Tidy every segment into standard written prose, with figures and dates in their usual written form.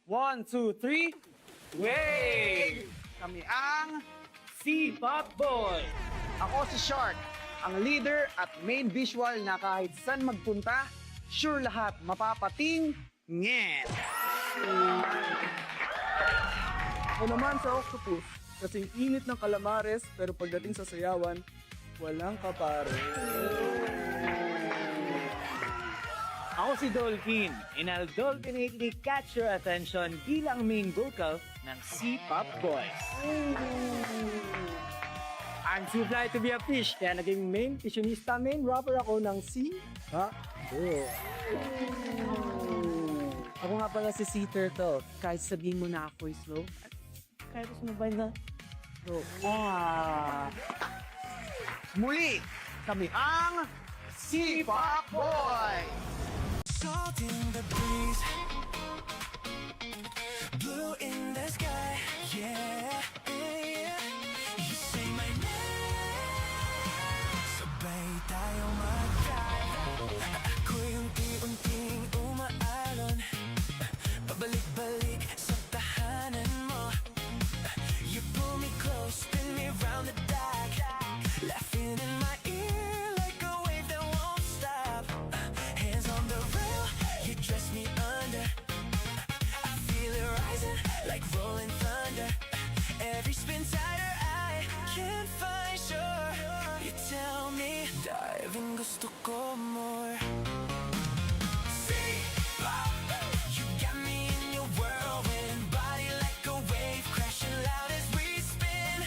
One, two, three. Way! Kami ang C-Pop Boy. Ako si Shark, ang leader at main visual na kahit saan magpunta, sure lahat mapapating nget. Ako naman sa Octopus, kasing init ng kalamares pero pagdating sa sayawan, walang kapare. Ako si Dolphin, and I'll dolphinately catch your attention bilang main vocal ng C-Pop Boys. I'm too fly to be a fish, kaya naging main fishionista, main rapper ako ng C-Pop Boys. Ako nga pala si Sea Turtle, kahit sabihin mo na ako'y slow, kahit gusto mo ba na? Muli, kami ang C-Pop Boy. Salt in the breeze, blue in the sky, yeah, yeah. You say my name, sabay tayo mag-drive. Ako'y unti-unting umaalon, pabalik-balik sa tahanan mo. You pull me close, spin me round the dock, laughing in my ear like a wave that won't stop. Hands on the rail, you dress me under. I feel it rising like rolling thunder. Every spin tighter, I can't find shore. You tell me, diving gusto ko more. C-Pop, you got me in your whirlwind, body like a wave crashing loud as we spin.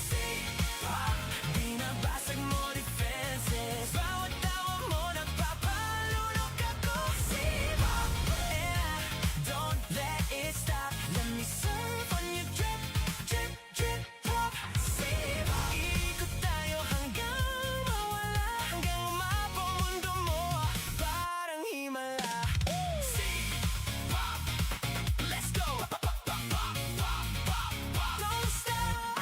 C-Pop, di na basag mo defenses, bawat tawa mo nagpapalunok ako. C-Pop, and I don't let it stop. Let me surf on your drip, drip, drip, pop. C-Pop, ikot tayo hanggang mawala, hanggang umabot mundo mo, parang himala. C-Pop, let's go. Don't stop.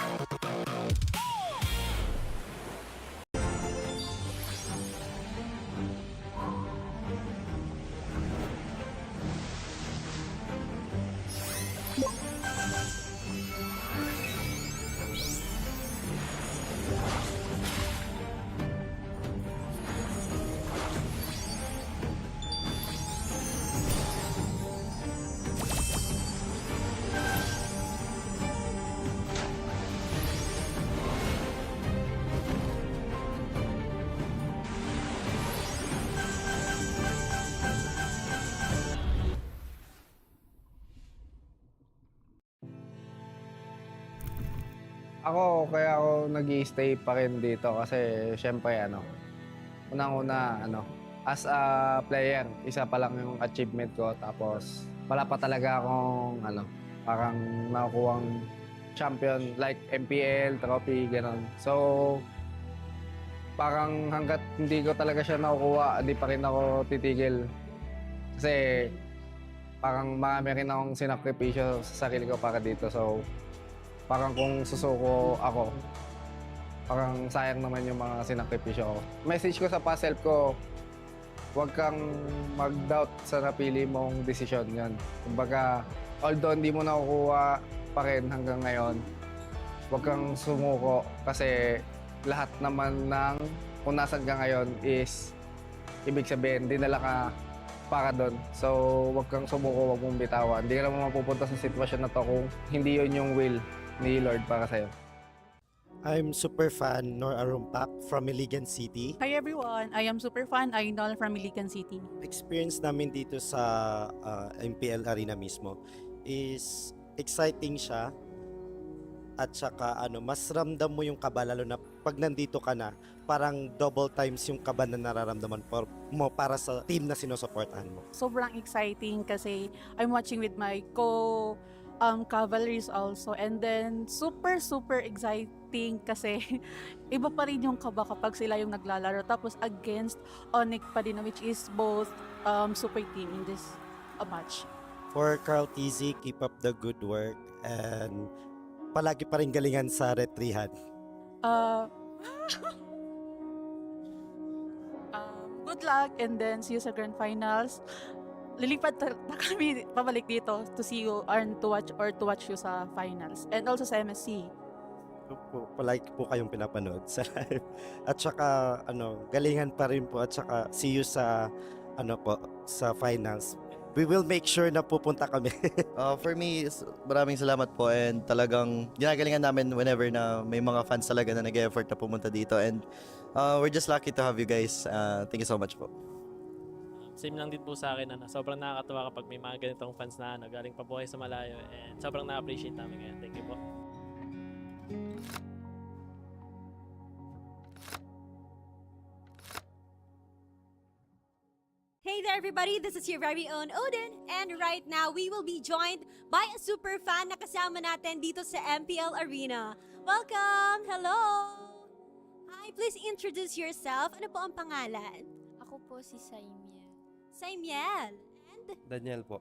Ako, kaya ako nag-i-stay pa rin dito kasi syempre unang-una as a player, isa pa lang yung achievement ko tapos wala pa talaga akong parang nakukuhang champion like MPL, trophy, gano'n. So, parang hanggat hindi ko talaga siya nakukuha, di pa rin ako titigil. Kasi parang marami rin akong sinakripisyo sa sarili ko para dito. So, parang kung susuko ako, parang sayang naman yung mga sinakripisyo ko. Message ko sa past self ko, huwag kang mag-doubt sa napili mong desisyon yan. Kumbaga, although hindi mo nakukuha pa rin hanggang ngayon, huwag kang sumuko kasi lahat naman ng kung nasan ka ngayon is ibig sabihin, dinala ka para doon. So, huwag kang sumuko, huwag mong bitawan. Hindi ka naman mapupunta sa sitwasyon na to kung hindi yun yung will ni Lord para sa'yo. I'm super fan Nor Arumpak from Iligan City. Hi everyone, I am Superfan Ainol from Iligan City. Experience namin dito sa MPL Arena mismo is exciting siya at saka mas ramdam mo yung kaba lalo na pag nandito ka na parang double times yung kaba na nararamdaman mo para sa team na sinusuportahan mo. Sobrang exciting kasi I'm watching with my cavalries also, and then super exciting kasi iba pa rin yung kaba kapag sila yung naglalaro tapos against Onyx pa din, which is both super team in this match. For Carl TZ, keep up the good work and palagi pa rin galingan sa retrihan. Good luck and then see you sa grand finals. Lilipat na kami pabalik dito to see you and to watch you sa finals and also sa MSC. Palagi po kayong pinapanood sa live. At saka galingan pa rin po at saka see you sa sa finals. We will make sure na pupunta kami. For me, maraming salamat po and talagang ginagalingan namin whenever na may mga fans talaga na nag-effort na pumunta dito and we're just lucky to have you guys. Thank you so much po. Same lang din po sa akin, sobrang nakakatawa kapag may mga ganitong fans na galing pa po kayo sa malayo and sobrang na-appreciate namin ngayon. Thank you po. Hey there everybody, this is your very own Odin, and right now we will be joined by a super fan na kasama natin dito sa MPL Arena. Welcome! Hello! Hi, please introduce yourself. Ano po ang pangalan? Ako po si Saimiel. Saimiel. And Daniel po.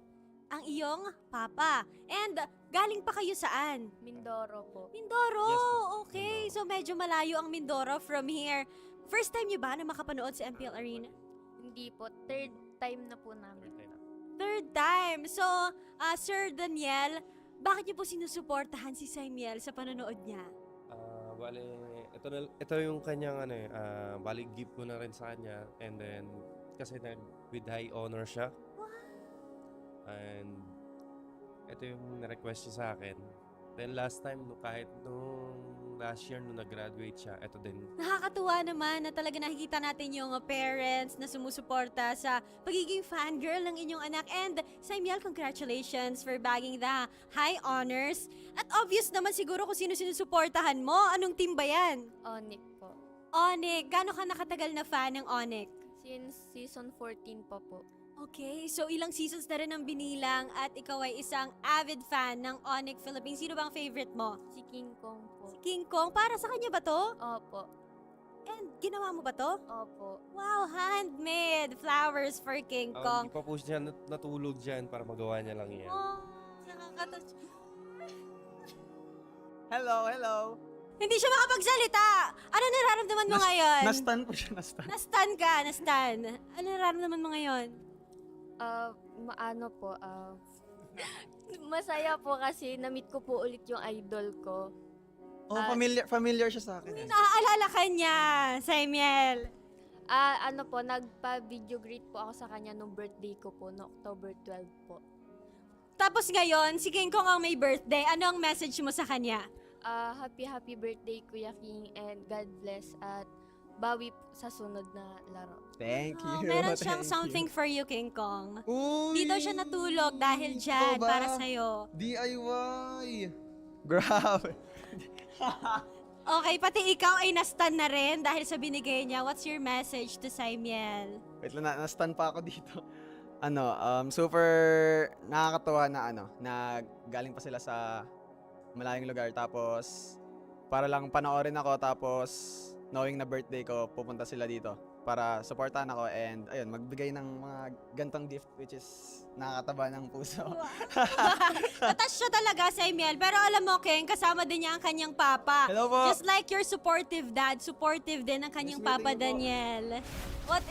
ang iyong papa. And galing pa kayo saan? Mindoro po. Mindoro! Yes po. Okay, so medyo malayo ang Mindoro from here. First time niyo ba na makapanood sa MPL Arena? Hindi po. Third time na po namin. Third time. So, Sir Daniel, bakit niyo po sinusuportahan si Saimiel sa panonood niya? Bale, ito yung kanyang bali gift ko na rin sa kanya and then kasi with high honor siya. And ito yung request niya sa akin. Then last time, kahit last year nung nag-graduate siya, ito din. Nakakatuwa naman na talaga nakikita natin yung parents na sumusuporta sa pagiging fangirl ng inyong anak. And Saimiel, congratulations for bagging the high honors. At obvious naman siguro kung sino sinusuportahan mo. Anong team ba yan? Onyx po. Onyx. Gano'n ka nakatagal na fan ng Onyx? Since season 14 pa po. Okay, so ilang seasons na rin ang binilang at ikaw ay isang avid fan ng Onyx Philippines. Sino bang favorite mo? Si King Kong po. Si King Kong. Para sa kanya ba to? Opo. And ginawa mo ba to? Opo. Wow, handmade flowers for King Kong. Hindi pa po siya natulog dyan para magawa niya lang yan. Oh, nakakatouch. Hello. Hindi siya makapagsalita. Ano nararamdaman mo ngayon? Nastan po siya, nastan. Nastan ka, nastan. Ano nararamdaman mo ngayon? Masaya po kasi na-meet ko po ulit yung idol ko. Oh, familiar siya sa akin. Naaalala ka niya, Saimiel. Nagpa-video greet po ako sa kanya nung birthday ko po, no October 12 po. Tapos ngayon, si King Kong ang may birthday. Ano ang message mo sa kanya? Happy birthday Kuya King and God bless at bawi sa sunod na laro. Thank you. Meron siyang something for you, King Kong. Uy! Dito siya natulog dahil dyan, Ito ba? para sa'yo. DIY! Grabe. Okay, pati ikaw ay nastan na rin dahil sa binigay niya. What's your message to Saimiel? Wait lang, nastan pa ako dito. Super nakakatuwa na galing pa sila sa malayong lugar tapos para lang panoorin ako tapos knowing na birthday ko, pupunta sila dito para supportahan ako and ayun, magbigay ng mga gantong gift which is nakakataba ng puso. Natas siya talaga, Saimiel. Pero alam mo, King, kasama din niya ang kanyang papa. Hello po. Just like your supportive dad, supportive din ang kanyang Miss meeting papa, you po. Daniel. What?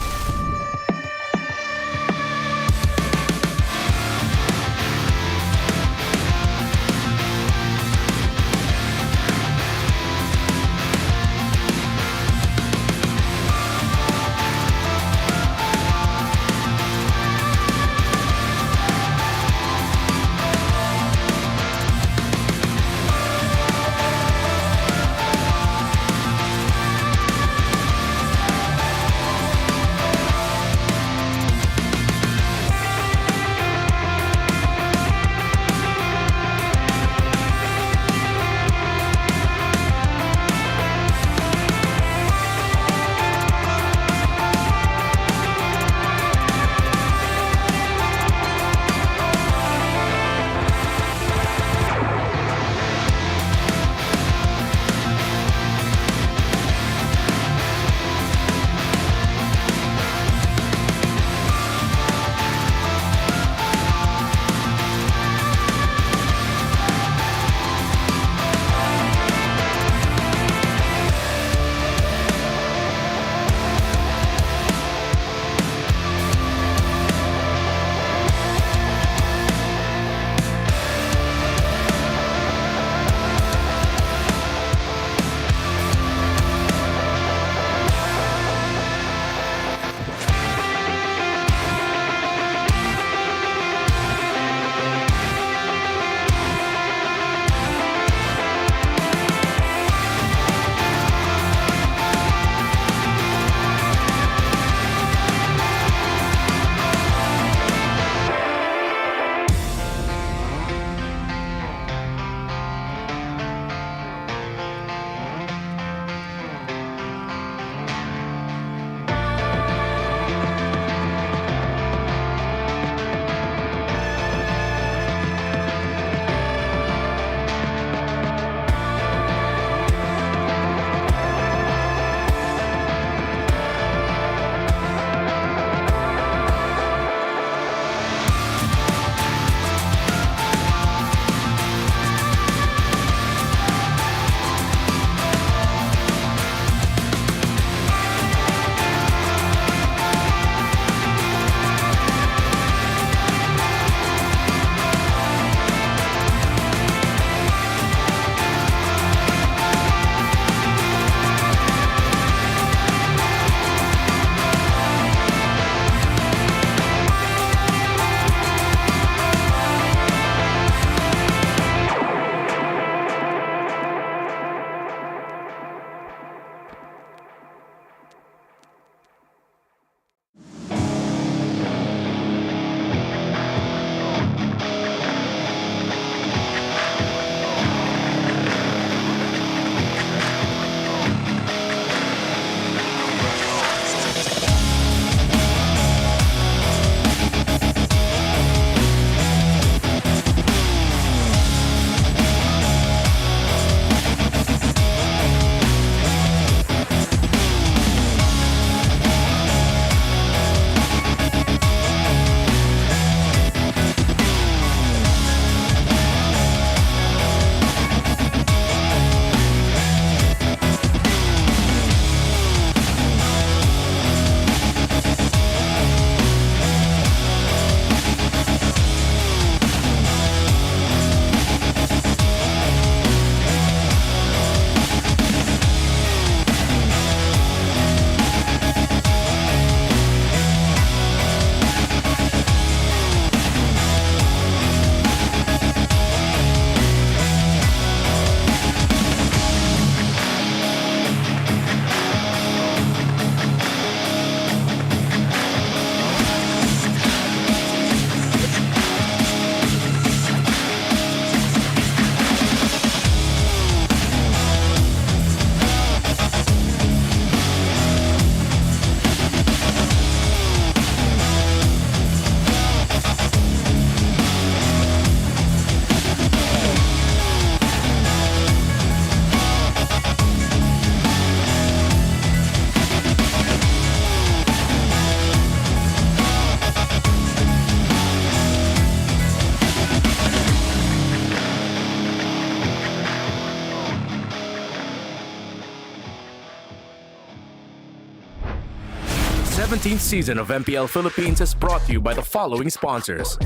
17th season of MPL Philippines is brought to you by the following sponsors.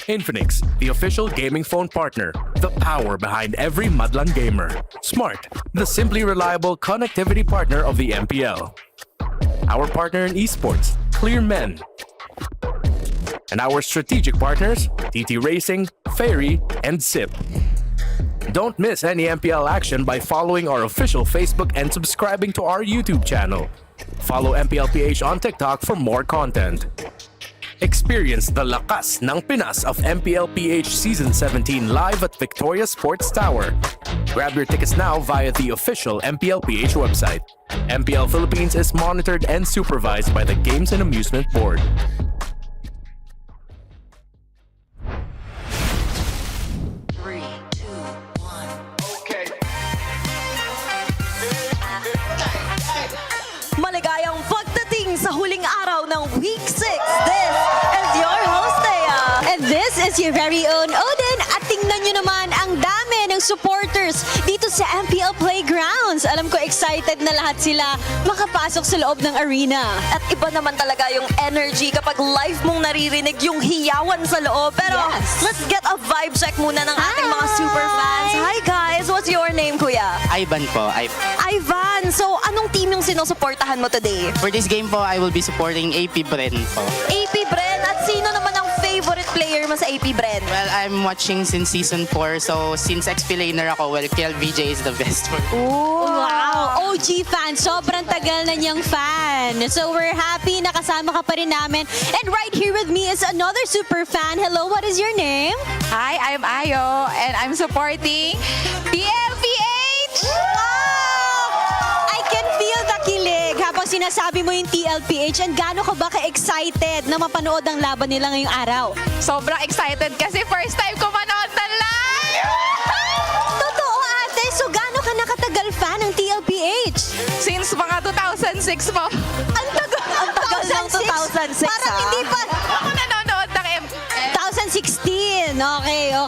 Infinix, the official gaming phone partner, the power behind every Madlang gamer. Smart, the simply reliable connectivity partner of the MPL. Our partner in esports, Clear Men. And our strategic partners, TT Racing, Ferry, and SIP. Don't miss any MPL action by following our official Facebook and subscribing to our YouTube channel. Follow MPLPH on TikTok for more content. Experience the lakas ng Pinas of MPLPH Season 17 live at Victoria Sports Tower. Grab your tickets now via the official MPLPH website. MPL Philippines is monitored and supervised by the Games and Amusement Board. Maligayang pagdating sa huling araw ng Week 6. This is your host, Thea. And this is your very own Odin. At tingnan nyo naman ang dami ng supporters dito sa MPL Playgrounds. Alam ko excited na lahat sila makapasok sa loob ng arena. At iba naman talaga yung energy kapag live mong naririnig yung hiyawan sa loob. Pero let's get a vibe check muna ng ating mga super fans. Hi guys, what's your name, kuya? Ivan po. Ivan, so anong team yung sinusuportahan mo today? For this game po, I will be supporting AP Bren po. AP Bren, at sino naman ang favorite player mo sa AP Bren? Well, I'm watching since Season 4, so since XP laner ako, well, KLVJ is the best for me. Wow! OG fan. Sobrang tagal na niyang fan. So we're happy na kasama ka pa rin namin. And right here with me is another super fan. Hello, what is your name? Hi, I'm Ayo, and I'm supporting TLPH! I can feel the kilig habang sinasabi mo yung TLPH. And gaano ka ba ka-excited na mapanood ang laban nila ngayong araw? Sobrang excited kasi first time ko manood ng live! Totoo, ate. So gaano ka nakatagal fan ng TLPH? Since mga 2006 po. Ang tagal ng 2006. Parang hindi pa. Ako nanonood ng MPL. 2016.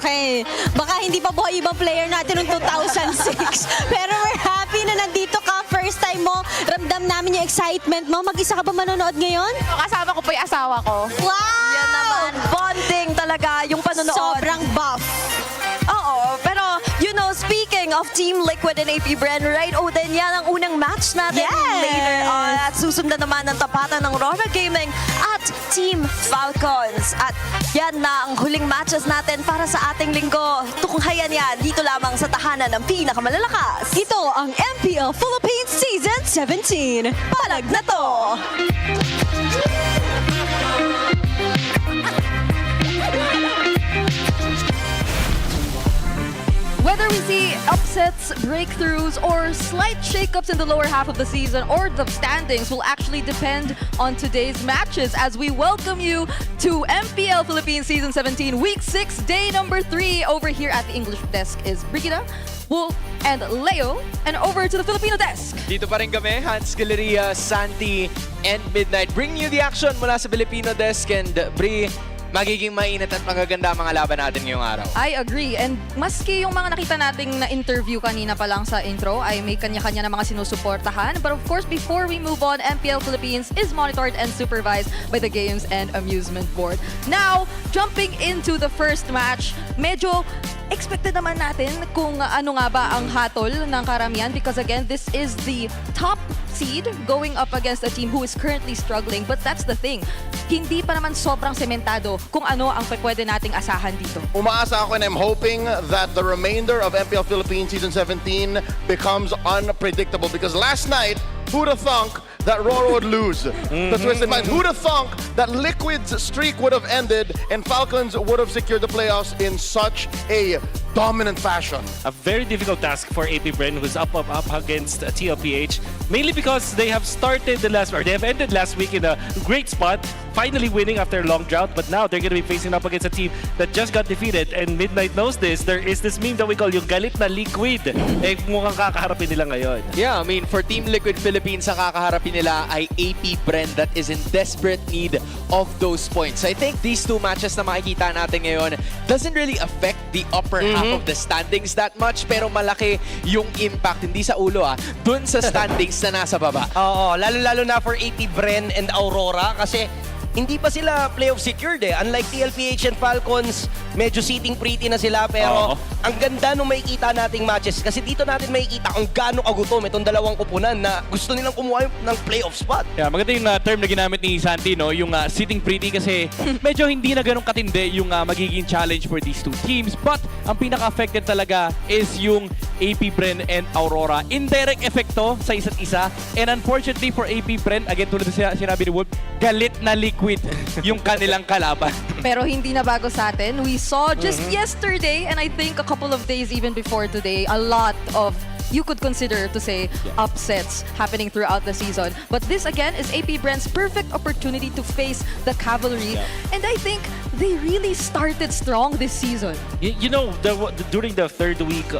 Okay. Baka hindi pa buhay ibang player natin noong 2006. Pero we're happy na nandito ka. First time mo, ramdam namin yung excitement mo. Mag-isa ka ba manonood ngayon? Kasama ko po yung asawa ko. Wow! Yan naman, bonding talaga yung panonood. Sobrang buff. Oo, pero you know, speaking of Team Liquid and AP Bren, right, Odin, yan ang unang match natin later on. At susundan naman ng tapatan ng RORA Gaming at Team Falcons. At yan na ang huling matches natin para sa ating linggo. Tunghayan yan dito lamang sa tahanan ng pinakamalalakas. Ito ang MPL Philippines Season 17. Palag na to! Whether we see upsets, breakthroughs, or slight shakeups in the lower half of the season or the standings will actually depend on today's matches as we welcome you to MPL Philippines Season 17 Week 6, Day number 3. Over here at the English desk is Brigida, Wolf, and Leo. And over to the Filipino desk. Dito pa rin kami, Hans Galeria, Santi, and Midnight. Bring you the action mula sa Filipino desk. And Bri, magiging mainit at magaganda ang mga laban natin ngayong araw. I agree. And maski yung mga nakita nating na-interview kanina pa lang sa intro ay may kanya-kanya na mga sinusuportahan. But of course, before we move on, MPL Philippines is monitored and supervised by the Games and Amusement Board. Now, jumping into the first match, medyo expected naman natin kung ano nga ba ang hatol ng karamihan because again, this is the top seed going up against a team who is currently struggling. But that's the thing. Hindi pa naman sobrang sementado kung ano ang pwede nating asahan dito. Umaasa ako and I'm hoping that the remainder of MPL Philippines Season 17 becomes unpredictable because last night, who'd have thunk that RORA would lose? The twisted mind. Who'd have thunk that Liquid's streak would have ended and Falcons would have secured the playoffs in such a dominant fashion? A very difficult task for AP Bren, who's up against TLPH, mainly because they have ended last week in a great spot. finally winning after a long drought, but now they're gonna be facing up against a team that just got defeated, and Midnight knows this. There is this meme that we call yung galit na liquid. Eh, mukhang kakaharapin nila ngayon. Yeah, I mean, for Team Liquid Philippines, ang kakaharapin nila ay AP Bren that is in desperate need of those points. I think these two matches na makikita natin ngayon doesn't really affect the upper half of the standings that much, pero malaki yung impact, hindi sa ulo dun sa standings na nasa baba. Oo, lalo-lalo na for AP Bren and Aurora kasi hindi pa sila playoff secured eh. Unlike TLPH and Falcons, medyo sitting pretty na sila pero ang ganda nung makikita nating matches kasi dito natin makikita kung gaano kagutom itong dalawang kupunan na gusto nilang kumuha ng playoff spot. Yeah, maganda yung term na ginamit ni Santi, no? Yung sitting pretty kasi medyo hindi na ganun katindi yung magiging challenge for these two teams. But ang pinaka-affected talaga is yung AP Bren and Aurora. Indirect effect to sa isa't isa. And unfortunately for AP Bren, again tulad na sinabi ni Wolf, galit na liquid yung kanilang kalaban. Pero hindi na bago sa atin. We saw just yesterday, and I think a couple of days even before today, a lot of you could consider to say upsets happening throughout the season. But this again is AP Bren's perfect opportunity to face the Cavalry. And I think they really started strong this season. You know, during the second week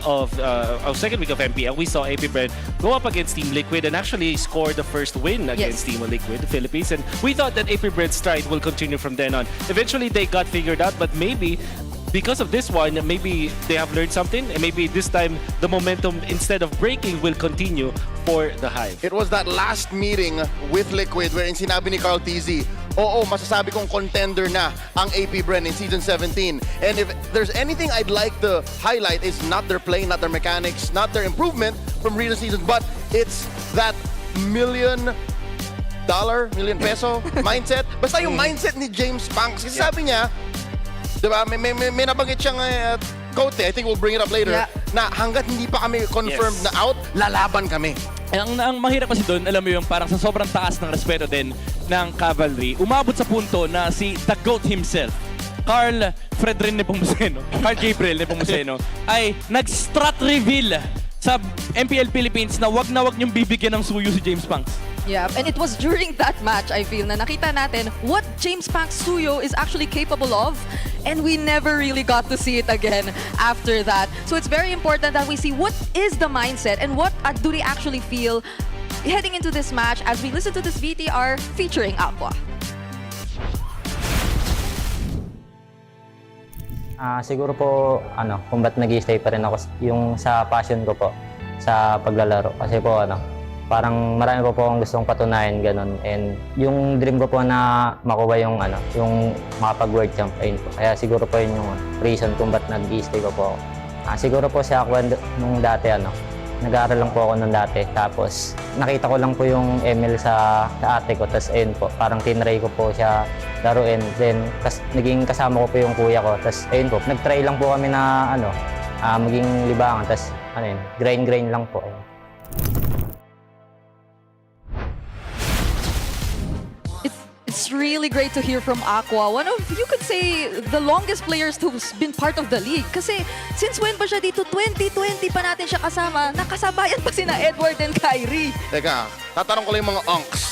of MPL, we saw AP Bren go up against Team Liquid and actually score the first win against Team Liquid, the Philippines. And we thought that AP Bren's stride will continue from then on. Eventually, they got figured out, but maybe because of this one, maybe they have learned something, and maybe this time the momentum, instead of breaking, will continue for the Hive. It was that last meeting with Liquid wherein sinabi ni Carl TZ, oo, masasabi kong contender na ang AP Bren in Season 17. And if there's anything I'd like to highlight, is not their play, not their mechanics, not their improvement from recent seasons, but it's that million peso mindset. Basta yung mindset ni James Banks. Kasi sabi niya, diba, may nabanggit siyang quote I think we'll bring it up later, na hanggat hindi pa kami confirmed na out, lalaban kami. Ang mahirap kasi doon, alam mo yung parang sa sobrang taas ng respeto din ng Cavalry, umabot sa punto na si The GOAT himself, Carl Gabriel Nepomuceno, ay nag-strat reveal sa MPL Philippines na wag niyong bibigyan ng suyo si James Banks. Yeah, and it was during that match, I feel, na nakita natin what James Banks Suyo is actually capable of, and we never really got to see it again after that. So it's very important that we see what is the mindset and what do they actually feel heading into this match as we listen to this VTR featuring Aqua. Siguro po, kung ba't nag-i-stay pa rin ako, yung sa passion ko po, sa paglalaro. Kasi po, parang marami po akong gustong patunayan, ganun. And yung dream ko po na makuha yung, yung makapag-world champion po. Kaya siguro po yun yung reason kung ba't nag-i-stay ko po ako. Siguro po si Aqua nung dati, nag-aaral lang po ako nung dati. Tapos, nakita ko lang po yung ML sa ate ko. Tapos, ayun po, parang tinry ko po siya laruin. Then, naging kasama ko po yung kuya ko. Tapos, ayun po, nag-try lang po kami na, maging libangan. Tapos, grind lang po. It's really great to hear from Aqua. One of, you could say, the longest players who's been part of the league. Kasi since when ba siya dito? 2020 pa natin siya kasama. Nakasabayan pa sina Edward and Kyrie. Teka, tatanong ko lang yung mga unks.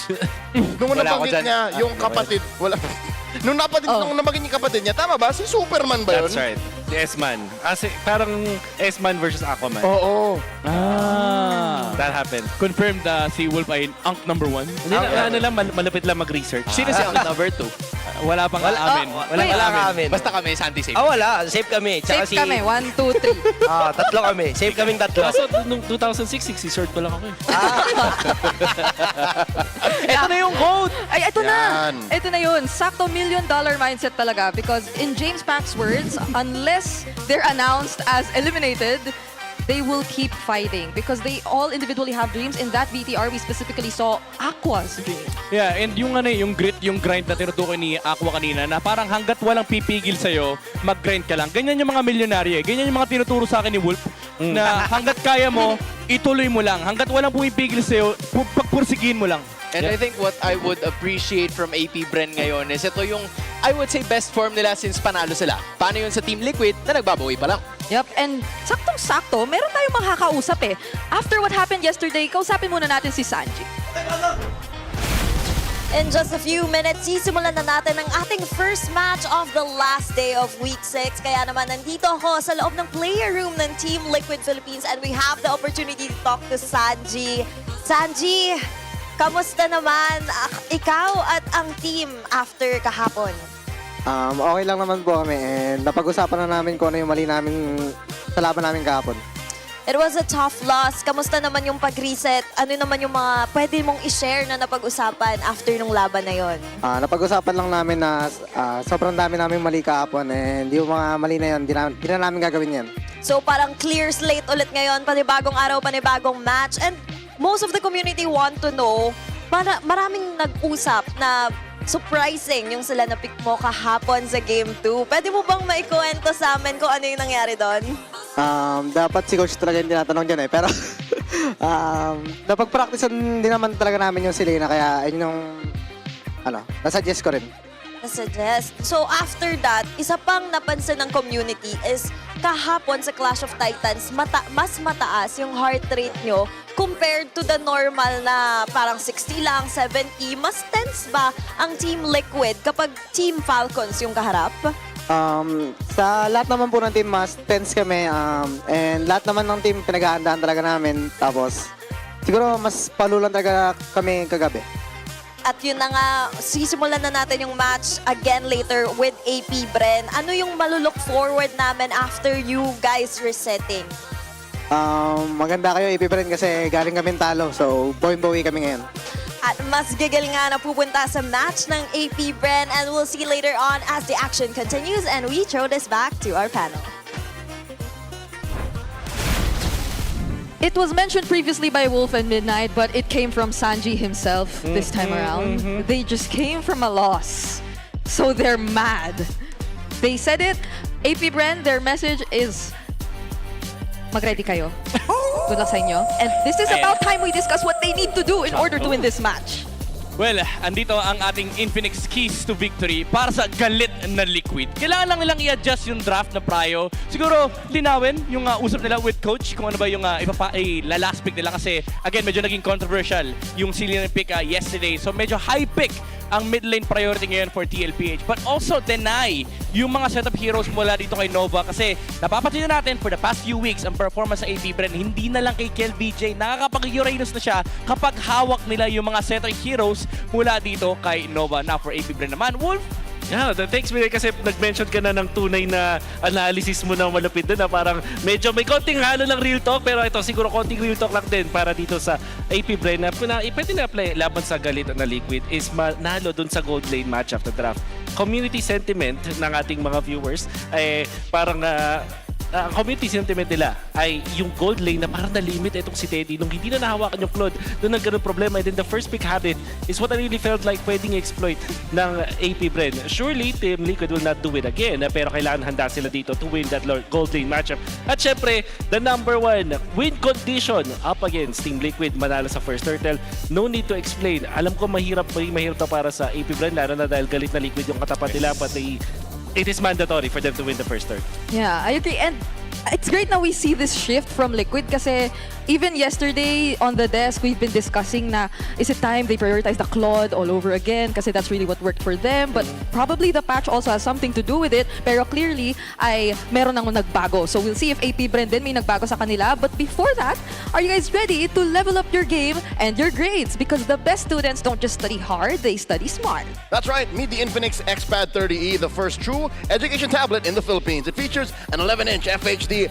Nung nabanggit niya, yung kapatid, nung nabanggit niya kapatid niya, tama ba? Si Superman ba yun? That's right. Si S-Man. Parang S-Man versus Aquaman. Oo. That happened. Confirmed si Wolf ay Unk number 1. Malapit lang mag-research. Sino si Unk number 2? Wala pang aamin. Wala kami. Basta kami, Santi safe. Wala. Safe kami. Tsaka Safe kami. 1, 2, 3. Tatlo kami. Safe kaming tatlo. Kaso nung 2006, si-short pa lang ako. Ito na yung code! Ay, ito na! Ito na yun. Sakto $1 million mindset talaga. Because in James Pack's words, unless they're announced as eliminated, they will keep fighting because they all individually have dreams. In that VTR, we specifically saw Aqua's dream. Yeah, and yung grit, yung grind na tinutukoy ni Aqua kanina na parang hanggat walang pipigil sa'yo, mag-grind ka lang. Ganyan yung mga milyonaryo eh. Ganyan yung mga tinuturo sa akin ni Wolf na hanggat kaya mo, ituloy mo lang. Hanggat walang pumipigil sa'yo, pagpursigihin mo lang. And I think what I would appreciate from AP Bren ngayon is ito yung, I would say, best form nila since panalo sila. Paano yun sa Team Liquid na nagbabawi pa lang? Yep, and saktong-sakto, meron tayong makakausap eh. After what happened yesterday, kausapin muna natin si Sanji. In just a few minutes, sisimulan na natin ang ating first match of the last day of Week 6. Kaya naman nandito ako sa loob ng player room ng Team Liquid Philippines and we have the opportunity to talk to Sanji. Sanji, kamusta naman ikaw at ang team after kahapon? Okay lang naman po kami and napag-usapan na namin kung ano yung mali namin sa laban namin kahapon. It was a tough loss. Kamusta naman yung pag-reset? Ano naman yung mga pwede mong i-share na napag-usapan after nung laban na yon? Napag-usapan lang namin na sobrang dami namin mali kahapon and yung mga mali na yun, di na namin gagawin yan. So parang clear slate ulit ngayon, panibagong araw, panibagong match. And most of the community want to know, maraming nag-usap na surprising yung sila na-pick mo kahapon sa Game 2. Pwede mo bang maikwento sa amin kung ano yung nangyari doon? Dapat si coach talaga yung tinatanong dyan eh. Pero napag-practicean din naman talaga namin yung Selena kaya yun yung nasuggest ko rin. Nasuggest. So after that, isa pang napansin ng community is kahapon sa Clash of Titans, mas mataas yung heart rate nyo compared to the normal na parang 60 lang, 70. Mas tense ba ang Team Liquid kapag Team Falcons yung kaharap? Sa lahat naman po ng team, mas tense kami and lahat naman ng team pinag-aandaan talaga namin. Tapos siguro mas palulan talaga kami kagabi. At yun na nga, sisimulan na natin yung match again later with AP Bren. Ano yung malulook forward namin after you guys resetting? Maganda kayo AP Bren kasi galing kami talo. So buhay-buhay kami ngayon. At mas gigil nga na pupunta sa match ng AP Bren and we'll see later on as the action continues and we throw this back to our panel. It was mentioned previously by Wolf and Midnight, but it came from Sanji himself this time around. They just came from a loss. So they're mad. They said it. AP Bren, their message is, mag-ready kayo. Good luck sa inyo. And this is about time we discuss what they need to do in order to win this match. Well, andito ang ating Infinix keys to victory para sa galit na Liquid. Kailangan lang nilang i-adjust yung draft na prior. Siguro, linawin yung usap nila with coach kung ano ba yung last pick nila kasi again, medyo naging controversial yung Cillian pick yesterday. So medyo high pick ang mid lane priority ngayon for TLPH. But also deny yung mga setup heroes mula dito kay Nova kasi napapansin natin for the past few weeks ang performance ng AP Bren hindi na lang kay KLBJ. Nakakapag-Uranus na siya kapag hawak nila yung mga setup heroes mula dito kay Nova. Na for AP Bren naman, Wolf, Yeah, thanks Miguel kasi nag-mention ka na ng tunay na analysis mo na malupit doon na parang medyo may konting halo ng real talk pero ito siguro konting real talk lang din para dito sa AP Bren na pwede na play laban sa galit na Liquid is manalo doon sa gold lane match after draft. Community sentiment ng ating mga viewers ay parang ang community sentiment nila ay yung gold lane na parang na-limit itong si Teddy nung hindi na nahawakan yung Claude doon nagkaroon problema and then the first pick habit is what I really felt like pwedeng exploit ng AP Bren. Surely Team Liquid will not do it again pero kailangan handa sila dito to win that gold lane matchup at syempre the number one win condition up against Team Liquid manalo sa first turtle. No need to explain. Alam ko mahirap to para sa AP Bren lalo na dahil galit na Liquid yung katapat nila pati it is mandatory for them to win the first turn. Yeah, I agree. And it's great now we see this shift from Liquid kasi even yesterday on the desk, we've been discussing na is it time they prioritize the Claude all over again kasi that's really what worked for them. But probably the patch also has something to do with it. Pero clearly, ay meron nang nagbago. So we'll see if AP Bren din may nagbago sa kanila. But before that, are you guys ready to level up your game and your grades? Because the best students don't just study hard, they study smart. That's right. Meet the Infinix XPad 30E, the first true education tablet in the Philippines. It features an 11-inch FHD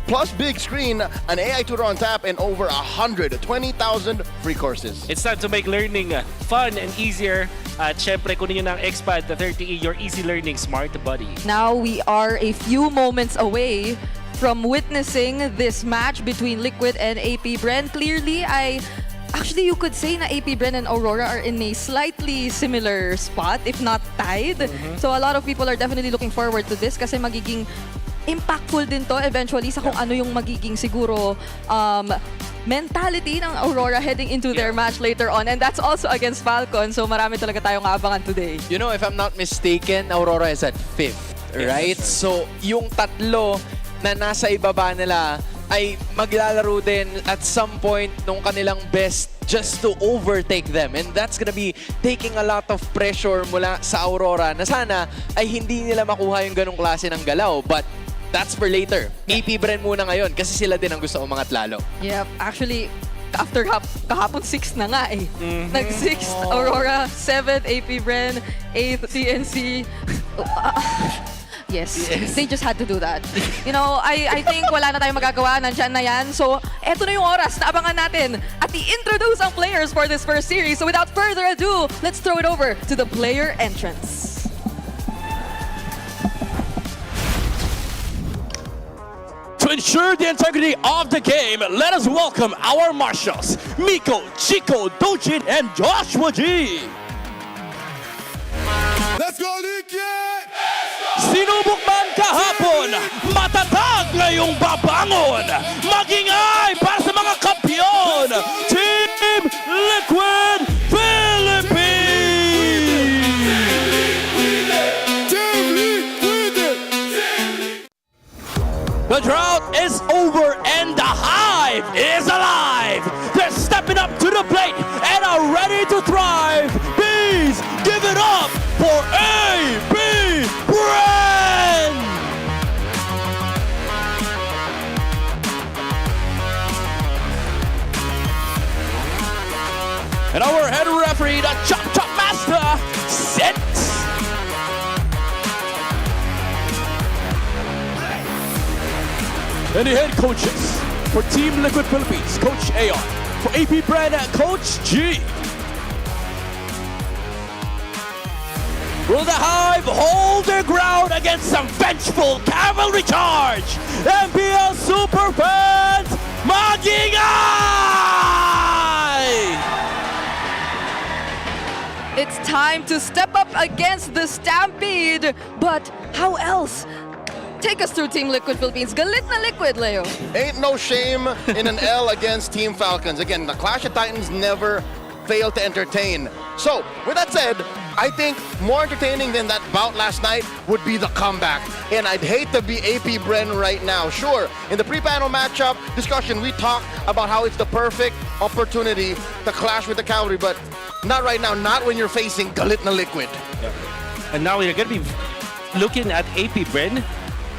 plus big screen, an AI tutor on tap, and over 120,000 free courses. It's time to make learning fun and easier. At syempre, kunin nyo ng XPad, the 30E, your easy learning smart buddy. Now we are a few moments away from witnessing this match between Liquid and AP Bren. Clearly, actually, you could say na AP Bren and Aurora are in a slightly similar spot, if not tied. So a lot of people are definitely looking forward to this kasi magiging impactful din to eventually sa kung ano yung magiging siguro mentality ng Aurora heading into their match later on. And that's also against Falcon. So marami talaga tayong aabangan today. You know, if I'm not mistaken, Aurora is at 5th, right? So yung tatlo na nasa ibaba nila ay maglalaro din at some point nung kanilang best just to overtake them. And that's gonna be taking a lot of pressure mula sa Aurora na sana ay hindi nila makuha yung ganong klase ng galaw. But that's for later. AP Bren muna ngayon kasi sila din ang gusto umangat lalo. Yep, actually, after kahapon 6 na nga eh. Nag-6th Aurora, 7th AP Bren, 8th TNC. Yes, they just had to do that. You know, I think wala na tayong magagawa, nandyan na yan. So, eto na yung oras na abangan natin at i-introduce ang players for this first series. So without further ado, let's throw it over to the player entrance. To ensure the integrity of the game, let us welcome our marshals, Miko, Chico, Dojin, and Joshua G. Let's go, Nicky! Sinubok man kahapon, matatag ngayong babangon. Magingay para sa mga kampiyon, Team Liquid Philippines! The drought is over and the hive is alive. They're stepping up to the plate and are ready to thrive. Please give it up for APBR! And our head referee, the Chop Chop Master, sits. And the head coaches for Team Liquid Philippines, Coach Aon. For AP Brand, Coach G. Will the Hive hold their ground against some vengeful cavalry charge? MPL Superfans, magingay! It's time to step up against the Stampede. But how else? Take us through Team Liquid Philippines. Galit na Liquid, Leo. Ain't no shame in an L against Team Falcons. Again, the Clash of Titans never fail to entertain. So, with that said, I think more entertaining than that bout last night would be the comeback. And I'd hate to be AP Bren right now. Sure, in the pre-panel matchup discussion, we talked about how it's the perfect opportunity to clash with the cavalry, but not right now, not when you're facing Galit na Liquid. And now we're going to be looking at AP Bren.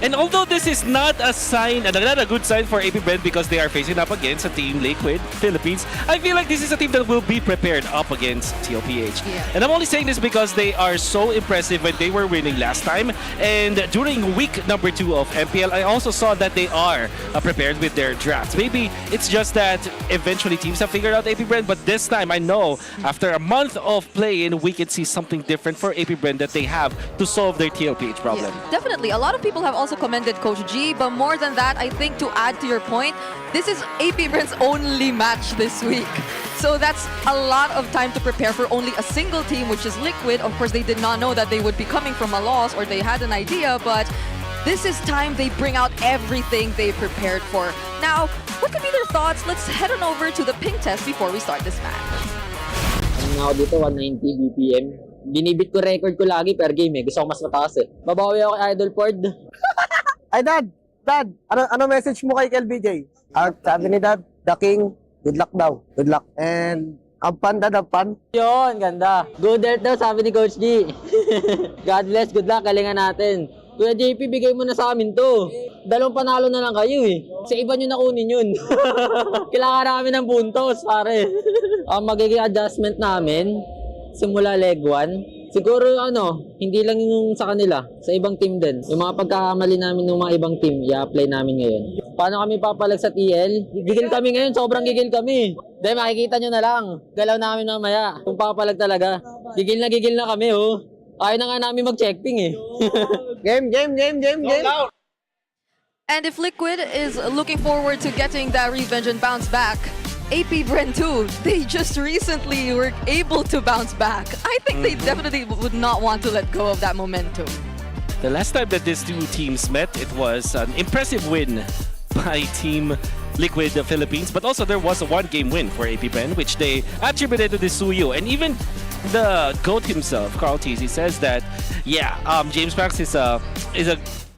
And although this is not a sign, not a good sign for AP Bren because they are facing up against a Team Liquid Philippines, I feel like this is a team that will be prepared up against TLPH. Yeah. And I'm only saying this because they are so impressive when they were winning last time. And during week number 2 of MPL, I also saw that they are prepared with their drafts. Maybe it's just that eventually teams have figured out AP Bren, but this time I know after a month of playing, we can see something different for AP Bren that they have to solve their TLPH problem. Yeah, definitely. A lot of people have also commended Coach G, but more than that, I think to add to your point, this is AP Bren's only match this week. So that's a lot of time to prepare for only a single team, which is Liquid. Of course, they did not know that they would be coming from a loss, or they had an idea, but this is time they bring out everything they prepared for. Now, what could be their thoughts? Let's head on over to the ping test before we start this match. Ano ako dito, 190 BPM. Binibit ko record ko lagi per game eh. Gusto ko mas mataas eh. Babawi ako kay Idol Ford. Ay, Dad! Ano message mo kay LBJ? Sabi ni Dad, the King, good luck daw. Good luck. And, ang pan, Dad, ang pan. Yun, ganda. Good health daw, sabi ni Coach G. God bless, good luck, galingan natin. Kuya JP, bigay mo na sa amin to. 2 panalo na lang kayo eh. Sa iba nyo nakunin yun. Kailangan namin ng puntos, pare. Ang magiging adjustment namin, simula leg 1, siguro hindi lang yung sa kanila, sa ibang team din. Yung mga pagkakamali namin ng mga ibang team, i-apply namin ngayon. Paano kami papalag sa TL? Gigil kami ngayon, sobrang gigil kami. Dahil makikita nyo na lang, galaw namin mamaya. Kung papalag talaga, gigil na kami oh. Ayaw na nga namin mag-checkping eh. Game. And if Liquid is looking forward to getting that revenge and bounce back, AP Bren too, they just recently were able to bounce back. I think they definitely would not want to let go of that momentum. The last time that these two teams met, it was an impressive win by Team Liquid Philippines, but also there was a 1-game win for AP Bren, which they attributed to the Suyo. And even the GOAT himself, Carl Teasy, says that, James Max is a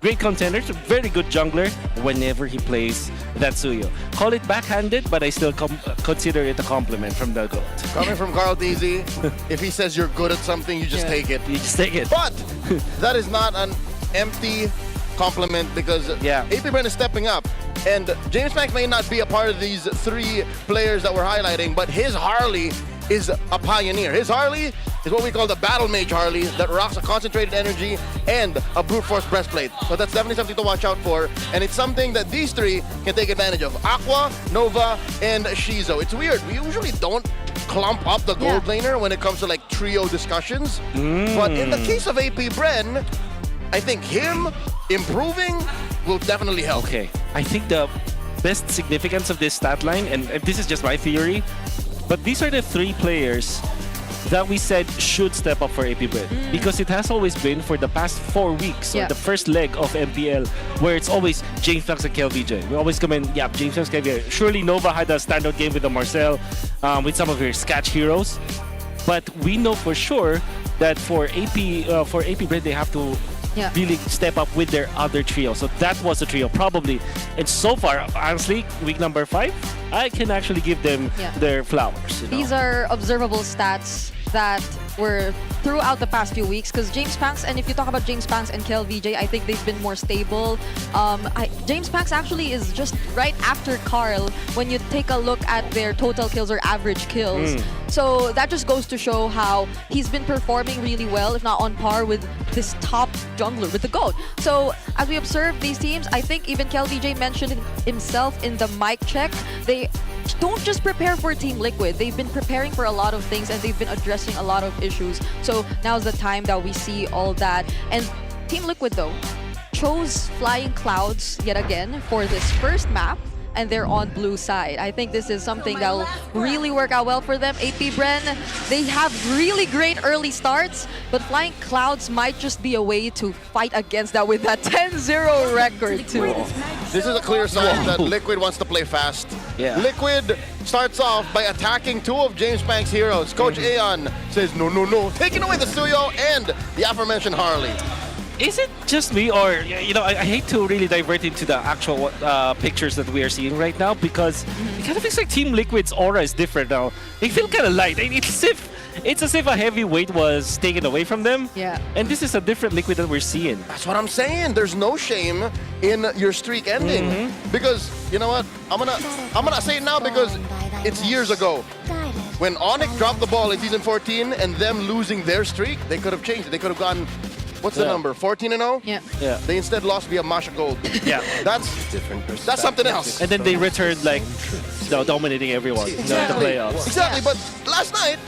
great contender, a very good jungler whenever he plays that Suyo. Call it backhanded, but I still consider it a compliment from the GOAT. Coming from Carl DZ, if he says you're good at something, you just take it. You just take it. But that is not an empty compliment because AP Bren is stepping up. And James Banks may not be a part of these three players that we're highlighting, but his Harley is a pioneer. His Harley is what we call the Battle Mage Harley that rocks a concentrated energy and a brute force breastplate. So that's definitely something to watch out for. And it's something that these three can take advantage of. Aqua, Nova, and Shizo. It's weird. We usually don't clump up the gold laner when it comes to like trio discussions. But in the case of AP Bren, I think him improving will definitely help. Okay, I think the best significance of this stat line, and this is just my theory, but these are the three players that we said should step up for AP Bren. Because it has always been for the past 4 weeks, or the first leg of MPL, where it's always James Banks and KLVJ. We always come in, James Banks, KLVJ. Surely Nova had a standout game with the Marcel, with some of her Sketch heroes. But we know for sure that for AP Bren, they have to really step up with their other trio. So that was the trio, probably. And so far, honestly, week number 5, I can actually give them their flowers. You know? These are observable stats that were throughout the past few weeks, because James Banks, and if you talk about James Banks and KLVJ, I think they've been more stable. James Banks actually is just right after Carl when you take a look at their total kills or average kills. So that just goes to show how he's been performing really well, if not on par with this top jungler, with the GOAT. So as we observe these teams, I think even KLVJ mentioned himself in the mic check, they don't just prepare for Team Liquid. They've been preparing for a lot of things and they've been addressing a lot of issues. So now's the time that we see all that. And Team Liquid, though, chose Flying Clouds yet again for this first map, and they're on blue side. I think this is something that will really work out well for them. AP Bren, they have really great early starts, but Flying Clouds might just be a way to fight against that with that 10-0 record too. This is a clear sign that Liquid wants to play fast. Liquid starts off by attacking 2 of James Banks' heroes. Coach Aeon says, no, no, no, taking away the Suyo and the aforementioned Harley. Is it just me, or, you know, I hate to really divert into the actual pictures that we are seeing right now, because it kind of feels like Team Liquid's aura is different now. They feel kind of light. It's as if a heavy weight was taken away from them. And this is a different Liquid that we're seeing. That's what I'm saying. There's no shame in your streak ending. Because, you know what? I'm gonna say it now because it's years ago. When Onyx dropped the ball in Season 14 and them losing their streak, they could have changed it. They could have gone, what's the number, 14-0? Yeah. They instead lost via Masha Gold. That's different. That's something else. And then they returned like dominating everyone in the playoffs. Exactly, but last night,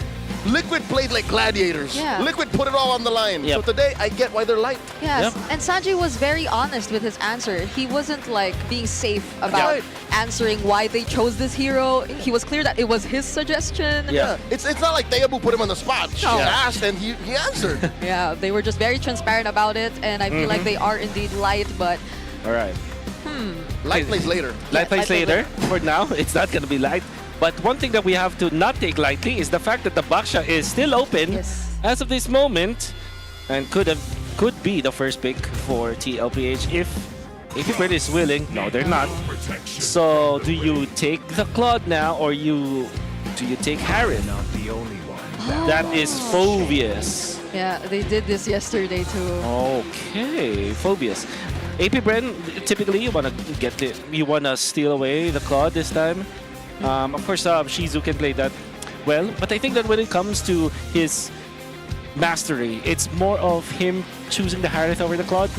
Liquid played like gladiators. Liquid put it all on the line. So today, I get why they're light. Yes, and Sanjay was very honest with his answer. He wasn't like being safe about answering why they chose this hero. He was clear that it was his suggestion. It's not like Teabu put him on the spot. She asked and he answered. They were just very transparent about it, and I feel like they are indeed light, but... All right. Light plays later. Light plays later. For now, it's not going to be light. But one thing that we have to not take lightly is the fact that the Baksha is still open as of this moment, and could be the first pick for TLPH if Bren is willing. No, they're not. So do you take the Claude now, or do you take Harren? That is Phobius. Yeah, they did this yesterday too. Okay, Phobius. AP Bren, typically you wanna steal away the Claude this time. Of course, Shizu can play that well, but I think that when it comes to his mastery, it's more of him choosing the Harith over the Claude.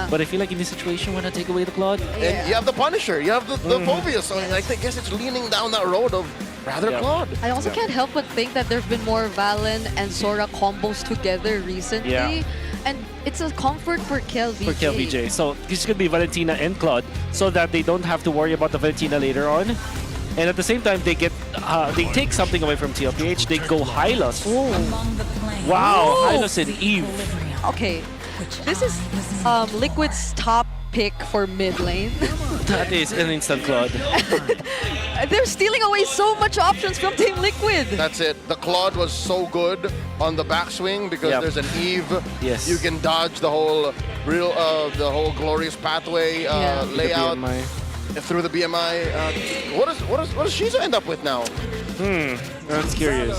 But I feel like in this situation, want to take away the Claude. And you have the Punisher, you have the Phobius, so I guess it's leaning down that road of rather Claude. I also can't help but think that there have been more Valen and Sora combos together recently. And it's a comfort for KLVJ. So this could be Valentina and Claude, so that they don't have to worry about the Valentina later on. And at the same time, they take something away from TLPH. They go Hylos. Wow, Hylos and Eve. Okay, this is Liquid's top pick for mid lane. That is an instant Claude. They're stealing away so much options from Team Liquid. That's it. The Claude was so good on the backswing because there's an Eve. You can dodge the whole glorious pathway layout. through the BMI. What does Shizu end up with now? That's curious.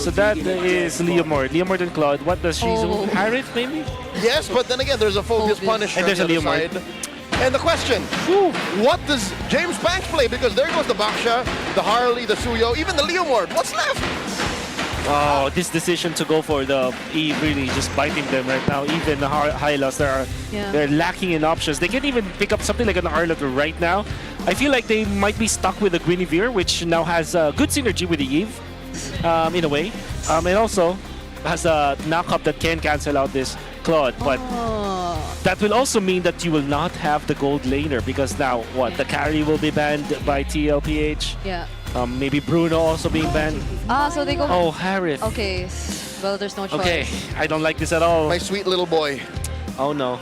So that is Leomord. Leomord and Claude. What does Shizu? Harith, maybe? Yes, but then again, there's a Phobius Punisher And there's on a the other Leomord. side. And the question, what does James Banks play? Because there goes the Baksha, the Harley, the Suyo, even the Leomord. What's left? Oh, this decision to go for the Eve really just biting them right now. Even the Hylas, they're lacking in options. They can't even pick up something like an Arlott right now. I feel like they might be stuck with the Guinevere, which now has good synergy with the Eve, in a way. And also has a knockup that can cancel out this Claude. But that will also mean that you will not have the gold laner because now, the carry will be banned by TLPH. Yeah. Maybe Bruno also being banned. So they go... Oh, Harith. Okay. Well, there's no choice. Okay, I don't like this at all. My sweet little boy. Oh, no.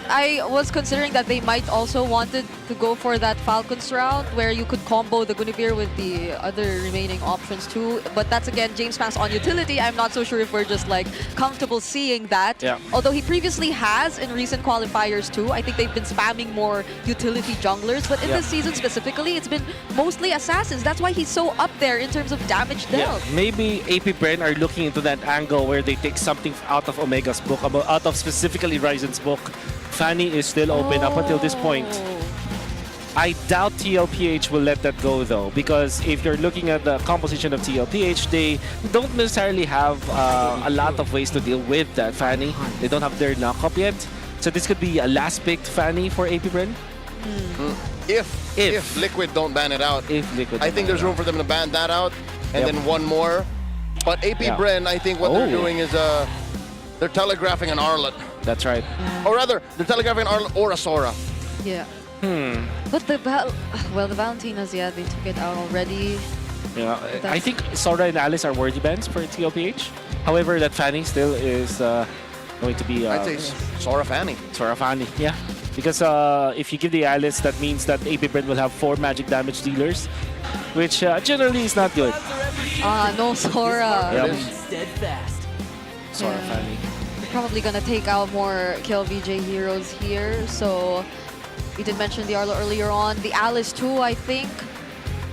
I was considering that they might also wanted to go for that Falcons route where you could combo the Guinevere with the other remaining options too. But that's again James Pass on utility. I'm not so sure if we're just like comfortable seeing that. Yeah. Although he previously has in recent qualifiers too. I think they've been spamming more utility junglers. But in this season specifically, it's been mostly assassins. That's why he's so up there in terms of damage dealt. Maybe APBR are looking into that angle where they take something out of Omega's book, out of specifically Ryzen's book. Fanny is still open up until this point. I doubt TLPH will let that go though, because if you're looking at the composition of TLPH, they don't necessarily have a lot of ways to deal with that Fanny. They don't have their knockup yet. So this could be a last picked Fanny for APBR. If Liquid don't ban it out. If Liquid I think there's room for them to ban that out and then one more. But APBR, I think what they're doing is they're telegraphing an Arlott. That's right. Or rather, they're telegraphing an Arlott or a Sora. Yeah. But the Valentinas, they took it out already. Yeah, I think Sora and Alice are worthy bans for TLPH. However, that Fanny still is going to be... I'd say Sora Fanny. Sora Fanny, yeah. Because if you give the Alice, that means that APBR will have 4 magic damage dealers, which generally is not good. No Sora. Yep. Steadfast. Sora Fanny. Probably gonna take out more Kill VJ heroes here. So we did mention the Arlo earlier on. The Alice too, I think,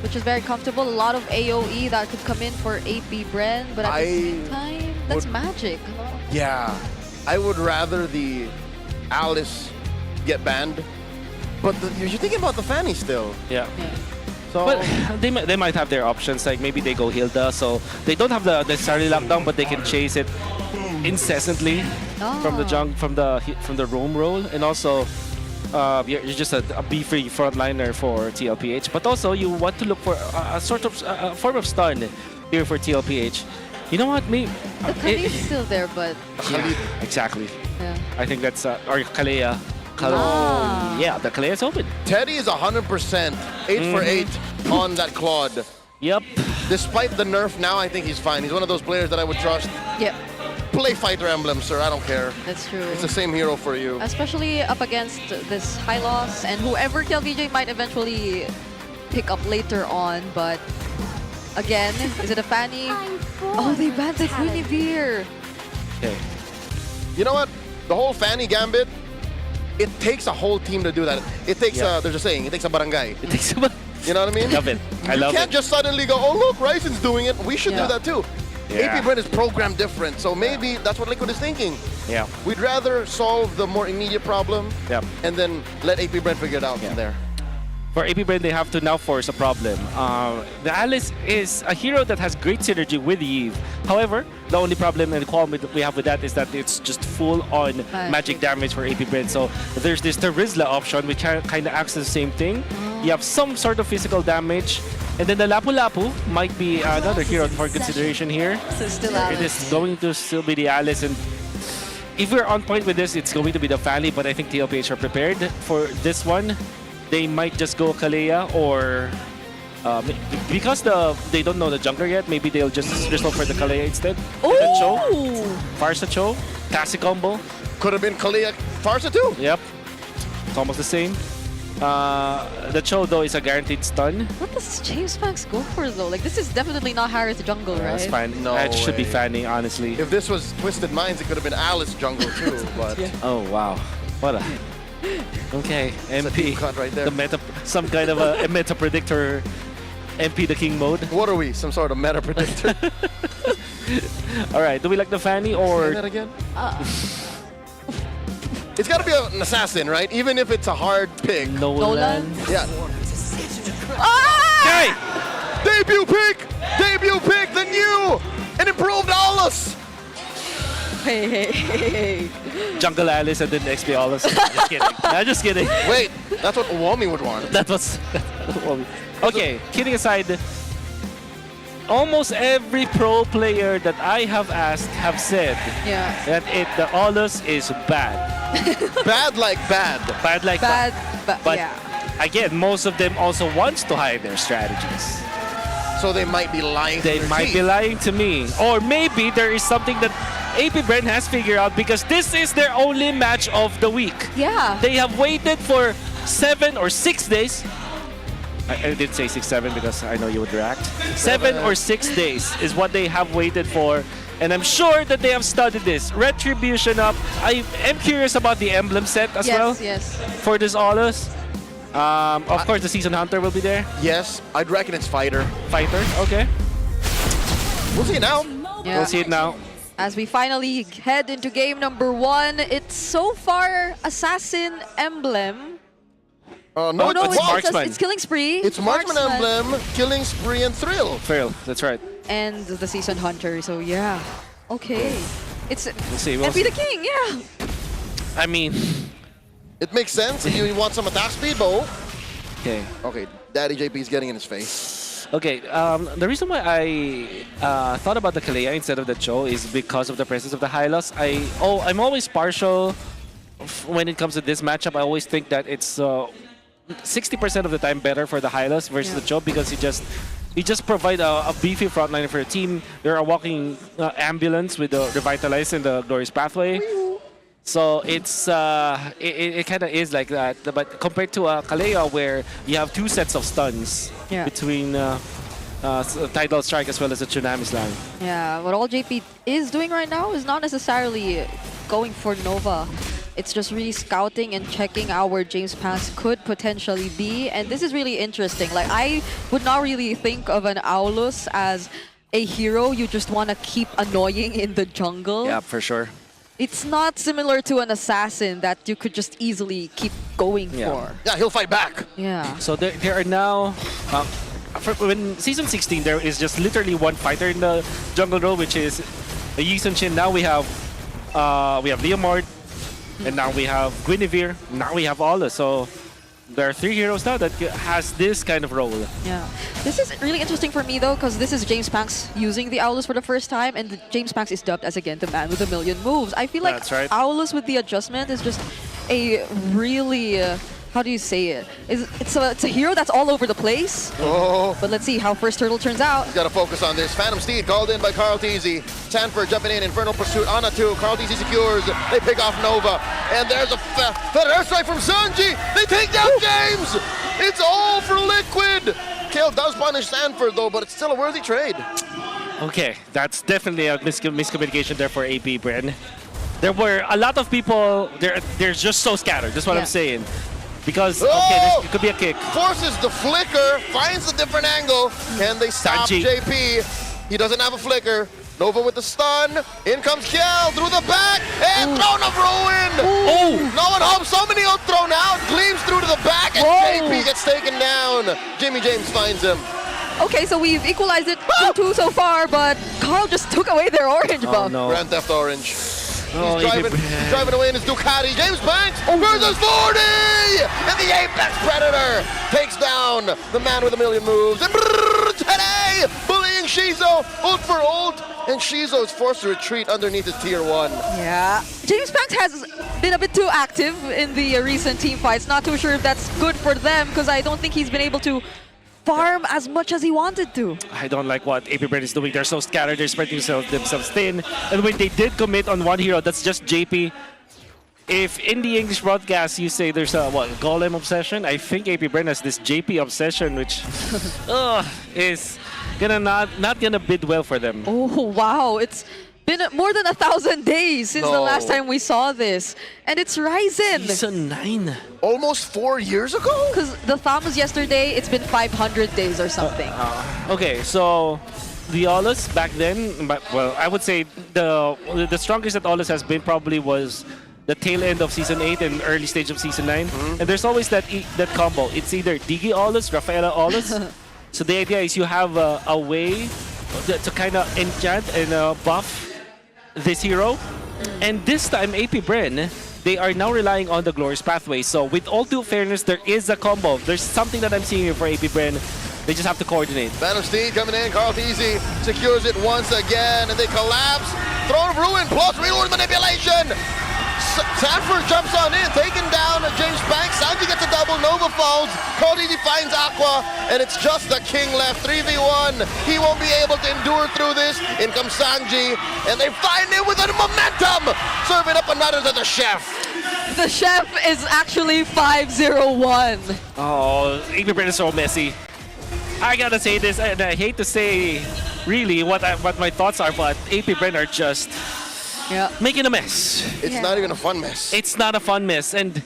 which is very comfortable. A lot of AoE that could come in for AP Bren, but at the same time, that's magic. Yeah, I would rather the Alice get banned, but you're thinking about the Fanny still. Yeah. So but they might have their options, like maybe they go Hilda, so they don't have the necessarily lockdown, but they can chase it incessantly from the roam role, and also you're just a B-free frontliner for TLPH. But also you want to look for a sort of form of stun here for TLPH. You know what? Me. The Khalid's still there, but Yeah, exactly. Yeah. I think that's or Kalea. Yeah, the Kalea is open. Teddy is 100%, 8 for 8 on that Claude. Yep. Despite the nerf now, I think he's fine. He's one of those players that I would trust. Yep. Play Fighter Emblem, sir. I don't care. That's true. It's the same hero for you. Especially up against this high loss and whoever KLVJ might eventually pick up later on, but again, is it a Fanny? Oh, they banned the Guinevere. Okay. You know what? The whole Fanny Gambit, it takes a whole team to do that. It takes there's a saying, it takes a barangay. It takes a You know what I mean? Love it. I love You can't it. just suddenly go, oh look, Ryzen's doing it. We should do that too. Yeah. AP Bren is programmed different, so maybe that's what Liquid is thinking. Yeah. We'd rather solve the more immediate problem and then let AP Bren figure it out from there. For APBR, they have to now force a problem. The Alice is a hero that has great synergy with Eve. However, the only problem and qualm we have with that is that it's just full-on magic damage for APBR. So there's this Terizla option, which kind of acts as the same thing. You have some sort of physical damage. And then the Lapu-Lapu might be another hero for consideration here. So still Alice. It is going to still be the Alice. And if we're on point with this, it's going to be the Fanny, but I think TLPH are prepared for this one. They might just go Kalea, or because they don't know the jungler yet, maybe they'll just go for the Kalea instead. The Cho, Farsa Cho, classic combo. Could have been Kalea Farsa too. Yep, it's almost the same. The Cho though is a guaranteed stun. What does James Banks go for though? Like this is definitely not Harris jungle, right? That's fine. No It should be way. Fanny, honestly. If this was Twisted Minds, it could have been Alice jungle too. But Oh wow, what a Okay, MP. cut right there. The meta, some kind of a meta predictor. MP the king mode. What are we? Some sort of meta predictor? All right, do we like the Fanny or? Say that again? It's got to be an assassin, right? Even if it's a hard pick. Nolan. Yeah. Hey! Debut pick! Debut pick! The new and improved Aulus! Hey. Jungle Alice and then XP Alice. Just kidding. I'm just kidding. Wait, that's what Uwami would want. That was. Okay, kidding aside. Almost every pro player that I have asked have said that the Aulus is bad. Bad like bad. Bad like Bad, But yeah. again, most of them also wants to hide their strategies. So they might be lying to They their might team. be lying to me. Or maybe there is something that AP Bren has figured out because this is their only match of the week. Yeah. They have waited for 7 or 6 days. I did say 6, 7 because I know you would react. 7 or 6 days is what they have waited for. And I'm sure that they have studied this. Retribution up. I am curious about the emblem set as well. Yes. For this Aulus. Of course, the Season Hunter will be there. Yes, I'd reckon it's Fighter. Fighter, okay. We'll see it now. Yeah. We'll see it now. As we finally head into game number 1, it's so far Assassin Emblem. No, it's Marksman. It's Killing Spree. It's Marksman Emblem, Killing Spree, and Thrill. Thrill, that's right. And the Season Hunter, so yeah. Okay. It's We'll see. We'll MP see. the King, yeah. I mean, It makes sense if you want some attack speed, Bo. okay. Okay, Daddy JP is getting in his face. Okay, the reason why I thought about the Kalea instead of the Cho is because of the presence of the Hylos. I'm always partial when it comes to this matchup. I always think that it's 60% of the time better for the Hylos versus the Cho because you just provide a beefy frontliner for a team. They're a walking ambulance with the Revitalize and the Glorious Pathway. So it's it kind of is like that, but compared to Kalea where you have 2 sets of stuns between Tidal Strike as well as the Tsunami Slam. Yeah, what all JP is doing right now is not necessarily going for Nova. It's just really scouting and checking out where James Pants could potentially be, and this is really interesting. Like, I would not really think of an Aulus as a hero you just want to keep annoying in the jungle. Yeah, for sure. It's not similar to an assassin that you could just easily keep going for. Yeah, he'll fight back. Yeah. So there are now, when Season 16, there is just literally one fighter in the jungle role, which is Yi Sun Shin. Now we have Leomord, and now we have Guinevere, now we have Aulus. So there are 3 heroes now that has this kind of role. Yeah. This is really interesting for me though, because this is James Panks using the Aulus for the first time, and James Panks is dubbed as, again, the man with a million moves. I feel like That's right. Aulus with the adjustment is just a really, how do you say it? It's a hero that's all over the place. Oh. But let's see how first turtle turns out. He's got to focus on this. Phantom Steed called in by Carl Teasy. Sanford jumping in. Infernal Pursuit on a 2. Carl Teasy secures. They pick off Nova. And there's a feather airstrike from Sanji. They take down James. It's all for Liquid. Kale does punish Sanford though, but it's still a worthy trade. Okay, that's definitely a miscommunication there for AP Bren. There were a lot of people, they're just so scattered. That's what I'm saying. Because, okay, it could be a kick. Forces the flicker, finds a different angle. Can they stop Sanji. JP? He doesn't have a flicker. Nova with the stun. In comes Kiel through the back. And Throne of Ruin. No one home. Somebody got thrown out. Gleams through to the back. And JP gets taken down. Jimmy James finds him. Okay, so we've equalized it 2-2 so far, but Carl just took away their orange buff. No. Grand Theft Orange. Oh, He's driving away in his Ducati. James Banks versus 40! And the Apex Predator takes down the man with a million moves. And today, bullying Shizo, ult for ult. And Shizo is forced to retreat underneath his tier 1. Yeah. James Banks has been a bit too active in the recent team fights. Not too sure if that's good for them, because I don't think he's been able to farm as much as he wanted to. I don't like what AP Bren is doing. They're so scattered, they're spreading themselves thin. And when they did commit on one hero, that's just JP. If in the English broadcast you say there's a golem obsession, I think AP Bren has this JP obsession, which is gonna not gonna bid well for them. Oh, wow. It's been more than 1,000 days since the No. last time we saw this. And it's Ryzen. Season 9. Almost 4 years ago? Because the thumb was yesterday, it's been 500 days or something. Okay, so the Aulus back then, well, I would say the strongest that Aulus has been probably was the tail end of Season 8 and early stage of Season 9. And there's always that combo. It's either Digi Aulus, Rafaela Aulus. So the idea is you have a way to kind of enchant and buff this hero. And this time, AP Bren, they are now relying on the Glorious Pathway. So with all due fairness, there is a combo. There's something that I'm seeing here for AP Bren. They just have to coordinate. Man of Steel coming in, Carl Easy secures it once again, and they collapse. Throne of Ruin plus reload manipulation. Sanford jumps on in, taking down James Banks. Sanji gets a double, Nova falls. Carl Easy finds Aqua, and it's just the King left, 3v1. He won't be able to endure through this. In comes Sanji, and they find him with a momentum. Serving up another to the Chef. The Chef is actually 5-0-1. Oh, AP Bren is so messy. I gotta say this, and I hate to say really what my thoughts are, but AP Bren are just making a mess. It's not even a fun mess. It's not a fun mess, and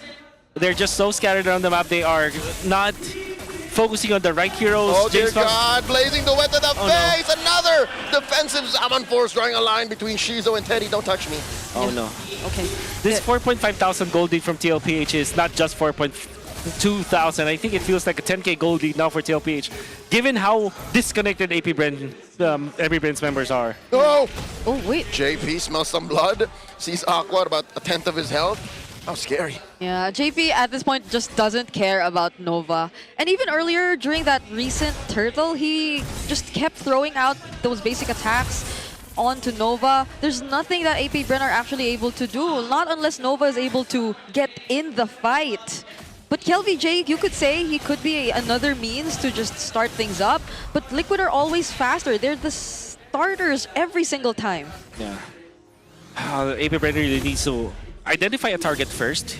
they're just so scattered around the map. They are not focusing on the right heroes. Oh dear James Fox- God, blazing the wet to the Oh, face. Another defensive Zaman Force drawing a line between Shizo and Teddy. Don't touch me. Oh no. Okay. This 4.5 thousand gold lead from TLPH is not just 4.2,000. I think it feels like a 10k gold lead now for TLPH, given how disconnected AP Bren's members are. Oh! Oh, wait. JP smells some blood, sees Aqua at about 1/10 of his health. How scary. Yeah, JP at this point just doesn't care about Nova. And even earlier during that recent turtle, he just kept throwing out those basic attacks onto Nova. There's nothing that AP Bren are actually able to do, not unless Nova is able to get in the fight. But KelVJ, you could say he could be another means to just start things up, but Liquid are always faster. They're the starters every single time. Yeah. AP Bren really needs to identify a target first.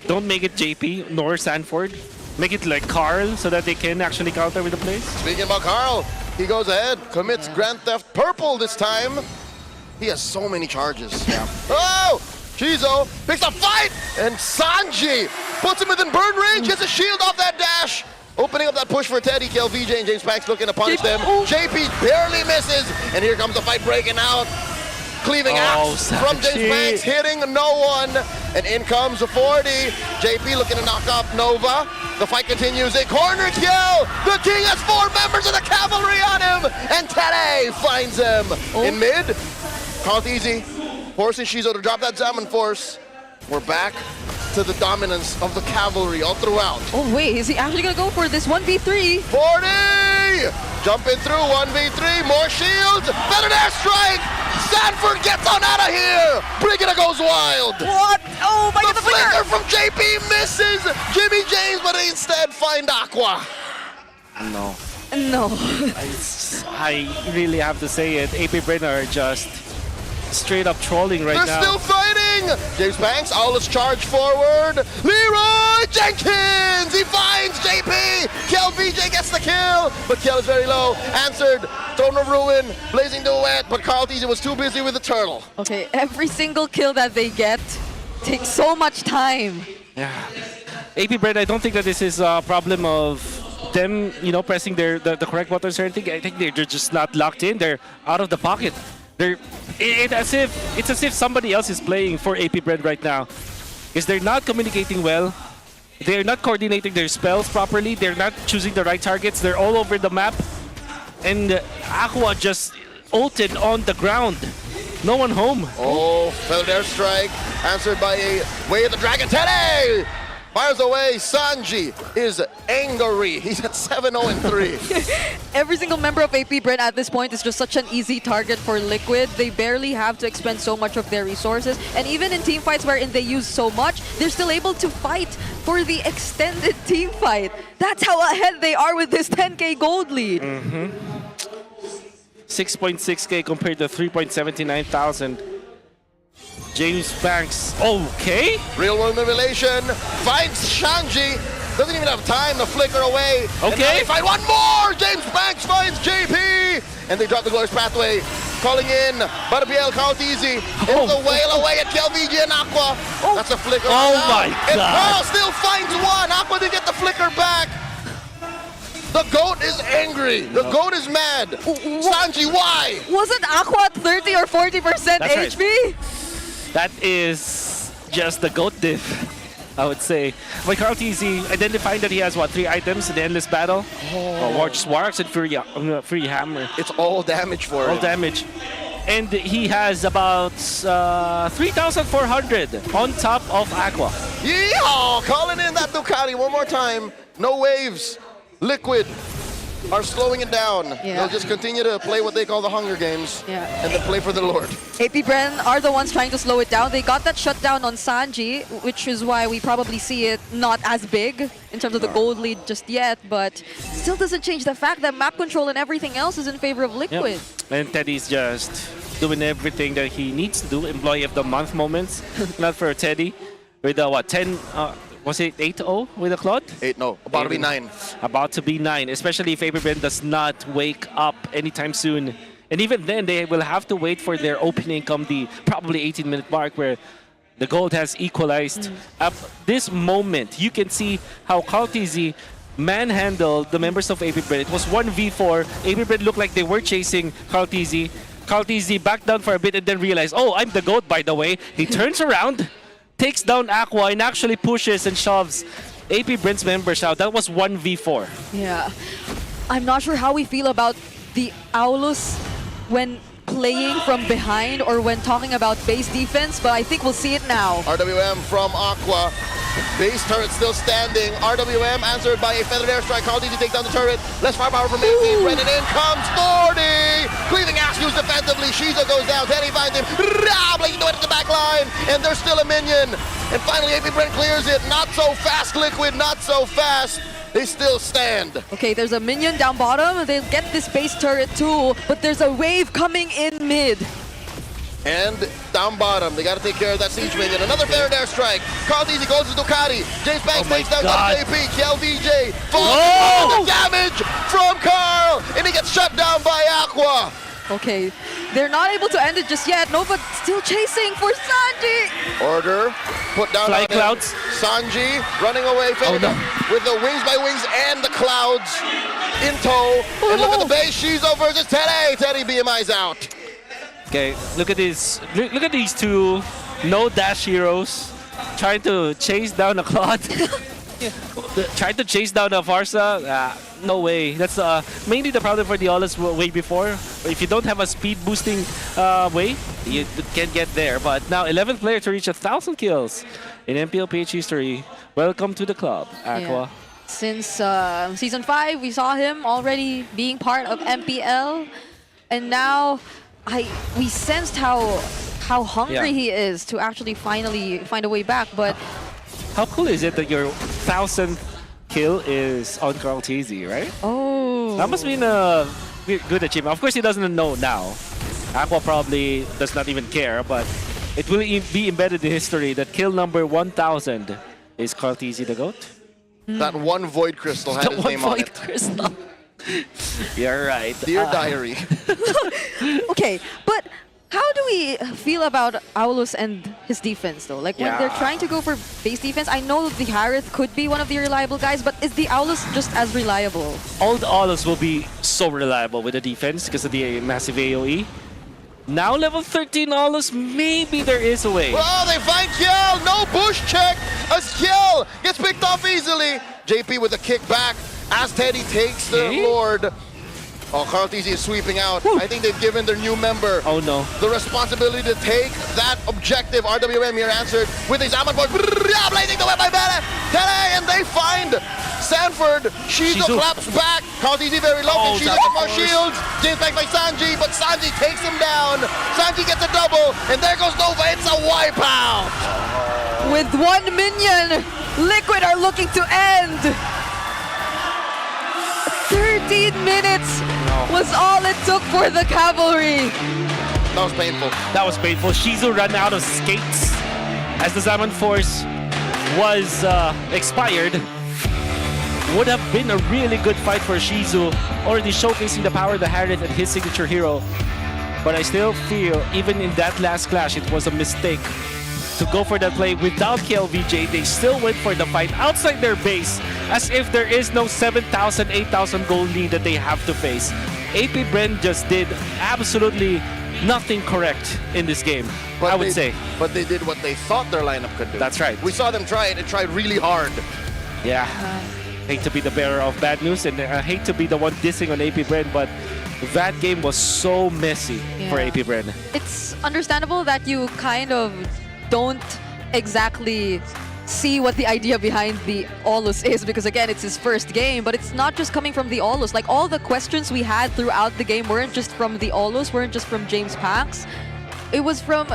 Don't make it JP nor Sanford. Make it like Carl so that they can actually counter with the plays. Speaking about Carl, he goes ahead, commits Grand Theft Purple this time. He has so many charges. Yeah. Oh! Shizo picks a fight, and Sanji puts him within burn range, gets a shield off that dash. Opening up that push for Teddy, KelVJ and James Banks looking to punish them. JP barely misses, and here comes the fight breaking out. Cleaving axe from James Banks, hitting no one. And in comes a 40. JP looking to knock off Nova. The fight continues. A corner kill. The King has 4 members of the cavalry on him. And Teddy finds him in mid. Carl Easy forcing Shizo to drop that Zaman Force. We're back to the dominance of the cavalry all throughout. Oh wait, is he actually gonna go for this 1v3? 40! Jumping through 1v3, more shields, better airstrike! Sanford gets on out of here! Brigida goes wild! What? Oh my God, the flicker from JP misses Jimmy James, but they instead find Aqua. No. No. I really have to say it. AP Bren are just straight up trolling right now. They're still fighting! James Banks, Aulus charge forward. Leroy Jenkins! He finds JP! KelVJ gets the kill, but Kel is very low. Answered, Throne of Ruin, blazing the wet, but Carl Easy was too busy with the turtle. Okay, every single kill that they get takes so much time. Yeah. AP Bren, I don't think that this is a problem of them, pressing the correct buttons or anything. I think they're just not locked in. They're out of the pocket. It's as if somebody else is playing for AP Bren right now. Because they're not communicating well. They're not coordinating their spells properly. They're not choosing the right targets. They're all over the map. And Aqua just ulted on the ground. No one home. Oh, feathered airstrike, answered by a Way of the Dragon. Teddy fires away. Sanji is angry. He's at 7-0-3. Every single member of AP Bren at this point is just such an easy target for Liquid. They barely have to expend so much of their resources. And even in team fights wherein they use so much, they're still able to fight for the extended team fight. That's how ahead they are with this 10k gold lead. 6.6k compared to 3.79,000. James Banks, okay. Real world manipulation finds Shanji. Doesn't even have time to flicker away. And now Okay. they find one more! James Banks finds JP! And they drop the Glorious Pathway. Calling in Barbiel Cautizi. It's a whale away at KLVG and Aqua. That's a flicker. Oh now. my And God. Carl still finds one. Aqua didn't get the flicker back. The GOAT is angry. The GOAT is mad. Sanji, why? Wasn't Aqua at 30 or 40% That's right. HP? That is just the GOAT diff, I would say. But Carl TZ identifying that he has, what, 3 items in the Endless Battle? Or Sparks and Free Hammer. It's all damage for All him. damage. And he has about 3,400 on top of Aqua. Yeehaw! Calling in that Ducati one more time. No waves. Liquid are slowing it down. Yeah. They'll just continue to play what they call the Hunger Games. Yeah. And then play for the Lord. AP Bren are the ones trying to slow it down. They got that shutdown on Sanji, which is why we probably see it not as big in terms of the gold lead just yet, but still doesn't change the fact that map control and everything else is in favor of Liquid. Yep. And Teddy's just doing everything that he needs to do. Employee of the month moments. Not for Teddy. With the, what, 10... was it 8-0 with the Claude? 8-0. About to be 9. About to be 9, especially if AP Bren does not wake up anytime soon. And even then, they will have to wait for their opening come the probably 18-minute mark where the gold has equalized. At this moment, you can see how Cautizi manhandled the members of AP Bren. It was 1v4. AP Bren looked like they were chasing Cautizi. Cautizi backed down for a bit and then realized, oh, I'm the GOAT, by the way. He turns around, takes down Aqua, and actually pushes and shoves AP Bren's members out. That was 1v4. Yeah. I'm not sure how we feel about the Aulus when playing from behind or when talking about base defense, but I think we'll see it now. RWM from Aqua. Base turret still standing. RWM answered by a feathered airstrike. Cautizi to take down the turret. Less firepower from AP. Brennan in comes Thordy. Cleaving axe used defensively. Shiza goes down. Teddy finds him. Blazing to it at the back line. And there's still a minion. And finally AP Bren clears it. Not so fast, Liquid. Not so fast. They still stand. Okay, there's a minion down bottom. They'll get this base turret too, but there's a wave coming in mid. And down bottom, they got to take care of that siege minion. Another feathered airstrike. Cautizi goes to Ducati. James Banks takes down JP. KLVJ falls. The damage from Carl, and he gets shut down by Aqua. Okay, they're not able to end it just yet. Nova still chasing for Sanji. Order put down Fly on clouds. him. Sanji running away with the wings by wings and the clouds in tow. And look at the base. Shizo versus Teddy. Teddy BMI's out. Okay, look at this. Look at these two no dash heroes trying to chase down a Claude. Trying to chase down a Varsa. No way. That's mainly the problem for the Aulus way before. If you don't have a speed boosting way, you can't get there. But now 11th player to reach 1,000 kills in MPLPH history. Welcome to the club, Aqua. Yeah. Since Season 5, we saw him already being part of MPL. And now we sensed how hungry he is to actually finally find a way back. But how cool is it that your 1,000th kill is on Carl TZ, right? Oh. That must be a good achievement. Of course, he doesn't know now. Aqua probably does not even care, but it will be embedded in history that kill number 1,000 is Carl TZ the GOAT. That one Void Crystal had his name on it. Crystal. You're right. Dear Diary. Okay, but how do we feel about Aulus and his defense though? Like when they're trying to go for base defense, I know the Harith could be one of the reliable guys, but is the Aulus just as reliable? All the Aulus will be so reliable with the defense because of the massive AoE. Now level 13 Aulus, maybe there is a way. Oh, they find Kiel. No bush check as Kiel gets picked off easily. JP with a kick back as Teddy takes the Lord. Oh, Carl TZ is sweeping out. I think they've given their new member the responsibility to take that objective. RWM here answered with his Zaman Boy. Blazing the way by Bele. And they find Sanford. Shizu claps back. Carl TZ very low. Shizu gets more shields. James back by Sanji, but Sanji takes him down. Sanji gets a double, and there goes Nova. It's a wipeout. With one minion, Liquid are looking to end. 13 minutes was all it took for the cavalry. That was painful. That was painful. Shizu ran out of skates as the Zaman Force was expired. would have been a really good fight for Shizu, already showcasing the power of the Harith and his signature hero. But I still feel, even in that last clash, it was a mistake to go for that play without KLVJ. They still went for the fight outside their base, as if there is no 7,000, 8,000 gold lead that they have to face. AP Bren just did absolutely nothing correct in this game, I would say. But they did what they thought their lineup could do. That's right. We saw them try it and tried really hard. Yeah. Hate to be the bearer of bad news, and I hate to be the one dissing on AP Bren, but that game was so messy for AP Bren. It's understandable that you kind of don't exactly see what the idea behind the Olus is, because again, it's his first game, but it's not just coming from the Olus. Like, all the questions we had throughout the game weren't just from the Olus, weren't just from James Pax. It was from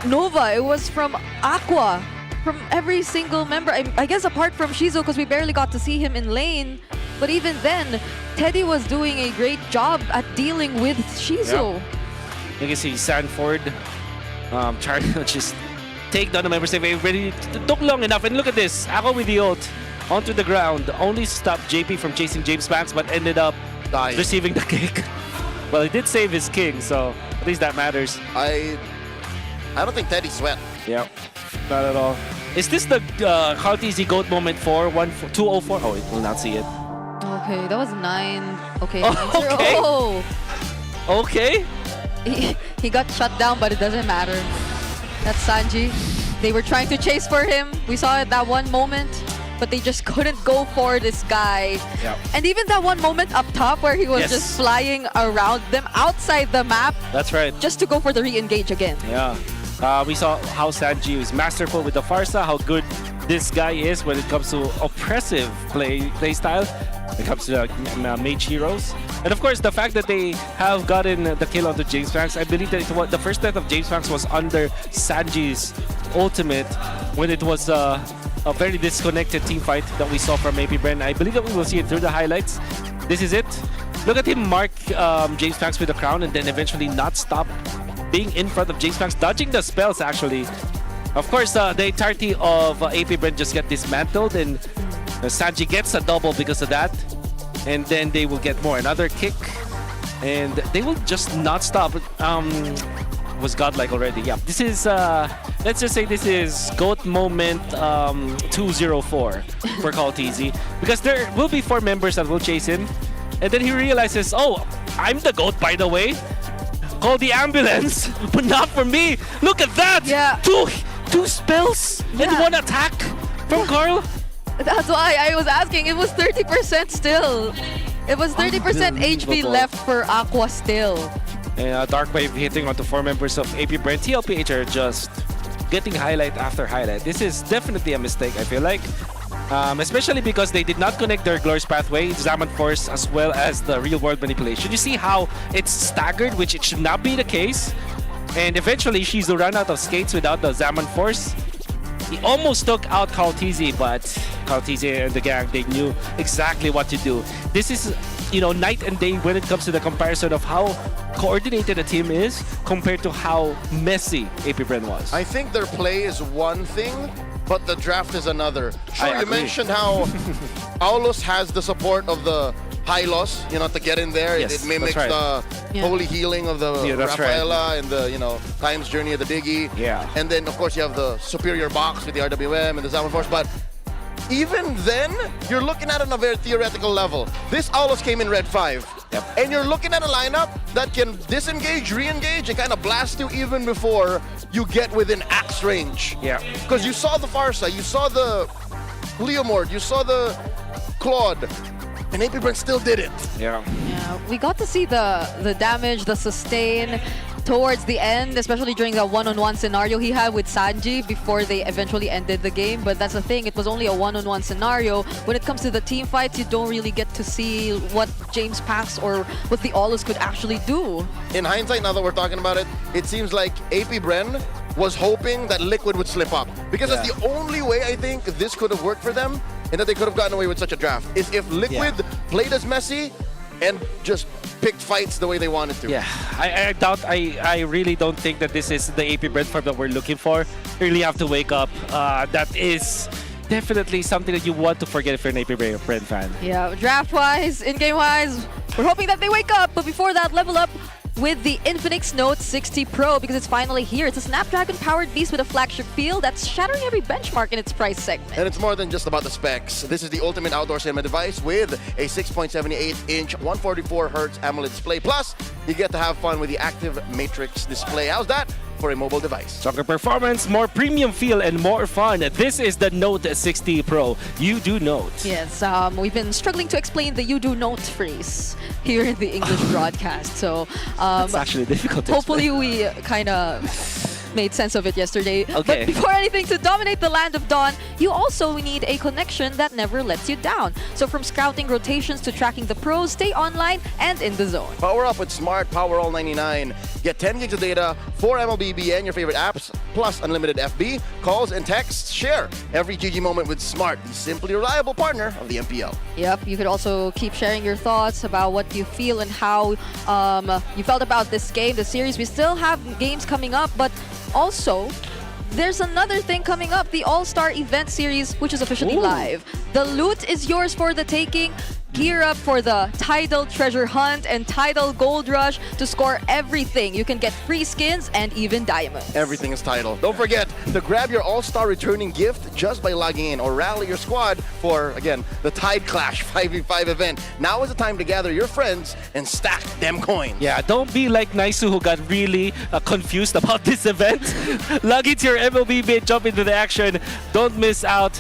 Nova, it was from Aqua, from every single member. I guess apart from Shizu, because we barely got to see him in lane. But even then, Teddy was doing a great job at dealing with Shizu. Yep. You can see Sanford trying to just take down the members. They already took long enough. And look at this. Ako with the ult onto the ground. Only stopped JP from chasing James Pax, but ended up receiving the kick. Well, he did save his king, so at least that matters. I don't think Teddy sweat. Yeah, not at all. Is this the How Easy GOAT moment for 204? Oh, it will not see it. Okay, that was 9. Okay. Okay. Oh. Okay. He got shut down, but it doesn't matter. That's Sanji. They were trying to chase for him. We saw it that one moment, but they just couldn't go for this guy. Yep. And even that one moment up top where he was just flying around them outside the map. That's right. Just to go for the re-engage again. Yeah. We saw how Sanji is masterful with the Farsa, how good this guy is when it comes to oppressive play style. When it comes to mage heroes. And of course, the fact that they have gotten the kill onto James Pax, I believe that the first death of James Pax was under Sanji's ultimate, when it was a very disconnected team fight that we saw from AP Bren. I believe that we will see it through the highlights. This is it. Look at him mark James Pax with the crown and then eventually not stop being in front of James Pax, dodging the spells actually. Of course, the entirety of AP Bren just get dismantled, and Sanji gets a double because of that. And then they will get more. Another kick. And they will just not stop. Was godlike already. Yeah, this is, let's just say this is GOAT moment 204 for Kaltizi. Because there will be 4 members that will chase him. And then he realizes, oh, I'm the GOAT, by the way. Call the ambulance, but not for me. Look at that! Yeah. Two spells and 1 attack from Carl. That's why I was asking. It was 30% still. It was 30% HP left for Aqua still. And Dark Wave hitting onto 4 members of AP Bren. TLPH are just getting highlight after highlight. This is definitely a mistake, I feel like. Especially because they did not connect their Glorious Pathway, Zaman Force, as well as the real-world manipulation. You see how it's staggered, which it should not be the case. And eventually, Shizu ran out of skates without the Zaman Force. He almost took out Kaltizi, but Kaltizi and the gang, they knew exactly what to do. This is, night and day when it comes to the comparison of how coordinated a team is compared to how messy AP Bren was. I think their play is one thing, but the draft is another. Sure, you mentioned how Aulus has the support of the Hylos, to get in there. Yes, it mimics right. the holy healing of the Rafaela and the, Time's Journey of the Diggy. Yeah. And then, of course, you have the superior box with the RWM and the Zaman Force. But even then, you're looking at it on a very theoretical level. This Aulus came in Red 5. Yep. And you're looking at a lineup that can disengage, re-engage, and kind of blast you even before you get within axe range. Yeah. Because you saw the Farsa, you saw the Leomord, you saw the Claude, and AP Bren still did it. Yeah. We got to see the damage, the sustain towards the end, especially during the one-on-one scenario he had with Sanji before they eventually ended the game. But that's the thing, it was only a one-on-one scenario. When it comes to the team fights, you don't really get to see what James Pax or what the Aulus could actually do. In hindsight, now that we're talking about it, it seems like AP Bren was hoping that Liquid would slip up. Because that's the only way I think this could have worked for them and that they could have gotten away with such a draft, is if Liquid played as messy and just picked fights the way they wanted to. Yeah, I really don't think that this is the AP Bren form that we're looking for. You really have to wake up. That is definitely something that you want to forget if you're an AP Brand fan. Yeah, draft-wise, in-game-wise, we're hoping that they wake up. But before that, level up with the Infinix Note 60 Pro because it's finally here. It's a Snapdragon-powered beast with a flagship feel that's shattering every benchmark in its price segment. And it's more than just about the specs. This is the ultimate outdoor cinema device with a 6.78-inch 144Hz AMOLED display. Plus, you get to have fun with the active matrix display. How's that for a mobile device? Stronger performance, more premium feel, and more fun. This is the Note 60 Pro. You do note. Yes, we've been struggling to explain the "you do note" phrase here in the English broadcast. So It's actually difficult to hopefully we kind of made sense of it yesterday. Okay. But before anything, to dominate the land of Dawn, you also need a connection that never lets you down. So from scouting rotations to tracking the pros, stay online and in the zone. Power up with Smart Power All 99. Get 10 gigs of data, 4 MLBB and your favorite apps, plus unlimited FB, calls, and texts. Share every GG moment with Smart, the simply reliable partner of the MPL. Yep, you could also keep sharing your thoughts about what you feel and how you felt about this game, the series. We still have games coming up, but also there's another thing coming up, the All-Star Event Series, which is officially live. The loot is yours for the taking. Gear up for the Tidal Treasure Hunt and Tidal Gold Rush to score everything. You can get free skins and even diamonds. Everything is Tidal. Don't forget to grab your All-Star returning gift just by logging in or rally your squad for, again, the Tide Clash 5v5 event. Now is the time to gather your friends and stack them coins. Yeah, don't be like Naisu who got really confused about this event. Log into your MLB and jump into the action. Don't miss out.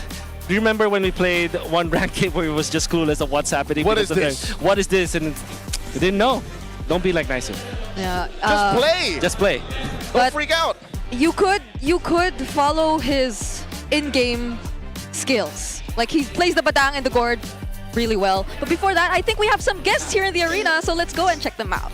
Do you remember when we played one rank game where it was just clueless of what's happening? What is this? What is this? And you didn't know. Don't be like Naisu. Yeah, Just play. Just play. Don't freak out. You could follow his in-game skills. Like he plays the batang and the gourd really well. But before that, I think we have some guests here in the arena, so let's go and check them out.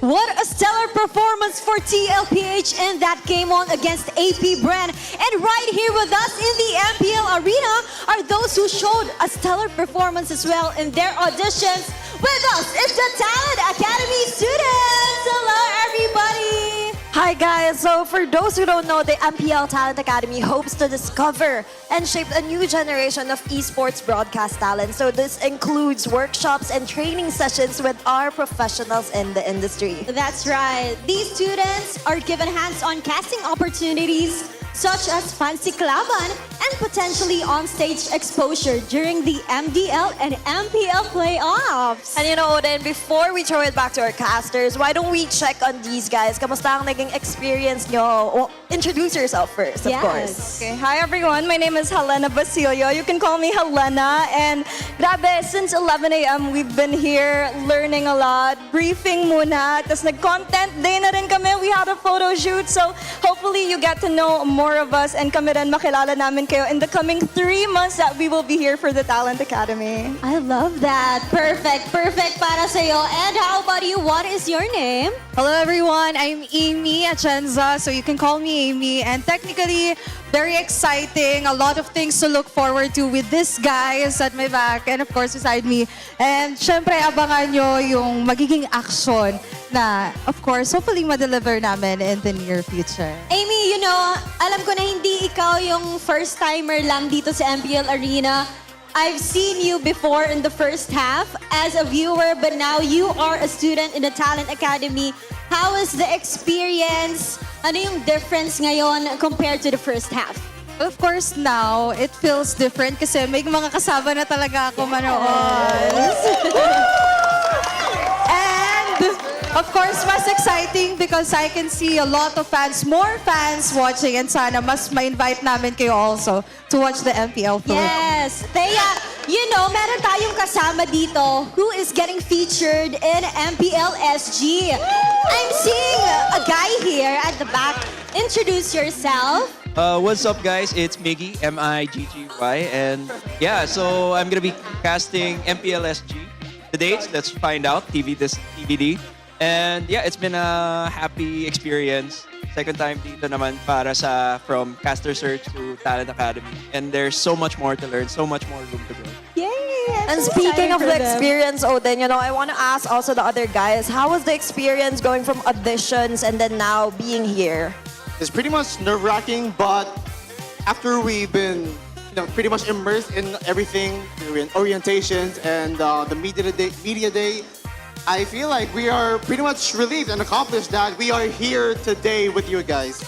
What a stellar performance for TLPH in that game on against AP Brand. And right here with us in the MPL arena are those who showed a stellar performance as well in their auditions. With us is the Talent Academy students. Hello, everybody. Hi guys, so for those who don't know, the MPL Talent Academy hopes to discover and shape a new generation of esports broadcast talent. So this includes workshops and training sessions with our professionals in the industry. That's right. These students are given hands-on casting opportunities such as Fancy Kalaban and potentially on-stage exposure during the MDL and MPL playoffs. And you know, then before we throw it back to our casters, why don't we check on these guys? Kamusta ang naging experience nyo? Well, introduce yourself first, of course. Okay, hi everyone. My name is Helena Basilio. You can call me Helena. And grabe, since 11 a.m. we've been here learning a lot, briefing muna. Tapos nag-content day na rin kami. We had a photo shoot. So hopefully you get to know more of us and kami rin makilala namin kayo in the coming 3 months that we will be here for the Talent Academy. I love that. Perfect. Perfect para sa'yo. And how about you? What is your name? Hello everyone, I'm Amy Atienza, so you can call me Amy. And technically, very exciting. A lot of things to look forward to with this guys at my back and of course beside me. And syempre, abangan nyo yung magiging action na, of course, hopefully ma-deliver namin in the near future. Amy, you know, alam ko na hindi ikaw yung first-timer lang dito sa MPL Arena. I've seen you before in the first half as a viewer, but now you are a student in the Talent Academy. How is the experience? Ano yung difference ngayon compared to the first half? Of course, now, it feels different kasi may mga kasama na talaga ako manood. Of course, mas exciting because I can see a lot of fans, more fans watching, and sana mas ma-invite namin kayo also to watch the MPL Philippines. Yes! Thea, you know, meron tayong kasama dito who is getting featured in MPL SG. I'm seeing a guy here at the back. Introduce yourself. What's up, guys? It's Miggy, M-I-G-G-Y, and yeah, so I'm gonna be casting MPL SG. The dates, let's find out. TVD. And yeah, it's been a happy experience. Second time dito naman para sa from caster search to Talent Academy. And there's so much more to learn, so much more room to grow. Yay! And speaking of the experience, Odin, you know, I want to ask also the other guys, how was the experience going from auditions and then now being here? It's pretty much nerve-wracking, but after we've been pretty much immersed in everything, in orientations and the media day, I feel like we are pretty much relieved and accomplished that we are here today with you guys.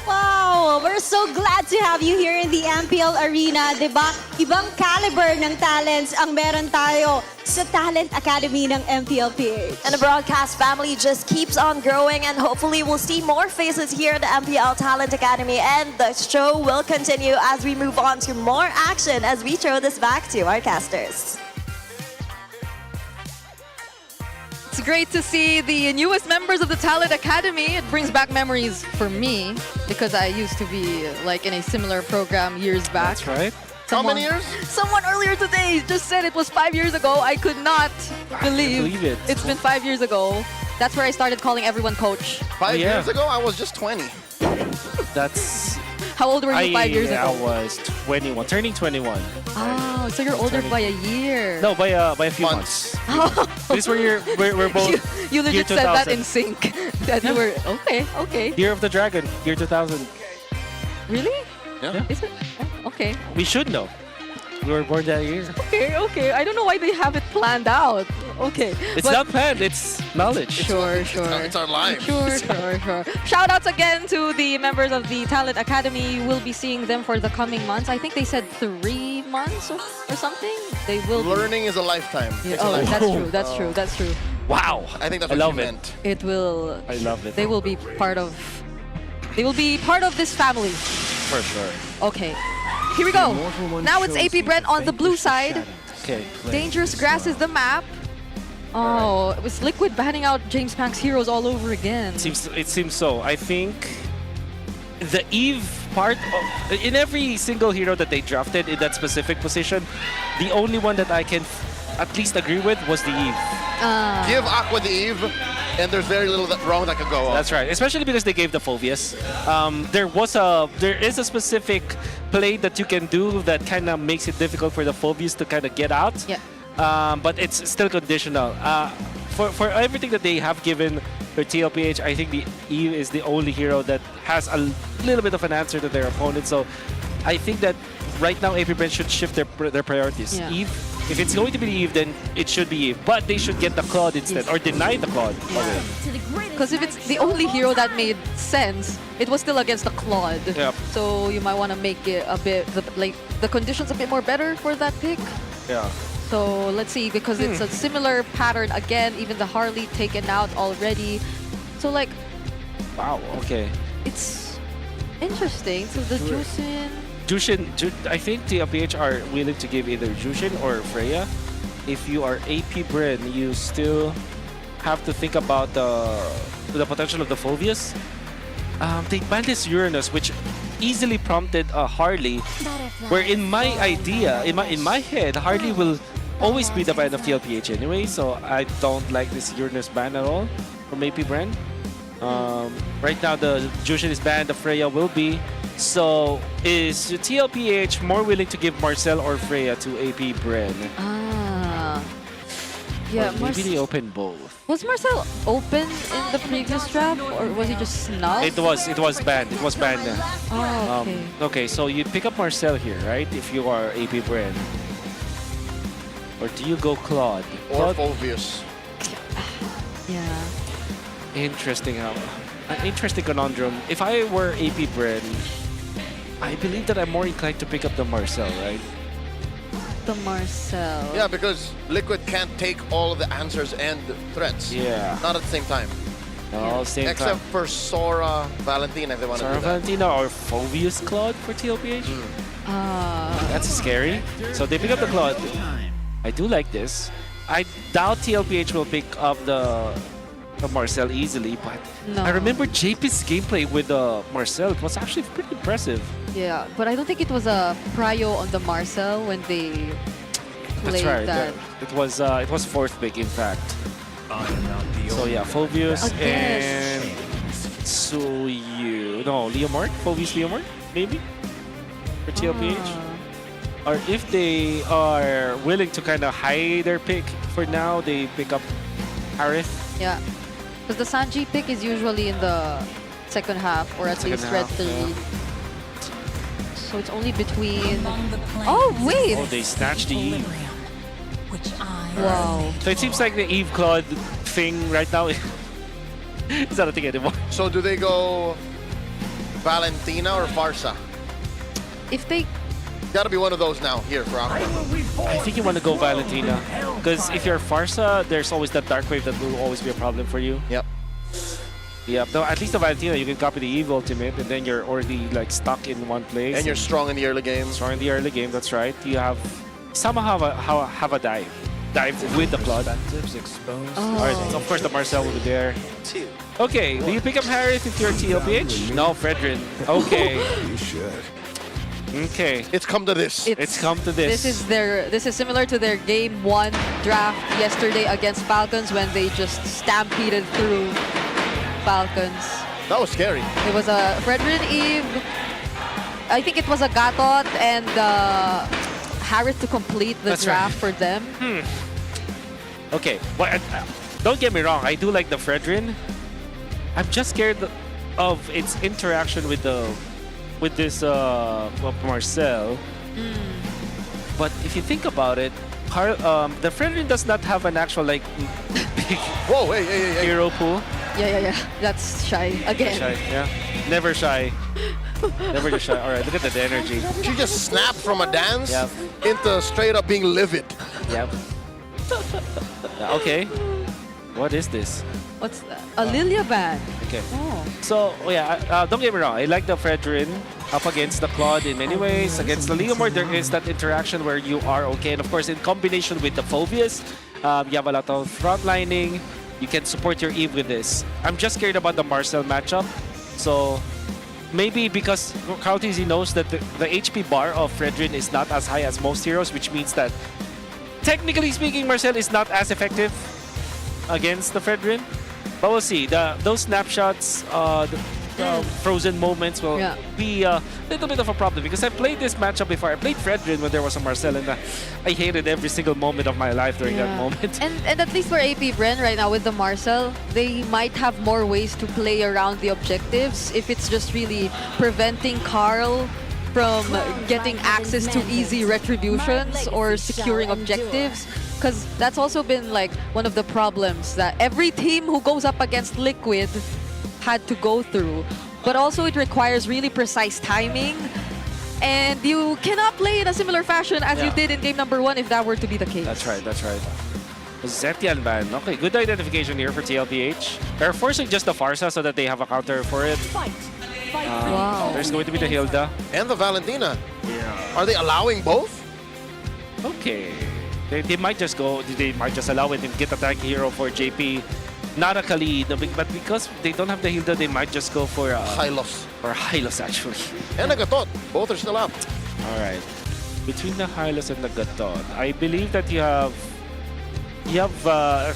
Wow! We're so glad to have you here in the MPL arena, di ba? Ibang caliber ng talents ang meron tayo sa Talent Academy ng MPLPH. And the broadcast family just keeps on growing, and hopefully we'll see more faces here at the MPL Talent Academy, and the show will continue as we move on to more action as we throw this back to our casters. It's great to see the newest members of the Talent Academy. It brings back memories for me because I used to be like in a similar program years back. That's right. How many years? Someone earlier today just said it was 5 years ago. I could not believe it. It's been 5 years ago. That's where I started calling everyone coach. 5 years ago, I was just 20. That's... How old were you 5 years ago? I was 21, turning 21. Oh, so you're older by a year. No, by a few months. This where we're both. You year legit said that 2000. in sync. That you were okay. Year of the Dragon, year 2000. Really? Yeah. Is it? Oh, okay. We should know. We were born that year. Okay. I don't know why they have it planned out. Okay. It's not planned, it's knowledge. Sure. It's our lives. Sure. Shout outs again to the members of the Talent Academy. We'll be seeing them for the coming months. I think they said 3 months or something. They will Learning is a lifetime. Yeah. It's a Oh, lifetime. that's true. Wow. I think that's I what love you it. meant. It will. I love it. They will be part of this family. For sure. Okay. Here we go. Now it's AP Brent on the blue side. Okay. Dangerous Grass is the map. Oh, it was Liquid banning out James Pank's heroes all over again. It seems so. I think the Eve part in every single hero that they drafted in that specific position, the only one that I can at least agree with was the Eve. Give Aqua the Eve, and there's very little wrong that could go on. That's right, especially because they gave the Phobius. There is a specific play that you can do that kind of makes it difficult for the Phobius to kind of get out. Yeah. But it's still conditional. For everything that they have given for TLPH, I think the Eve is the only hero that has a little bit of an answer to their opponent. So I think that right now APBR should shift their priorities. Yeah. Eve, if it's going to be the Eve, then it should be Eve. But they should get the Claude instead, or deny the Claude. Because if it's the only hero that made sense, it was still against the Claude. Yep. So you might want to make it a bit, the conditions a bit more better for that pick. Yeah. So let's see, because it's a similar pattern again, even the Harley taken out already. So like, Wow, okay. it's interesting. So the Jushin, I think TLPH are willing to give either Jushin or Freya. If you are AP Bren, you still have to think about the potential of the Phobius. They banned this Uranus, which easily prompted a Harley, where in my idea, in my head, Harley will always be the ban of TLPH anyway, so I don't like this Uranus ban at all from AP Bren. Right now, the Jushin is banned, the Freya will be. So, is TLPH more willing to give Marcel or Freya to AP Bren? yeah, Or maybe they open both. was Marcel open in the previous draft, or was he just snubbed? It was banned. It was banned. Oh, okay. Okay, so you pick up Marcel here, right? If you are AP Bren. Or do you go Claude? Or Phobius. Yeah. Interesting. An interesting conundrum. If I were AP Bren, I believe that I'm more inclined to pick up the Marcel, right? The Marcel. Yeah, because Liquid can't take all of the answers and threats. Yeah. Not at the same time. No, same Except time. for Sora, Valentina, if they want to Sora do that. Valentina or Phobius Claude for TLPH? That's scary. So they pick up the Claude. I do like this. I doubt TLPH will pick up the Marcel easily, but No. I remember JP's gameplay with Marcel. It was actually pretty impressive. Yeah, but I don't think it was a prio on the Marcel when they That's played right. that. It was fourth pick, in fact. So yeah, Phobius Again. and Suyu. No, Leomart? Phobius Leomart? Maybe? For TLPH? Or if they are willing to kind of hide their pick for now, they pick up Harith. Yeah, because the Sanji pick is usually in the second half, or at Second least red half, 3. So it's only between... Oh, wait! Oh, they snatched the Eve. Wow. So it seems like the Eve Claude thing right now is not a thing anymore. So do they go Valentina or Farsa? If they... Gotta be one of those now here for Aqua. I think you want to go Valentina. Because if you're Farsa, there's always that Dark Wave that will always be a problem for you. Yep. Yep. Though at least the Valentina, you can copy the Eve ultimate, and then you're already like stuck in one place. And you're strong in the early game. Strong in the early game, that's right. You have somehow have a dive. Dive with the Claude. Alright, so of course the Marcel will be there. Okay, do you pick up Harith if you're TLPH? No, Fredrin. Okay. You should. Okay. It's come to this. It's come to this. This is similar to their game 1 draft yesterday against Falcons when they just stampeded through Falcons. That was scary. It was a Fredrin Eve. I think it was a Gatot and Harith to complete the That's draft right. for them. Okay, well, don't get me wrong. I do like the Fredrin. I'm just scared of its interaction with this Marcel. But if you think about it, the Fredrin does not have an actual like big Whoa, hey. hero pool. Yeah. That's shy again. Shy, yeah. Never shy. Never just shy. All right, look at the energy. She just snapped from a dance Yep. into straight up being livid. Yep. Okay. What is this? What's that? A Lilia band. Okay. Oh. So, don't get me wrong. I like the Fredrin up against the Claude in many ways. Against the Leomord, there is that interaction where you are okay. And of course, in combination with the Phobius, you have a lot of frontlining. You can support your Eve with this. I'm just scared about the Marcel matchup. So, maybe because Krautizi knows that the HP bar of Fredrin is not as high as most heroes, which means that, technically speaking, Marcel is not as effective against the Fredrin. But we'll see. Those snapshots, the frozen moments will be a little bit of a problem because I played this matchup before. I played Fredrin when there was a Marcel, and I hated every single moment of my life during that moment. And at least for AP Bren right now with the Marcel, they might have more ways to play around the objectives if it's just really preventing Carl from getting access to easy retributions or securing objectives. Because that's also been like one of the problems that every team who goes up against Liquid had to go through. But also it requires really precise timing. And you cannot play in a similar fashion as you did in game number 1 if that were to be the case. That's right. Zetian ban. Okay, good identification here for TLPH. They're forcing just the Farsa so that they have a counter for it. Wow. There's going to be the Hilda. And the Valentina. Yeah. Are they allowing both? Okay. They might just go, they might just allow it and get a tank hero for JP. Not a Khalid, but because they don't have the Hilda, they might just go for Hylos. Or Hylos, actually. And a Gatot. Both are still up. Alright. Between the Hylos and the Gatot, I believe that you have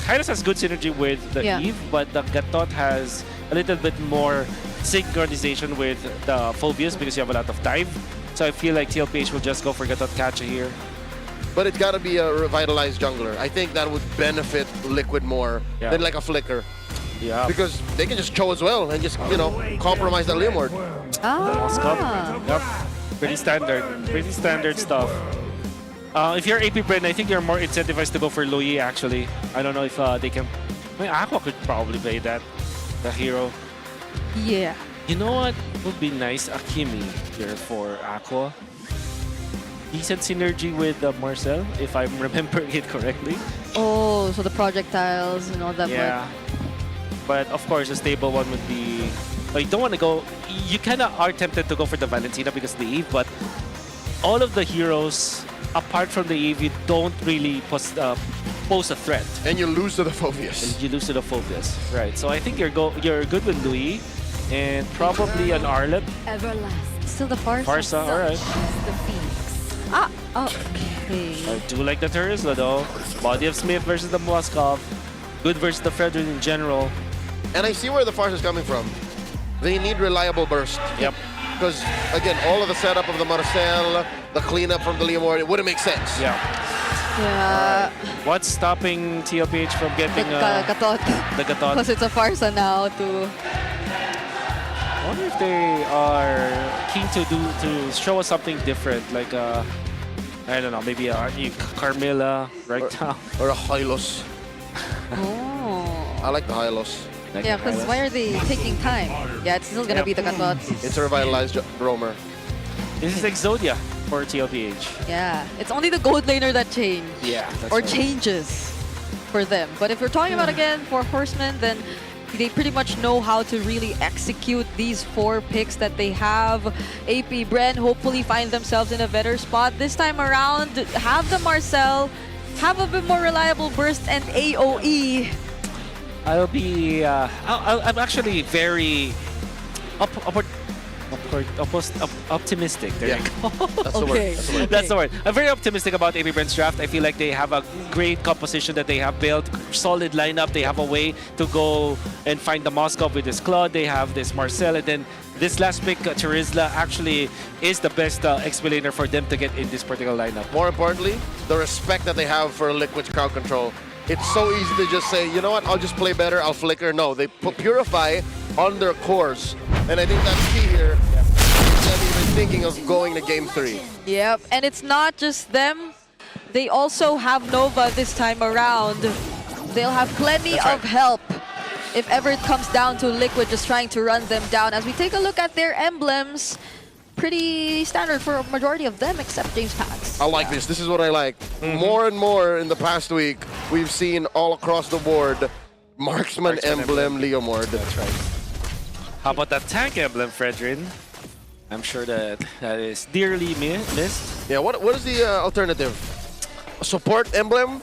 Hylos has good synergy with the Eve, but the Gatot has a little bit more synchronization with the Phobius because you have a lot of dive. So I feel like TLPH will just go for Gatot Kacha here. But it's got to be a revitalized jungler. I think that would benefit Liquid more than like a Flicker. Yeah. Because they can just Cho as well and just, compromise the Leomord. Yep. Pretty standard stuff. If you're AP Bren, I think you're more incentivized to go for Louis, actually. I don't know if they can... I mean, Aqua could probably play that, the hero. Yeah. You know what would be nice? Akimi here for Aqua. Decent synergy with Marcel, if I'm remembering it correctly. Oh, so the projectiles and all that. Yeah. But of course, a stable one would be... You don't want to go... You kind of are tempted to go for the Valentina because of the Eve, but all of the heroes, apart from the Eve, you don't really pose a threat. And you lose to the Phobius. Right. So I think you're good with Louis and probably an Arlet. Still the Farsa. Farsa, alright. Okay. I do like the Terizla though. Body of Smith versus the Moskov. Good versus the Fredrin in general. And I see where the Farsa is coming from. They need reliable burst. Yep. Because, again, all of the setup of the Marcel, the cleanup from the Leomord, it wouldn't make sense. Yeah. What's stopping TLPH from getting the Gatot? The Gatot. Because it's a Farsa now to... I wonder if they are keen to show us something different, like I don't know, maybe Carmilla right now. Or a Hylos. Oh. I like the Hylos. Yeah, because why are they taking time? Yeah, it's still gonna be the Katot. It's a revitalized Roamer. This is Exodia for TLPH. Yeah, it's only the gold laner that changed. Yeah, that's or right. changes for them. But if we're talking about again for Horsemen, then they pretty much know how to really execute these 4 picks that they have. AP Bren hopefully find themselves in a better spot this time around. Have the Marcel, have a bit more reliable burst and AOE. I'll be. I'm actually very optimistic. There you go. That's the word. That's the word. That's the word. I'm very optimistic about AP Bren's draft. I feel like they have a great composition that they have built, solid lineup. They have a way to go and find the Moskov with this Claude. They have this Marcel, and then this last pick, Charizla, actually is the best explainer for them to get in this particular lineup. More importantly, the respect that they have for Liquid's crowd control. It's so easy to just say, you know what, I'll just play better, I'll flicker. No, they put Purify on their cores. And I think that's key here. Them even thinking of going to game 3. Yep, and it's not just them. They also have Nova this time around. They'll have plenty of help if ever it comes down to Liquid just trying to run them down. As we take a look at their emblems, pretty standard for a majority of them except James Pax. I like this. This is what I like. More and more in the past week, we've seen all across the board Marksman emblem Leomord. That's right. How about that tank emblem, Fredrin? I'm sure that is dearly missed. Yeah, what is the alternative? A support emblem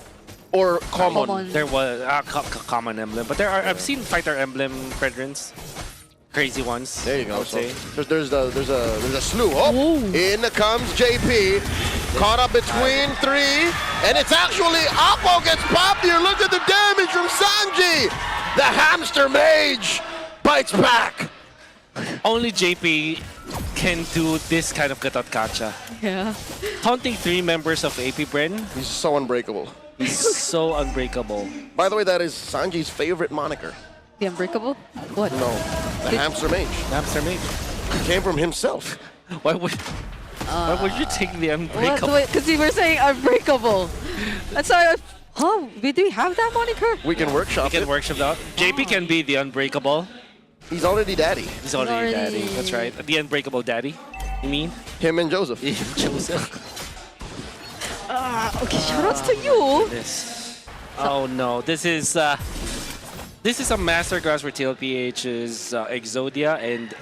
or common? There was a common emblem, but I've seen fighter emblem Fredrins. Crazy ones. There you go. I would say. There's a slew. Oh, in comes JP. Caught up between 3, and it's actually Oppo gets popped here. Look at the damage from Sanji. The hamster mage bites back. Only JP can do this kind of Gatot Kacha. Yeah. Taunting 3 members of AP Bren. He's so unbreakable. He's so unbreakable. By the way, that is Sanji's favorite moniker. The Unbreakable? What? No, the hamster mage. Hamster mage. It came from himself. Why would you take the Unbreakable? Because you were saying Unbreakable. That's why do we have that moniker? We can workshop We can workshop that. JP can be the Unbreakable. He's already daddy. He's already daddy. That's right. The Unbreakable daddy. You mean? Him and Joseph. Joseph. Okay, shoutouts to you. Oh no, this is a masterclass for TLPH's Exodia, and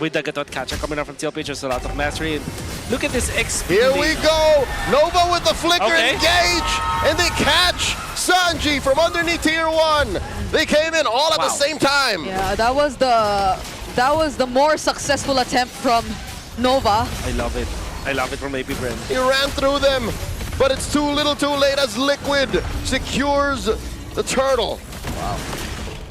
with the Gatot Catcher coming up from TLPH, there's a lot of mastery. And look at this XP. Here we go. Nova with the flicker engage, and they catch Sanji from underneath tier 1. They came in all at the same time. Yeah, that was the more successful attempt from Nova. I love it. I love it from AP Bren. He ran through them, but it's too little too late as Liquid secures the turtle. Wow.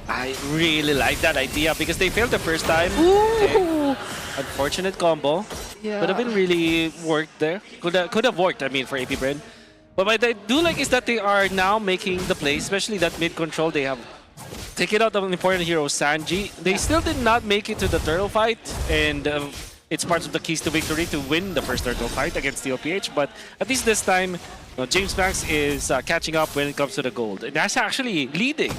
I really like that idea because they failed the first time. Ooh. Unfortunate combo. Yeah. Could have been really worked there. Could have worked, I mean, for AP Bren. But what I do like is that they are now making the play, especially that mid control. They have taken out an important hero, Sanji. They still did not make it to the turtle fight, and it's part of the keys to victory to win the first turtle fight against TLPH. But at least this time, James Max is catching up when it comes to the gold. And that's actually leading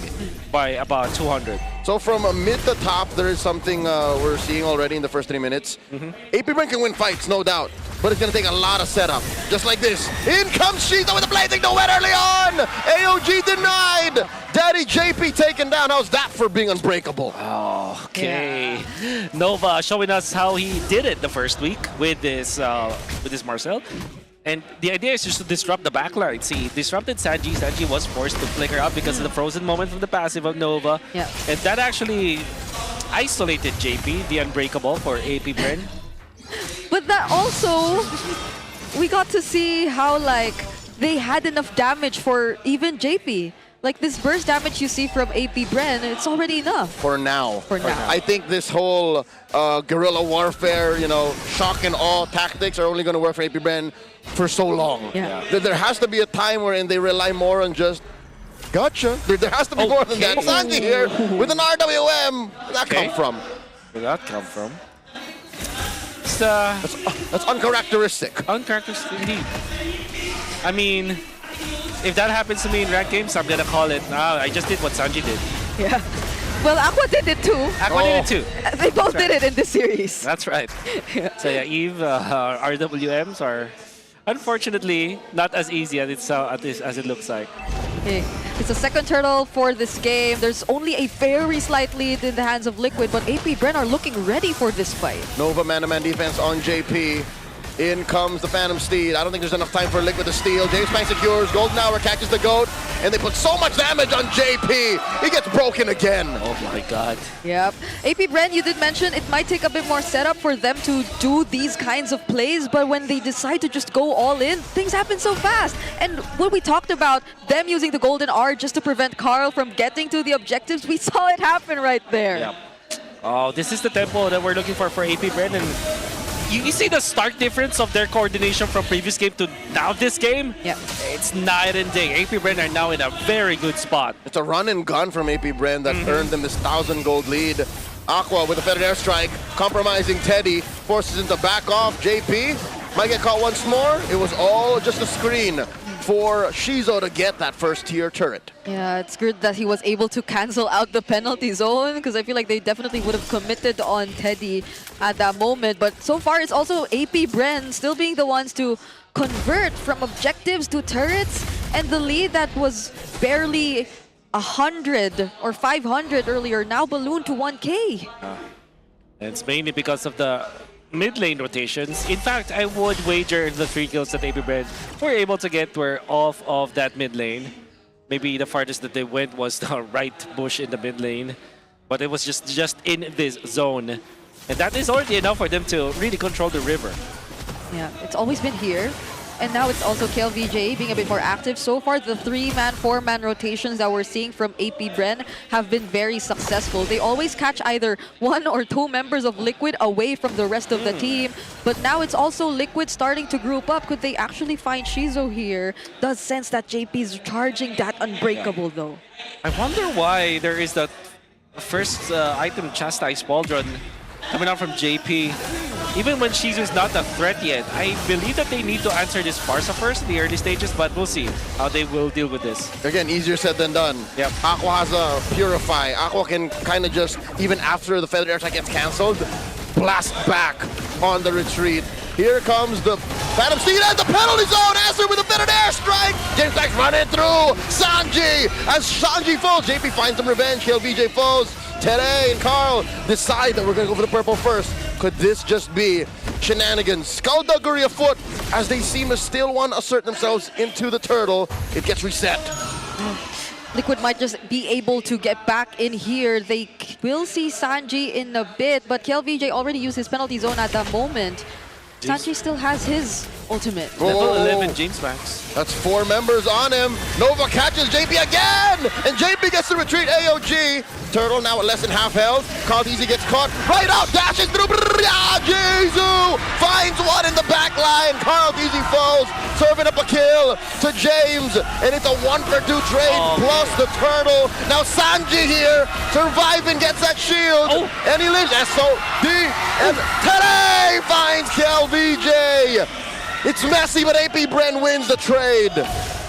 by about 200. So from mid to top, there is something we're seeing already in the first 3 minutes. AP Bren can win fights, no doubt. But it's going to take a lot of setup. Just like this. In comes Shita with the blazing no wet early on. AOG denied. Daddy JP taken down. How's that for being unbreakable? Oh, okay. Yeah. Nova showing us how he did it the first week with this Marcel. And the idea is just to disrupt the backline. See, disrupted Sanji. Sanji was forced to flicker out because of the frozen moment from the passive of Nova. Yeah. And that actually isolated JP, the Unbreakable, for AP Bren. But that also, we got to see how like they had enough damage for even JP. Like this burst damage you see from AP Bren, it's already enough. For now. For now. I think this whole guerrilla warfare, shock and awe tactics are only going to work for AP Bren for so long. Yeah. There has to be a time wherein they rely more on just gotcha. There has to be more than that. Sanji here with an RWM. Where'd that come from? Where did that come from? That's uncharacteristic. Uncharacteristic indeed. I mean, if that happens to me in ranked games, I'm gonna call it. I just did what Sanji did. Yeah. Well, Aqua did it too. Aqua did it too. They both That's did it in this series. That's right. So yeah, Eve, RWMs are unfortunately not as easy as it looks like. Okay. It's a second turtle for this game. There's only a very slight lead in the hands of Liquid, but AP Bren are looking ready for this fight. Nova man-to-man defense on JP. In comes the Phantom Steed. I don't think there's enough time for Liquid to steal. James Pang secures. Golden Hour catches the GOAT. And they put so much damage on JP. He gets broken again. Oh my god. Yep. AP Bren, you did mention it might take a bit more setup for them to do these kinds of plays, but when they decide to just go all in, things happen so fast. And when we talked about them using the Golden R just to prevent Carl from getting to the objectives, we saw it happen right there. Yep. Oh, this is the tempo that we're looking for AP Bren. And you see the stark difference of their coordination from previous game to now this game? Yeah. It's night and day. AP Bren are now in a very good spot. It's a run and gun from AP Bren that earned them this 1,000 gold lead. Aqua with a feathered airstrike, compromising Teddy, forces him to back off. JP might get caught once more. It was all just a screen for Shizo to get that first tier turret. Yeah, it's good that he was able to cancel out the penalty zone because I feel like they definitely would have committed on Teddy at that moment. But so far, it's also AP Bren still being the ones to convert from objectives to turrets, and the lead that was barely 100 or 500 earlier now ballooned to 1K. It's mainly because of the mid lane rotations. In fact, I would wager the 3 kills that AP Bren were able to get were off of that mid lane. Maybe the farthest that they went was the right bush in the mid lane, but it was just in this zone. And that is already enough for them to really control the river. Yeah, it's always been here. And now it's also KLVJ being a bit more active. So far, the 3-man, 4-man rotations that we're seeing from AP Bren have been very successful. They always catch either 1 or 2 members of Liquid away from the rest of the team. But now it's also Liquid starting to group up. Could they actually find Shizo here? Does sense that JP is charging that Unbreakable though. I wonder why there is that first item Chastise Pauldron coming out from JP. Even when Shizu is not a threat yet, I believe that they need to answer this Barca first in the early stages, but we'll see how they will deal with this. Again, easier said than done. Yep. Aqua has a Purify. Aqua can kind of just, even after the feathered airstrike gets cancelled, blast back on the retreat. Here comes the Phantom Steed at the penalty zone. Answer with a feathered airstrike. James Pack's running through. Sanji as Sanji falls. JP finds some revenge. KLVJ falls. Tere and Carl decide that we're going to go for the purple first. Could this just be shenanigans? Skullduggery afoot as they seem to still want to assert themselves into the turtle. It gets reset. Liquid might just be able to get back in here. They will see Sanji in a bit, but KLVJ already used his penalty zone at that moment. Sanji still has his ultimate. Level 11 James Max. That's 4 members on him. Nova catches JP again! And JP gets to retreat AOG. Turtle now at less than half health. Carl Easy gets caught. Right out, dashes through. Jizu finds one in the back line. Carl Easy falls, serving up a kill to James. And it's a 1-for-2 trade plus the turtle. Now Sanji here, surviving, gets that shield. And he lives. SOD. And Tere finds KLVJ. It's messy, but AP Bren wins the trade.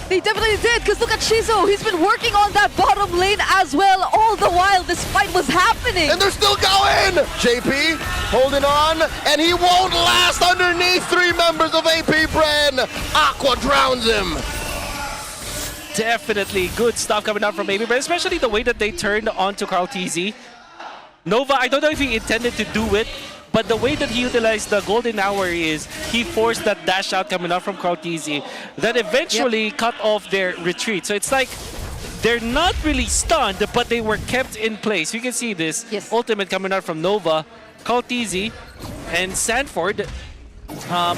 They definitely did, because look at Shizo. He's been working on that bottom lane as well all the while this fight was happening. And they're still going! JP holding on, and he won't last underneath 3 members of AP Bren. Aqua drowns him. Definitely good stuff coming out from AP Bren, especially the way that they turned onto Carl TZ. Nova, I don't know if he intended to do it, but the way that he utilized the golden hour is he forced that dash out coming out from Carl TZ that eventually cut off their retreat. So it's like they're not really stunned, but they were kept in place. You can see this ultimate coming out from Nova, Carl TZ, and Sanford.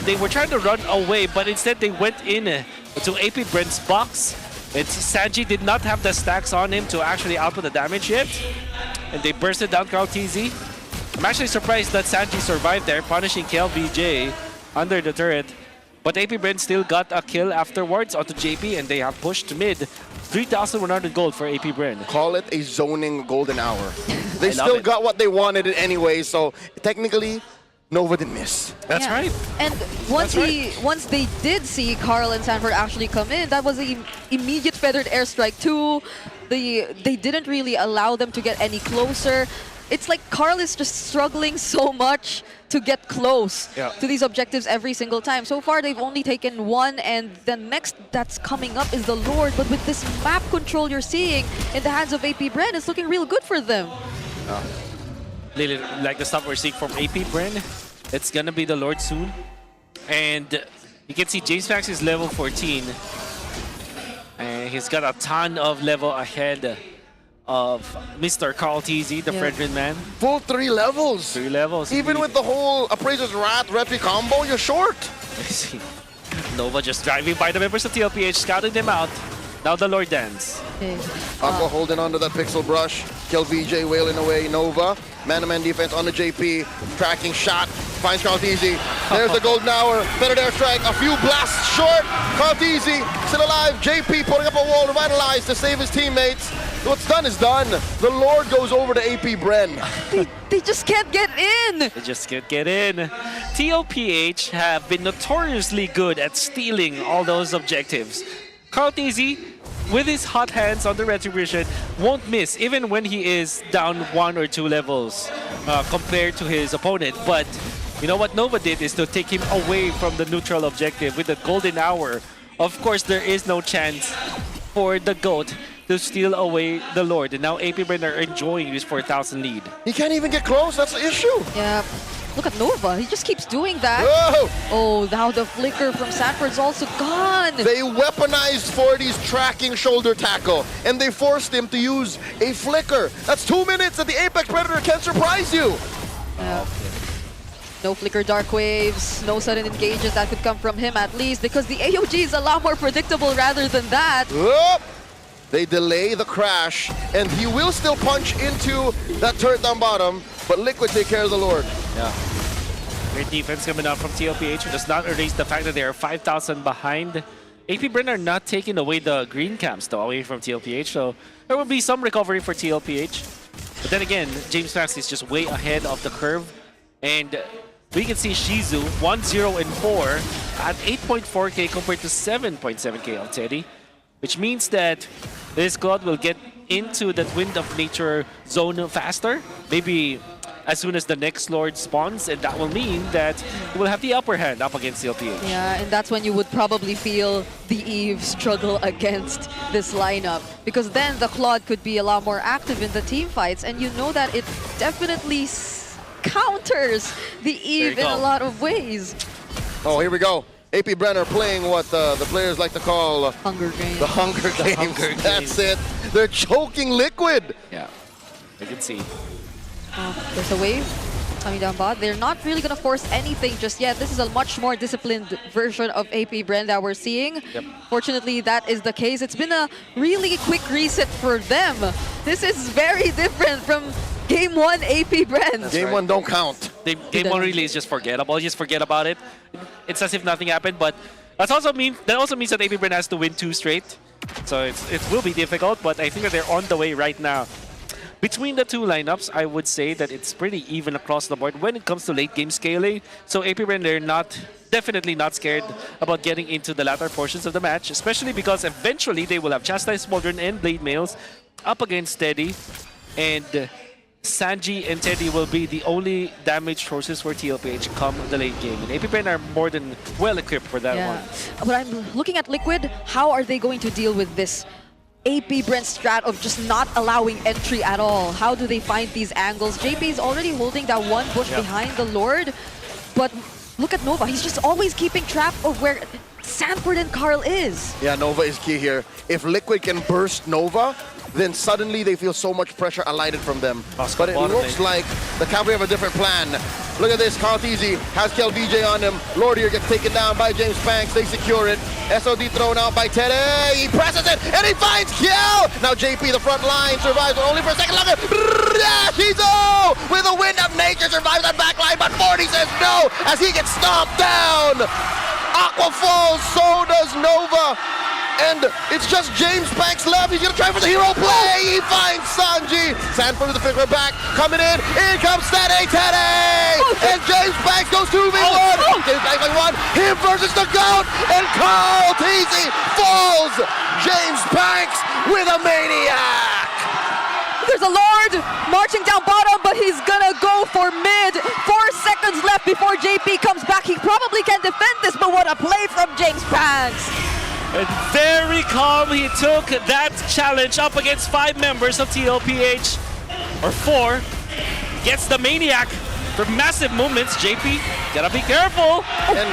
They were trying to run away, but instead they went in to AP Bren's box. And Sanji did not have the stacks on him to actually output the damage yet. And they bursted down Carl TZ. I'm actually surprised that Sanji survived there, punishing KLVJ under the turret. But AP Bren still got a kill afterwards onto JP, and they have pushed mid. 3,100 gold for AP Bren. Call it a zoning golden hour. They I love still it. got what they wanted anyway, so technically, Nova didn't miss. That's right. And once they did see Carl and Sanford actually come in, that was the immediate feathered airstrike too. They didn't really allow them to get any closer. It's like Carl is just struggling so much to get close to these objectives every single time. So far, they've only taken one, and the next that's coming up is the Lord. But with this map control you're seeing in the hands of AP Bren, it's looking real good for them. Really like the stuff we're seeing from AP Bren. It's gonna be the Lord soon. And you can see James Max is level 14. And he's got a ton of level ahead of Mr. Carl TZ, the Fredrin man. Full 3 levels. 3 levels. Even with the whole Appraiser's Wrath Repi combo, you're short. Nova just driving by the members of TLPH, scouting them out. Now the Lord dance. Aqua holding onto that pixel brush. Kill VJ wailing away. Nova. Man-to-man defense on the JP. Tracking shot. Finds Carlteezy. There's the golden hour. Feathered airstrike. A few blasts short. Carlteezy still alive. JP putting up a wall. Revitalized to save his teammates. What's done is done. The Lord goes over to AP Bren. They just can't get in. They just can't get in. TLPH have been notoriously good at stealing all those objectives. Carlteezy, with his hot hands on the Retribution, won't miss even when he is down 1 or 2 levels compared to his opponent. But you know what Nova did is to take him away from the neutral objective with the golden hour. Of course, there is no chance for the GOAT to steal away the Lord. And now AP Bren are enjoying this 4,000 lead. He can't even get close. That's the issue. Yeah. Look at Nova. He just keeps doing that. Whoa. Oh, now the flicker from Sanford's also gone. They weaponized 40's tracking shoulder tackle, and they forced him to use a flicker. That's 2 minutes that the Apex Predator can surprise you. No flicker dark waves, no sudden engages that could come from him at least, because the AOG is a lot more predictable rather than that. Oh. They delay the crash, and he will still punch into that turret down bottom, but Liquid take care of the Lord. Yeah. Great defense coming out from TLPH, who does not erase the fact that they are 5,000 behind. AP Bren are not taking away the green camps, though, away from TLPH, so there will be some recovery for TLPH. But then again, James Max is just way ahead of the curve, and we can see Shizu 1-0 and 4 at 8.4k compared to 7.7k of Teddy, which means that this squad will get into that Wind of Nature zone faster, maybe as soon as the next Lord spawns, and that will mean that we'll have the upper hand up against TLPH. Yeah, and that's when you would probably feel the Eve struggle against this lineup, because then the Claude could be a lot more active in the team fights, and you know that it definitely counters the Eve in a lot of ways. Oh, here we go. AP Bren playing what the players like to call Hunger Games. The Hunger Games. That's it. They're choking Liquid. Yeah, you can see. There's a wave coming down bot. They're not really going to force anything just yet. This is a much more disciplined version of AP Bren that we're seeing. Yep. Fortunately, that is the case. It's been a really quick reset for them. This is very different from Game 1 AP Bren. Game 1 don't count. Game 1 really is just forgettable. Just forget about it. It's as if nothing happened, but that also means that AP Bren has to win 2 straight. So it will be difficult, but I think that they're on the way right now. Between the two lineups, I would say that it's pretty even across the board when it comes to late game scaling. So AP Bren, they're definitely not scared about getting into the latter portions of the match, especially because eventually they will have Chastised Smoldron and Blade Mails up against Teddy, and Sanji and Teddy will be the only damage sources for TLPH come the late game. And AP Bren are more than well equipped for that one. But I'm looking at Liquid. How are they going to deal with this AP Bren strat of just not allowing entry at all? How do they find these angles? JP is already holding that one bush behind the Lord, but look at Nova. He's just always keeping track of where Sanford and Carl is. Yeah, Nova is key here. If Liquid can burst Nova, then suddenly they feel so much pressure alighted from them. But it looks like the Cavalry have a different plan. Look at this, Carlteezy has KLVJ on him. Lord here gets taken down by James Banks. They secure it. SOD thrown out by Teddy. He presses it, and he finds Kill! Now JP, the front line, survives, but only for a second longer. Yeah, Shizu with a Wind of Nature survives that back line, but 40 says no as he gets stomped down. Aqua falls, so does Nova. And it's just James Banks left. He's gonna try for the hero play. He finds Sanji. Sanford with the finger back, coming in. In comes Teddy. And James Banks goes 2v1. James Banks by one. Him versus the GOAT. And Carl Teasy falls. James Banks with a maniac. There's a Lord marching down bottom, but he's gonna go for mid. 4 seconds left before JP comes back. He probably can defend this, but what a play from James Banks. And very calm, he took that challenge up against 5 members of TLPH, or 4. Gets the Maniac for massive movements. JP, gotta be careful. And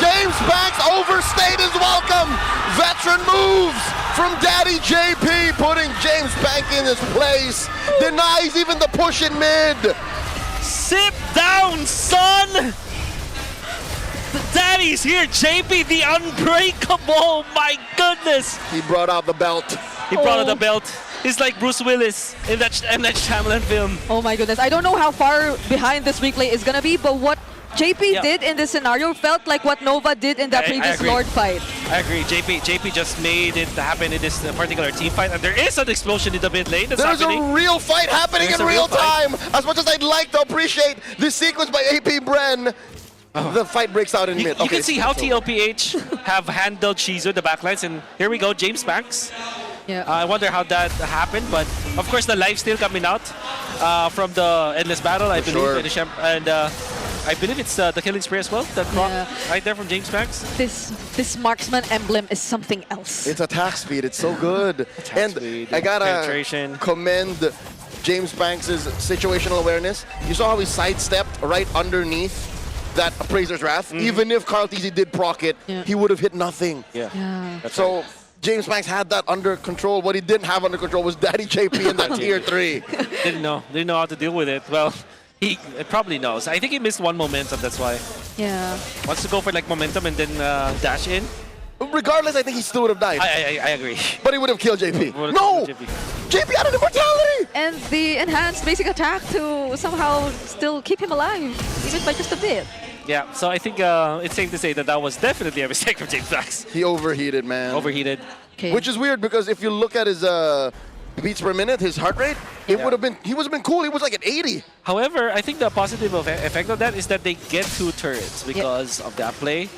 James Banks overstayed his welcome. Veteran moves from Daddy JP, putting James Banks in his place. Denies even the push in mid. Sit down, son! The daddy's here, JP, the unbreakable, my goodness! He brought out the belt. He brought out the belt. He's like Bruce Willis in that M. Night Shyamalan film. Oh my goodness, I don't know how far behind this replay is gonna be, but what JP did in this scenario felt like what Nova did in that previous agree. Lord fight. I agree. JP just made it happen in this particular team fight, and there is an explosion in the mid lane. That's There's happening. a real fight happening in real time. As much as I'd like to appreciate this sequence by AP Bren, the fight breaks out in mid. You can see how TLPH have handled Shizu, the backlines, and here we go, James Banks. Yeah. I wonder how that happened, but of course the life still coming out from the Endless Battle, I believe. And I believe it's the killing spree as well, that proc right there from James Banks. This marksman emblem is something else. It's attack speed. It's so good. And I gotta commend James Banks' situational awareness. You saw how he sidestepped right underneath that Appraiser's Wrath. Even if Carl Teasy did proc it, he would have hit nothing. So James Banks had that under control. What he didn't have under control was Daddy JP in that tier 3. Didn't know how to deal with it. Well, he probably knows. I think he missed one momentum, that's why. Yeah. Wants to go for like momentum and then dash in. Regardless, I think he still would have died. I agree. But he would have killed JP. No! JP had an immortality! And the enhanced basic attack to somehow still keep him alive, even by just a bit. Yeah, so I think it's safe to say that that was definitely a mistake from James Banks. He overheated, man. Overheated. Which is weird because if you look at his beats per minute, his heart rate, it would have been, he would have been cool. He was like at 80. However, I think the positive effect of that is that they get 2 turrets because of that play.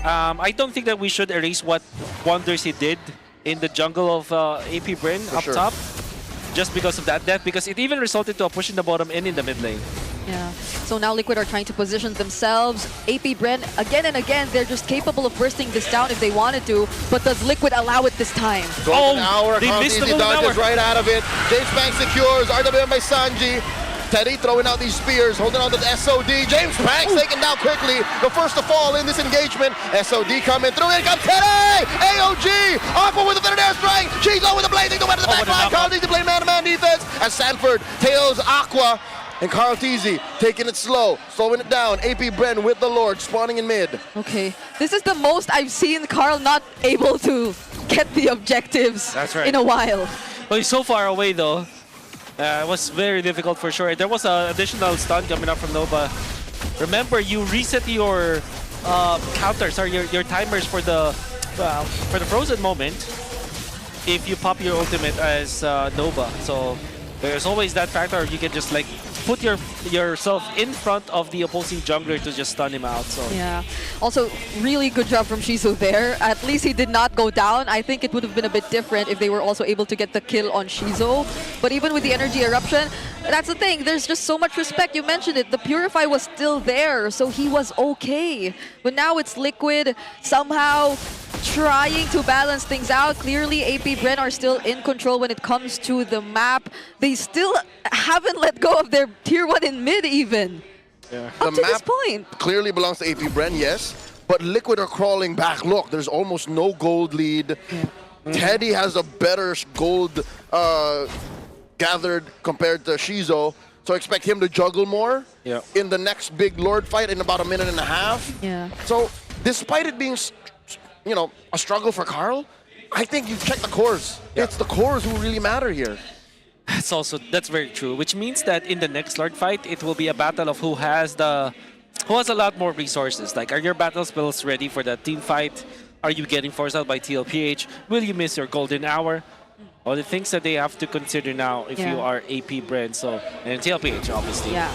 I don't think that we should erase what wonders he did in the jungle of AP Brin up top just because of that death, because it even resulted to a push in the bottom and in the mid lane. Yeah. So now Liquid are trying to position themselves. AP Bren, again and again, they're just capable of bursting this down if they wanted to, but does Liquid allow it this time? Golden hour, he dodges right out of it. James Banks secures, RWM by Sanji. Teddy throwing out these spears, holding on to the SOD. James Banks taken down quickly, the first to fall in this engagement. SOD coming through, in comes Teddy! AOG! Aqua with a veteran airstrike! Chizo with a blazing to win the back line. Carl Teasy playing man-to-man defense as Sanford tails Aqua. And Carl Teasy taking it slow, slowing it down. AP Bren with the Lord, spawning in mid. Okay, this is the most I've seen Carl not able to get the objectives in a while. Well, he's so far away though. It was very difficult for sure. There was an additional stun coming up from Nova. Remember, you reset your counters or your timers for the frozen moment if you pop your ultimate as Nova. So there's always that factor. You can just like put yourself in front of the opposing jungler to just stun him out. So yeah. Also, really good job from Shizu there. At least he did not go down. I think it would have been a bit different if they were also able to get the kill on Shizu. But even with the energy eruption, that's the thing. There's just so much respect. You mentioned it. The Purify was still there, so he was okay. But now it's Liquid somehow trying to balance things out. Clearly, AP Bren are still in control when it comes to the map. They still haven't let go of their tier 1 in mid even. Up to this point. Clearly belongs to AP Bren, yes. But Liquid are crawling back. Look, there's almost no gold lead. Teddy has a better gold gathered compared to Shizo. So expect him to juggle more in the next big Lord fight in about a minute and a half. Yeah. So despite it being, you know, a struggle for Carl, I think you check the cores. It's the cores who really matter here. that's very true. Which means that in the next Lord fight, it will be a battle of who has the who has a lot more resources? Like, are your battle spells ready for that team fight? Are you getting forced out by TLPH? Will you miss your golden hour? All the things that they have to consider now if you are AP Brand, so and TLPH obviously. Yeah.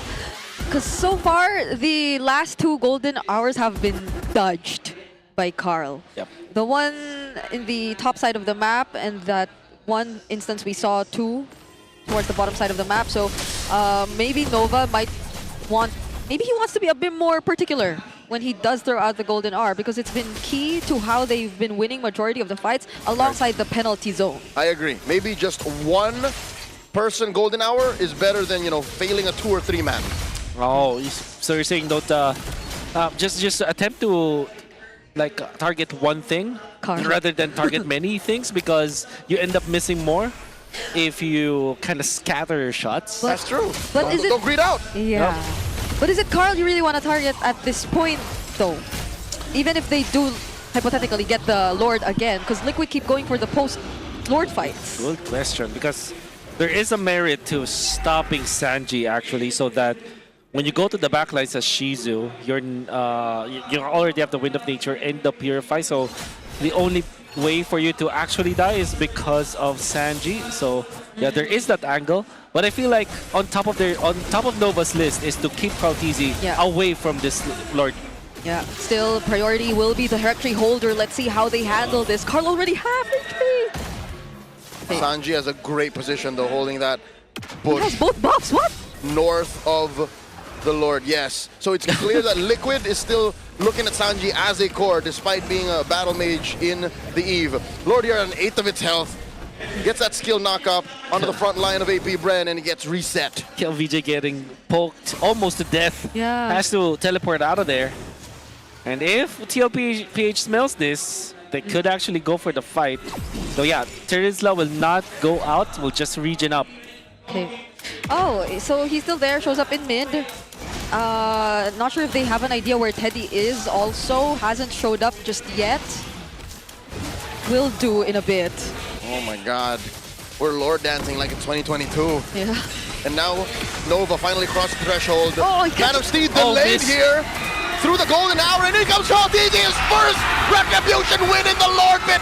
Because so far, the last 2 golden hours have been dodged by Carl. Yep. The one in the top side of the map, and that one instance we saw 2 towards the bottom side of the map. So maybe Nova might want, maybe he wants to be a bit more particular when he does throw out the golden hour, because it's been key to how they've been winning majority of the fights alongside the penalty zone. I agree. Maybe just one person golden hour is better than, you know, failing a 2 or 3 man. Oh, so you're saying that just attempt to like target one thing rather than target many things, because you end up missing more if you kind of scatter your shots. That's true. But is it, don't greed out. Yeah. Yep. But is it Carl you really want to target at this point, though? Even if they do hypothetically get the Lord again, because Liquid keep going for the post-Lord fights. Good question, because there is a merit to stopping Sanji actually, so that when you go to the backlines as Shizu, you already have the Wind of Nature and the Purify, so the only way for you to actually die is because of Sanji. So yeah, there is that angle. But I feel like on top of Nova's list is to keep Kaltizi away from this Lord. Yeah, still priority will be the Heractree holder. Let's see how they handle this. Carl already have victory. Sanji has a great position though, holding that bush. He has both buffs, what? North of the Lord, yes. So it's clear that Liquid is still looking at Sanji as a core, despite being a battle mage in the Eve. Lord here at an 1/8 of its health. Gets that skill knock up onto the front line of AP Bren, and he gets reset. Kill VJ getting poked almost to death. Yeah. Has to teleport out of there. And if TLPH smells this, they could actually go for the fight. So yeah, Terizla will not go out, will just regen up. Okay. Oh, so he's still there, shows up in mid. Not sure if they have an idea where Teddy is also. Hasn't showed up just yet. Will do in a bit. Oh my god. We're Lord dancing like it's 2022. Yeah. And now Nova finally crossed the threshold. Oh, Man of Steed delayed here. Through the golden hour, and here comes Kaltizi, his first Retribution win in the Lord pit.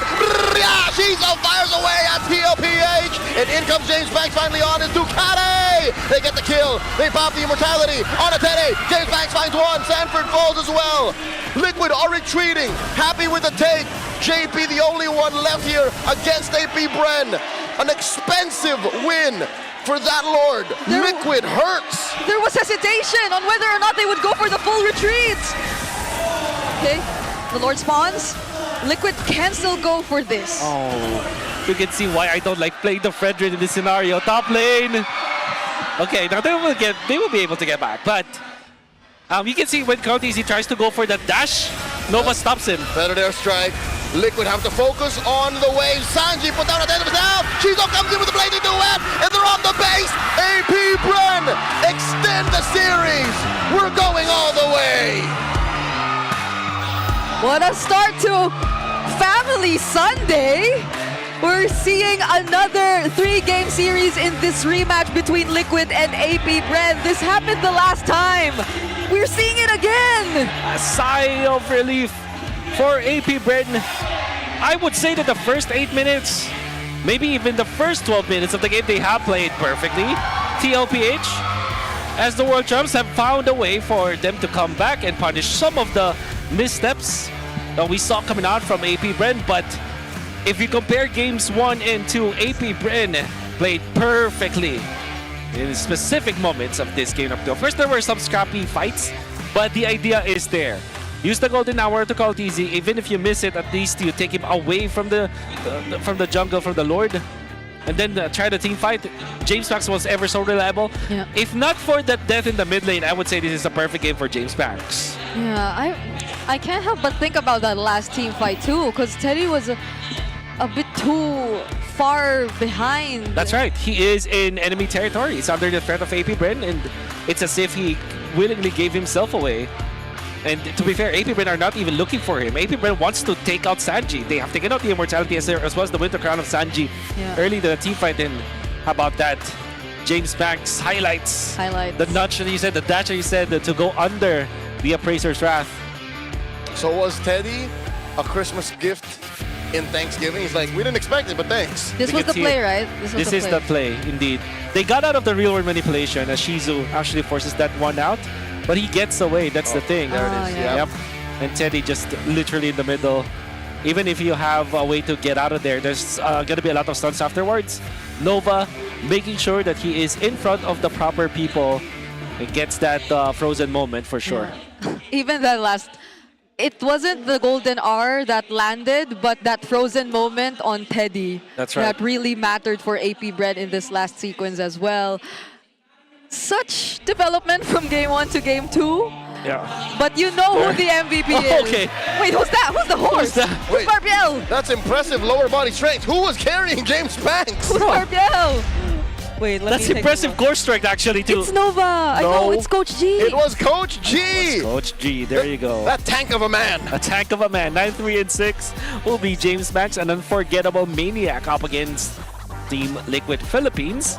Yeah, Shizo fires away at TLPH, and in comes James Banks finally on his Ducati. They get the kill, they pop the immortality on a Teddy. James Banks finds one, Sanford falls as well. Liquid are retreating, happy with the take. JP the only one left here against AP Bren. An expensive win for that Lord. Liquid hurts. There was hesitation on whether or not they would go for the full retreat. Okay, the Lord spawns. Liquid can still go for this. Oh, you can see why I don't like playing the Fredrin in this scenario. Top lane. Okay, now they will be able to get back, but you can see when Kaltizi tries to go for that dash, Nova stops him. Better there strike. Liquid have to focus on the wave. Sanji put down a dead of himself. Shizo comes in with a blazing duet, and they're on the base. AP Bren extend the series. We're going all the way. What a start to Family Sunday. We're seeing another 3-game series in this rematch between Liquid and AP Bren. This happened the last time. We're seeing it again. A sigh of relief for AP Bren. I would say that the first 8 minutes, maybe even the first 12 minutes of the game, they have played perfectly. TLPH, as the World Champs, have found a way for them to come back and punish some of the missteps that we saw coming out from AP Bren. But if you compare games 1 and 2, AP Bren played perfectly in specific moments of this game. Of course, there were some scrappy fights, but the idea is there. Use the golden hour to Kaltizi. Even if you miss it, at least you take him away from the jungle, from the Lord, and then try the team fight. James Banks was ever so reliable. Yeah. If not for that death in the mid lane, I would say this is a perfect game for James Banks. Yeah, I can't help but think about that last team fight too, because Teddy was a bit too far behind. That's right. He is in enemy territory. He's under the threat of AP Bren, and it's as if he willingly gave himself away. And to be fair, AP Bren are not even looking for him. AP Bren wants to take out Sanji. They have taken out the immortality as well as the Winter Crown of Sanji early in the team fight. And how about that? James Banks highlights the notch that you said, the dash that you said, to go under the Appraiser's Wrath. So was Teddy a Christmas gift in Thanksgiving? He's like, we didn't expect it, but thanks. This was the play, right? This is the play, indeed. They got out of the real world manipulation as Shizu actually forces that one out, but he gets away. That's the thing. There it is. yeah. Yep. And Teddy just literally in the middle. Even if you have a way to get out of there, there's going to be a lot of stunts afterwards. Nova making sure that he is in front of the proper people and gets that frozen moment for sure. Even that last, it wasn't the golden R that landed, but that frozen moment on Teddy. That's right. That really mattered for AP Bread in this last sequence as well. Such development from game 1 to game 2. Yeah. But you know who the MVP is. Okay. Wait, who's that? Who's the horse? Who's Wait. Barbiel? That's impressive lower body strength. Who was carrying James Banks? Who's Barbiel? Wait, let That's me take impressive a look. core strength actually too. It's Nova. I know, it's Coach G. It was Coach G. Coach G, there you go. That tank of a man. A tank of a man. 9-3-6 will be James Banks, an unforgettable maniac up against Team Liquid Philippines.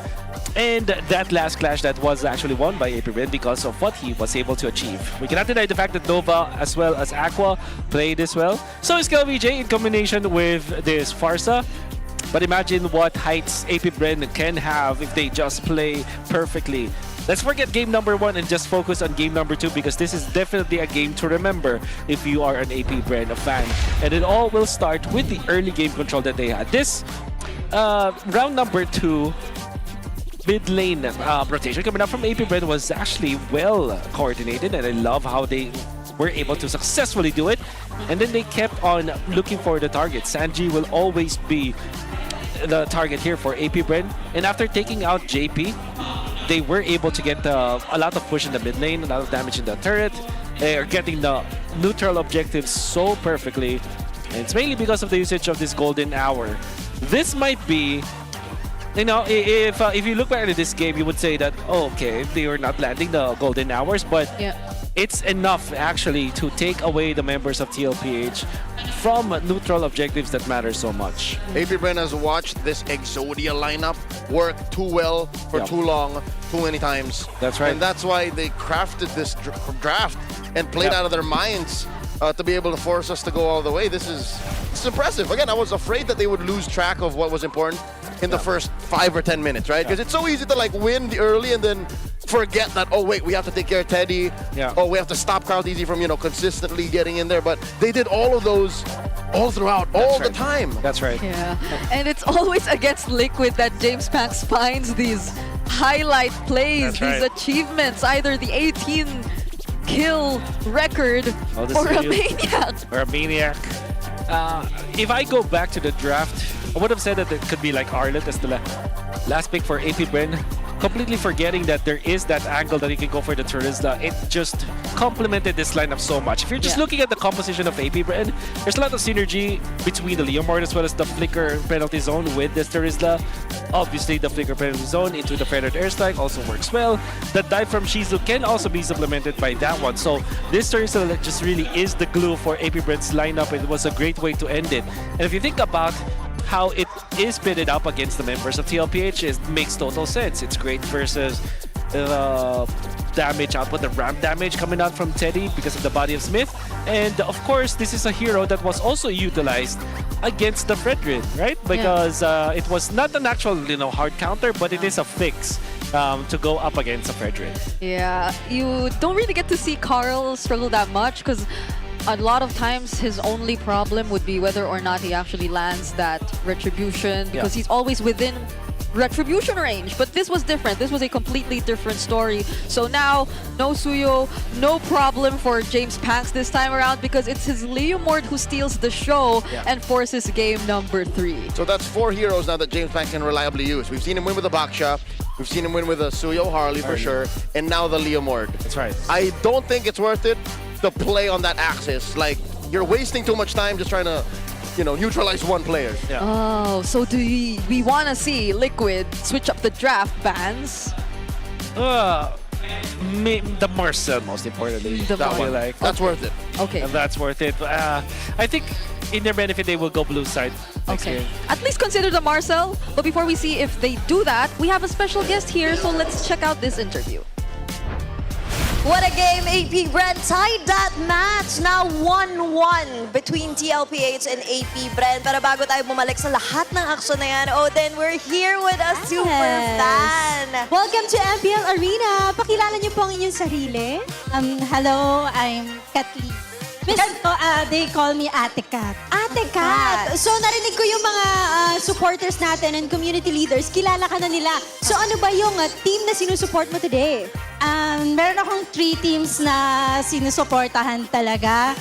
And that last clash that was actually won by AP Red because of what he was able to achieve. We cannot deny the fact that Nova as well as Aqua played as well. So is KLVJ in combination with this Farsa. But imagine what heights AP Bren can have if they just play perfectly. Let's forget game number 1 and just focus on game number 2 because this is definitely a game to remember if you are an AP Bren fan. And it all will start with the early game control that they had. This round number 2 mid lane rotation coming up from AP Bren was actually well coordinated, and I love how they were able to successfully do it. And then they kept on looking for the target. Sanji will always be the target here for AP Bren. And after taking out JP, they were able to get a lot of push in the mid lane, a lot of damage in the turret. They are getting the neutral objectives so perfectly. And it's mainly because of the usage of this golden hour. This might be, you know, if you look back at this game, you would say that, oh, okay, they were not landing the golden hours, but it's enough actually to take away the members of TLPH from neutral objectives that matter so much. AP Bren has watched this Exodia lineup work too well for too long, too many times. That's right. And that's why they crafted this draft and played out of their minds to be able to force us to go all the way. This is impressive. Again, I was afraid that they would lose track of what was important in the first 5 or 10 minutes, right? Because it's so easy to like win the early and then forget that, oh wait, we have to take care of Teddy. Oh, we have to stop Carl Easy from, you know, consistently getting in there. But they did all of those all throughout, all the time. That's right. Yeah, and it's always against Liquid that James Banks finds these highlight plays, these achievements, either the 18 kill record or a maniac. Or a maniac. If I go back to the draft, I would have said that it could be like Arlet as the last pick for AP Bren. Completely forgetting that there is that angle that you can go for the Turisla. It just complemented this lineup so much. If you're just looking at the composition of AP Bren, there's a lot of synergy between the Leomord as well as the Flicker penalty zone with this Turisla. Obviously, the Flicker penalty zone into the Feathered Airstrike also works well. The dive from Shizu can also be supplemented by that one. So this Turisla just really is the glue for AP Bren's lineup. It was a great way to end it. And if you think about how it is pitted up against the members of TLPH, it makes total sense. It's great versus damage output, the ramp damage coming out from Teddy because of the body of Smith. And of course, this is a hero that was also utilized against the Fredrin, right? Because it was not an actual, you know, hard counter, but it is a fix to go up against a Fredrin. Yeah, you don't really get to see Carl struggle that much because a lot of times his only problem would be whether or not he actually lands that retribution because he's always within retribution range. But this was different. This was a completely different story. So now, no Suyo, no problem for James Banks this time around because it's his Leomord who steals the show and forces game number 3. So that's 4 heroes now that James Banks can reliably use. We've seen him win with the Baksha. We've seen him win with a Suyo Harley for sure. And now the Leomord. That's right. I don't think it's worth it to play on that axis. Like, you're wasting too much time just trying to, you know, neutralize one player. Oh, so do we want to see Liquid switch up the draft bans? The Marcel, most importantly. That one. That's worth it. Okay. And that's worth it. I think in their benefit, they will go blue side. Okay. At least consider the Marcel. But before we see if they do that, we have a special guest here. So let's check out this interview. What a game, AP Bren tied that match. Now 1-1 between TLPH and AP Bren. Pero bago tayo bumalik sa lahat ng action na yan, Odin, we're here with a super fan. Welcome to MPL Arena. Pakilala niyo po ang inyong sarili. Hello, I'm Kathleen. They call me Ate Kat. Ate Kat. So narinig ko yung mga supporters natin and community leaders. Kilala ka na nila. So ano ba yung team na sinusupport mo today? Meron akong 3 teams na sinusuportahan talaga.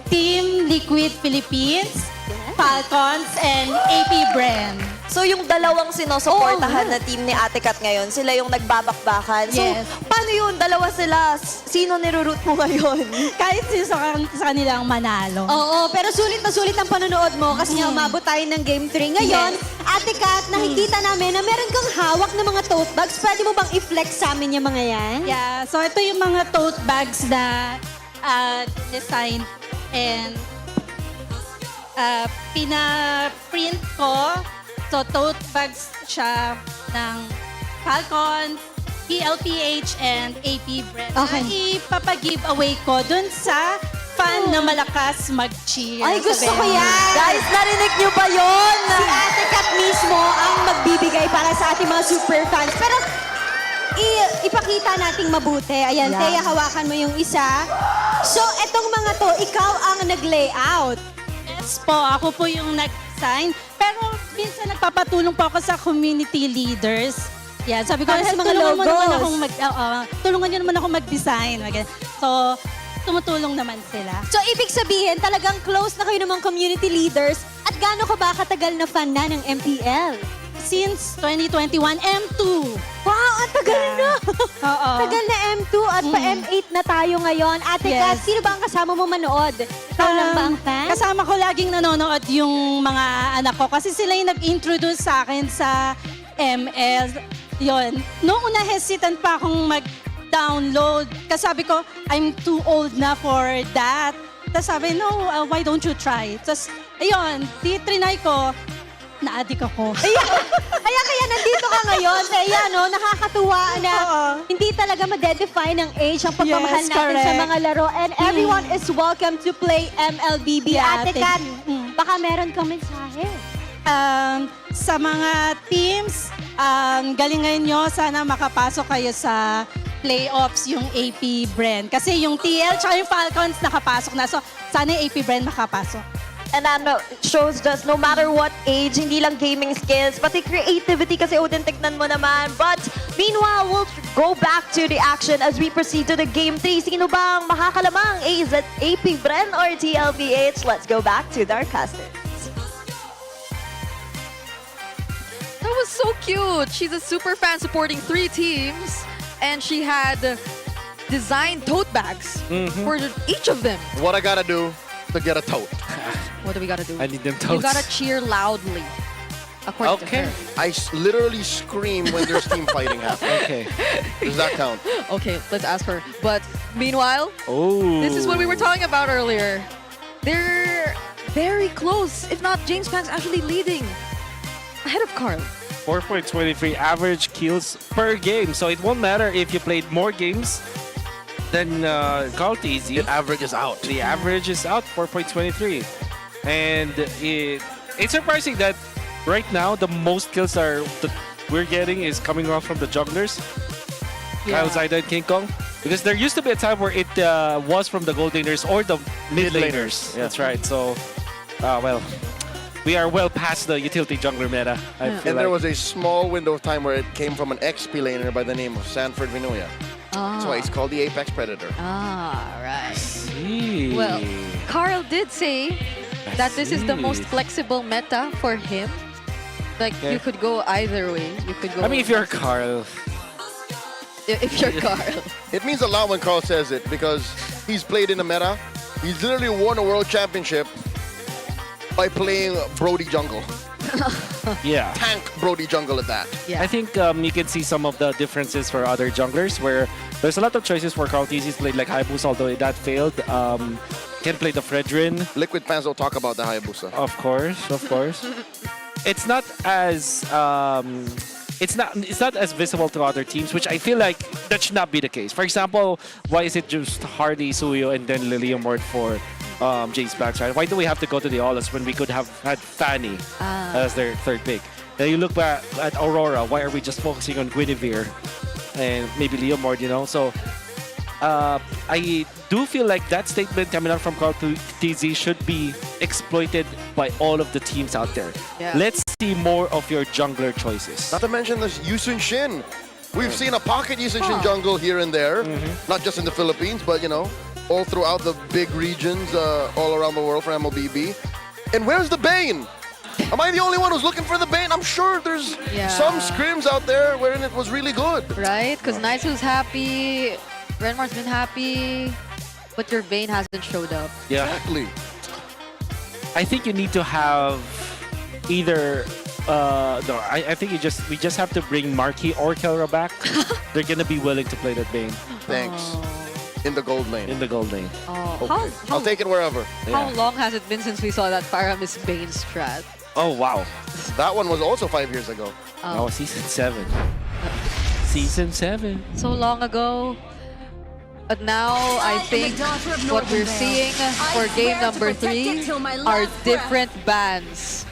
Team Liquid Philippines, Falcons, and AP Bren. So yung dalawang sinusuportahan na team ni Ate Kat ngayon, sila yung nagbabakbakan. So Yes. paano yun? Dalawa sila. Sino niroroot mo ngayon? Kahit sa kanilang manalo. Oo, pero sulit na sulit ang panonood mo kasi nga umabot tayo ng Game 3. Ngayon, Ate Kat, nakikita namin na meron kang hawak na mga tote bags. Pwede mo bang i-flex sa amin yung mga yan? Yeah, so ito yung mga tote bags na design and pina-print ko. So tote bags siya ng Falcon, TLPH, and AP Bren. Okay. Ipapag-giveaway ko dun sa fan na malakas mag-cheer. Ay, gusto sa ko venue. yan! Guys, narinig niyo ba yun? Si Ate Kat mismo ang magbibigay para sa ating mga super fans. Pero ipakita nating mabuti. Ayan, Yeah. Thea, hawakan mo yung isa. So, etong mga to, ikaw ang nag-layout. Yes po, ako po yung nag-sign. Pero minsan nagpapatulong po ako sa community leaders. Yeah, sabi ko, Para sa mga tulungan mo naman logos." akong tulungan niyo naman ako mag-design. So, tumutulong naman sila. So, ibig sabihin, talagang close na kayo ng mga community leaders. At gaano ka ba katagal na fan na ng MPL? Since 2021, M2. Wow, ang tagal na! Oo. Tagal na M2 at pa-M8 na tayo ngayon. Ate Kat, Yes. sino ba ang kasama mo manood? Ikaw lang ba ang fan? Kasama ko laging nanonood yung mga anak ko kasi sila yung nag-introduce sa akin sa ML. Yun. Noong una hesitant pa akong mag-download kasi sabi ko, I'm too old na for that. Tapos sabi, no, why don't you try? Tapos, ayun, trinay ko, na-addict ako. Kaya nandito ka ngayon. Kaya no, nakakatuwa na hindi talaga ma-define ng age ang pagmamahal Yes, natin sa correct. mga laro. And everyone is welcome to play MLBB. Yeah, Ate thank Kat, you. baka meron kang mensahe. Sa mga teams, galingan nyo. Sana makapasok kayo sa playoffs yung AP Bren. Kasi yung TL tsaka yung Falcons nakapasok na. So, sana yung AP Bren makapasok. And that shows just no matter what age, hindi lang gaming skills, pati creativity kasi Odin, tignan mo naman. But meanwhile, we'll go back to the action as we proceed to the Game 3. Sino bang makakalamang? Is it AP Bren or TLPH? Let's go back to the casters. That was so cute. She's a super fan supporting 3 teams, and she had designed tote bags for each of them. What I gotta do to get a tote? What do we gotta do? I need them You totes. gotta cheer loudly. According to her. I literally scream when there's team fighting happening. Okay. Does that count? Okay, let's ask her. But meanwhile, Oh. this is what we were talking about earlier. They're very close. If not, James Pank's actually leading ahead of Carl. 4.23 average kills per game. So it won't matter if you played more games than Carl TZ. The average is out. The average is out, 4.23. And it's surprising that right now the most kills we're getting is coming off from the junglers. Yeah. Kyle Zaida and King Kong. Because there used to be a time where it was from the gold laners or the mid laners. Yeah. That's right. So, well, we are well past the utility jungler meta. I feel And there like. was a small window of time where it came from an XP laner by the name of Sanford Vinoya. That's why it's called the Apex Predator. Right. See. Well, Carl did say that this is the most flexible meta for him. Like, Yeah. you could go either way. You could go. I mean, if you're Carl, if you're Carl. It means a lot when Carl says it because he's played in the meta. He's literally won a world championship by playing Brody jungle. yeah. Tank Brody jungle at that. Yeah. I think you can see some of the differences for other junglers where there's a lot of choices for Carl TZ's played like Hayabusa, although that failed. Can play the Fredrin. Liquid fans don't talk about the Hayabusa. Of course. It's not as it's not as visible to other teams, which I feel like that should not be the case. For example, why is it just Hardy, Suyo, and then Liliamord for James Banks, right? Why do we have to go to the Aulas when we could have had Fanny as their third pick? Then you look back at Aurora, why are we just focusing on Guinevere and maybe Leomord, you know? So I do feel like that statement coming out from Carl TZ should be exploited by all of the teams out there. Yeah. Let's see more of your jungler choices. Not to mention this Yusun Shin. We've seen a pocket Yusun Shin jungle here and there, not just in the Philippines, but you know, all throughout the big regions, all around the world for MLBB. And where's the Bane? Am I the only one who's looking for the Bane? I'm sure there's some scrims out there wherein it was really good. Right? Because Nightsu's happy, Renmar's been happy, but your Bane hasn't showed up. Yeah. Exactly. I think you need to have either no, I think we just have to bring Marquis or Kelra back. They're gonna be willing to play that Bane. Thanks. In the gold lane. In the gold lane. Oh, Okay. I'll take it wherever. How long has it been since we saw that Paramis Bane strat? Oh wow. That one was also 5 years ago. That was season 7. Season 7. So long ago. But now I think what we're seeing for game number 3 are different bans.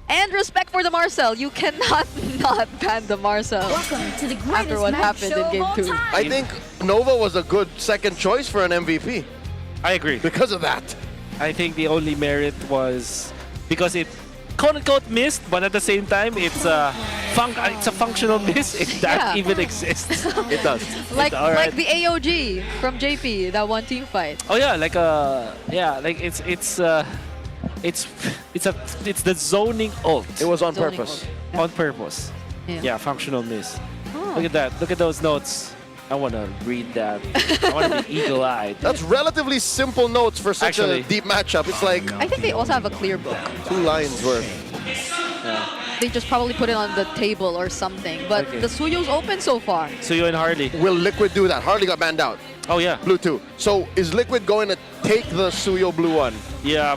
And respect for the Marcel. You cannot not ban the Marcel after what happened in game 2. I think Nova was a good second choice for an MVP. I agree. Because of that. I think the only merit was because it quote-unquote missed, but at the same time, it's a functional miss if that even exists. It does. Like Alright. the AOG from JP, that one team fight. Oh yeah, like it's the zoning ult. It was on Zoning purpose. On purpose. Yeah. Functional miss. Oh. Look at that. Look at those notes. I want to read that. I want to be eagle-eyed. That's relatively simple notes for such a deep matchup. It's like I think they also have a clear book. 2 lines worth. They just probably put it on the table or something. But Okay. the Suyo's open so far. Suyo and Harley. Will Liquid do that? Harley got banned out. Oh yeah. Blue 2. So is Liquid going to take the Suyo blue one? Yeah.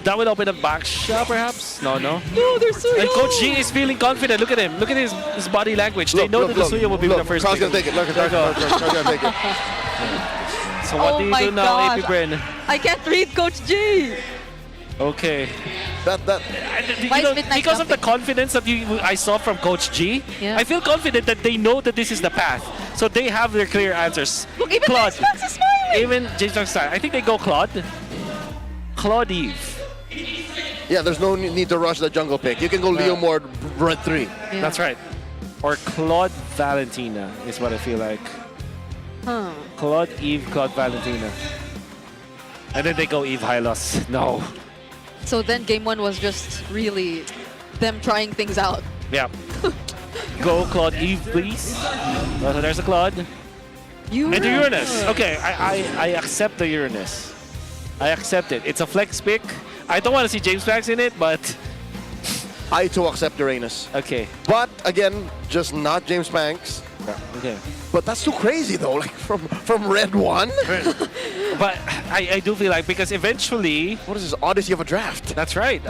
That would open a back shot, perhaps. No. No, there's Suyo. And Coach G is feeling confident. Look at him. Look at his body language. They know that the Suyo will be the first. Carl's pick. going to take it. Look, Carl's going to take it. So what do you do now, gosh. AP Bren? I can't read Coach G. Okay. That Why is Midnight because of the jumping? confidence that I saw from Coach G, Yeah. I feel confident that they know that this is the path. So they have their clear answers. Look, even Claude. James Max is smiling. Even James Max style. I think they go Claude. Claude Eve. Yeah, there's no need to rush the jungle pick. You can go Leomord Red 3. Yeah. That's right. Or Claude Valentina is what I feel like. Huh. Claude Eve, Claude Valentina. And then they go Eve Hylos. No. So then game 1 was just really them trying things out. Yeah. Go Claude Eve, please. Oh, so there's a Claude. And the Uranus. Okay, I accept the Uranus. I accept it. It's a flex pick. I don't want to see James Max in it, but I too accept Uranus. okay. But again, just not James Banks. Okay. But that's too crazy though, like from Red 1? But I do feel like because eventually What is this, Odyssey of a Draft? that's right.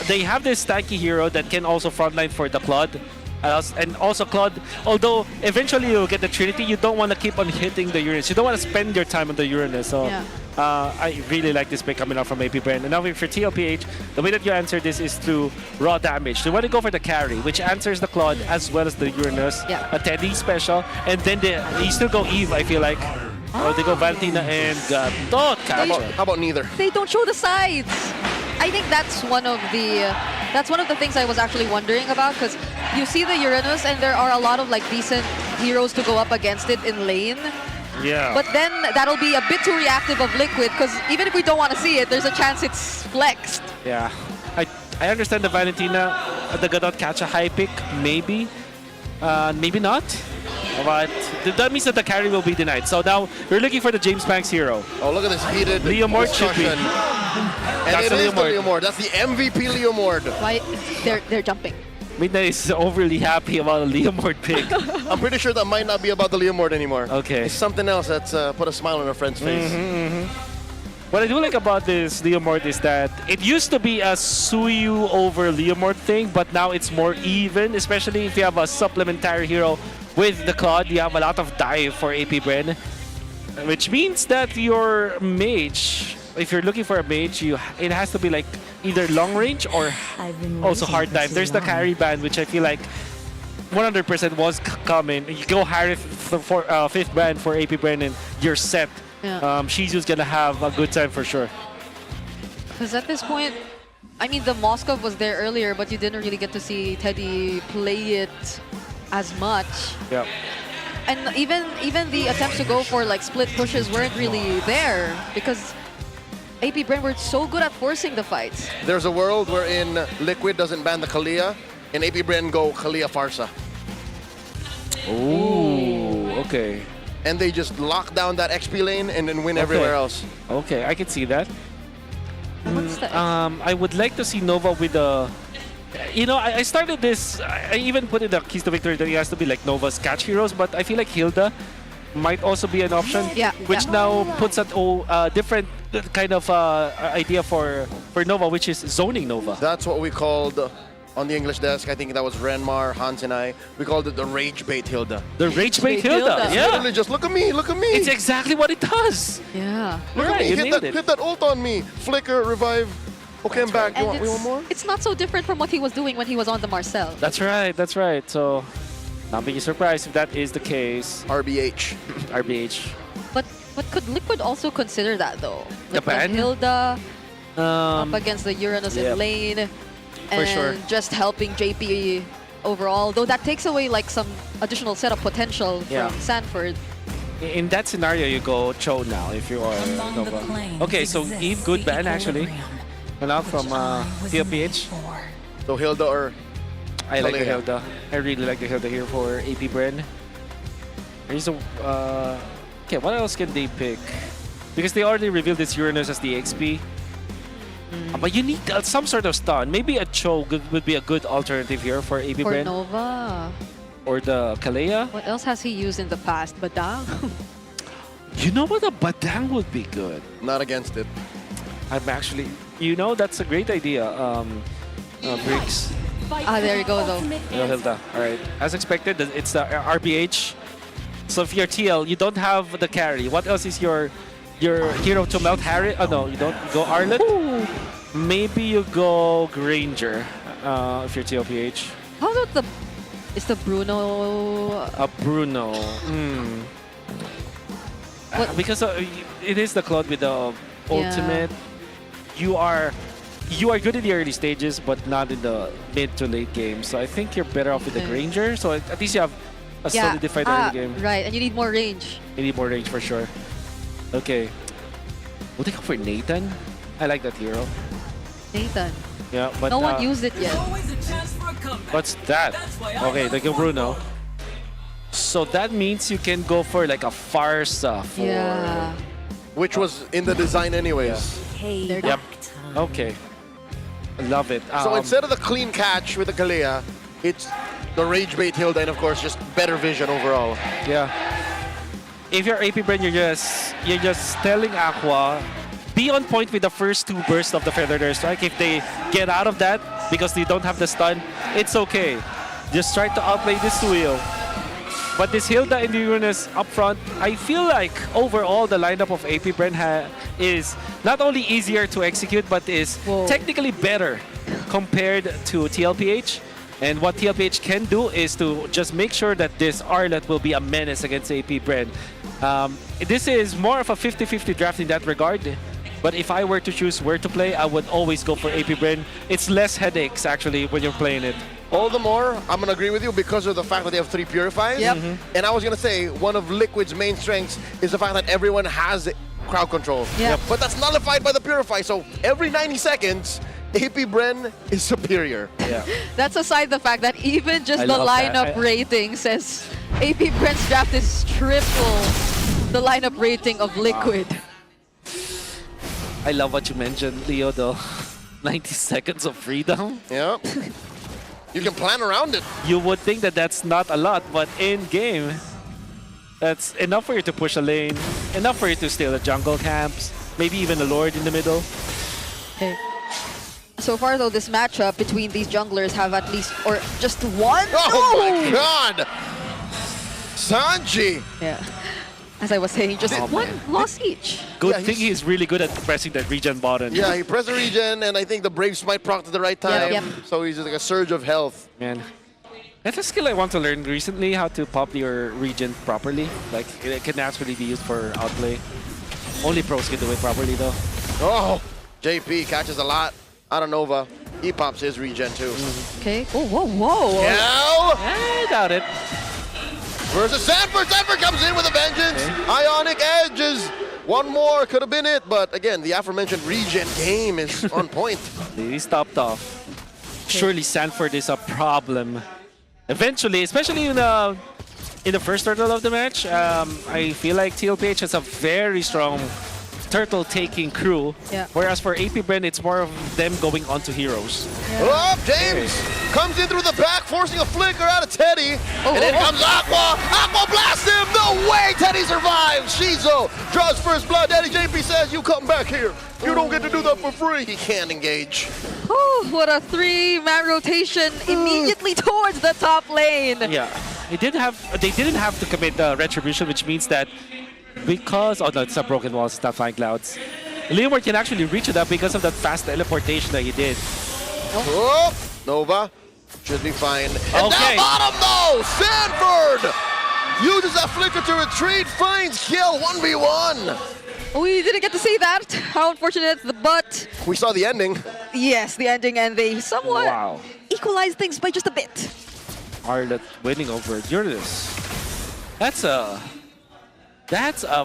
They have this tanky hero that can also frontline for the Claude. And also Claude, although eventually you'll get the Trinity, you don't want to keep on hitting the Uranus. You don't want to spend your time on the Uranus. So Yeah. I really like this pick coming out from AP Brand. And now for TLPH, the way that you answer this is through raw damage. You want to go for the carry, which answers the Claude as well as the Uranus. Yeah. A Teddy special. And then you still go Eve, I feel like. Or they go Valentina and Dot. How about neither? They don't show the sides. I think that's one of the things I was actually wondering about, because you see the Uranus and there are a lot of like decent heroes to go up against it in lane. Yeah. But then that'll be a bit too reactive of Liquid, because even if we don't want to see it, there's a chance it's flexed. Yeah. I understand the Valentina, the Godot catch a high pick, maybe. Maybe not. But that means that the carry will be denied. So now we're looking for the James Banks hero. Oh, look at this heated Leomord should be. discussion. And That's it the is the Leomord. Leomord. That's the MVP Leomord. Why? They're jumping. Midnight is overly happy about a Leomord pick. I'm pretty sure that might not be about the Leomord anymore. Okay. It's something else that's put a smile on a friend's face. What I do like about this Leomord is that it used to be a Suyu over Leomord thing, but now it's more even, especially if you have a supplementary hero with the Claude. You have a lot of dive for AP Bren, which means that your mage, if you're looking for a mage, it has to be like either long range or also hard dive. There's the carry ban, which I feel like 100% was coming. You go higher for fifth band for AP Bren and you're set. Yeah. Shizu's gonna have a good time for sure. Because at this point, I mean, the Moskov was there earlier, but you didn't really get to see Teddy play it as much. Yeah. And even the attempts to go for like split pushes weren't really there because AP Bren were so good at forcing the fights. There's a world wherein Liquid doesn't ban the Kalia, and AP Bren go Kalia Farsa. Ooh, okay. And they just lock down that XP lane and then win everywhere else. Okay, I can see that. What's the I would like to see Nova with a... You know, I started this... I even put in the keys to victory that he has to be like Nova's catch heroes, but I feel like Hilda might also be an option. Yeah, which now puts a different kind of idea for Nova, which is zoning Nova. That's what we called... On the English desk, I think that was Renmar, Hans, and I. We called it the Rage Bait Hilda. The Rage Bait Hilda, yeah. Literally just look at me, look at me. It's exactly what it does. Yeah. Look at me, hit that ult on me. Flicker, revive. Okay, I'm back. You want more? It's not so different from what he was doing when he was on the Marcel. That's right, that's right. So, not be surprised if that is the case. RBH. RBH. But could Liquid also consider that though? Like ban? Hilda up against the Uranus in lane. And sure. just helping JP overall, though that takes away like some additional setup potential from Sanford. In that scenario, you go Cho now if you are Nova. Okay, so Eve, good ban actually. And out from TLPH. So Hilda or I like the Kalia. Hilda. I really like the Hilda here for AP Bren. There's a... okay, what else can they pick? Because they already revealed this Uranus as the XP. But you need some sort of stun. Maybe a Cho would be a good alternative here for AP For Bren. Nova. Or the Kalea. What else has he used in the past? Badang? You know what? A Badang would be good. Not against it. I'm actually... You know, that's a great idea. Briggs. There you go though. Hilda. Alright. As expected, it's the RBH. So if you're TL, you don't have the carry. What else is your hero to melt Harry? Oh no, you don't go Arlet. Maybe you go Granger if you're TLPH. How about is the Bruno? Bruno. Because it is the Claude with the ultimate. You are good in the early stages, but not in the mid to late game. So I think you're better off with the Granger. So at least you have a solidified early game. Right, and you need more range. You need more range for sure. Okay. We'll take up for Nathan. I like that hero. Nathan. Yeah, but no one used it yet. What's that? Okay, thank you, Bruno. So that means you can go for like a Farsa for... Yeah. Which was in the design anyways. Yep. Okay. I love it. So instead of the clean catch with the Kalia, it's the Rage Bait Hilda and of course just better vision overall. Yeah. If you're AP Bren, you're just telling Aqua, be on point with the first two bursts of the Feather Strike. If they get out of that because they don't have the stun, it's okay. Just try to outplay this wheel. But this Hilda and the Uranus up front, I feel like overall the lineup of AP Bren is not only easier to execute, but is technically better compared to TLPH. And what TLPH can do is to just make sure that this Arlet will be a menace against AP Bren. This is more of a 50-50 draft in that regard. But if I were to choose where to play, I would always go for AP Bren. It's less headaches, actually, when you're playing it. All the more, I'm going to agree with you because of the fact that they have 3 Purifies. Yep. And I was going to say, one of Liquid's main strengths is the fact that everyone has crowd control. Yep. But that's nullified by the Purify. So every 90 seconds, AP Bren is superior. Yeah. That's aside the fact that even just the love that. lineup rating says AP Bren's draft is triple the lineup rating of Liquid. I love what you mentioned, Leo, though. 90 seconds of freedom. Yeah. You can plan around it. You would think that that's not a lot, but in game, that's enough for you to push a lane, enough for you to steal the jungle camps. maybe even a Lord in the middle. Okay. So far, though, this matchup between these junglers have at least, or just one. Oh my God! Sanji! Yeah. As I was saying, just one loss each. Good thing he's really good at pressing that regen button. Yeah, he pressed the regen, and I think the Braves might proc at the right time. Yep. So he's like a surge of health. Man, that's a skill I want to learn recently, how to pop your regen properly. Like, it can naturally be used for outplay. Only pros can do it properly, though. Oh, JP catches a lot out of Nova. He pops his regen, too. Okay. Oh, whoa. Kel! I doubt it. Versus Sanford. Sanford comes in with a vengeance. Ionic Edges. One more could have been it, but again, the aforementioned regen game is on point. He stopped off. Surely Sanford is a problem. Eventually, especially in the first turtle of the match, I feel like TLPH has a very strong turtle-taking crew. Yeah. Whereas for APBR, it's more of them going onto heroes. Oh, James comes in through the back, forcing a flicker out of Teddy. And in comes Aqua. Aqua blasts him. No way Teddy survives. Shizo draws first blood. Daddy JP says, you come back here. You don't get to do that for free. He can't engage. Oh, what a three-man rotation immediately towards the top lane. Yeah, they didn't have to commit retribution, which means that because oh no, it's a broken wall, it's not flying clouds. Leomord can actually reach it up because of that fast teleportation that he did. Oh, Nova should be fine. And Okay. down bottom though, Sanford uses that flicker to retreat, finds kill 1v1. We didn't get to see that. How unfortunate, but We saw the ending. yes, the ending, and they somewhat Wow. equalized things by just a bit. Arlet winning over Uranus. That's a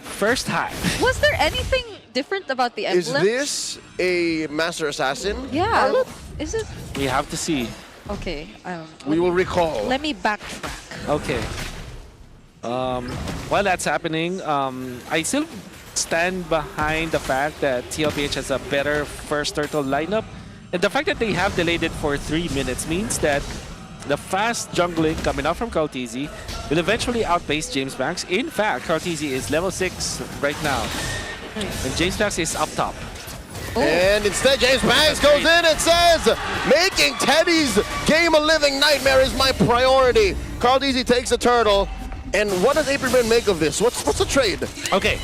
first high. Was there anything different about the Is emblem? this a Master Assassin? Yeah. Is it? We have to see. Okay. We will recall. Let me backtrack. Okay. While that's happening, I still stand behind the fact that TLPH has a better first turtle lineup. And the fact that they have delayed it for 3 minutes means that the fast jungling coming out from Kaltizi will eventually outpace James Banks. In fact, Kaltizi is level 6 right now. And James Banks is up top. And instead, James Banks goes in and says, making Teddy's game a living nightmare is my priority. Carl Deasy takes the turtle. And what does APBR make of this? What's the trade? Okay.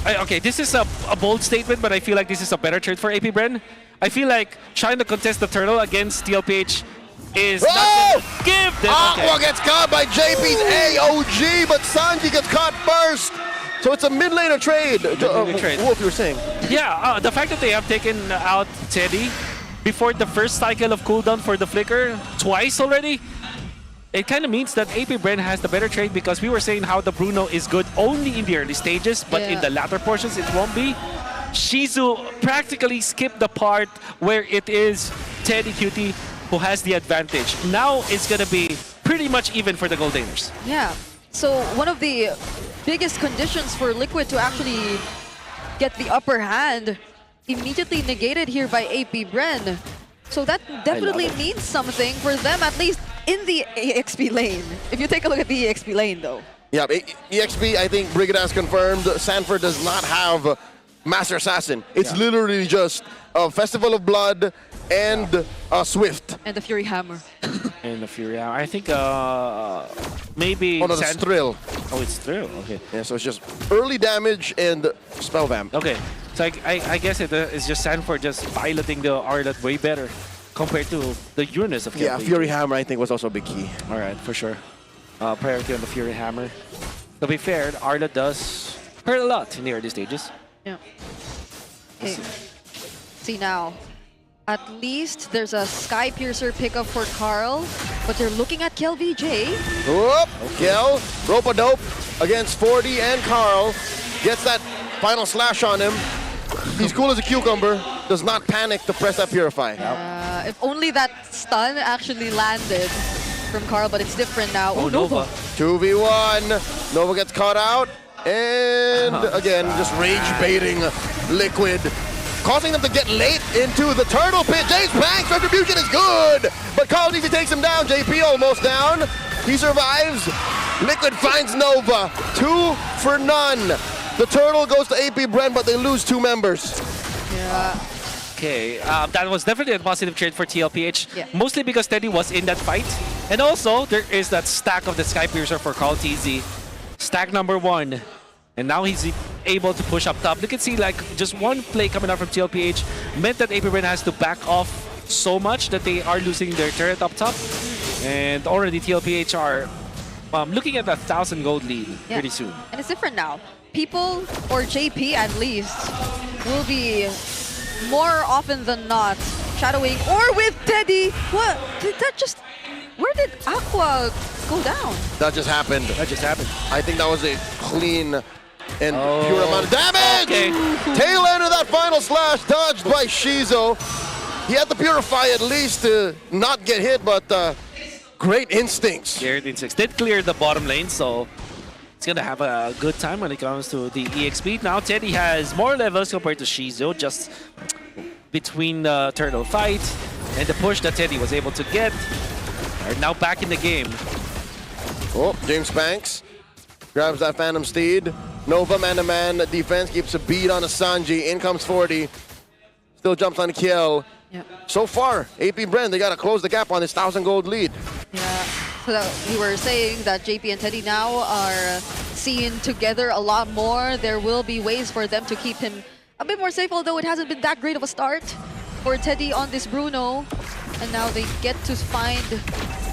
Okay, this is a bold statement, but I feel like this is a better trade for APBR. I feel like trying to contest the turtle against TLPH is not gonna give them. Aqua gets caught by JP's AOG, but Sanji gets caught first. So it's a mid-laner trade. Wolf, you were saying? Yeah, the fact that they have taken out Teddy before the first cycle of cooldown for the flicker twice already, it kind of means that APBR has the better trade because we were saying how the Bruno is good only in the early stages, but in the latter portions it won't be. Shizu practically skipped the part where it is Teddy QT who has the advantage. Now it's going to be pretty much even for the Goldaners. Yeah. So one of the biggest conditions for Liquid to actually get the upper hand immediately negated here by APBR. So that definitely means something for them, at least in the EXP lane. If you take a look at the EXP lane, though. Yeah, EXP, I think Brigid has confirmed, Sanford does not have Master Assassin. It's literally just a Festival of Blood and Swift. And the Fury Hammer. And the Fury Hammer. I think maybe... Oh, no, it's Thrill. Oh, it's Thrill. Okay. Yeah, so it's just early damage and Spell Vamp. Okay. So I guess it's just Sanford just piloting the Arlet way better compared to the Uranus of Yeah, KLP. Fury Hammer I think was also a big key. All right, for sure. Priority on the Fury Hammer. To be fair, Arlet does hurt a lot in the early stages. Yeah. Okay. See now. At least there's a Sky Piercer pickup for Carl, but they're looking at Kel VJ. Whoop! Kel, rope-a-dope against 40 and Carl. Gets that final slash on him. He's cool as a cucumber. Does not panic to press that Purify. If only that stun actually landed from Carl, but it's different now. Oh, Nova. 2v1. Nova gets caught out. And again, just rage baiting Liquid. Causing them to get late into the turtle pit. James Banks' retribution is good. But Carl Deasy takes him down. JP almost down. He survives. Liquid finds Nova. 2 for none. The turtle goes to AP Bren, but they lose 2 members. Yeah. Okay, that was definitely a positive trade for TLPH. Yeah. Mostly because Teddy was in that fight. And also, there is that stack of the Sky Piercer for Carl TZ. Stack number 1. And now he's able to push up top. You can see like just one play coming out from TLPH meant that AP Bren has to back off so much that they are losing their turret up top. And already TLPH are looking at a 1,000 gold lead pretty soon. And it's different now. People, or JP at least, will be more often than not shadowing or with Teddy. What? Did that just... Where did Aqua go down? That just happened. That just happened. I think that was a clean and pure amount of damage. Okay. Tail end of that final slash dodged by Shizo. He had to purify at least to not get hit, but great instincts. Great instincts. Did clear the bottom lane, so it's gonna have a good time when it comes to the EXP. Now Teddy has more levels compared to Shizo, just between the turtle fight and the push that Teddy was able to get. Are now back in the game. Oh, James Banks grabs that Phantom Steed. Nova man-to-man defense keeps a beat on Asanji. In comes 40. Still jumps on Kiel. Yep. So far, AP Bren, they got to close the gap on this 1,000 gold lead. Yeah. So that we were saying that JP and Teddy now are seen together a lot more. There will be ways for them to keep him a bit more safe, although it hasn't been that great of a start for Teddy on this Bruno. And now they get to find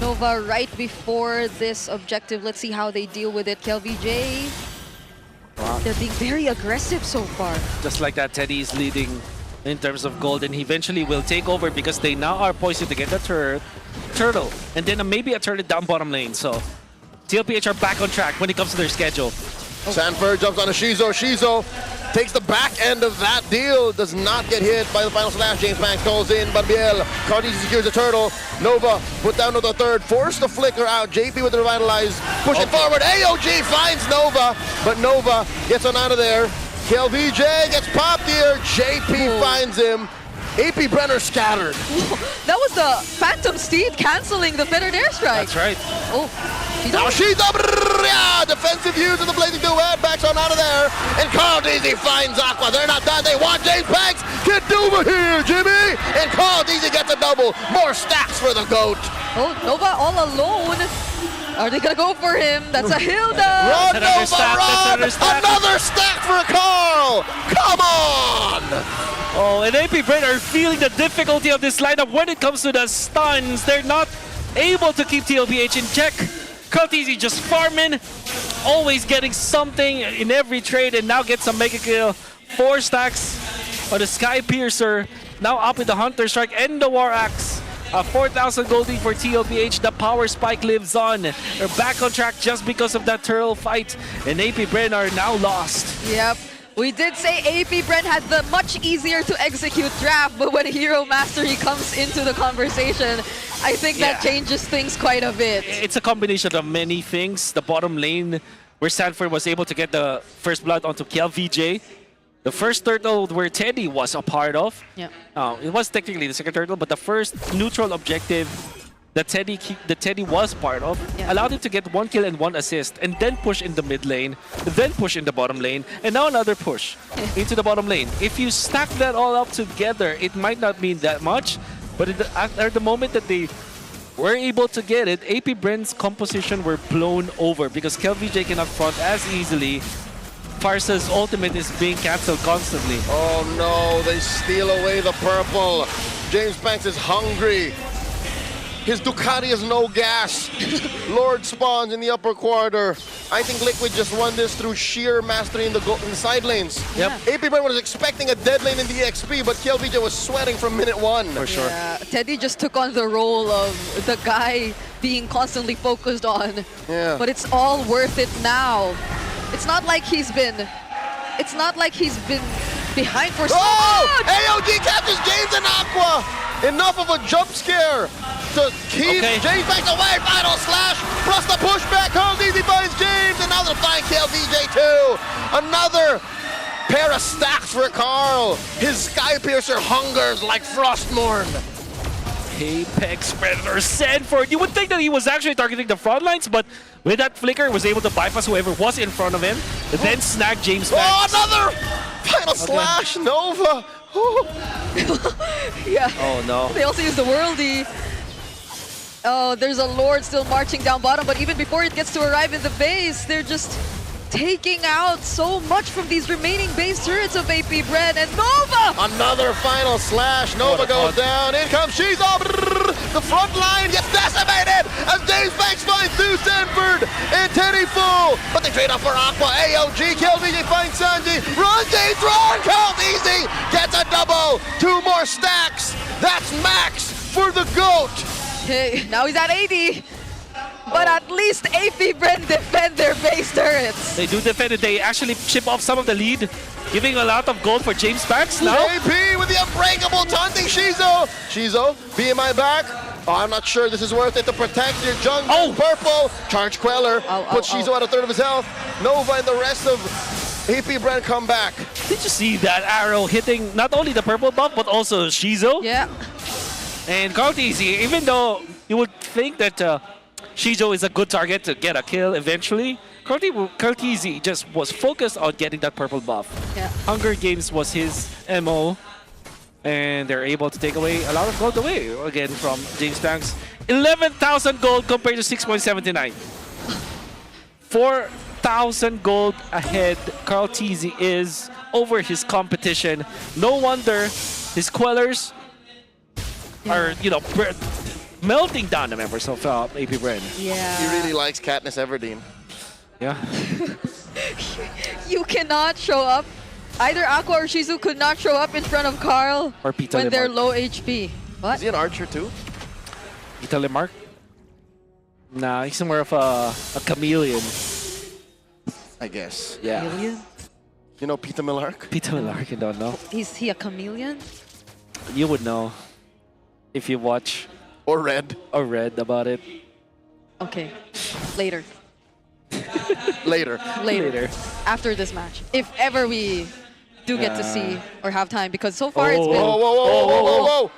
Nova right before this objective. Let's see how they deal with it. KLVJ, they're being very aggressive so far. Just like that, Teddy is leading in terms of gold, and he eventually will take over because they now are poised to get the turtle, and then maybe a turret down bottom lane. So TLPH are back on track when it comes to their schedule. Sanford jumps on a Shizo. Shizo takes the back end of that deal. Does not get hit by the final slash. James Banks calls in. Barbiel. Cardizi secures the turtle. Nova put down to the third. Forced the flicker out. JP with the revitalize. Push it forward. AOG finds Nova. But Nova gets on out of there. KLVJ gets popped here. JP finds him. AP Brenner scattered. That was the Phantom Steed canceling the Fettered Airstrike. That's right. Oh, now she's up. Yeah, defensive use of the Blazing Duet. Backs on out of there. And Carl Deasy finds Aqua. They're not done. They want James Banks. Get over here, Jimmy. And Carl Deasy gets a double. More stacks for the GOAT. Oh, Nova all alone. Are they gonna go for him? That's a Hilda. Run, Nova, run! Another stack for Carl. Come on. Oh, and AP Bren are feeling the difficulty of this lineup when it comes to the stuns. They're not able to keep TLPH in check. Kaltizi just farming, always getting something in every trade, and now gets a mega kill. 4 stacks on the Sky Piercer. Now up with the Hunter Strike and the War Axe. A 4,000 gold lead for TLPH. The power spike lives on. They're back on track just because of that turtle fight, and AP Bren are now lost. Yep. We did say AP Bren had the much easier to execute draft, but when Hero Mastery comes into the conversation, I think that changes things quite a bit. It's a combination of many things. The bottom lane, where Sanford was able to get the first blood onto KLVJ. The first turtle where Teddy was a part of. Yeah. It was technically the second turtle, but the first neutral objective that Teddy was part of allowed him to get 1 kill and 1 assist, and then push in the mid lane, then push in the bottom lane, and now another push into the bottom lane. If you stack that all up together, it might not mean that much, but at the moment that they were able to get it, AP Bren's composition were blown over because KLVJ cannot front as easily. Farsa's ultimate is being cancelled constantly. Oh no, they steal away the purple. James Banks is hungry. His Ducati has no gas. Lord spawns in the upper quarter. I think Liquid just won this through sheer mastery in the side lanes. Yep. AP Bren was expecting a dead lane in the XP, but KLVJ was sweating from minute 1. For sure. Yeah, Teddy just took on the role of the guy being constantly focused on. Yeah. But it's all worth it now. It's not like he's been behind for so long. much. AOG catches James and Aqua. Enough of a jump scare to keep James Banks away. Final slash, plus the pushback. Carl Deasy finds James, and now they're flying KLVJ too. Another pair of stacks for Carl. His Sky Piercer hungers like Frostmourne. Apex Predator Sanford. You would think that he was actually targeting the front lines, but with that flicker, was able to bypass whoever was in front of him, and then snag James Max. Another final slash, Nova. Yeah. Oh no. They also use the worldie. Oh, there's a Lord still marching down bottom, but even before it gets to arrive in the base, they're just taking out so much from these remaining base turrets of AP Bren and Nova! Another final slash. Nova goes down. In comes Shizo. The front line gets decimated as James Banks finds through Stanford and Teddy Full. But they trade off for Aqua. AOG kills VJ, finds Sanji. Run, James, run! Called easy. Gets a double. 2 more stacks. That's max for the GOAT. Okay, now he's at 80. But at least AP Bren defend their base turrets. They do defend it. They actually chip off some of the lead, giving a lot of gold for James Banks now. AP with the unbreakable taunting Shizo. Shizo, BMI back. Oh, I'm not sure this is worth it to protect your jungle. Purple. Charge Queller. Puts Shizo at a third of his health. Nova and the rest of AP Bren come back. Did you see that arrow hitting not only the purple buff, but also Shizo? Yeah. And Carteezy, even though you would think that Shizo is a good target to get a kill eventually, Carteezy just was focused on getting that purple buff. Yeah. Hunger Games was his MO, and they're able to take away a lot of gold away again from James Banks. 11,000 gold compared to 6.79. 4,000 gold ahead Carteezy is over his competition. No wonder his Quellers are, you know, melting down the members of AP Bren. Yeah. He really likes Katniss Everdeen. Yeah. You cannot show up. Either Aqua or Shizu could not show up in front of Carl Or Pita when they're Lemark. low HP. What? Is he an archer too? Pita Lemark? Nah, he's more of a chameleon. I guess. Yeah. Chameleon? You know Pita Millark? Pita Lemark, you don't know. Is he a chameleon? You would know if you watch or read about it. Okay. Later. Later. Later. After this match. If ever we do get to see or have time, because so far it's been... Whoa, whoa, whoa, whoa, whoa, whoa.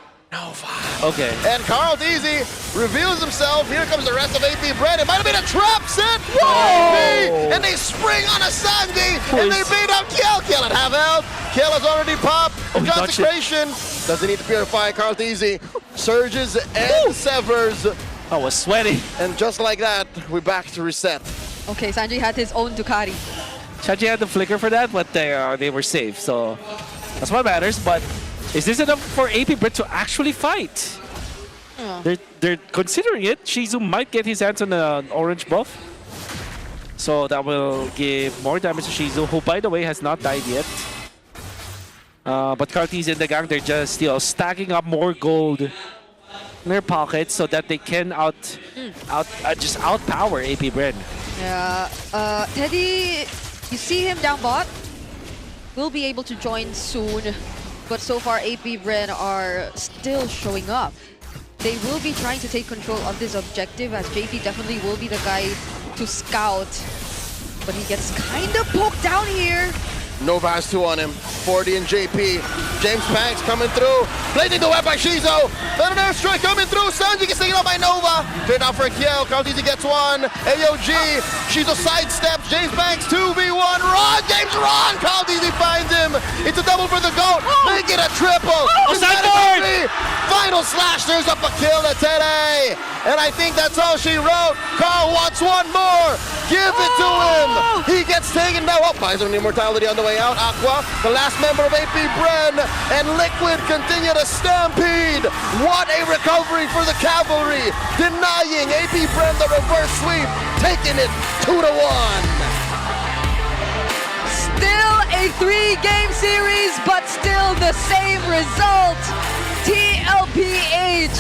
Okay. And Carteezy reveals himself. Here comes the rest of AP Bren. It might have been a trap set. Whoa! And they spring on a Sanji. And they beat up Kiel. Kiel at half health. Kiel has already popped. Consecration. Doesn't need to purify. Carteezy surges and severs. I was sweaty. And just like that, we're back to reset. Okay, Sanji had his own Ducati. Sanji had the flicker for that, but they were safe. So that's what matters. But is this enough for AP Bren to actually fight? They're considering it. Shizu might get his hands on an orange buff. So that will give more damage to Shizu, who, by the way, has not died yet. But Carteezy and the gang, they're just stacking up more gold in their pockets so that they can just outpower AP Bren. Yeah. Teddy, you see him down bot? Will be able to join soon. But so far, AP Bren are still showing up. They will be trying to take control of this objective, as JP definitely will be the guy to scout. But he gets kind of poked down here. Nova has 2 on him. 40 and JP. James Banks coming through. Blading the web by Shizo. Then an airstrike coming through. Sanji gets taken out by Nova. Trade out for Kiel. Carteezy gets 1. AOG. Shizo sidesteps. James Banks 2v1. Run! James, run! Carteezy finds him. It's a double for the GOAT. Make it a triple. Final slash. There's up a kill to Teddy. And I think that's all she wrote. Carl wants 1 more. Give it to him. He gets taken down. Oh, buys him immortality on the way out. Aqua, the last member of AP Bren, and Liquid continue to stampede. What a recovery for the Cavalry, denying AP Bren the reverse sweep, taking it 2-1. Still a 3-game series, but still the same result. TLPH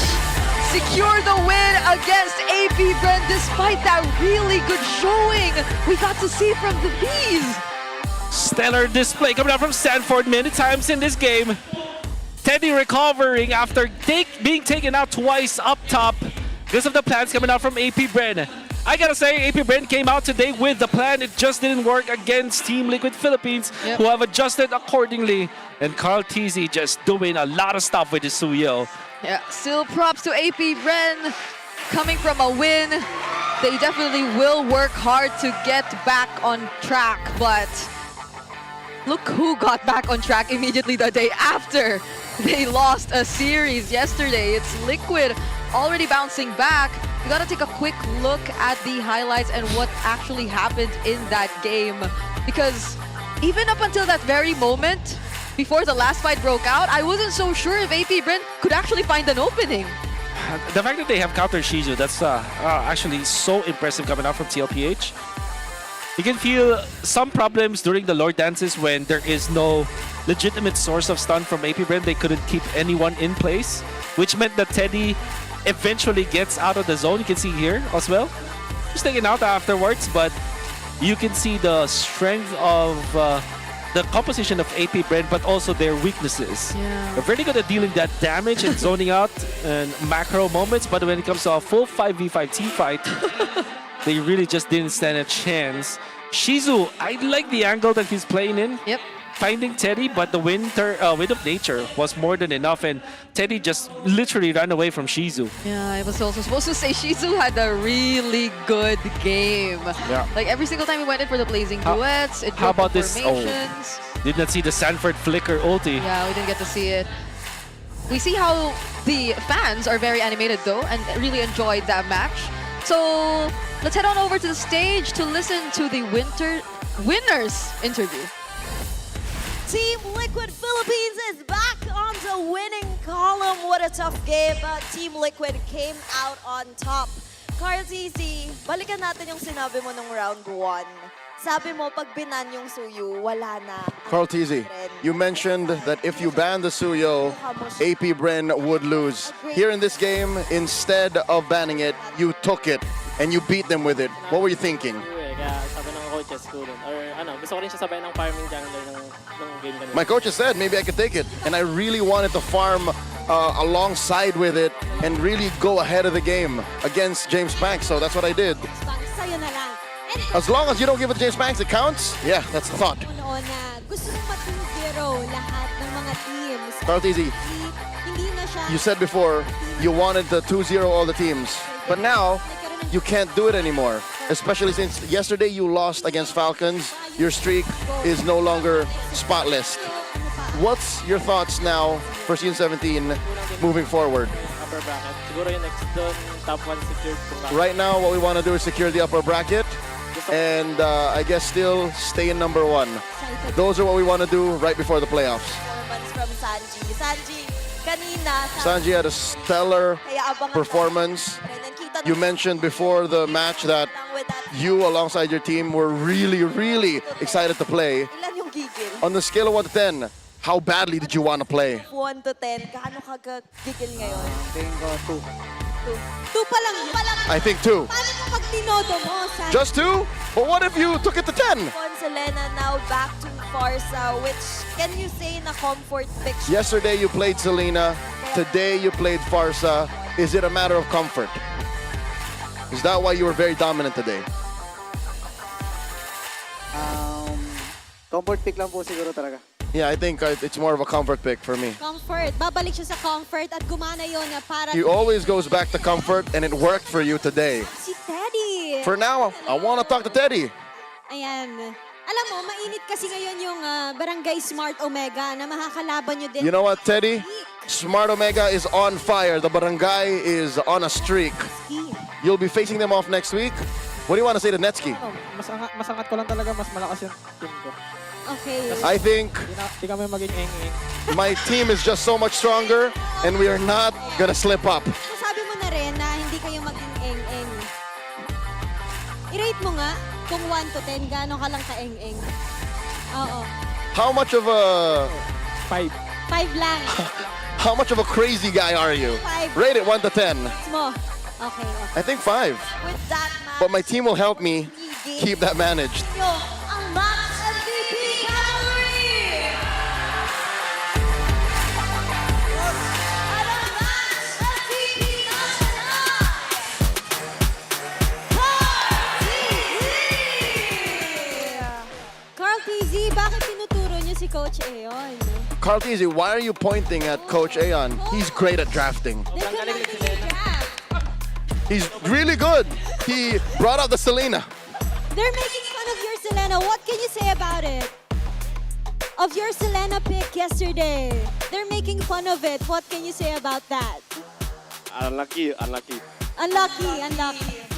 secure the win against AP Bren despite that really good showing we got to see from the Bees. Stellar display coming out from Sanford many times in this game. Teddy recovering after being taken out twice up top because of the plans coming out from AP Bren. I gotta say, AP Bren came out today with the plan. It just didn't work against Team Liquid Philippines, who have adjusted accordingly. And Carteezy just doing a lot of stuff with his Suyo Yeah, still props to AP Bren. Coming from a win, they definitely will work hard to get back on track, but look who got back on track immediately the day after they lost a series yesterday. It's Liquid already bouncing back. We gotta take a quick look at the highlights and what actually happened in that game, because even up until that very moment, before the last fight broke out, I wasn't so sure if AP Bren could actually find an opening. The fact that they have countered Shizu, that's actually so impressive coming out from TLPH. You can feel some problems during the Lord dances when there is no legitimate source of stun from AP Bren. They couldn't keep anyone in place, which meant that Teddy eventually gets out of the zone. You can see here as well. He's taken out afterwards, but you can see the strength of the composition of AP Bren, but also their weaknesses. Yeah. They're very good at dealing that damage and zoning out and macro moments, but when it comes to a full 5v5 team fight, they really just didn't stand a chance. Shizu, I like the angle that he's playing in. Yep. Finding Teddy, but the wind of nature was more than enough, and Teddy just literally ran away from Shizu. Yeah, I was also supposed to say Shizu had a really good game. Yeah. Like every single time he went in for the blazing duets, it How broke about the this? formations. Did not see the Sanford flicker ulti. Yeah, we didn't get to see it. We see how the fans are very animated though and really enjoyed that match. So let's head on over to the stage to listen to the winners interview. Team Liquid Philippines is back on the winning column. What a tough game, but Team Liquid came out on top. Carl TC, balikan natin yung sinabi mo nung round 1. Sabi mo, pag binan yung Suyu, wala na. Carl TZ, you mentioned that if you ban the Suyo, AP Bren would lose. Here in this game, instead of banning it, you took it and you beat them with it. What were you thinking? Kaya sabi ng coaches ko dun, or gusto ko rin siya sabay ng farming jungler ng game kanina. My coach has said maybe I could take it, and I really wanted to farm alongside with it and really go ahead of the game against James Banks, so that's what I did. Sa'yo na lang. And As long as you don't give it to James Banks, it counts. Yeah, that's the thought. noon na gusto mong mat-2-0 lahat ng mga teams. Carl TZ, Hindi na siya. you said before you wanted to 2-0 all the teams, but now you can't do it anymore, especially since yesterday you lost against Falcons. Your streak is no longer spotless. What's your thoughts now for Season 17 moving forward? Upper bracket. Siguro yung next doon, top 1 secured. Right now, what we want to do is secure the upper bracket and I guess still stay in number 1. Those are what we want to do right before the playoffs. Performance from Sanji. Sanji, kanina, Sanji had a stellar kaya abangan performance. You mentioned before the match that you alongside your team were really, really excited to play. ilan yung gigil? On the scale of 1 to 10, how badly did you want to play? 1 to 10, gaano ka gigil ngayon? Tingin ko 2. 2 pa lang. I think 2. Paano mo pag tinodo mo? Just 2? But what if you took it to 10? Selena now back to Farsa, which can you say na comfort pick siya? Yesterday you played Selena, today you played Farsa. Is it a matter of comfort? Is that why you were very dominant today? Comfort pick lang po siguro talaga. Yeah, I think it's more of a comfort pick for me. Comfort. Babalik siya sa comfort at gumana yun na para He always goes back to comfort and it worked for you today. si Teddy. For now, I want to talk to Teddy. Ayan. Alam mo, mainit kasi ngayon yung Barangay Smart Omega na makakalaban nyo din. You know what, Teddy? Smart Omega is on fire. The barangay is on a streak. You'll be facing them off next week. What do you want to say to Netski? Masangat ko lang talaga, mas malakas yung team ko. Okay. I think Di kami maging eng-eng. my team is just so much stronger and we are not gonna slip up. Sabi mo na rin na hindi kayo maging eng-eng. I-rate mo nga kung 1 to 10, gaano ka lang ka-eng-eng. Oo. How much of a 5 lang. how much of a crazy guy are you? 5. Rate it 1 to 10. Mo. Okay. I think 5. With that But my team will help me keep that managed. nyo, ang match MVP category! At ang match MVP national! Carl TZ, bakit tinuturo niyo si Coach Aeon? Carl Tizzy, why are you pointing at Coach Ayon? He's great at drafting. He's really good. He brought out the Selena. They're making fun of your Selena. What can you say about it? Of your Selena pick yesterday. They're making fun of it. What can you say about that? Unlucky. Unlucky.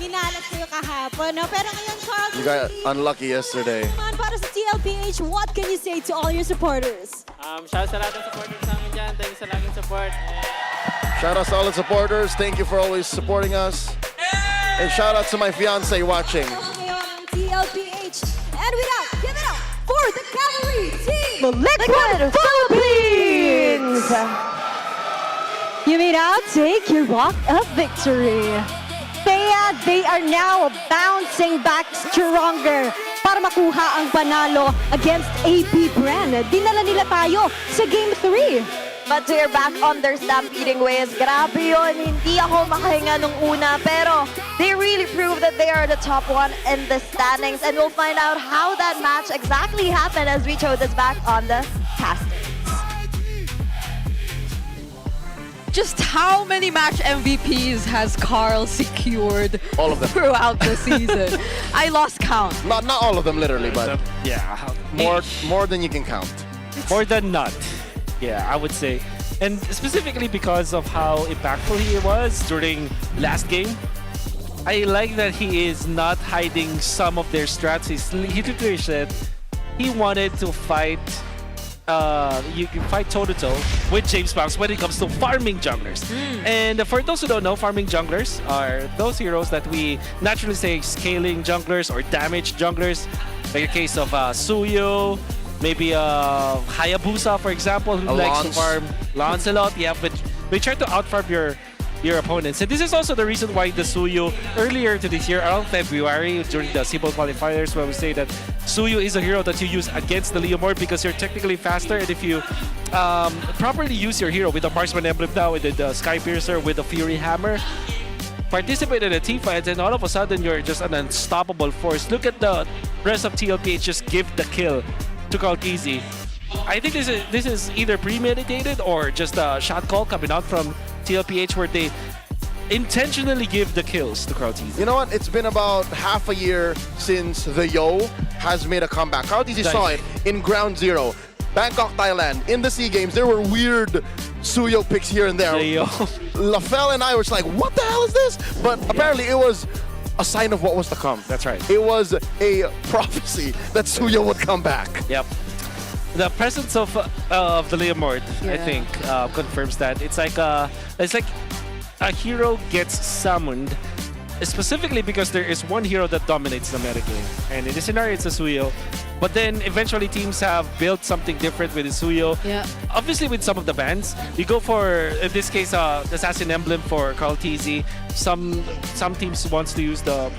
Minalas kayo kahapon, no? Pero ngayon, Carl, You got unlucky yesterday. naman para sa TLPH, what can you say to all your supporters? Shout out sa lahat ng supporters namin dyan. Thank you sa laging support. Shout out to all the supporters. Thank you for always supporting us. And shout out to my fiance watching. Ngayon ang TLPH. And without, give it up for the cavalry team! Liquid Philippines! You may now take your walk of victory. Kaya they are now bouncing back stronger para makuha ang panalo against AP Brand. Dinala nila tayo sa Game 3. But they're back on their stampeding ways. Grabe yun. Hindi ako makahinga nung una. Pero they really prove that they are the top one in the standings. And we'll find out how that match exactly happened as we show this back on the casting. Just how many match MVPs has Carl secured All of them. throughout the season? I lost count. Not all of them literally, but Yeah. more than you can count. More than not. Yeah, I would say. And specifically because of how impactful he was during last game, I like that he is not hiding some of their strategies. He literally said he wanted to fight you can fight toe-to-toe with James Banks when it comes to farming junglers. And for those who don't know, farming junglers are those heroes that we naturally say scaling junglers or damage junglers. Like the case of Suyo, maybe Hayabusa, for example, who likes to farm Lancelot. Yeah, but they try to outfarm your opponents. And this is also the reason why the Suyo earlier to this year, around February, during the Cebol qualifiers, where we say that Suyo is a hero that you use against the Leomord because you're technically faster, and if you properly use your hero with the Marksman Emblem now, with the Sky Piercer, with the Fury Hammer, participate in a team fight, and all of a sudden you're just an unstoppable force. Look at the rest of TLPH just give the kill to Kalkizi. I think this is either premeditated or just a shot call coming out from TLPH where they intentionally give the kills to Krautizi. You know what? It's been about half a year since the Yo has made a comeback. Krautizi saw it in Ground Zero. Bangkok, Thailand. In the SEA Games, there were weird Suyo picks here and there. LaFell and I were just like, what the hell is this? But apparently it was a sign of what was to come. That's right. It was a prophecy that Suyo would come back. Yep. The presence of the Leomord, I think, confirms that. It's like a hero gets summoned specifically because there is one hero that dominates the metagame. And in this scenario, it's a Suyo. But then eventually teams have built something different with the Suyo. Yeah. Obviously with some of the bans, you go for, in this case, Assassin Emblem for Carl Tizzy. Some teams wants to use the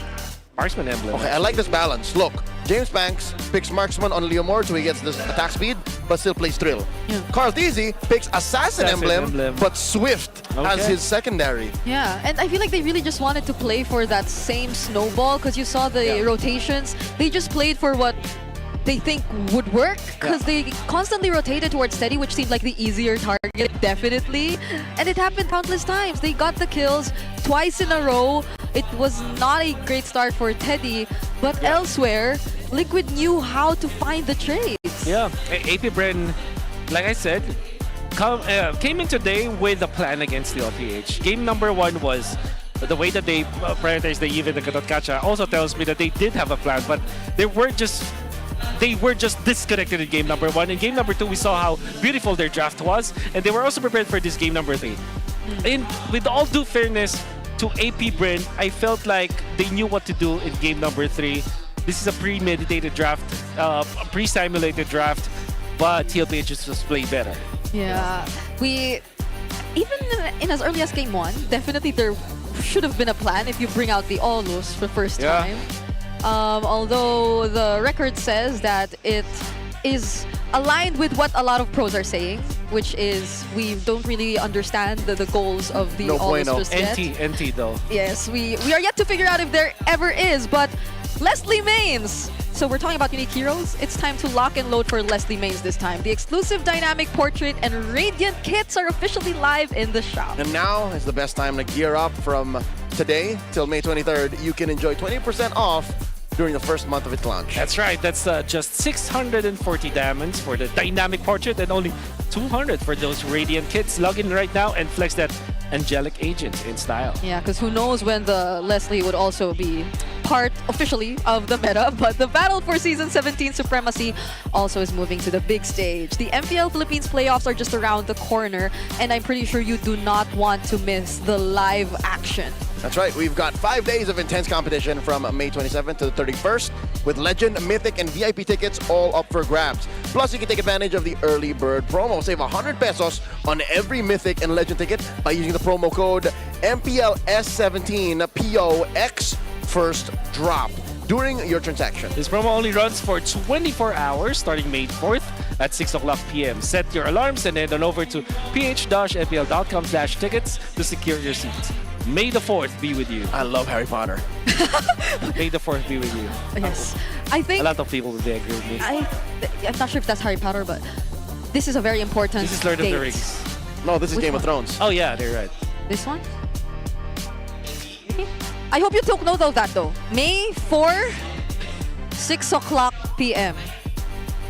Marksman Emblem. Okay, I like this balance. Look, James Banks picks Marksman on Leomord so he gets this attack speed, but still plays Thrill. Yeah. Carl Tizzy picks Assassin Emblem, but Swift as his secondary. Yeah, and I feel like they really just wanted to play for that same snowball because you saw the rotations. They just played for what they think would work because they constantly rotated towards Teddy, which seemed like the easier target, definitely. And it happened countless times. They got the kills twice in a row. It was not a great start for Teddy, but elsewhere, Liquid knew how to find the trades. Yeah, AP Bren, like I said, came in today with a plan against the LPH. Game number 1 was the way that they prioritized the even the Katotkacha also tells me that they did have a plan, but they were just disconnected in game number 1. In game number 2, we saw how beautiful their draft was, and they were also prepared for this game number 3. And with all due fairness to AP Bren, I felt like they knew what to do in game number 3. This is a premeditated draft, a pre-simulated draft, but TLPH just played better. Yeah, even in as early as game 1, definitely there should have been a plan if you bring out the Olus for the first time. Although the record says that it is aligned with what a lot of pros are saying, which is we don't really understand the goals of the Olus just yet. NT though. Yes, we are yet to figure out if there ever is, but Leslie Mains So we're talking about unique heroes. It's time to lock and load for Leslie Mains this time. The exclusive dynamic portrait and radiant kits are officially live in the shop. And now is the best time to gear up. From today till May 23rd, you can enjoy 20% off during the first month of its launch. That's right. That's just 640 diamonds for the dynamic portrait and only 200 for those radiant kits. Log in right now and flex that angelic agent in style. Yeah, because who knows when the Leslie would also be part officially of the meta, but the battle for Season 17 supremacy also is moving to the big stage. The MPL Philippines playoffs are just around the corner, and I'm pretty sure you do not want to miss the live action. That's right. We've got 5 days of intense competition from May 27th to the 31st with Legend, Mythic, and VIP tickets all up for grabs. Plus, you can take advantage of the early bird promo. Save 100 pesos on every Mythic and Legend ticket by using the promo code MPL S17 POX first drop during your transaction. This promo only runs for 24 hours starting May 4th at 6 o'clock p.m. Set your alarms and head on over to ph-mpl.com/tickets to secure your seats. May the 4th be with you. I love Harry Potter. May the 4th be with you. Yes. I think A lot of people would agree with me. I'm not sure if that's Harry Potter, but this is a very important This is Lord of date. the Rings. No, this is Which Game of one? Thrones. Oh yeah, they're right. This one? I hope you took note of that though. May 4, 6 o'clock p.m.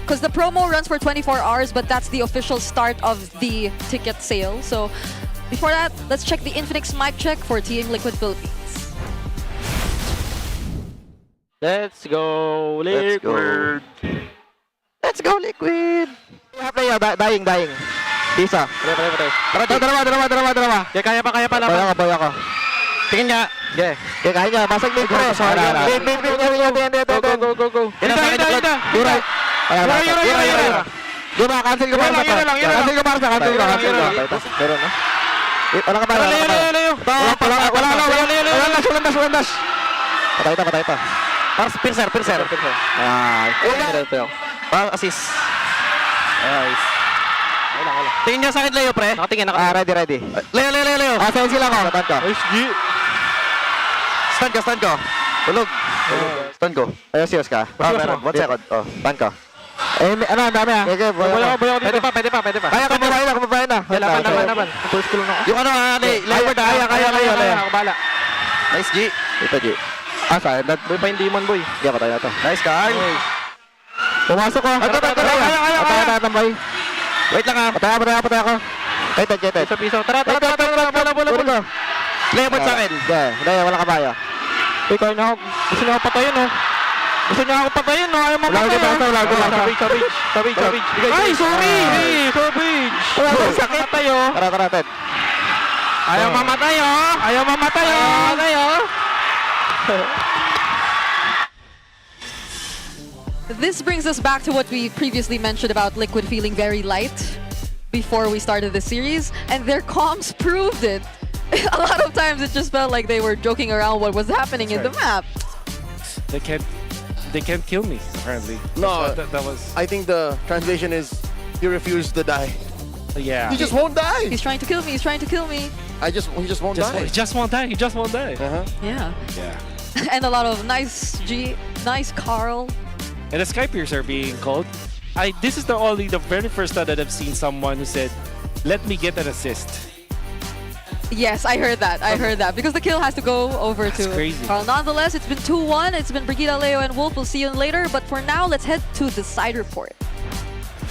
Because the promo runs for 24 hours, but that's the official start of the ticket sale. So before that, let's check the Infinix mic check for Team Liquid Philippines. Let's go, Liquid. Let's go, Liquid. Player, dying. Isa. Dalawa. Kaya pa. Boy ako. Tingin nga. Okay. Kaya nga. Basag mid. Go. Hina. Yura. Diba, cancel ko para sa to. Cancel ko para sa. Pero no? Wala ka ba? Wala. Sulandas. Patay ito. Para pincer. Assist. Nice. Wala. Tingin niya sa akin, Leo, pre. Nakatingin. Ready. Leo. Asayin sila ko. Stun ko. Tulog. Stun ko. Ayos ka. Meron. 1 second. Stun ko. Ano, ang dami ha? Pwede pa. Kaya, kumabayan na. Laban. Pulse ko lang ako. Yung ano, Leo, kaya. Ako bala. Nice, G. Ito, G. Saan? Boy pa yung demon, boy. Hindi, patay na to. Nice, Carl. Pumasok ko. Patay na, boy. Wait lang ha. Patay ako. Kaitan. Piso. Tara. Bola. Leo, ba't sa akin? Hindi, wala kabaya. Ikaw na ako. Gusto niya ako patayin, no? Ayaw mamatay, Savage. Ay, sorry! Savage! Sakit tayo. Tara, Ted. Ayaw mamatay, This brings us back to what we previously mentioned about Liquid feeling very light before we started the series, and their comms proved it. A lot of times it just felt like they were joking around what was happening in the map. They can't kill me, apparently. No, that was... I think the translation is he refused to die. Yeah. He just won't die. He's trying to kill me. He just won't die. He just won't die. Yeah. Yeah. And a lot of nice Carl. And the Skypeers are being called. This is the very first time that I've seen someone who said, "Let me get an assist." Yes, I heard that. Because the kill has to go over That's to crazy. Carl. Nonetheless, it's been 2-1. It's been Brigida, Leo, and Wolf. We'll see you later. But for now, let's head to the side report.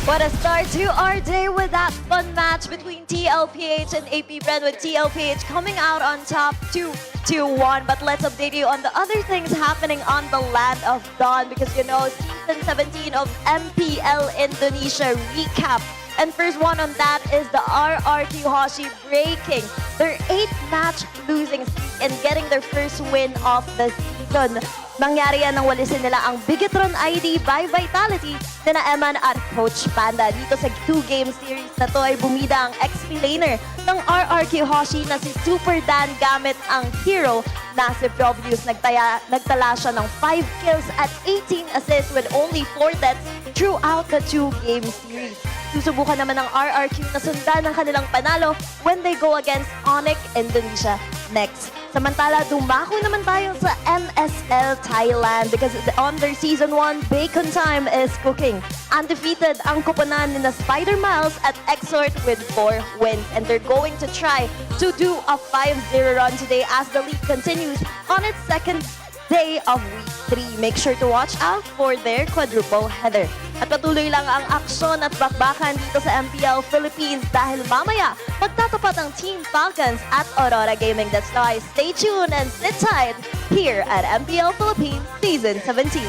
What a start to our day with that fun match between TLPH and AP Bren, with TLPH coming out on top 2-1. But let's update you on the other things happening on the land of Dawn, because you know, Season 17 of MPL Indonesia recap. And first one on that is the RRQ Hoshi breaking their 8-match losing streak and getting their first win of the season. Nangyari yan nang walisin nila ang Bigatron ID by Vitality na Eman at Coach Panda. Dito sa 2-game series na to ay bumida ang XP laner ng RRQ Hoshi na si Super Dan gamit ang hero na si Provius. Nagtala siya ng 5 kills at 18 assists with only 4 deaths throughout the 2-game series. Susubukan naman ng RRQ na sundan ng kanilang panalo when they go against Onyx Indonesia next Samantala, dumako naman tayo sa MSL Thailand because on their Season 1, Bacon Time is cooking. Undefeated ang kuponan ni na Spider Miles at Exhort with 4 wins. And they're going to try to do a 5-0 run today as the league continues on its second day of Week 3. Make sure to watch out for their quadruple header. At patuloy lang ang aksyon at bakbakan dito sa MPL Philippines dahil mamaya magtatapat ang Team Falcons at Aurora Gaming. That's why stay tuned and sit tight here at MPL Philippines Season 17.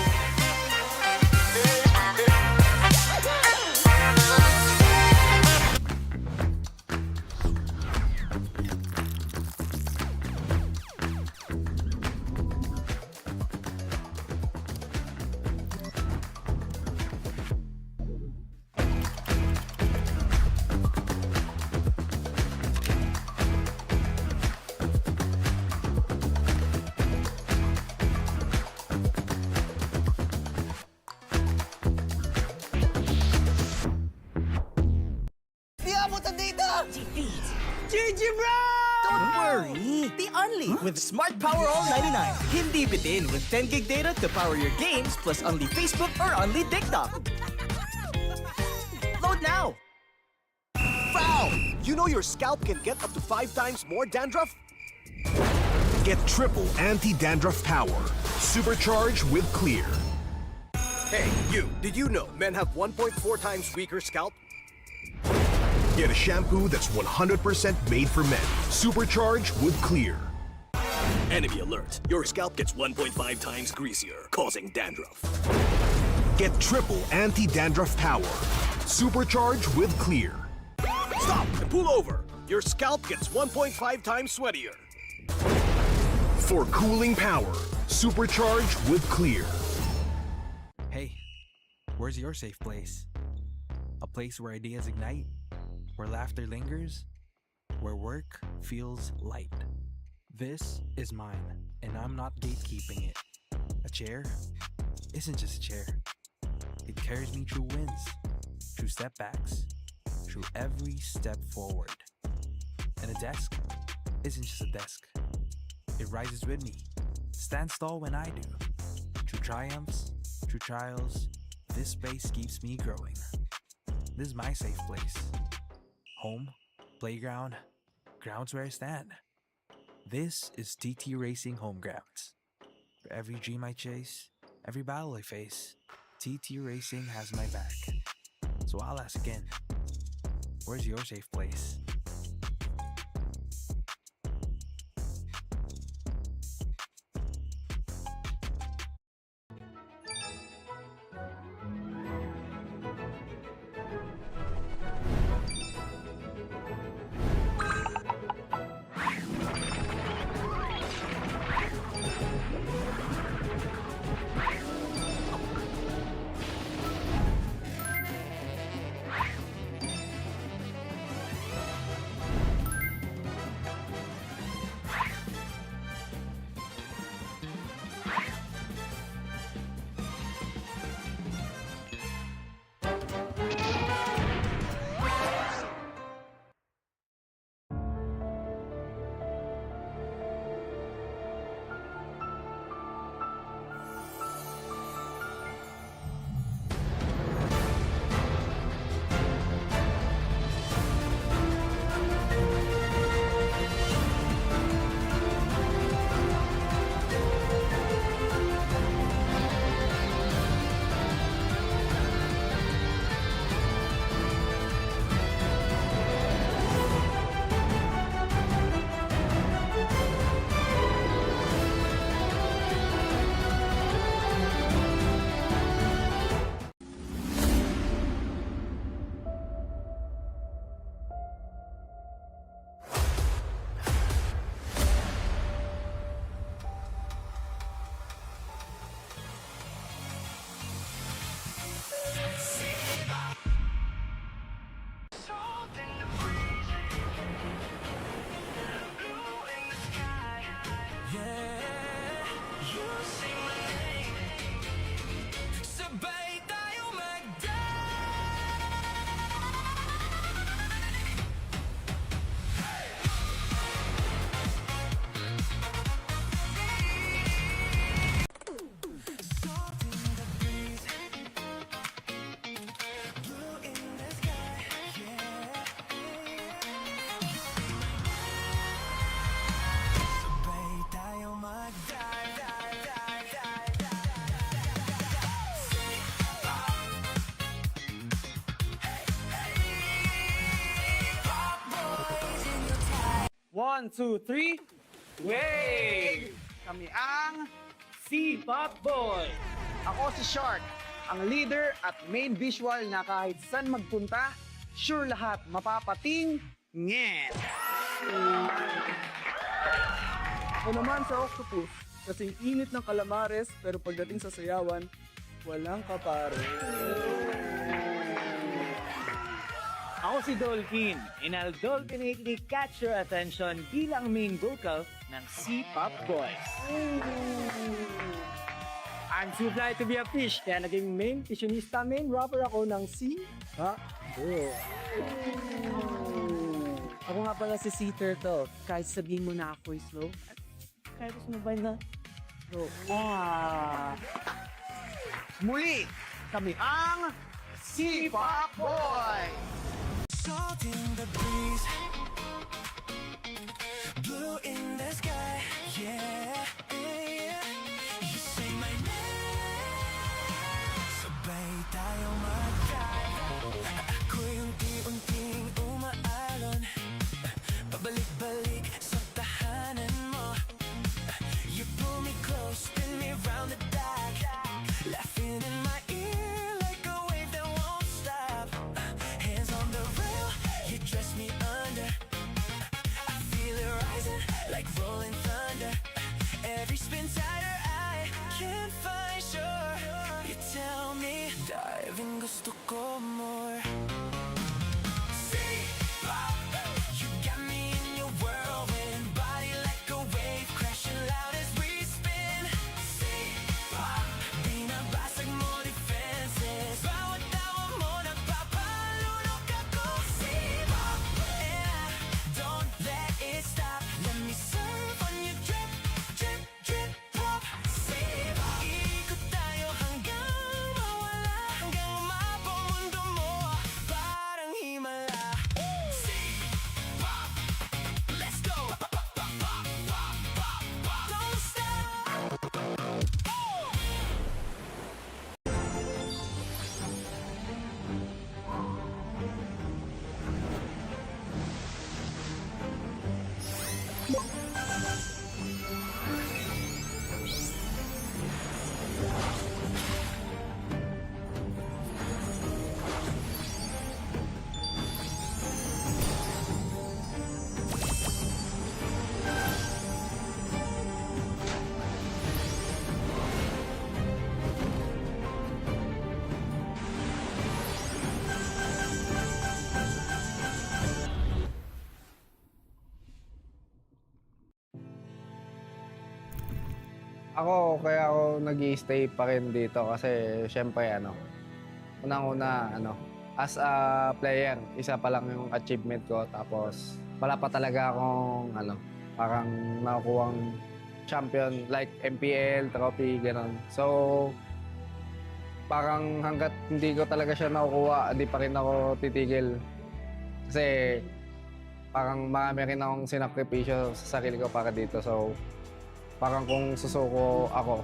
GG bro! Don't worry. The Only with Smart Power All 99. Hindi bitin with 10 gig data to power your games plus only Facebook or only TikTok. Load now. Foul! You know your scalp can get up to 5 times more dandruff? Get triple anti-dandruff power. Supercharged with Clear. Hey, you. Did you know men have 1.4 times weaker scalp? Get a shampoo that's 100% made for men. Supercharged with Clear. Enemy alert. Your scalp gets 1.5 times greasier, causing dandruff. Get triple anti-dandruff power. Supercharged with Clear. Stop and pull over. Your scalp gets 1.5 times sweatier. For cooling power. Supercharged with Clear. Hey, where's your safe place? A place where ideas ignite, where laughter lingers, where work feels light. This is mine, and I'm not gatekeeping it. A chair isn't just a chair. It carries me through wins, through setbacks, through every step forward. And a desk isn't just a desk. It rises with me, stands tall when I do. Through triumphs, through trials, this space keeps me growing. This is my safe place. Home, playground, grounds where I stand. This is TT Racing Home Grounds. For every dream I chase, every battle I face, TT Racing has my back. So I'll ask again, where's your safe place? 1, 2, 3. Wave! Kami ang C-Pop Boy. Ako si Shark, ang leader at main visual na kahit saan magpunta, sure lahat mapapating nget. Ako naman sa Octopus, kasing init ng kalamares pero pagdating sa sayawan, walang kapare. Ako si Dolphin, and I'll dolphinately catch your attention bilang main vocal ng C-Pop Boys. I'm too fly to be a fish, kaya naging main fishionista, main rapper ako ng C-Pop Boys. Ako nga pala si Sea Turtle, kahit sabihin mo na ako'y slow, at kahit sumabay na slow. Muli, kami ang C-Pop Boys! Salt in the breeze, blue in the sky, yeah, yeah. You say my name, sabay tayo mag-drive. Ako'y unti-unting umaalon, pabalik-balik sa tahanan mo. You pull me close, spin me round the back, laughing in my ear like a wave that won't stop. Hands on the rail, you dress me under. I feel it rising like rolling thunder. Every spin tighter, I can't find shore. You tell me, diving gusto ko more. C-Pop, you got me in your whirlwind, body like a wave crashing loud as we spin. C-Pop, di na basag mo defenses, bawat tawa mo nagpapalunok ako. C-Pop, and I don't let it stop. Let me surf on your drip, drip, drip, pop. C-Pop, ikot tayo hanggang mawala, hanggang umabong mundo mo, parang himala. C-Pop, let's go. Don't stop. Kaya ako nag-i-stay pa rin dito kasi syempre unang-una as a player, isa pa lang yung achievement ko, tapos wala pa talaga akong parang nakukuhang champion like MPL, trophy, gano'n. So parang hanggat hindi ko talaga siya nakukuha, di pa rin ako titigil. Kasi parang marami rin akong sinakripisyo sa sarili ko para dito. So parang kung susuko ako,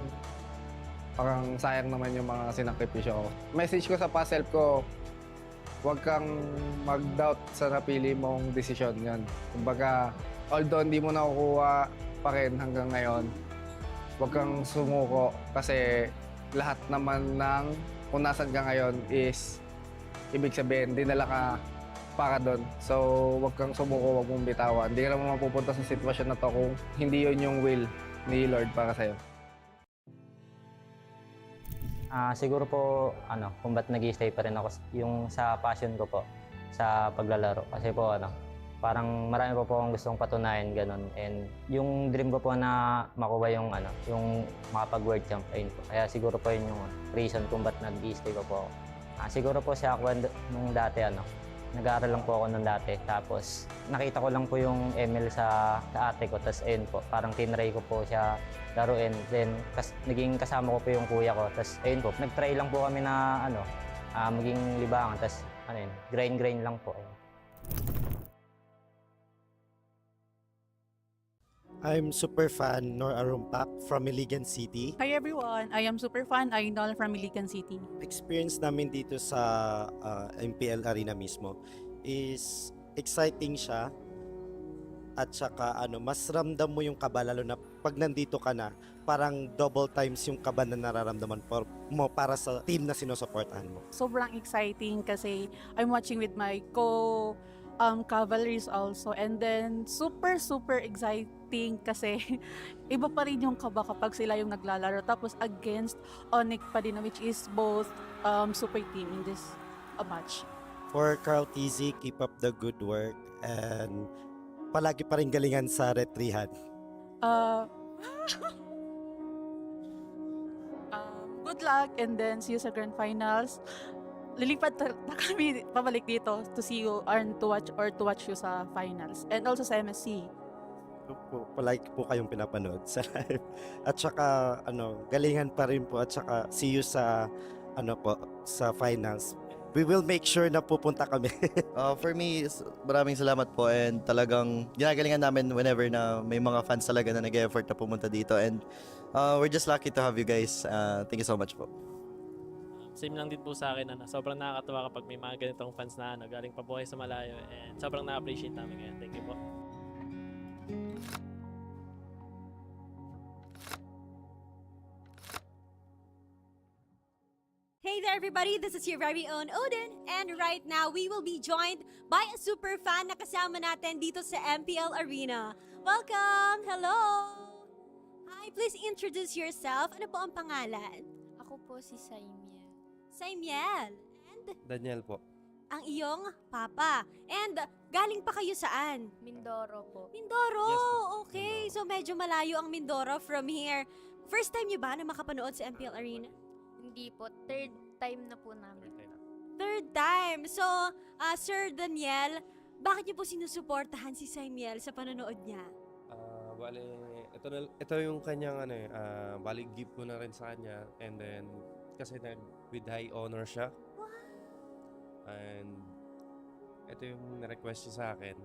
parang sayang naman yung mga sinakripisyo ko. Message ko sa past self ko, huwag kang mag-doubt sa napili mong desisyon yan. Kumbaga, although hindi mo nakukuha pa rin hanggang ngayon, huwag kang sumuko kasi lahat naman ng kung nasan ka ngayon is ibig sabihin, dinala ka para doon. So, huwag kang sumuko, huwag mong bitawan. Hindi ka naman mapupunta sa sitwasyon na to kung hindi yun yung will ni Lord para sa'yo. Siguro po, kung ba't nag-i-stay pa rin ako, yung sa passion ko po, sa paglalaro. Kasi po, parang marami po akong gustong patunayan, ganun. And yung dream ko po na makuha yung, yung makapag-world champ, ayun po. Kaya siguro po yun yung reason kung ba't nag-i-stay ko po ako. Siguro po siya ako nung dati, nag-aaral lang po ako nung dati. Tapos, nakita ko lang po yung ML sa ate ko. Tapos, ayun po, parang tinry ko po siya laruin. Then, naging kasama ko po yung kuya ko. Tapos, ayun po, nag-try lang po kami na, maging libangan. Tapos, grind lang po. Ayun. I'm super fan Nor Arumpak from Iligan City. Hi everyone, I am super fan Ainol from Iligan City. Experience namin dito sa MPL Arena mismo is exciting siya at saka mas ramdam mo yung kaba lalo na pag nandito ka na, parang double times yung kaba na nararamdaman mo para sa team na sinusuportahan mo. Sobrang exciting kasi I'm watching with my cavalries also. And then, super exciting kasi iba pa rin yung kaba kapag sila yung naglalaro. Tapos against Onyx pa din, which is both super team in this match. For Carl TZ, keep up the good work and palagi pa rin galingan sa retrihan. Good luck and then see you sa grand finals. Lilipat na kami pabalik dito to see you and to watch you sa finals and also sa MSC. Palagi po kayong pinapanood sa live. At saka galingan pa rin po at saka see you sa sa finals. We will make sure na pupunta kami. For me, maraming salamat po and talagang ginagalingan namin whenever na may mga fans talaga na nag-effort na pumunta dito and we're just lucky to have you guys. Thank you so much po. Same lang din po sa akin, sobrang nakakatawa kapag may mga ganitong fans na galing pa buhay sa malayo and sobrang na-appreciate namin ngayon. Thank you po. Hey there everybody, this is your very own Odin and right now we will be joined by a super fan na kasama natin dito sa MPL Arena. Welcome! Hello! Hi, please introduce yourself. Ano po ang pangalan? Ako po si Saimiel. Saimiel. And Daniel po. ang iyong papa. And galing pa kayo saan? Mindoro po. Mindoro! Yes po. Okay, so medyo malayo ang Mindoro from here. First time niyo ba na makapanood sa MPL Arena? Hindi po. Third time na po namin. Third time. So, Sir Daniel, bakit niyo po sinusuportahan si Saimiel sa panonood niya? Bale, ito yung kanyang bali gift ko na rin sa kanya and then kasi with high honor siya. And ito yung na-request niya sa akin.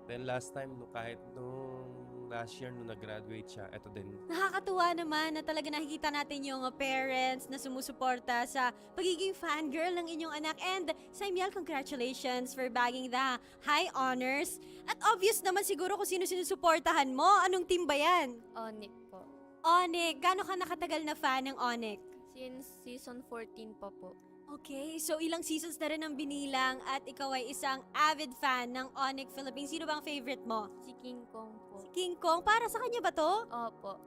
Then last time, kahit nung last year nung nag-graduate siya, ito din. Nakakatuwa naman na talaga nakikita natin yung parents na sumusuporta sa pagiging fangirl ng inyong anak. And Saimiel, congratulations for bagging the high honors. At obvious naman siguro kung sino sinusuportahan mo. Anong team ba yan? Onyx po. Onyx. Gano'n ka nakatagal na fan ng Onyx? Since season 14 pa po. Okay, so ilang seasons na rin ang binilang at ikaw ay isang avid fan ng Onyx Philippines. Sino bang favorite mo? Si King Kong po. Si King Kong? Para sa kanya ba to? Opo.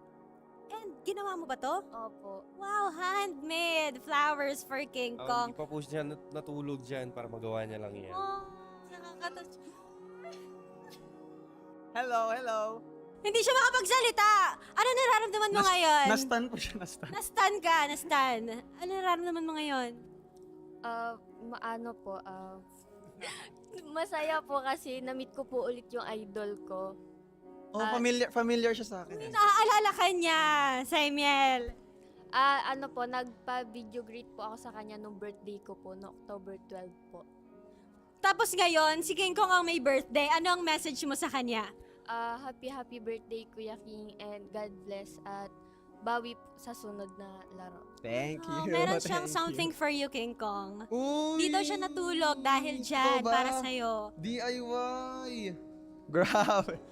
And ginawa mo ba to? Opo. Wow, handmade flowers for King Kong. Hindi pa po siya natulog dyan para magawa niya lang yan. Oh, nakakatouch. Hello. Hindi siya makapagsalita. Ano nararamdaman mo ngayon? Na-stun po siya, na-stun. Na-stun ka, na-stun. Ano nararamdaman mo ngayon? Masaya po kasi na-meet ko po ulit yung idol ko. Oh, familiar siya sa akin. Naaalala ka niya, Saimiel. Nagpa-video greet po ako sa kanya nung birthday ko po, no October 12 po. Tapos ngayon, si King Kong ang may birthday. Ano ang message mo sa kanya? Happy birthday Kuya King and God bless at bawi sa sunod na laro. Thank you. Meron siyang something for you, King Kong. Uy! Dito siya natulog dahil dyan, para sa'yo. DIY! Grabe!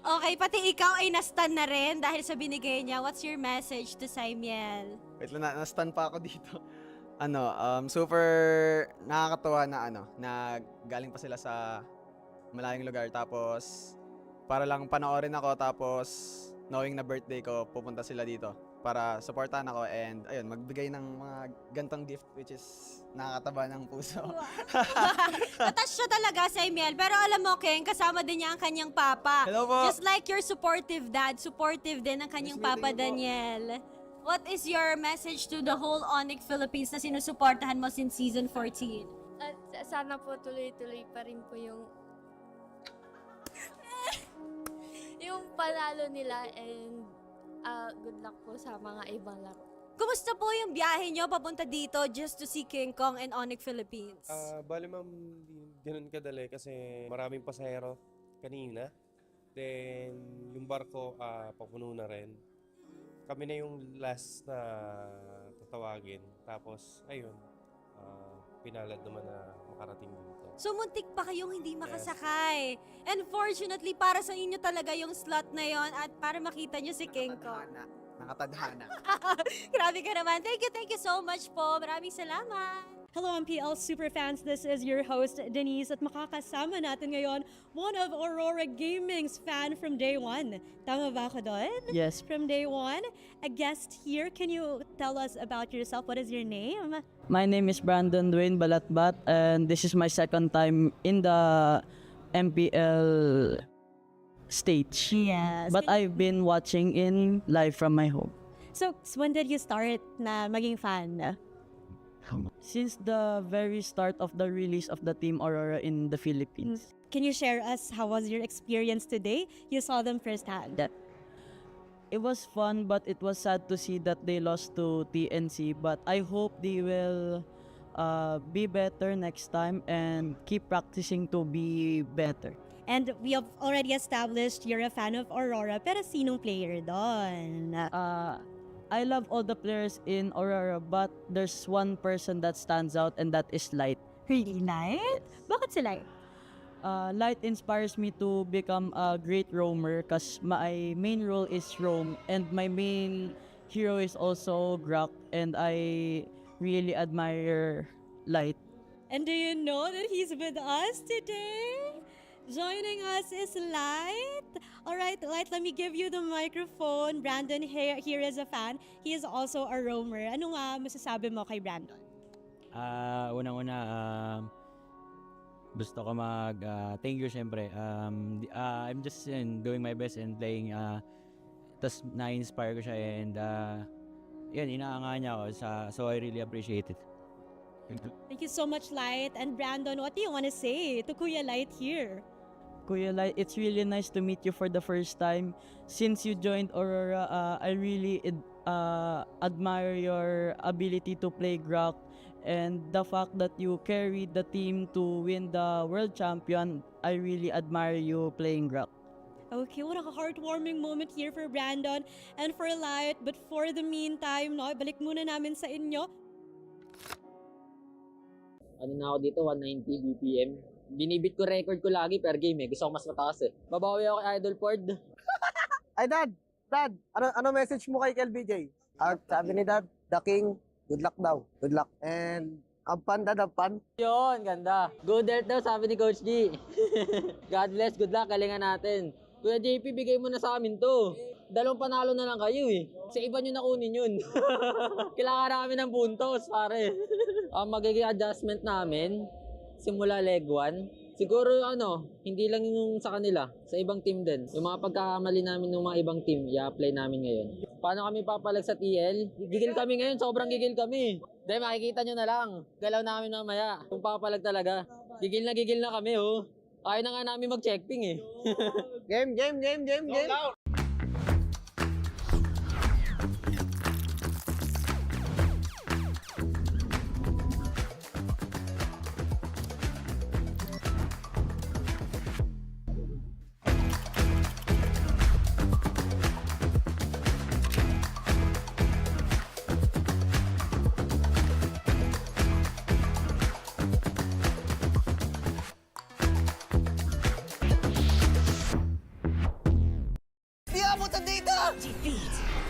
Okay, pati ikaw ay na-stun na rin dahil sa binigay niya. What's your message to Saimiel? Wait lang, na-stun pa ako dito. Super nakakatuwa na galing pa sila sa malayong lugar tapos para lang panoorin ako tapos knowing na birthday ko, pupunta sila dito para supportahan ako and ayun, magbigay ng mga gantong gift which is nakakataba ng puso. Attach siya talaga sa Saimiel. Pero alam mo, King, kasama din niya ang kanyang papa. Hello po. Just like your supportive dad, supportive din ang kanyang papa, Daniel. What is your message to the whole Onyx Philippines na sinusuportahan mo since season 14? At sana po tuloy-tuloy pa rin po yung panalo nila and good luck po sa mga ibang laro. Kumusta po yung biyahe nyo papunta dito just to see King Kong and Onyx Philippines? Bali ma'am, ganun kadali kasi maraming pasahero kanina. Then yung barko papuno na rin. Kami na yung last na tatawagin. Tapos ayun, pinalad naman na makarating dito. So muntik pa kayong hindi makasakay. And fortunately, para sa inyo talaga yung slot na yon at para makita nyo si King Kong. Nakatadhana. Grabe ka naman. Thank you so much po. Maraming salamat. Hello MPL Superfans, this is your host Denise at makakasama natin ngayon one of Aurora Gaming's fan from day one. Tama ba ako doon? Yes. From day one, a guest here. Can you tell us about yourself? What is your name? My name is Brandon Dwayne Balatbat and this is my second time in the MPL stage. Yes. But I've been watching in live from my home. So, when did you start na maging fan? Since the very start of the release of the Team Aurora in the Philippines. Can you share us how was your experience today? You saw them firsthand. It was fun, but it was sad to see that they lost to TNC. But I hope they will be better next time and keep practicing to be better. And we have already established you're a fan of Aurora, pero sinong player doon? I love all the players in Aurora, but there's one person that stands out, and that is Light. Really, Light? Bakit si Light? Light inspires me to become a great roamer because my main role is roam, and my main hero is also Grok, and I really admire Light. And do you know that he's with us today? Joining us is Light. All right, Light, let me give you the microphone. Brandon here is a fan. He is also a roamer. Ano nga masasabi mo kay Brandon? Unang-una, gusto ko thank you syempre. I'm just doing my best and playing. Tas na-inspire ko siya and yun, inaangahan niya ako. So I really appreciate it. Thank you so much, Light. And Brandon, what do you want to say to Kuya Light here? Kuya Light, it's really nice to meet you for the first time. Since you joined Aurora, I really admire your ability to play Grok and the fact that you carried the team to win the world champion. I really admire you playing Grok. Okay, what a heartwarming moment here for Brandon and for Light. But for the meantime, no, balik muna namin sa inyo. Ano na ako dito, 190 BPM. Binibit ko record ko lagi per game eh. Gusto ko mas mataas eh. Babawi ako kay Idol Ford. Ay, Dad! Ano message mo kay LBJ? Sabi ni Dad, the King, good luck daw. Good luck. And have fun, Dad, have fun. Yun, ganda. Good health daw, sabi ni Coach G. God bless, good luck, galingan natin. Kuya JP, bigay mo na sa amin to. 2 panalo na lang kayo eh. Sa iba nyo nakunin yun. Kailangan namin ng puntos, pare. Ang magiging adjustment namin, simula leg 1, siguro hindi lang yung sa kanila, sa ibang team din. Yung mga pagkakamali namin ng mga ibang team, i-apply namin ngayon. Paano kami papalag sa TL? Gigil kami ngayon, sobrang gigil kami. Dahil makikita nyo na lang, galaw namin mamaya. Kung papalag talaga, gigil na kami oh. Ayaw na nga namin mag-checkping eh. Game.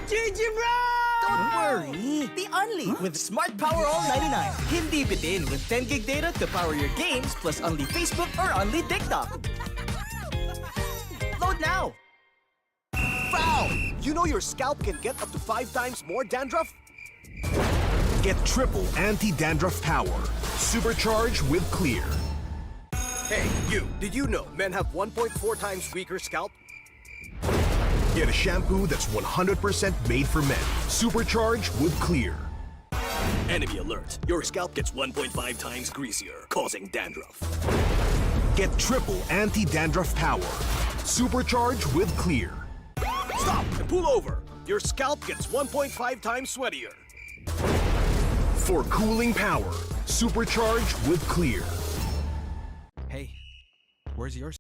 GG bro! Don't worry! The Only with Smart Power All 99. Hindi bitin with 10 gig data to power your games plus only Facebook or only TikTok. Load now! Foul! You know your scalp can get up to 5 times more dandruff? Get triple anti-dandruff power. Supercharged with Clear. Hey, you! Did you know men have 1.4 times weaker scalp? Get a shampoo that's 100% made for men. Supercharged with Clear. Enemy alert. Your scalp gets 1.5 times greasier, causing dandruff. Get triple anti-dandruff power. Supercharged with Clear. Stop and pull over. Your scalp gets 1.5 times sweatier. For cooling power, supercharged with Clear. Hey, where's your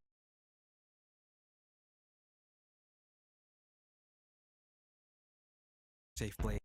safe place?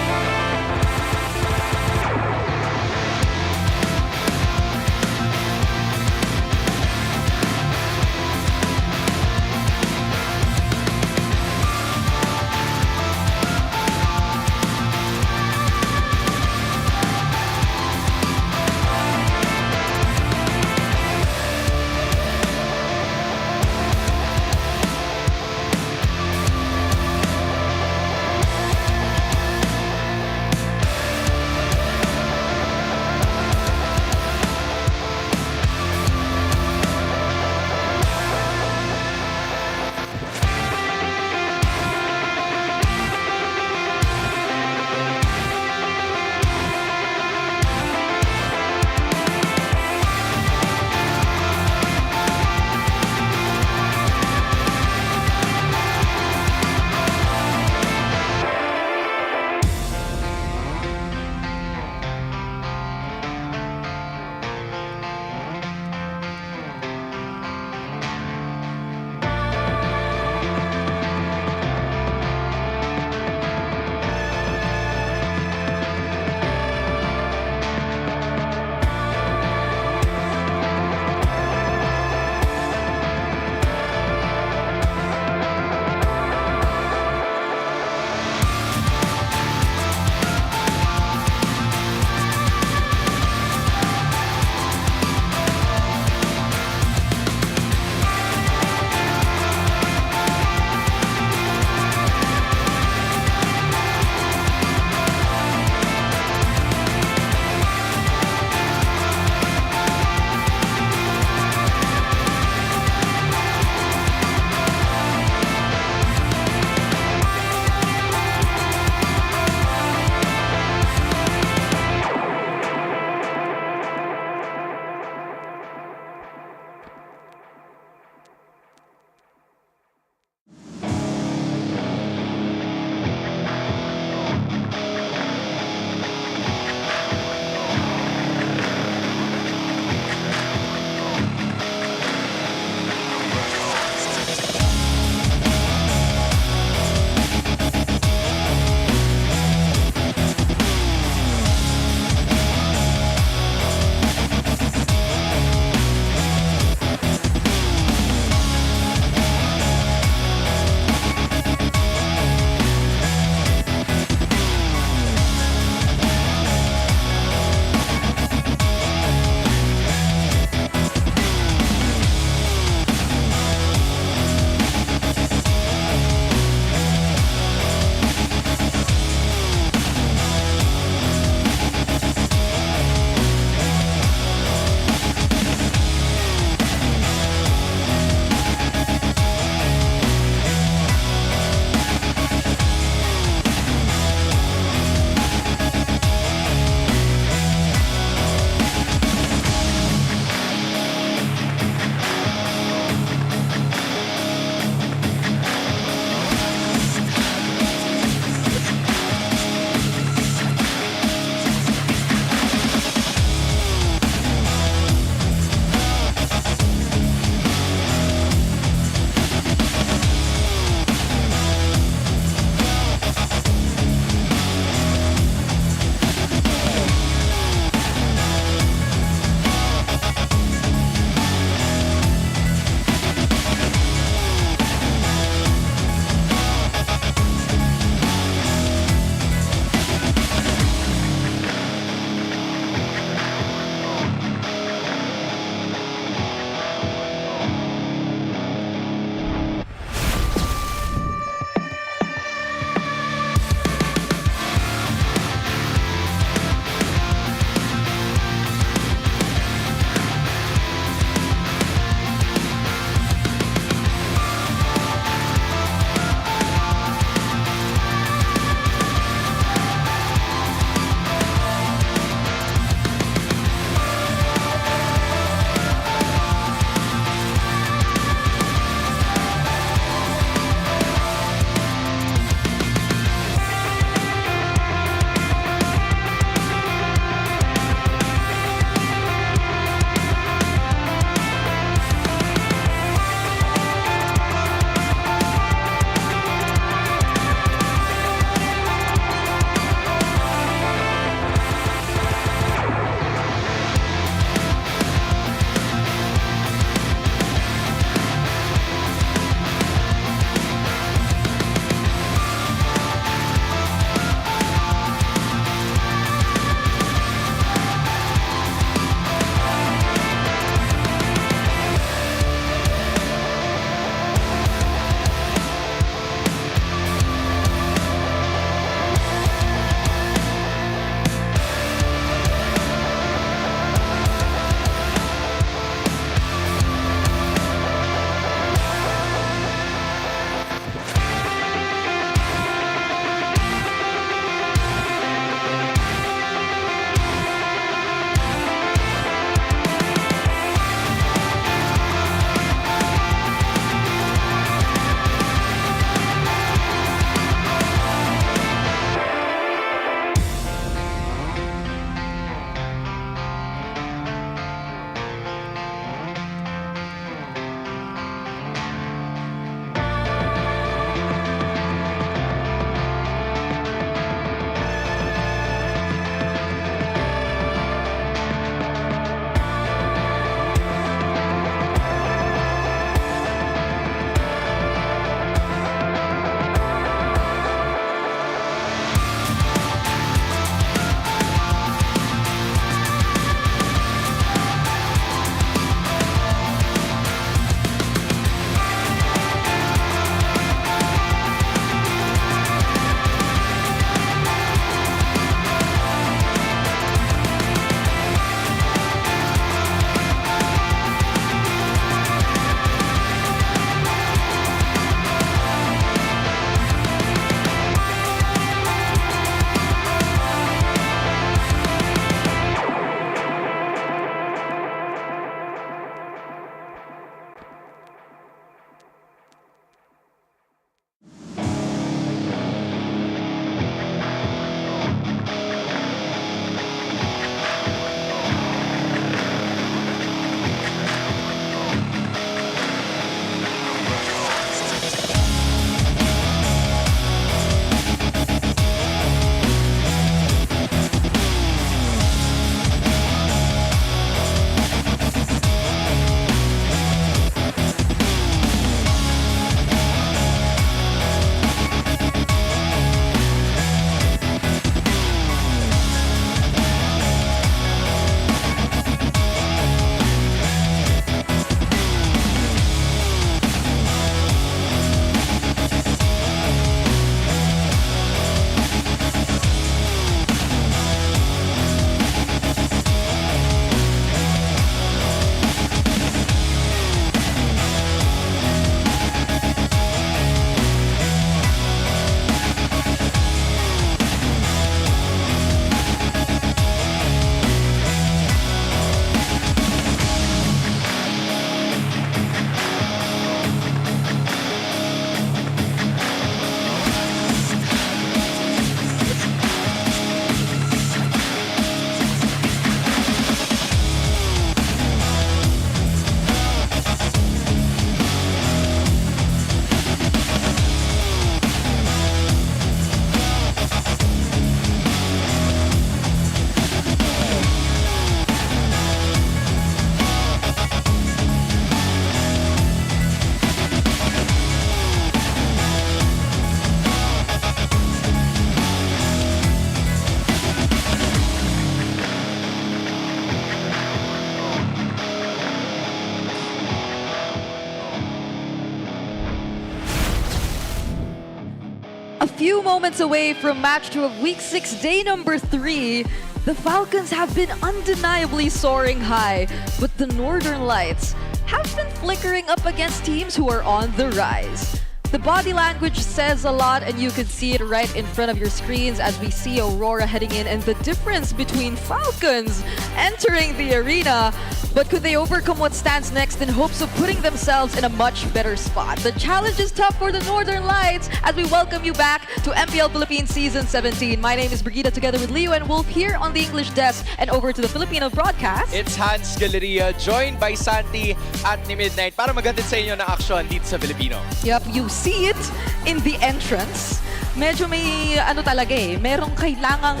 A few moments away from match 2 of Week 6, day number 3, the Falcons have been undeniably soaring high, but the Northern Lights have been flickering up against teams who are on the rise. The body language says a lot, and you can see it right in front of your screens as we see Aurora heading in and the difference between Falcons entering the arena. But could they overcome what stands next in hopes of putting themselves in a much better spot? The challenge is tough for the Northern Lights as we welcome you back to MPL Philippines Season 17. My name is Brigida together with Leo and Wolf here on the English desk, and over to the Filipino broadcast. It's Hans Galleria joined by Santi at ni Midnight para magandang sa inyo na action dito sa Filipino. Yep, you see it in the entrance. Medyo may talaga merong kailangang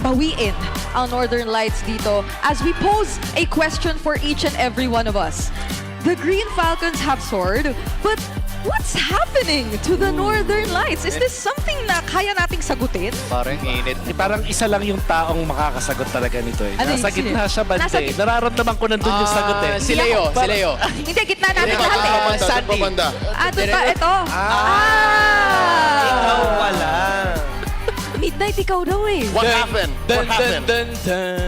bawiin ang Northern Lights dito as we pose a question for each and every one of us. The Green Falcons have soared, but what's happening to the Northern Lights? Is this something na kaya nating sagutin? Parang init. Parang isa lang yung taong makakasagot talaga nito eh. Ano Nasa yun? gitna siya banda eh. Nararamdaman ko nandun yung sagot eh. Si Leo. Hindi, gitna natin lahat eh. Santi. Doon ba? Ito. Ikaw pala. Midnight, ikaw daw eh. What happened?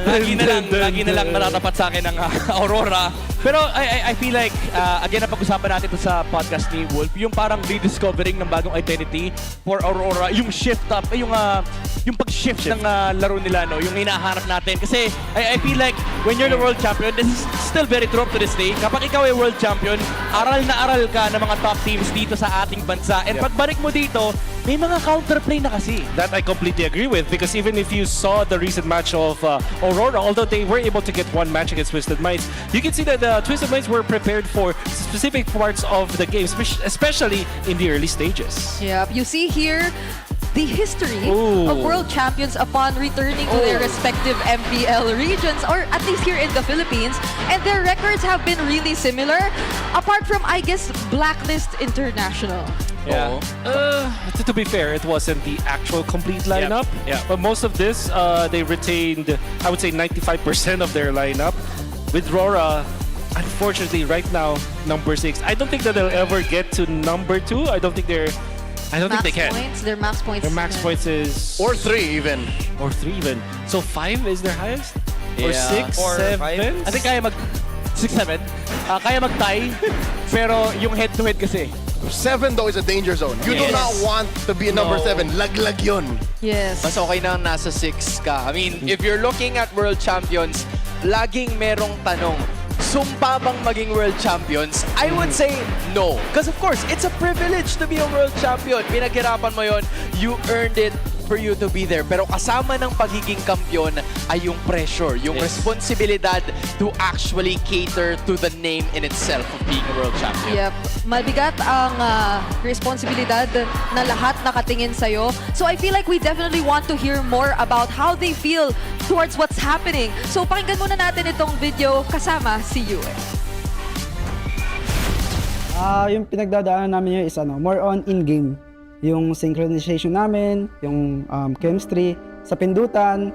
Lagi na lang natatapat sa akin ng Aurora. Pero I feel like, again, napag-usapan natin ito sa podcast ni Wolf, yung parang rediscovering ng bagong identity for Aurora, yung shift up, yung pag-shift ng laro nila, no? Yung hinahanap natin. Kasi I feel like when you're the world champion, this is still very true up to this day. Kapag ikaw ay world champion, aral na aral ka ng mga top teams dito sa ating bansa. And pagbalik mo dito, may mga counterplay na kasi. That I completely agree with, because even if you saw the recent match of Aurora, although they were able to get one match against Twisted Minds, you can see that the Twisted Minds were prepared for specific parts of the game, especially in the early stages. Yep, you see here the history of world champions upon returning to their respective MPL regions, or at least here in the Philippines, and their records have been really similar, apart from, I guess, Blacklist International. Yeah. To be fair, it wasn't the actual complete lineup. Yeah. But most of this, they retained, I would say, 95% of their lineup. With RORA, unfortunately, right now, number 6. I don't think that they'll ever get to number 2. I don't think they can. Their max points. Their max points is... Or 3 even. Or 3 even. So 5 is their highest? Or Yeah. 6, Or 7? five. I think kaya 6-7. Kaya mag-tie, pero yung head-to-head kasi. 7 though is a danger zone. You do not want to be a number 7. Laglag yun. Yes. Mas okay na nasa 6 ka. I mean, if you're looking at world champions, laging merong tanong, sumpa bang maging world champions? I would say no. Because of course, it's a privilege to be a world champion. Pinaghirapan mo yon, you earned it for you to be there. Pero kasama ng pagiging kampiyon ay yung pressure, yung responsibilidad to actually cater to the name in itself of being a world champion. Yep. Mabigat ang responsibilidad na lahat nakatingin sa'yo. So I feel like we definitely want to hear more about how they feel towards what's happening. So pakinggan muna natin itong video kasama si Yue. Yung pinagdadaanan namin yun is more on in-game. Yung synchronization namin, yung chemistry, sa pindutan,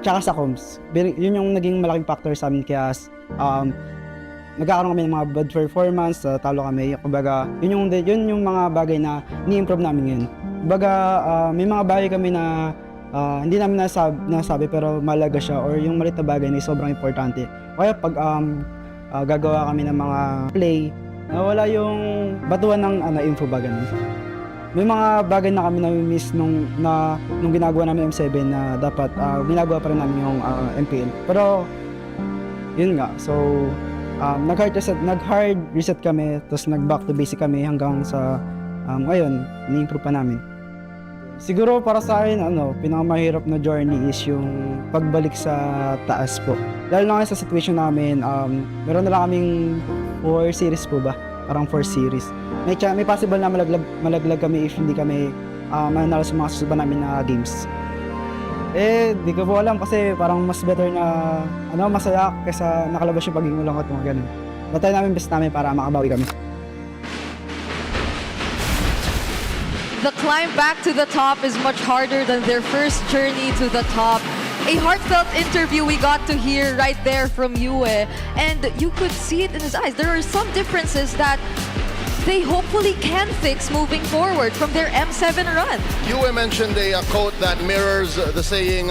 tsaka sa comms. Yun yung naging malaking factor sa amin kaya nagkakaroon kami ng mga bad performance, talo kami. Kumbaga, yun yung mga bagay na ni-improve namin ngayon. Kumbaga, may mga bagay kami na hindi namin nasabi pero malaga siya, or yung maliit na bagay na sobrang importante. Kaya pag gagawa kami ng mga play, wala yung batuan ng info ba ganun. May mga bagay na kami na-miss nung ginagawa namin M7 na dapat ginagawa pa rin namin yung MPL. Pero yun nga, so nag-hard reset kami, tapos nag-back to basic kami hanggang sa ngayon, ni-improve pa namin. Siguro para sa akin, pinakamahirap na journey is yung pagbalik sa taas po. Dahil na sa situation namin, meron na lang kaming 4 series po ba? Parang 4 series. May possible na malaglag kami if hindi kami mananalo sa mga susuban namin na games. Di ko po alam kasi parang mas better na masaya kaysa nakalabas yung pagiging ulangot mga ganun. Batay namin best namin para makabawi kami. The climb back to the top is much harder than their first journey to the top. A heartfelt interview we got to hear right there from Yue, and you could see it in his eyes. There are some differences that they hopefully can fix moving forward from their M7 run. You mentioned a quote that mirrors the saying,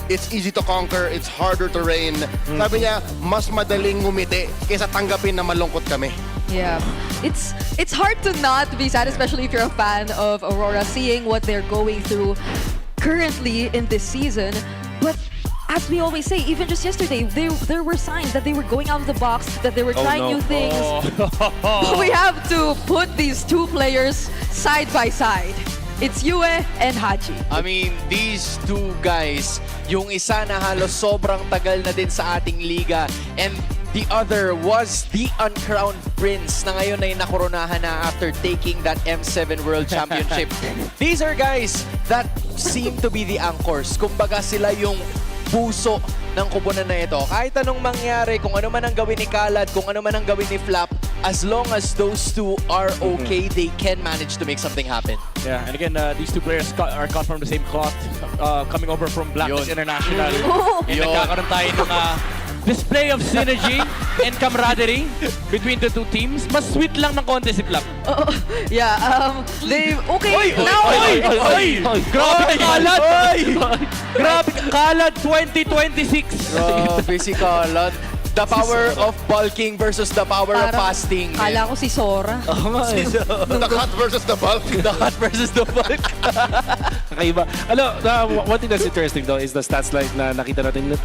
it's easy to conquer, it's harder to reign. Sabi niya, mas madaling ngumiti kaysa tanggapin na malungkot kami. Yeah, it's hard to not be sad, especially if you're a fan of Aurora, seeing what they're going through currently in this season. But as we always say, even just yesterday, there were signs that they were going out of the box, that they were trying new things. But we have to put these two players side by side. It's Yue and Haji. I mean, these two guys, yung isa na halos sobrang tagal na din sa ating liga, and the other was the uncrowned prince na ngayon ay nakoronahan na after taking that M7 World Championship. These are guys that seem to be the anchors. Kumbaga sila yung puso ng kubunan na ito. Kahit anong mangyari, kung ano man ang gawin ni Kalad, kung ano man ang gawin ni Flap, as long as those two are okay, they can manage to make something happen. Yeah, and again, these two players are cut from the same cloth, coming over from Blacklist International. And nagkakaroon tayo ng display of synergy and camaraderie between the two teams. Mas sweet lang ng konti si Flap. Yeah, they... Okay, now... Grabe Kalad! Grabe Kalad 2026! Grabe si Kalad. The power of bulking versus the power of fasting. Kala ko si Sora. The cut versus the bulk. The cut versus the bulk. Kakaiba. One thing that's interesting though is the stats line na nakita natin.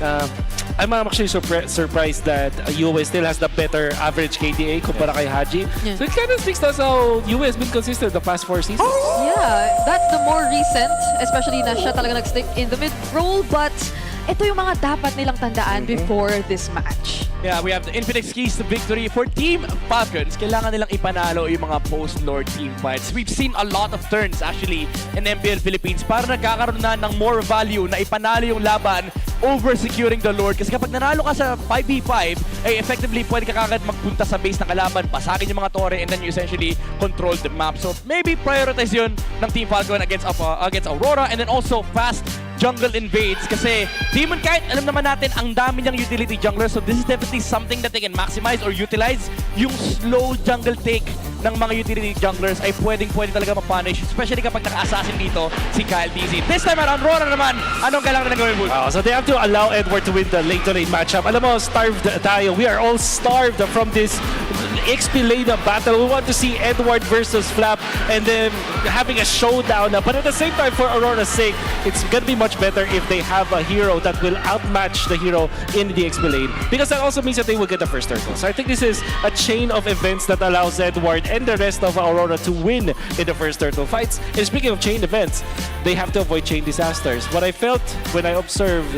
I'm actually surprised that UA still has the better average KDA kumpara kay Haji. Yeah. So it kind of speaks to us how UA has been consistent the past 4 seasons. Yeah, that's the more recent, especially na siya talaga nag-stick in the mid role, but ito yung mga dapat nilang tandaan before this match. Yeah, we have the Infinix keys to victory for Team Falcons. Kailangan nilang ipanalo yung mga post-Lord team fights. We've seen a lot of turns actually in MPL Philippines para nagkakaroon na ng more value na ipanalo yung laban over securing the Lord. Kasi kapag nanalo ka sa 5v5, ay effectively pwede ka kagad magpunta sa base ng kalaban, pasagin yung mga tore, and then you essentially control the map. So maybe prioritize yun ng Team Falcon against Aurora, and then also fast jungle invades kasi Demon Kite, alam naman natin ang dami niyang utility jungler, so this is definitely something that they can maximize or utilize. Yung slow jungle take ng mga utility junglers ay pwede talaga ma-punish, especially kapag naka-assassin dito si Kyle DZ. This time around, RORA naman, anong kailangan na gawin mo? So they have to allow Edward to win the lane-to-lane matchup. Alam mo, starved tayo. We are all starved from this XP lane battle. We want to see Edward versus Flap and then having a showdown. But at the same time, for Aurora's sake, it's gonna be much better if they have a hero that will outmatch the hero in the XP lane, because that also means that they will get the first turtle. So I think this is a chain of events that allows Edward and the rest of Aurora to win in the first turtle fights. And speaking of chain events, they have to avoid chain disasters. What I felt when I observed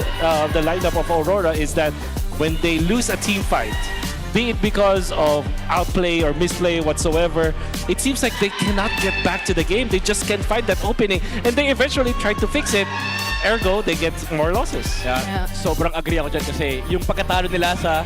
the lineup of Aurora is that when they lose a team fight, be it because of outplay or misplay whatsoever, it seems like they cannot get back to the game. They just can't find that opening, and they eventually try to fix it. Ergo, they get more losses. Yeah. Sobrang agree ako dyan kasi yung pagkatalo nila sa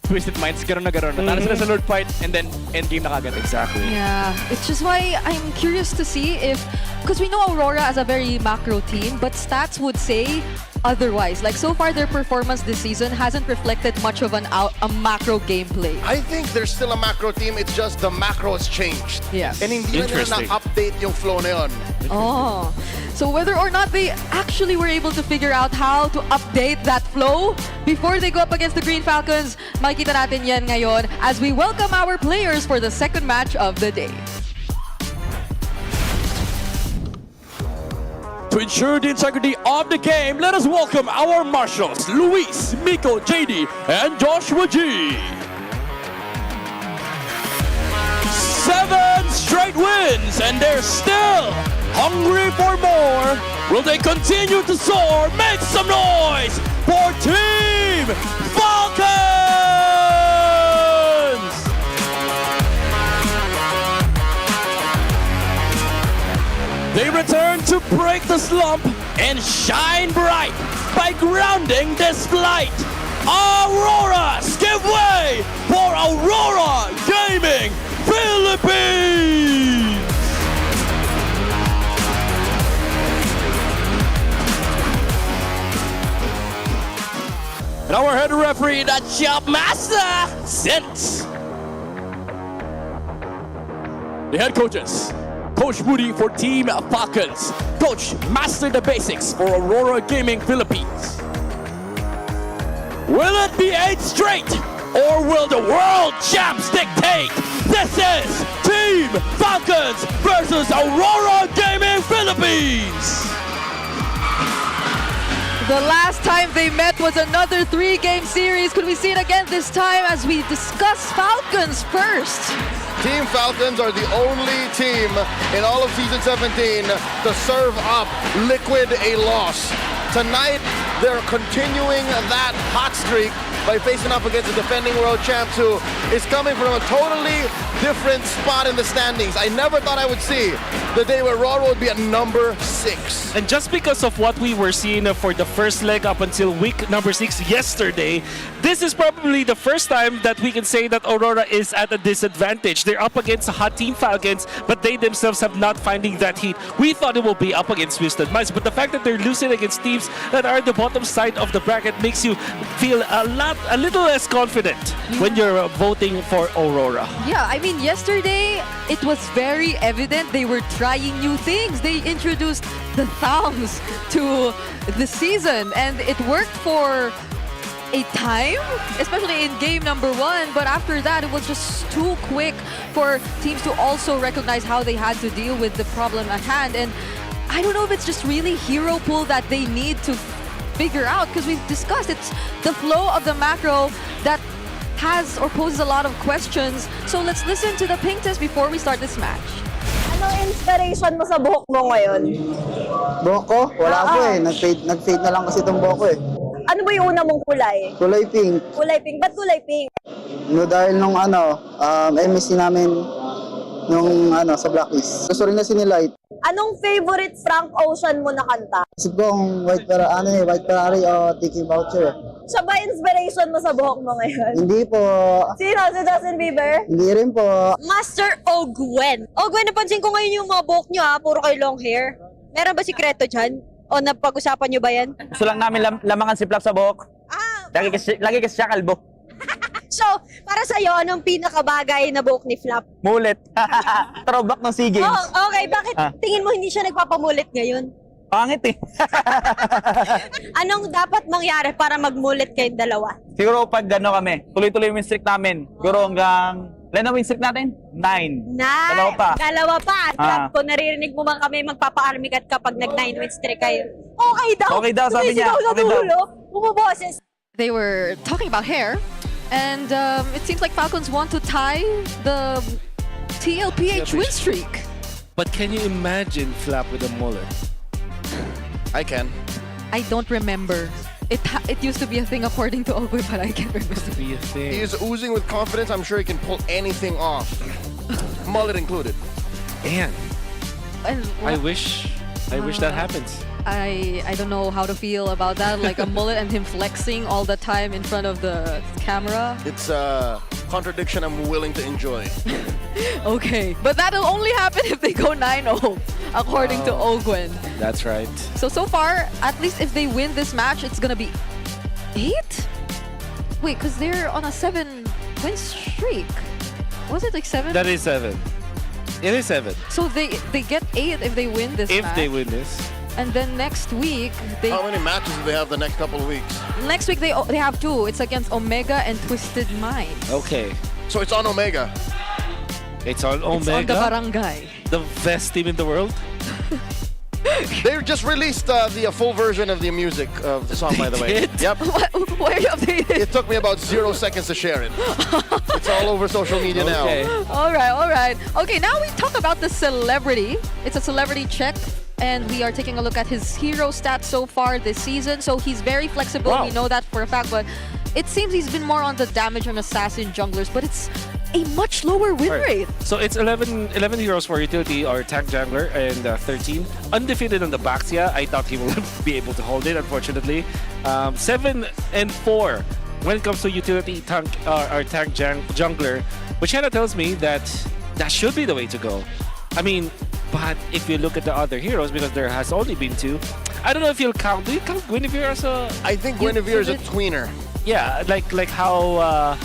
Twisted Minds, gano'n na gano'n. Natalo sila sa Lord fight and then endgame na kagad. Exactly. Yeah, it's just why I'm curious to see if, because we know Aurora as a very macro team, but stats would say otherwise. Like so far, their performance this season hasn't reflected much of a macro gameplay. I think they're still a macro team, it's just the macro has changed. Yes. And hindi na nila na-update yung flow na yun. Oh, so whether or not they actually were able to figure out how to update that flow before they go up against the Green Falcons, makikita natin yan ngayon as we welcome our players for the second match of the day. To ensure the integrity of the game, let us welcome our marshals, Luis, Miko, JD, and Joshua G. 7 straight wins, and they're still hungry for more. Will they continue to soar? Make some noise for Team Falcons! They return to break the slump and shine bright by grounding this flight. Aurora, give way for Aurora Gaming Philippines! And our head referee, the Chop Master, Sense. the head coaches. Coach Woody for Team Falcons. Coach, master the basics for Aurora Gaming Philippines. Will it be 8 straight? Or will the world champs dictate? This is Team Falcons versus Aurora Gaming Philippines. The last time they met was another 3-game series. Could we see it again this time as we discuss Falcons first? Team Falcons are the only team in all of Season 17 to serve up Liquid a loss. Tonight, they're continuing that hot streak by facing up against the defending world champs who is coming from a totally different spot in the standings. I never thought I would see the day where RORA would be at number 6. And just because of what we were seeing for the first leg up until week number 6 yesterday, this is probably the first time that we can say that Aurora is at a disadvantage. They're up against hot Team Falcons, but they themselves have not finding that heat. We thought it will be up against Twisted Minds, but the fact that they're losing against teams that are at the bottom side of the bracket makes you feel a little less confident when you're voting for Aurora. Yeah, I mean, yesterday, it was very evident they were trying new things. They introduced the thumbs to the season, and it worked for a time, especially in game number 1. But after that, it was just too quick for teams to also recognize how they had to deal with the problem at hand. And I don't know if it's just really hero pool that they need to figure out, because we've discussed it's the flow of the macro that has or poses a lot of questions. So let's listen to the ping test before we start this match. Ano inspiration mo sa buhok mo ngayon? Buhok ko? Wala po eh. Nag-fade na lang kasi itong buhok ko eh. Ano ba yung una mong kulay? Kulay pink. Kulay pink. Ba't kulay pink? No, dahil nung MSC namin nung sa Blacklist. Gusto rin na sinilight. Anong favorite Frank Ocean mo na kanta? Isip ko kung White Ferrari o Tiki Voucher. Siya ba inspiration mo sa buhok mo ngayon? Hindi po. Sino? Si Justin Bieber? Hindi rin po. Master Ogwen. Ogwen, napansin ko ngayon yung mga buhok nyo puro kayo long hair. Meron ba sikreto dyan? O napag-usapan nyo ba yan? Gusto lang namin lamangan si Flap sa buhok. Lagi kasi siya kalbo. So, para sa'yo, anong pinakabagay na buhok ni Flap? Mulit. Throwback ng SEA Games. Oh, okay, bakit tingin mo hindi siya nagpapamulit ngayon? Pangit eh. Anong dapat mangyari para magmulit kayong dalawa? Siguro pag kami, tuloy-tuloy yung win streak namin. Siguro hanggang, ilan na win streak natin? 9. Dalawa pa. Dalawa pa. Kung naririnig mo man kami, magpapa-army cut kapag nag-9 win streak kayo. Okay daw. Okay daw, sabi niya. Okay daw. Bumuboses. They were talking about hair, and it seems like Falcons want to tie the TLPH win streak. But can you imagine Flap with a mullet? I can. I don't remember. It used to be a thing according to Ogwe, but I can't remember. Be a thing. He is oozing with confidence. I'm sure he can pull anything off. Mullet included. And I wish that happens. I don't know how to feel about that, like a mullet and him flexing all the time in front of the camera. It's a contradiction I'm willing to enjoy. Okay, but that'll only happen if they go 9-0, according to Ogwen. That's right. So far, at least if they win this match, it's gonna be 8? Wait, because they're on a 7-win streak. Was it like 7? That is 7. It is 7. So they get 8 if they win this match. If they win this. And then next week, How many matches do they have the next couple of weeks? Next week they have 2. It's against Omega and Twisted Minds. Okay. So it's on Omega. It's on Omega. It's on the barangay. The best team in the world. They just released the full version of the music of the song, by the way. Did? Yep. Why are you updated? It took me about 0 seconds to share it. It's all over social media now. All right. Okay, now we talk about the celebrity. It's a celebrity check, and we are taking a look at his hero stats so far this season. So he's very flexible. Wow. We know that for a fact, but it seems he's been more on the damage and assassin junglers, but it's a much lower win rate. So it's 11 heroes for utility or tank jungler and 13 undefeated on the Baxia. I thought he will be able to hold it, unfortunately. 7 and 4 when it comes to utility tank or tank jungler, which kind of tells me that should be the way to go. I mean, but if you look at the other heroes, because there has only been 2, I don't know if you'll count. Do you count Guinevere as a? I think Guinevere is a tweener. Yeah, like how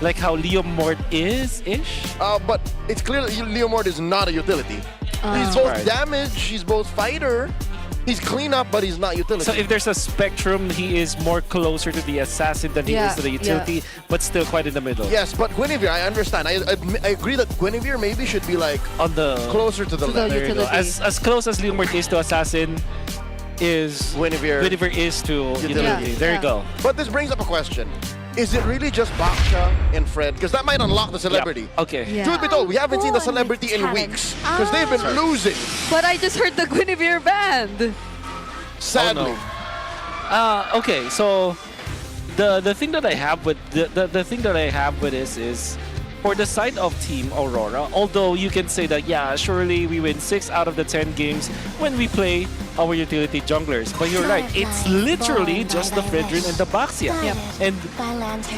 Like how Leo Mort is-ish? But it's clear that Leo Mort is not a utility. He's both Right. damage, he's both fighter, he's cleanup, but he's not utility. So if there's a spectrum, he is more closer to the assassin than he is to the utility, but still quite in the middle. Yes, but Guinevere, I understand. I agree that Guinevere maybe should be like on the closer to the left. There you go. As close as Leo Mort is to assassin, is Guinevere is to utility. There you go. But this brings up a question. Is it really just Baksha and Fred? Because that might unlock the celebrity. Okay. Truth be told, we haven't seen the celebrity in weeks. Because they've been losing. But I just heard the Guinevere band. Sadly. Okay, so the thing that I have with the thing that I have with this is for the side of Team Aurora, although you can say that, yeah, surely we win 6 out of the 10 games when we play our utility junglers. But you're right, it's literally just the Fredrin and the Baxia. And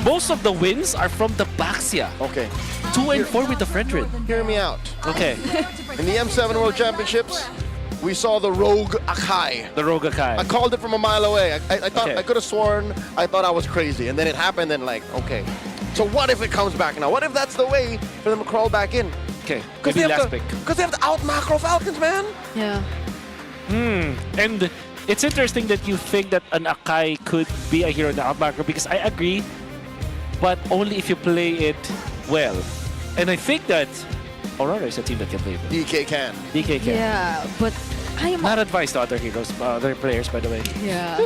most of the wins are from the Baxia. Okay. 2 and 4 with the Fredrin. Hear me out. Okay. In the M7 World Championships, we saw the Rogue Akai. The Rogue Akai. I called it from a mile away. I thought Okay. I could have sworn I thought I was crazy. And then it happened and like, okay. So what if it comes back now? What if that's the way for them to crawl back in? Okay, Because maybe last pick. Because they have to out macro Falcons, man. Yeah. And it's interesting that you think that an Akai could be a hero in the outbacker because I agree, but only if you play it well. And I think that Aurora is a team that can play it well. DK can. DK can. Yeah, but I am Not advice to other heroes, other players, by the way. Yeah.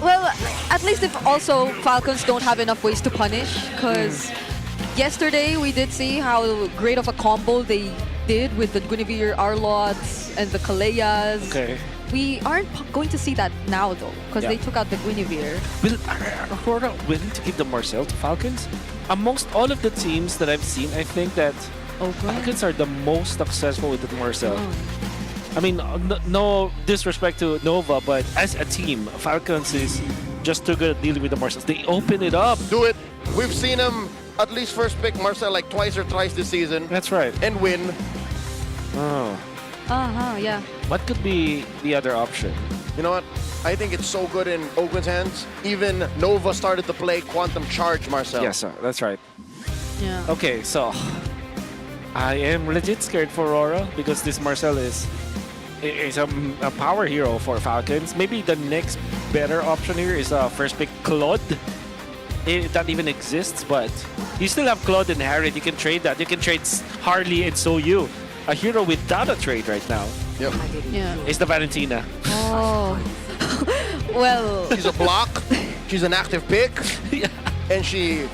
Well, at least if also Falcons don't have enough ways to punish, because yesterday we did see how great of a combo they did with the Guinevere Arlots and the Kaleas. Okay. We aren't going to see that now though, because they took out the Guinevere. Will Aurora willing to give the Marcel to Falcons? Amongst all of the teams that I've seen, I think that Falcons are the most successful with the Marcel. I mean, no disrespect to Nova, but as a team, Falcons is just too good at dealing with the Marcels. They open it up. Do it. We've seen him at least first pick Marcel like twice or thrice this season. That's right. And win. Oh. Yeah. What could be the other option? You know what? I think it's so good in Ogun's hands. Even Nova started to play Quantum Charge Marcel. Yes, that's right. Yeah. Okay, so I am legit scared for Aurora because this Marcel is a power hero for Falcons. Maybe the next better option here is first pick Claude. That even exists, but you still have Claude and Harriet. You can trade that. You can trade Harley and Soyu. A hero without a trade right now. Yep. Yeah. Is the Valentina. Oh. Well. She's a block. She's an active pick. And she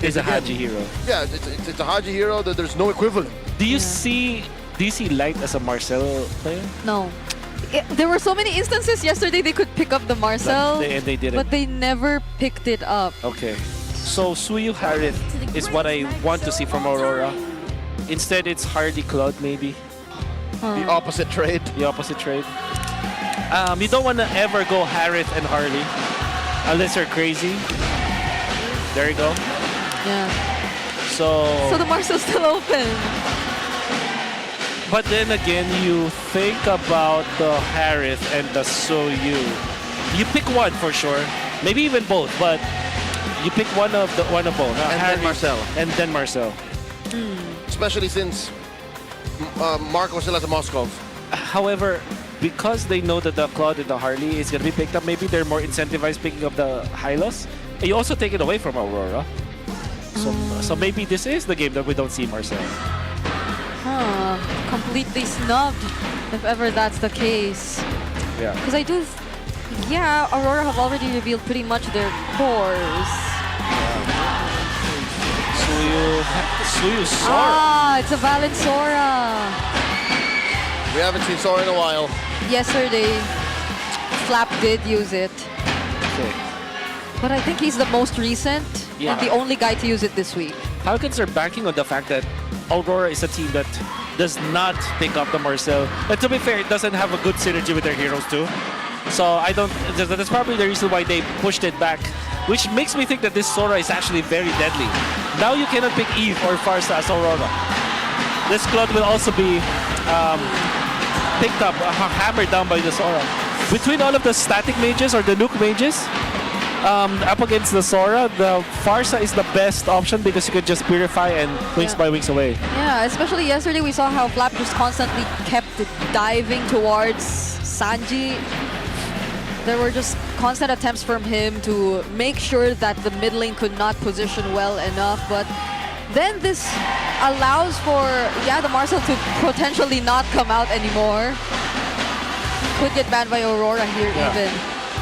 is a Haji hero. Yeah, it's a Haji hero that there's no equivalent. Do you see Light as a Marcel player? No. There were so many instances yesterday they could pick up the Marcel, And they didn't. but they never picked it up. Okay. So Suyu Harith is what I want to see from Aurora. Instead, it's Hardy Claude, maybe. The opposite trade. The opposite trade. You don't want to ever go Harith and Harley unless you're crazy. There you go. Yeah. So the Marcel's still open. But then again, you think about the Harith and the Soyu. You pick one for sure. Maybe even both, but you pick one of both. And then Marcel. And then Marcel. Especially since Marco still has a Moskov. However, because they know that the Claude and the Harley is going to be picked up, maybe they're more incentivized picking up the Hylos. And you also take it away from Aurora. So maybe this is the game that we don't see Marcel. Completely snubbed, if ever that's the case. Yeah. Because Aurora have already revealed pretty much their cores. Suyu Sora. It's a Valensora. We haven't seen Sora in a while. Yesterday, Flap did use it. Okay. But I think he's the most recent and the only guy to use it this week. Falcons are banking on the fact that Aurora is a team that does not pick up the Marcel. And to be fair, it doesn't have a good synergy with their heroes too. So that's probably the reason why they pushed it back, which makes me think that this Sora is actually very deadly. Now you cannot pick Eve or Farsa as Aurora. This Claude will also be picked up, hammered down by the Sora. Between all of the static mages or the nuke mages, up against the Sora, the Farsa is the best option because you could just purify and wings by wings away. Yeah, especially yesterday we saw how Flap just constantly kept diving towards Sanji. There were just constant attempts from him to make sure that the mid lane could not position well enough, but then this allows for, the Marcel to potentially not come out anymore. Could get banned by Aurora here even.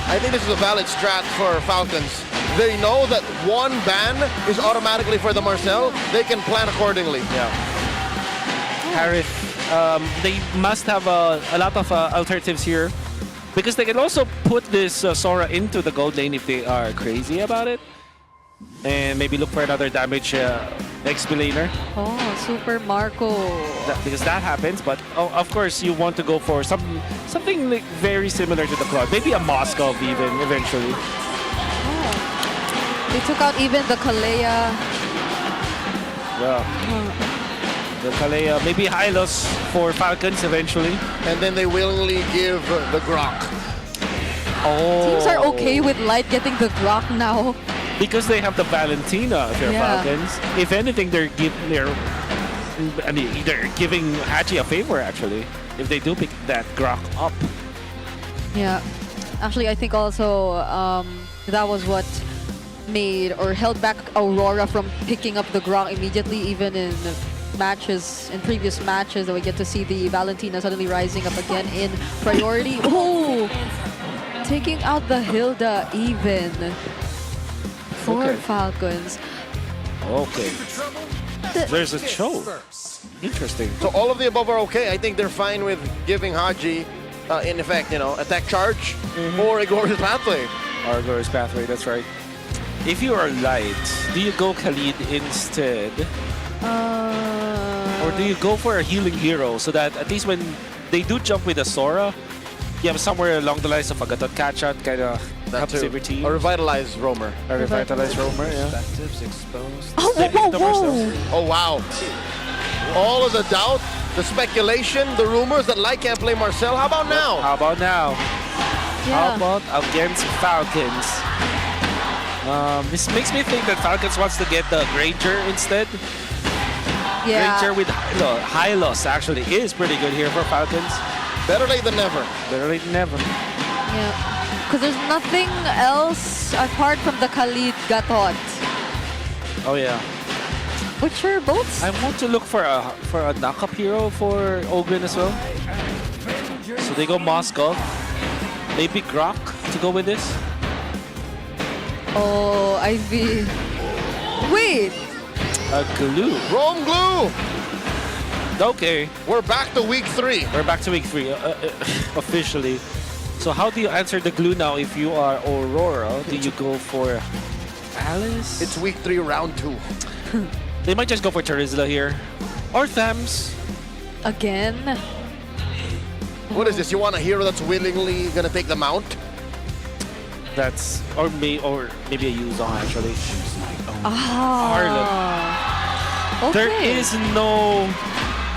I think this is a valid strat for Falcons. They know that one ban is automatically for the Marcel. They can plan accordingly. Yeah. Harith, they must have a lot of alternatives here because they can also put this Sora into the gold lane if they are crazy about it. And maybe look for another damage XP laner. Oh, Super Marco. Because that happens, but of course you want to go for something like very similar to the Cloud. Maybe a Moskov even eventually. They took out even the Kalea. Yeah. The Kalea, maybe Hylos for Falcons eventually. And then they willingly give the Grok. Oh. Teams are okay with Light getting the Grok now. Because they have the Valentina if they're Falcons. If anything, they're giving Hachi a favor actually. If they do pick that Grok up. Yeah. Actually, I think also that was what made or held back Aurora from picking up the Grok immediately, even in previous matches that we get to see the Valentina suddenly rising up again in priority. Oh! Taking out the Hilda even. For Falcons. Okay. There's a choke. Interesting. So all of the above are okay. I think they're fine with giving Haji, in effect, attack charge or a glorious pathway. Or glorious pathway, that's right. If you are light, do you go Khalid instead? Or do you go for a healing hero so that at least when they do jump with a Sora, you have somewhere along the lines of Agaton Catchat kind of helps every team. A revitalized roamer. A revitalized roamer, yeah. Oh, oh, wow. All of the doubt, the speculation, the rumors that Light can't play Marcel. How about now? How about now? How about against Falcons? This makes me think that Falcons wants to get the Granger instead. Yeah. Granger with Hylos actually is pretty good here for Falcons. Better late than never. Better late than never. Yeah. Because there's nothing else apart from the Khalid Gatot. Oh yeah. Which are both. I want to look for a knockup hero for Ogren as well. So they go Moskov. Maybe Grok to go with this. Oh, Ivy. Wait. A glue. Rome glue. Okay. We're back to week 3. We're back to week 3 officially. So how do you answer the glue now if you are Aurora? Do you go for Alice? It's week 3, round 2. They might just go for Charizla here. Or Thams. Again? What is this? You want a hero that's willingly gonna take the mount? That's or maybe a Yuzong actually. Harlem. Okay. There is no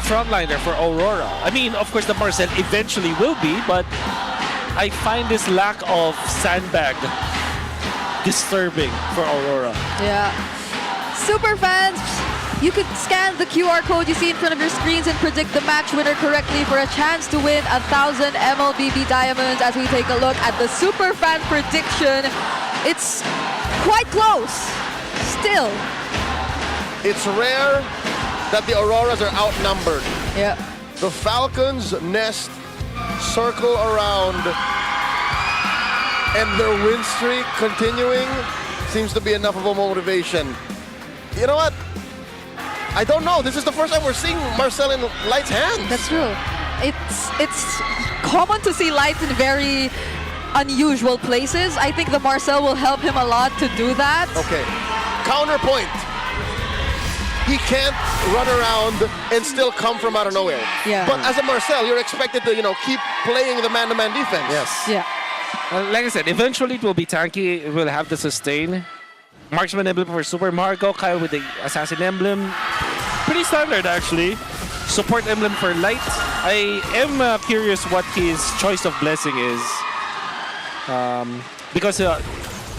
frontliner for Aurora. I mean, of course, the Marcel eventually will be, but I find this lack of sandbag disturbing for Aurora. Yeah. Super fans, you could scan the QR code you see in front of your screens and predict the match winner correctly for a chance to win 1,000 MLBB diamonds as we take a look at the super fan prediction. It's quite close. Still. It's rare that the Auroras are outnumbered. Yeah. The Falcons nest, circle around, and their win streak continuing seems to be enough of a motivation. You know what? I don't know. This is the first time we're seeing Marcel in Light's hands. That's true. It's common to see Light in very unusual places. I think the Marcel will help him a lot to do that. Okay. Counterpoint. He can't run around and still come from out of nowhere. Yeah. But as a Marcel, you're expected to, keep playing the man-to-man defense. Yes. Yeah. Like I said, eventually it will be tanky. It will have the sustain. Marksman emblem for Super Marco. Kyle with the Assassin emblem. Pretty standard, actually. Support emblem for Light. I am curious what his choice of blessing is. Because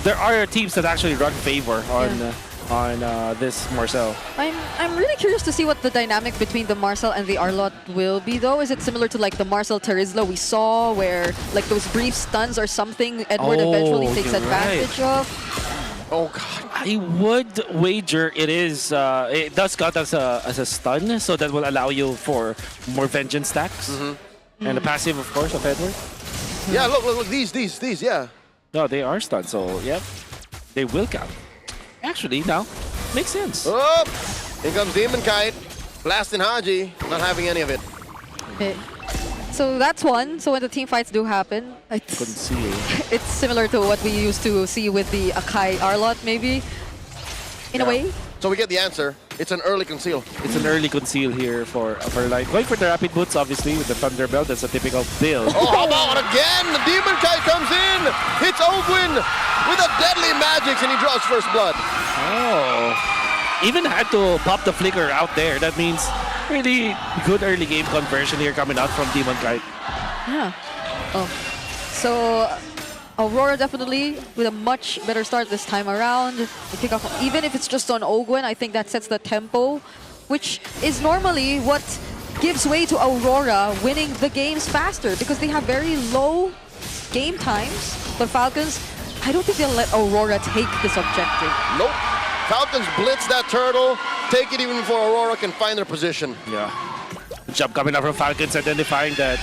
there are teams that actually run favor on this Marcel. I'm really curious to see what the dynamic between the Marcel and the Arlott will be, though. Is it similar to like the Marcel Terizla we saw, where like those brief stuns or something Edward eventually takes you're advantage of? Oh god, I would wager it is. It does count as a stun, so that will allow you for more vengeance stacks. And the passive, of course, of Edward. Yeah, look, these, yeah. No, they are stunned, so yep, they will count. Actually, now makes sense. Oh, here comes Demon Kite, blasting Haji, not having any of it. Okay. So that's one. So when the team fights do happen, it's similar to what we used to see with the Akai Arlott, maybe, in a way. So we get the answer. It's an early conceal. It's an early conceal here for Light. Going for the rapid boots, obviously, with the Thunderbelt. That's a typical build. Oh, how about again? The Demon Kite comes in, hits Ogwin with a deadly magic, and he draws first blood. Oh, even had to pop the flicker out there. That means really good early game conversion here coming out from Demon Kite. Yeah. Oh. So Aurora definitely with a much better start this time around. They pick up, even if it's just on Ogwin, I think that sets the tempo, which is normally what gives way to Aurora winning the games faster because they have very low game times. But Falcons, I don't think they'll let Aurora take this objective. Nope. Falcons blitz that turtle, take it even before Aurora can find their position. Yeah. Good job coming up from Falcons, identifying that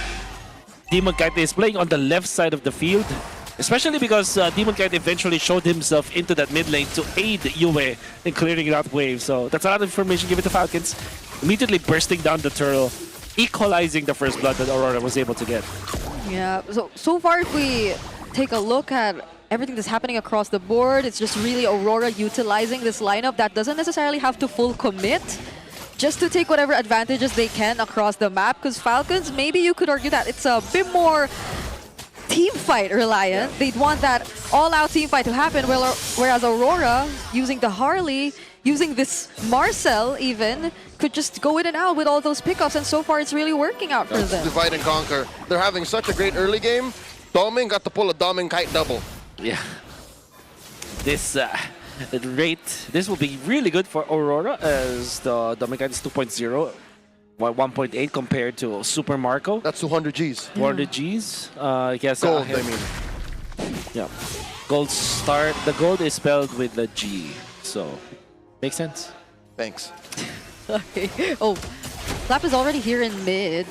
Demon Kite is playing on the left side of the field. Especially because Demon Kite eventually showed himself into that mid lane to aid Yue in clearing that wave. So that's a lot of information given to Falcons. Immediately bursting down the turtle, equalizing the first blood that Aurora was able to get. Yeah, so far if we take a look at everything that's happening across the board, it's just really Aurora utilizing this lineup that doesn't necessarily have to full commit, just to take whatever advantages they can across the map. Because Falcons, maybe you could argue that it's a bit more team fight reliant. Yeah. They'd want that all-out team fight to happen, whereas Aurora, using the Harley, using this Marcel even, could just go in and out with all those pickups, and so far it's really working out for them. Divide and conquer. They're having such a great early game. Doming got to pull a Doming Kite double. Yeah. This this will be really good for Aurora as the Doming Kite is 2.0. 1.8 compared to Super Marco. That's 200 Gs. 200 Gs. Yes, gold, I mean. Yeah. Gold start. The gold is spelled with the G. So, makes sense. Thanks. Okay. Oh, Flap is already here in mid.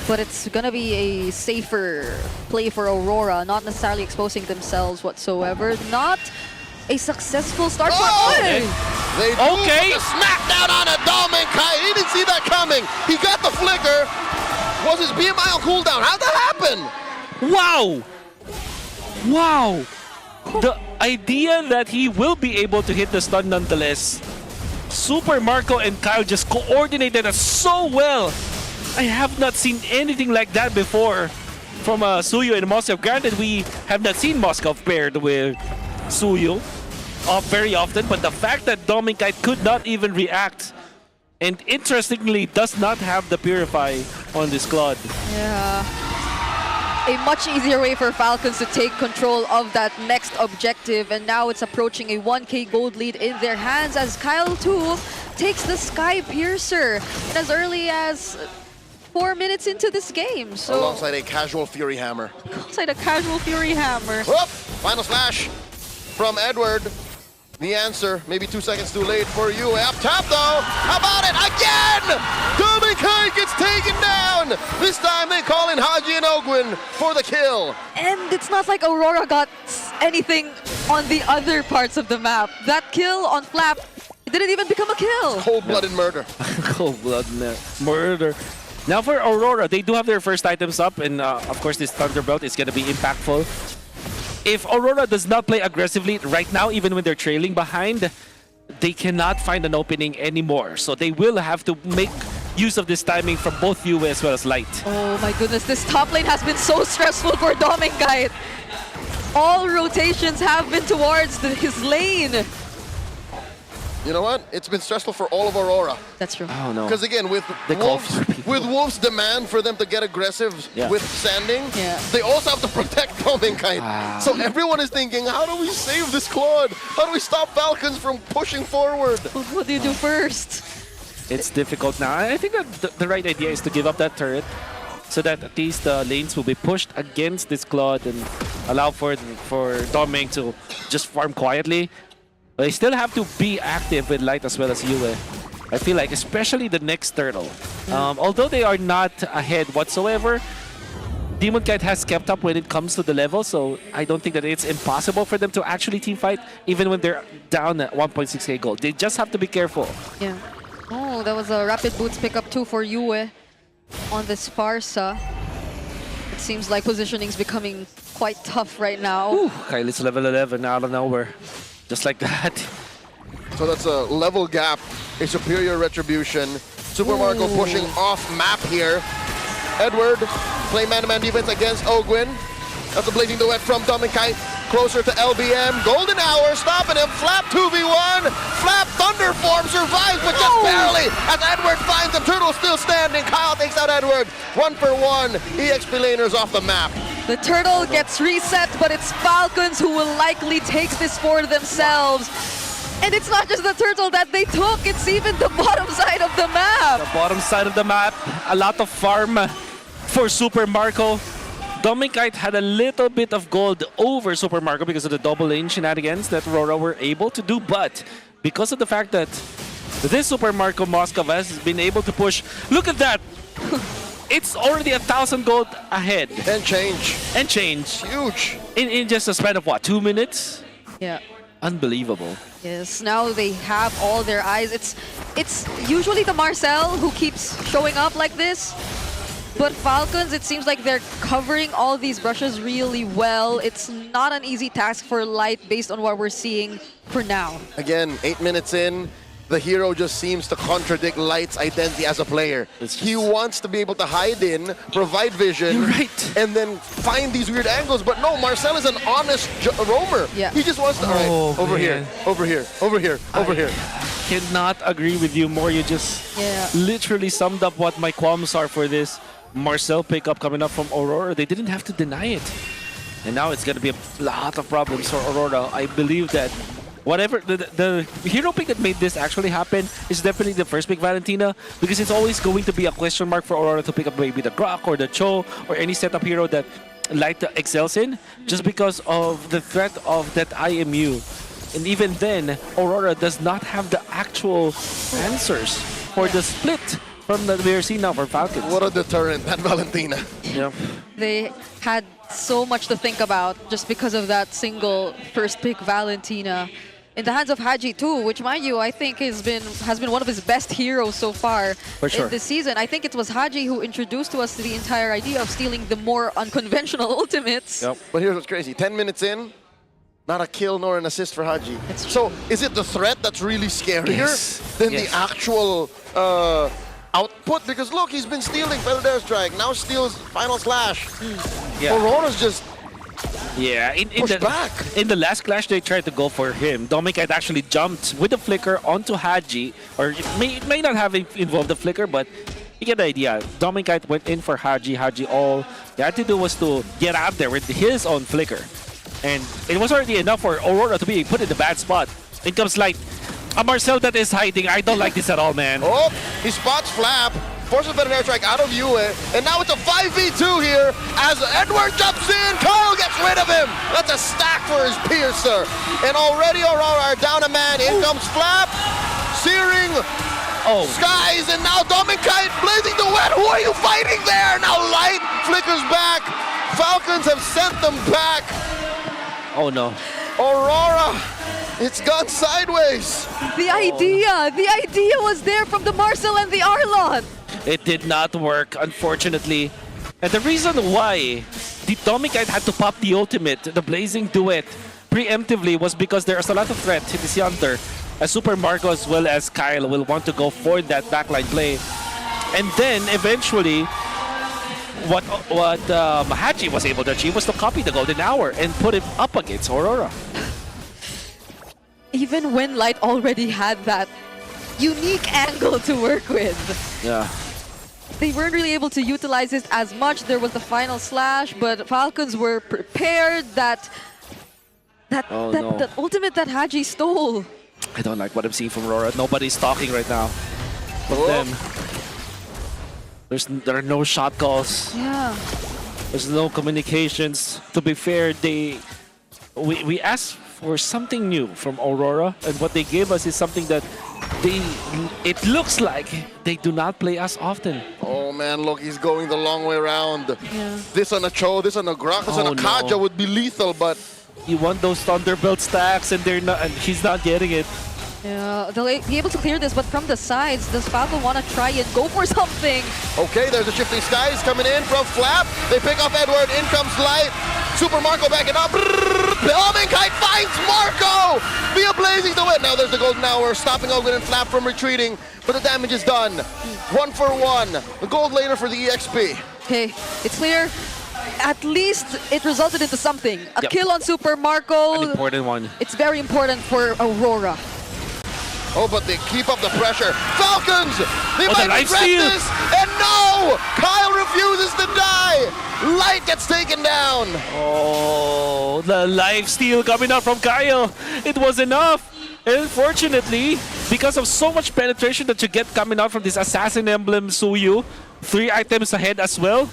But it's gonna be a safer play for Aurora, not necessarily exposing themselves whatsoever. Not a successful start for They do the smackdown on a Doming Kite. He didn't see that coming. He got the flicker. Was his BMI on cooldown? How'd that happen? Wow! Wow! The idea that he will be able to hit the stun nonetheless. Super Marco and Kyle just coordinated us so well. I have not seen anything like that before from Suyo and Moskov. Granted, we have not seen Moskov paired with Suyo very often, but the fact that Doming Kite could not even react, and interestingly does not have the Purify on this Claude. Yeah. A much easier way for Falcons to take control of that next objective, and now it's approaching a 1k gold lead in their hands as Kyle too takes the Sky Piercer in as early as 4 minutes into this game. So alongside a casual Fury Hammer. Alongside a casual Fury Hammer. Whoop! Final slash from Edward. The answer, maybe 2 seconds too late for you. Up top though, how about it? Again! Doming Kite gets taken down! This time they call in Haji and Ogwin for the kill. And it's not like Aurora got anything on the other parts of the map. That kill on Flap, it didn't even become a kill. Cold-blooded murder. Cold-blooded murder. Now for Aurora, they do have their first items up, and of course this Thunderbelt is going to be impactful. If Aurora does not play aggressively right now, even when they're trailing behind, they cannot find an opening anymore. So they will have to make use of this timing from both Yue as well as Light. Oh my goodness, this top lane has been so stressful for Doming Kite. All rotations have been towards his lane. You know what? It's been stressful for all of Aurora. That's true. Oh no. Because again, with They call Wolves, for people. with Wolves' demand for them to get aggressive Yeah. with sanding, Yeah. they also have to protect Dominkite. So everyone is thinking, how do we save this Claude? How do we stop Falcons from pushing forward? What do you do first? It's difficult now. I think that the right idea is to give up that turret so that at least the lanes will be pushed against this Claude and allow for Doming to just farm quietly. But they still have to be active with Light as well as Yue. I feel like, especially the next turtle. Although they are not ahead whatsoever, Demon Kite has kept up when it comes to the level, so I don't think that it's impossible for them to actually team fight even when they're down at 1.6k gold. They just have to be careful. Yeah. Oh, that was a rapid boots pickup too for Yue on this Sparsa. It seems like positioning is becoming quite tough right now. Kylie's level 11 out of nowhere. Just like that. So that's a level gap, a superior retribution. Super Marco pushing off map here. Edward play man-to-man defense against Ogwin. That's a blazing duet from Dominkite. Closer to LBM. Golden Hour stopping him. Flap 2v1. Flap Thunderform survives, but just barely as Edward finds him. Turtle still standing. Kyle takes out Edward. 1-for-1. EXP laners off the map. The turtle gets reset, but it's Falcons who will likely take this for themselves. And it's not just the turtle that they took, it's even the bottom side of the map. The bottom side of the map, a lot of farm for Super Marco. Dominkite had a little bit of gold over Super Marco because of the double lane shenanigans that RORA were able to do, but because of the fact that this Super Marco Moskov has been able to push, look at that! It's already 1,000 gold ahead. And change. And change. Huge. In just a span of what, 2 minutes? Yeah. Unbelievable. Yes, now they have all their eyes. It's usually the Marcel who keeps showing up like this. But Falcons, it seems like they're covering all these brushes really well. It's not an easy task for Light based on what we're seeing for now. Again, 8 minutes in, the hero just seems to contradict Light's identity as a player. He wants to be able to hide in, provide vision, and then find these weird angles. But no, Marcel is an honest roamer. Yeah. He just wants to, all right, over here, over here, over here, over here. Cannot agree with you more. You just literally summed up what my qualms are for this Marcel pickup coming up from Aurora. They didn't have to deny it. And now it's going to be a lot of problems for Aurora. I believe that whatever the hero pick that made this actually happen is definitely the first pick Valentina, because it's always going to be a question mark for Aurora to pick up maybe the Grok or the Cho or any setup hero that Light excels in, just because of the threat of that IMU. And even then, Aurora does not have the actual answers for the split from that we are seeing now for Falcons. What a deterrent, that Valentina. Yeah. They had so much to think about just because of that single first pick Valentina. In the hands of Haji too, which mind you, I think has been one of his best heroes so far sure. in this season. I think it was Haji who introduced to us the entire idea of stealing the more unconventional ultimates. Yep. But here's what's crazy, 10 minutes in, not a kill nor an assist for Haji. So is it the threat that's really scarier than the actual output? Because look, he's been stealing Feather Air Strike, now steals Final Slash. Yeah. Aurora's just in the last clash they tried to go for him. Dominkite actually jumped with the flicker onto Haji, or it may not have involved the flicker, but you get the idea. Dominkite went in for Haji. All he had to do was to get out there with his own flicker. And it was already enough for Aurora to be put in the bad spot. It comes like a Marcel that is hiding. I don't like this at all, man. Oh, he spots Flap, forces an air strike out of Yue, and now it's a 5v2 here as Edward jumps in. Kyle gets rid of him. That's a stack for his piercer. And already Aurora are down a man. In comes Flap, searing skies, and now Dominkite blazing the wet. Who are you fighting there? Now Light flickers back. Falcons have sent them back. Oh no. Aurora, it's gone sideways. The idea was there from the Marcel and the Arlon. It did not work, unfortunately. And the reason why the Dominkite had to pop the ultimate, the Blazing Duet, preemptively was because there's a lot of threat to this Yonder, as Super Marco as well as Kyle will want to go for that backline play. And then eventually, what Haji was able to achieve was to copy the Golden Hour and put it up against Aurora. even when Light already had that unique angle to work with, Yeah. they weren't really able to utilize it as much. There was the final slash, but Falcons were prepared. That ultimate that Haji stole. I don't like what I'm seeing from Rora. Nobody's talking right now. But then, there are no shot calls. Yeah. There's no communications. To be fair, we asked for something new from Aurora, and what they gave us is something that it looks like they do not play as often. Oh man, look, he's going the long way around. Yeah. This on a Cho, this on a Grok, this on a Kaja would be lethal, but you want those Thunderbolt stacks, and they're not, and he's not getting it. Yeah, they'll be able to clear this, but from the sides, does Falcon want to try and go for something? Okay, there's the Shifting Skies coming in from Flap. They pick off Edward, in comes Light. Super Marco backing up. Bombing Kite finds Marco! Via Blazing to win. Now there's the Golden Hour, stopping Ogwen and Flap from retreating, but the damage is done. 1 for 1. The gold laner for the EXP. Okay, it's clear. At least it resulted into something. A kill on Super Marco. An important one. It's very important for Aurora. Oh, but they keep up the pressure. Falcons! They might the regret this! And no! Kyle refuses to die! Light gets taken down! Oh, the life steal coming out from Kyle. It was enough. Unfortunately, because of so much penetration that you get coming out from this Assassin Emblem Suyu, 3 items ahead as well,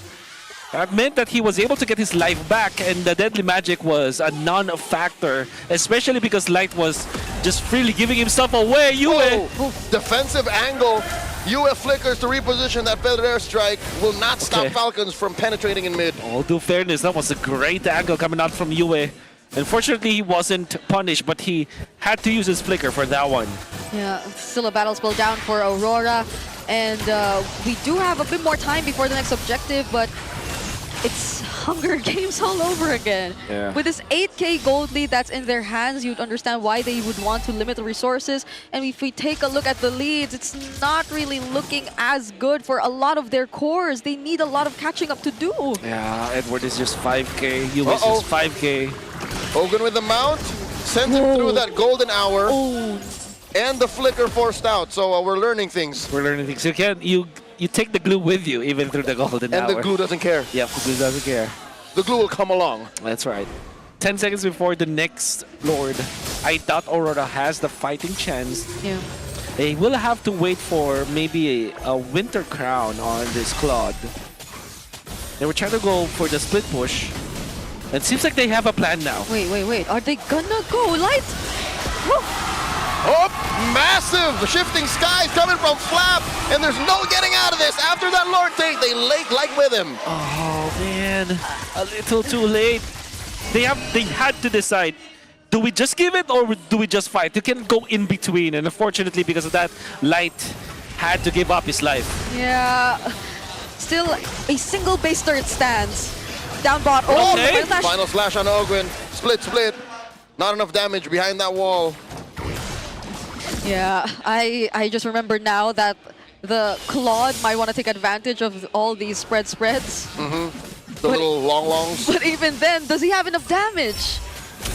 that meant that he was able to get his life back, and the Deadly Magic was a non-factor, especially because Light was just freely giving himself away. Yue! Defensive angle. Yue flickers to reposition that feather airstrike. Will not stop Falcons from penetrating in mid. All due fairness, that was a great angle coming out from Yue. Unfortunately, he wasn't punished, but he had to use his flicker for that one. Yeah, still a battle spell down for Aurora, and we do have a bit more time before the next objective, but it's Hunger Games all over again. Yeah. With this 8k gold lead that's in their hands, you'd understand why they would want to limit the resources. And if we take a look at the leads, it's not really looking as good for a lot of their cores. They need a lot of catching up to do. Yeah, Edward is just 5k, Yue is just 5k. Hogan with the mount, sends him through that golden hour. And the flicker forced out, so we're learning things. We're learning things. You take the glue with you even through the golden hour. And the glue doesn't care. Yeah, the glue doesn't care. The glue will come along. That's right. 10 seconds before the next Lord, I doubt Aurora has the fighting chance. Yeah. They will have to wait for maybe a Winter Crown on this Claude. They were trying to go for the split push. It seems like they have a plan now. Wait. Are they gonna go Light? Oh, massive Shifting Skies coming from Flap, and there's no getting out of this. After that Lord take, they late like with him. Oh man, a little too late. They had to decide, do we just give it or do we just fight? You can go in between, and unfortunately because of that, Light had to give up his life. Yeah, still a single base turret stands. Down bot. Oh, okay. Final slash on Ogwen. Split. Not enough damage behind that wall. Yeah, I just remember now that the Claude might want to take advantage of all these spreads. The little longs. But even then, does he have enough damage?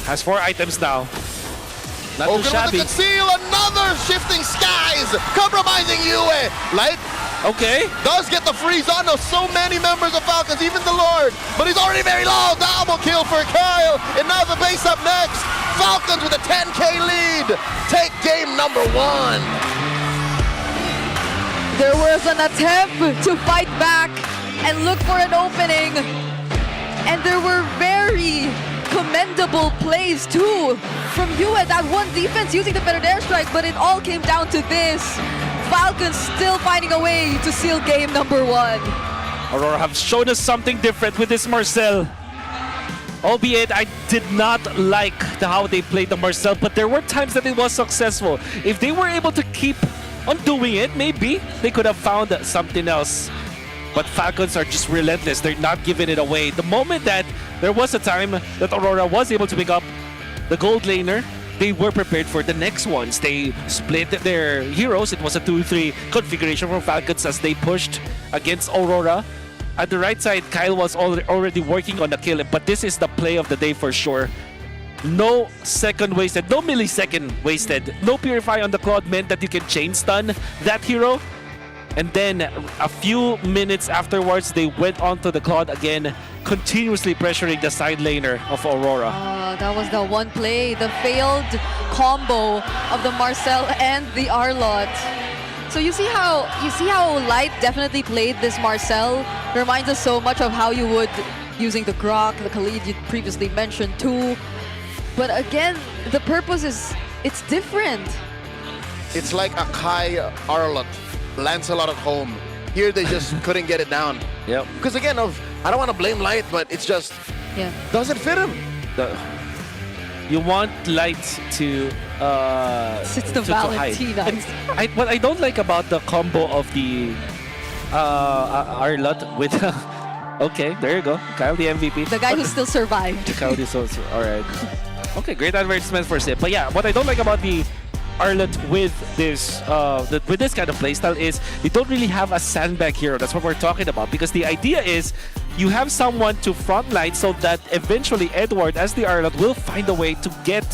Has 4 items now. Not too Ogwen shabby. with the conceal, another Shifting Skies, compromising Yue. Light does get the freeze on so many members of Falcons, even the Lord, but he's already very low. Double kill for Kyle, and now the base up next. Falcons with a 10k lead. Take game number 1. There was an attempt to fight back and look for an opening, and there were very commendable plays too from Yue. That one defense using the better airstrike, but it all came down to this. Falcons still finding a way to seal game number 1. Aurora have shown us something different with this Marcel. Albeit I did not like how they played the Marcel, but there were times that it was successful. If they were able to keep on doing it, maybe they could have found something else. But Falcons are just relentless. They're not giving it away. The moment that there was a time that Aurora was able to pick up the gold laner, they were prepared for the next ones. They split their heroes. It was a 2-3 configuration for Falcons as they pushed against Aurora. At the right side, Kyle was already working on the kill, but this is the play of the day for sure. no second wasted, no millisecond wasted, no purify on the Claude meant that you can chain stun that hero. And then a few minutes afterwards, they went onto the Claude again, continuously pressuring the side laner of Aurora. That was the one play, the failed combo of the Marcel and the Arlott. So you see how Light definitely played this Marcel. Reminds us so much of how you would using the Grok, the Khalid you previously mentioned too. But again, the purpose is it's different. It's like a Kai Arlott, Lancelot at home. Here they just couldn't get it down. Yep. Because again, I don't want to blame Light, but it's just doesn't fit him. You want Light to it's the to hide. Valentina. What I don't like about the combo of the Arlott with okay, there you go, Kyle the MVP. The guy who still survived. Kyle the all right. Okay, great advertisement for Sip. But yeah, what I don't like about the Arlott with this kind of playstyle is you don't really have a sandbag hero. That's what we're talking about, because the idea is you have someone to frontline so that eventually Edward, as the Arlott, will find a way to get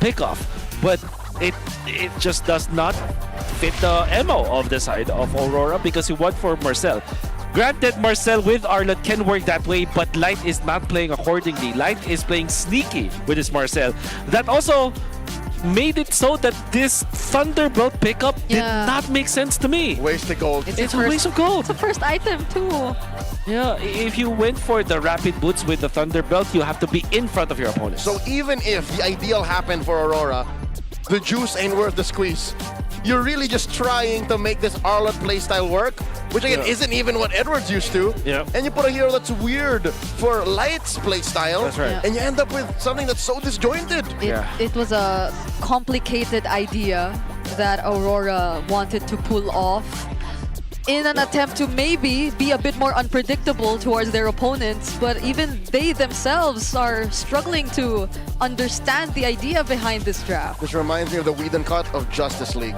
pickoff. But it just does not fit the MO of the side of Aurora, because you went for Marcel. Granted, Marcel with Arlott can work that way, but Light is not playing accordingly. Light is playing sneaky with his Marcel. That also made it so that this Thunderbolt pickup did not make sense to me. Wasted gold. It's a waste of gold. It's the first item too. Yeah, if you went for the rapid boots with the Thunderbelt, you have to be in front of your opponent. So even if the ideal happened for Aurora, the juice ain't worth the squeeze. You're really just trying to make this Arlott playstyle work, which again isn't even what Edward's used to. Yeah. And you put a hero that's weird for Light's playstyle, That's right. and you end up with something that's so disjointed. It was a complicated idea that Aurora wanted to pull off in an attempt to maybe be a bit more unpredictable towards their opponents, but even they themselves are struggling to understand the idea behind this draft. This reminds me of the Whedon cut of Justice League.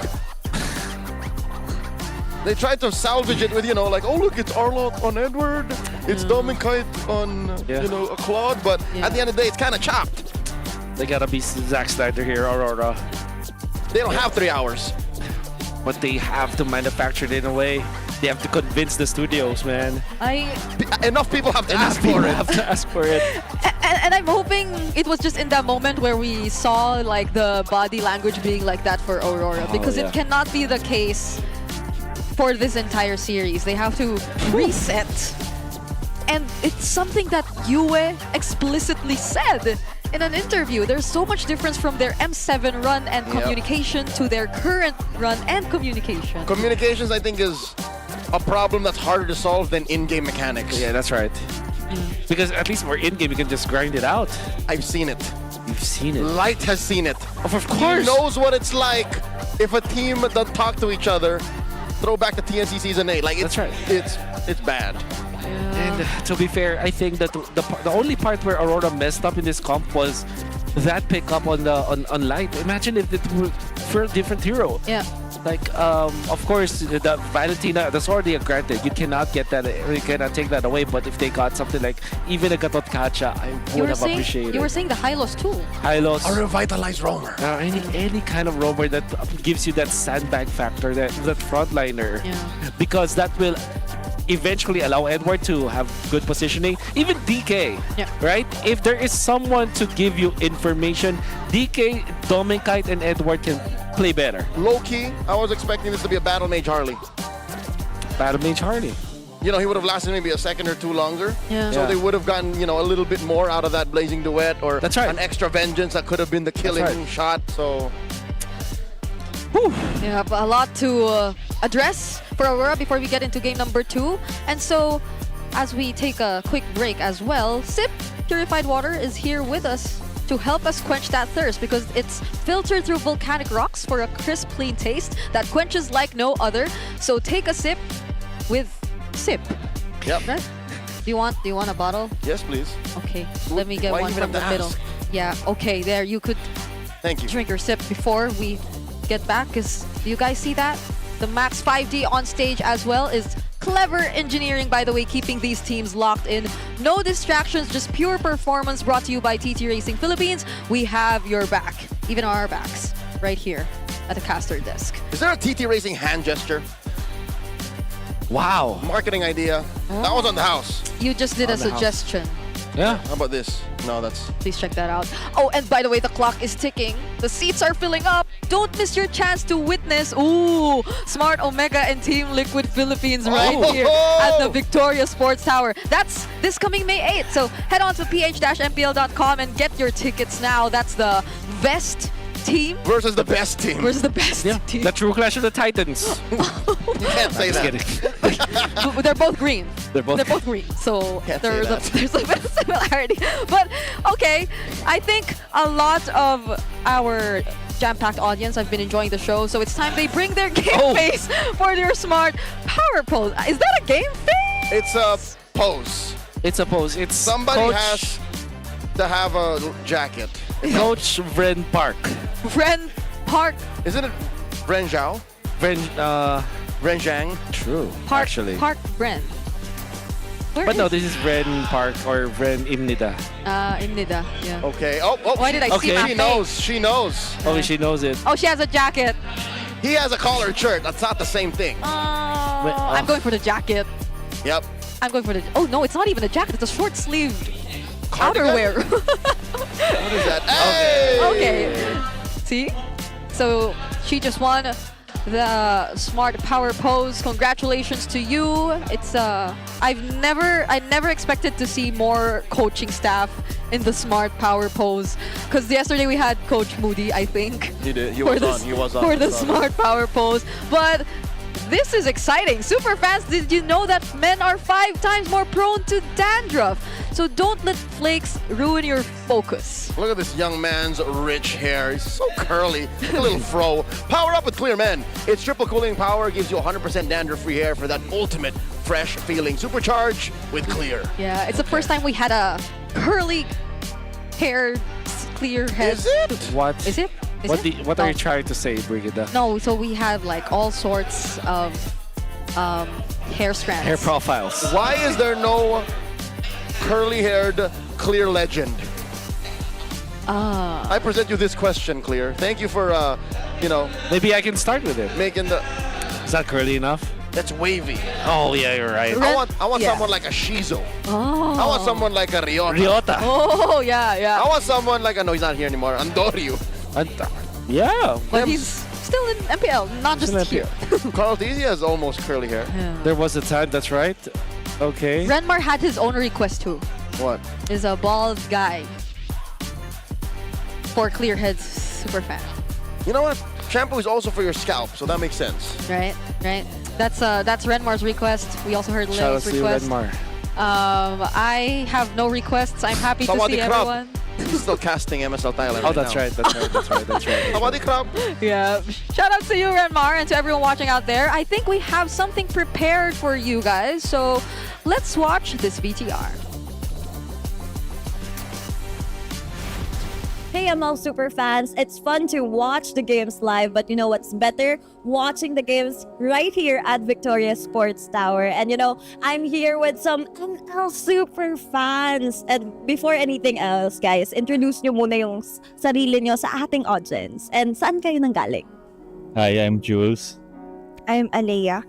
They tried to salvage it with, like, oh look, it's Arlott on Edward, it's Dominkite on, a Claude, but at the end of the day, it's kind of chopped. They gotta be Zack Snyder here, Aurora. They don't have 3 hours. But they have to manufacture it in a way. They have to convince the studios, man. Enough people have to ask for it. Have to ask for it. And I'm hoping it was just in that moment where we saw like the body language being like that for Aurora, because it cannot be the case for this entire series. They have to reset. And it's something that Yue explicitly said in an interview. There's so much difference from their M7 run and communication to their current run and communication. Communications, I think, is a problem that's harder to solve than in-game mechanics. Yeah, that's right. Because at least for in-game, you can just grind it out. I've seen it. You've seen it. Light has seen it. Of course. He knows what it's like if a team doesn't talk to each other. Throw back to TNC Season 8. Like, that's right. It's bad. And to be fair, I think that the only part where Aurora messed up in this comp was that pickup on Light. Imagine if it were for a different hero. Yeah. Like, of course, the Valentina, that's already a granted. You cannot get that, you cannot take that away. But if they got something like even a Gatot Kacha, I would have appreciated. You were saying the Hylos too. Hylos. A revitalized roamer. Any kind of roamer that gives you that sandbag factor, that frontliner. Yeah. Because that will eventually allow Edward to have good positioning. Even DK, right? If there is someone to give you information, DK, Dominkite, and Edward can play better. Low-key, I was expecting this to be a Battle Mage Harley. Battle Mage Harley. He would have lasted maybe a second or two longer. Yeah. So they would have gotten, a little bit more out of that Blazing Duet, or an extra Vengeance that could have been the killing shot. So we have a lot to address for Aurora before we get into game number 2. And so, as we take a quick break as well, Sip Purified Water is here with us to help us quench that thirst, because it's filtered through volcanic rocks for a crisp, clean taste that quenches like no other. So take a sip with Sip. Yep. Right? Do you want a bottle? Yes, please. Okay, let me get Why one even from the have to middle. ask? Yeah, okay, there. You could Thank you. drink your sip before we get back, because do you guys see that? The Max 5D on stage as well is Clever engineering, by the way, keeping these teams locked in. No distractions, just pure performance, brought to you by TT Racing Philippines. We have your back, even our backs, right here at the caster desk. Is there a TT Racing hand gesture? Wow. Marketing idea. That was on the house. You just did a On the house. suggestion. Yeah. How about this? No, that's... Please check that out. Oh, and by the way, the clock is ticking. The seats are filling up. Don't miss your chance to witness, Smart Omega and Team Liquid Philippines right here at the Victoria Sports Tower. That's this coming May 8th. So head on to ph-mpl.com and get your tickets now. That's the best team versus the best team. Versus the best team. The true clash of the Titans. You can't say Just that. kidding. They're both green. They're both green. So Can't say there's a, that. there's a bit of similarity. But okay, I think a lot of our jam-packed audience have been enjoying the show. So it's time they bring their game face for their smart power pose. Is that a game face? It's a pose. It's a pose. It's Somebody Coach, has to have a jacket. Coach Vren Park. Vren Park. Isn't it Vren Zhao? Vren, Vren Zhang? True, Park, actually. Park Vren. Where But no, is- this is Vren Park or Vren Imnida. Imnida, yeah. Okay. Oh, Why did I see my She face? knows. She knows. Oh, she knows it. Oh, she has a jacket. He has a collared shirt. That's not the same thing. I'm going for the jacket. Yep. I'm going for the... Oh, no, it's not even a jacket. It's a short-sleeved Cardigan? outerwear. What is that? Hey! Okay. See? So she just won the smart power pose. Congratulations to you. It's I never expected to see more coaching staff in the smart power pose, because yesterday we had Coach Moody, I think. He did. He for was the- on. He was on. for He the was on. smart power pose. But this is exciting. Super fans, did you know that men are 5 times more prone to dandruff? So don't let flakes ruin your focus. Look at this young man's rich hair. He's so curly. A little fro. Power up with Clear Men. Its triple cooling power gives you 100% dandruff-free hair for that ultimate fresh feeling. Supercharge with Clear. Yeah, it's the first time we had a curly hair, clear head. Is it? What? Is it? Is What, it? what are you trying to say, Brigida? No, so we have like all sorts of hair strands. Hair profiles. Why is there no curly-haired Clear legend? I present you this question, Clear. Thank you for, Maybe I can start with it. making the... Is that curly enough? That's wavy. Oh, yeah, you're right. I want Yeah. someone like a Shizo. Oh. I want someone like a Ryota. Ryota. Oh, yeah, yeah. I want someone like no, he's not here anymore. Andoryu. Yeah. But he's still in MPL, not just Still here. Carl Tizzi has almost curly hair. There was a time, that's right. Okay. Renmar had his own request too. What? Is a bald guy for Clearhead's super fan. You know what? Shampoo is also for your scalp, so that makes sense. Right, right. That's Renmar's request. We also heard Shout out Leo's to you, request. Renmar. I have no requests. I'm happy to see everyone. He's still casting MSL Thailand. Oh, that's right. That's right. That's right. That's right. Sawadee krap. Yeah. Shout out to you, Renmar, and to everyone watching out there. I think we have something prepared for you guys. So let's watch this VTR. Hey ML super fans, it's fun to watch the games live, but you know what's better? Watching the games right here at Victoria Sports Tower. And you know, I'm here with some ML super fans. And before anything else, guys, introduce nyo muna yung sarili nyo sa ating audience. And saan kayo nanggaling? Hi, I'm Jules I'm Alea.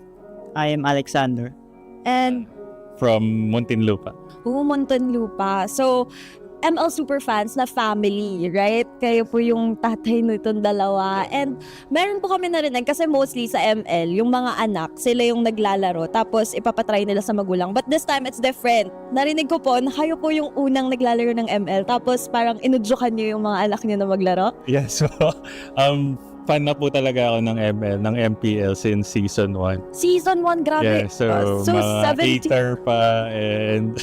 I am Alexander. And from Muntinlupa. Muntinlupa. So, ML super fans na family, right? Kayo po yung tatay nitong dalawa. And meron po kami narinig kasi mostly sa ML, yung mga anak, sila yung naglalaro tapos ipapatry nila sa magulang. But this time, it's different. Narinig ko po na kayo po yung unang naglalaro ng ML tapos parang inudyukan niyo yung mga anak niyo na maglaro. Yeah, so, fan na po talaga ako ng ML, ng MPL since season 1. Season 1, grabe. Yeah, so, mga 8er pa and...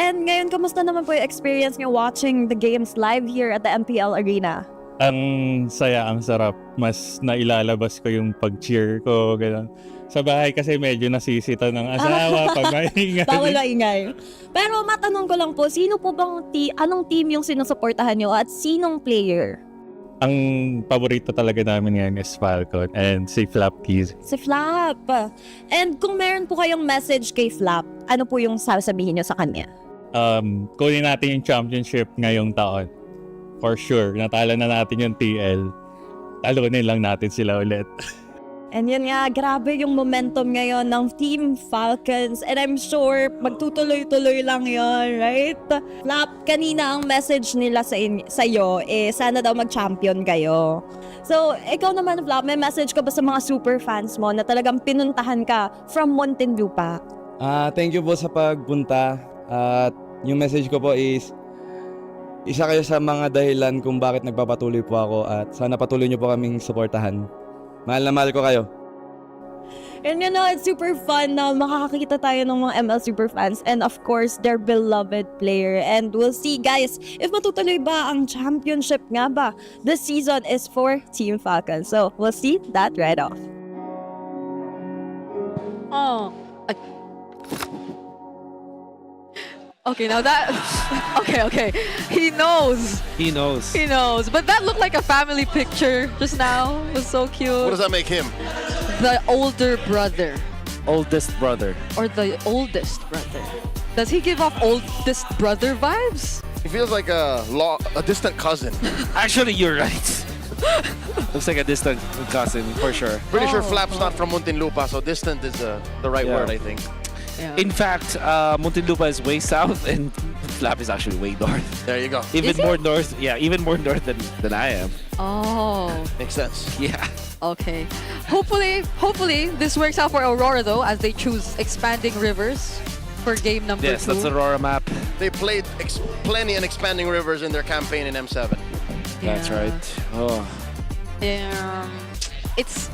And ngayon, kamusta naman po yung experience niyo watching the games live here at the MPL Arena? Ang saya, ang sarap. Mas nailalabas ko yung pag-cheer ko, gano'n. Sa bahay kasi medyo nasisita ng asawa pag maingay. Bawal maingay. Pero matanong ko lang po, sino po bang anong team yung sinusuportahan niyo at sinong player? ang paborito talaga namin ngayon is Falcon and si Flapkeys. Si Flap. And kung meron po kayong message kay Flap, ano po yung sasabihin nyo sa kanya? Kunin natin yung championship ngayong taon. For sure, natalo na natin yung TL. Talunin lang natin sila ulit. And yun nga, grabe yung momentum ngayon ng Team Falcons. And I'm sure magtutuloy-tuloy lang yon, right? Flap, kanina ang message nila sa iyo, sana daw mag-champion kayo. So, ikaw naman, Flap, may message ka ba sa mga super fans mo na talagang pinuntahan ka from Muntinlupa? Thank you po sa pagpunta. At yung message ko po is, isa kayo sa mga dahilan kung bakit nagpapatuloy po ako at sana patuloy niyo po kaming suportahan. Mahal na mahal ko kayo. And you know, it's super fun na makakakita tayo ng mga ML Superfans and of course, their beloved player. And we'll see, guys, if matutuloy ba ang championship nga ba. This season is for Team Falcon. So, we'll see that right off. Oh. Okay, now that... Okay. He knows. He knows. He knows. But that looked like a family picture just now. It was so cute. What does that make him? The older brother. Oldest brother. Or the oldest brother. Does he give off oldest brother vibes? He feels like a distant cousin. Actually, you're right. Looks like a distant cousin, for sure. Pretty sure Flap's not from Muntinlupa, so distant is the right word, I think. Yeah. In fact, Muntinlupa is way south and Flap is actually way north. There you go. Even more north, even more north than I am. Oh. Makes sense. Yeah. Okay. Hopefully, this works out for Aurora though, as they choose expanding rivers for game number 2. Yes, that's Aurora map. They played plenty in expanding rivers in their campaign in M7. That's right. Oh.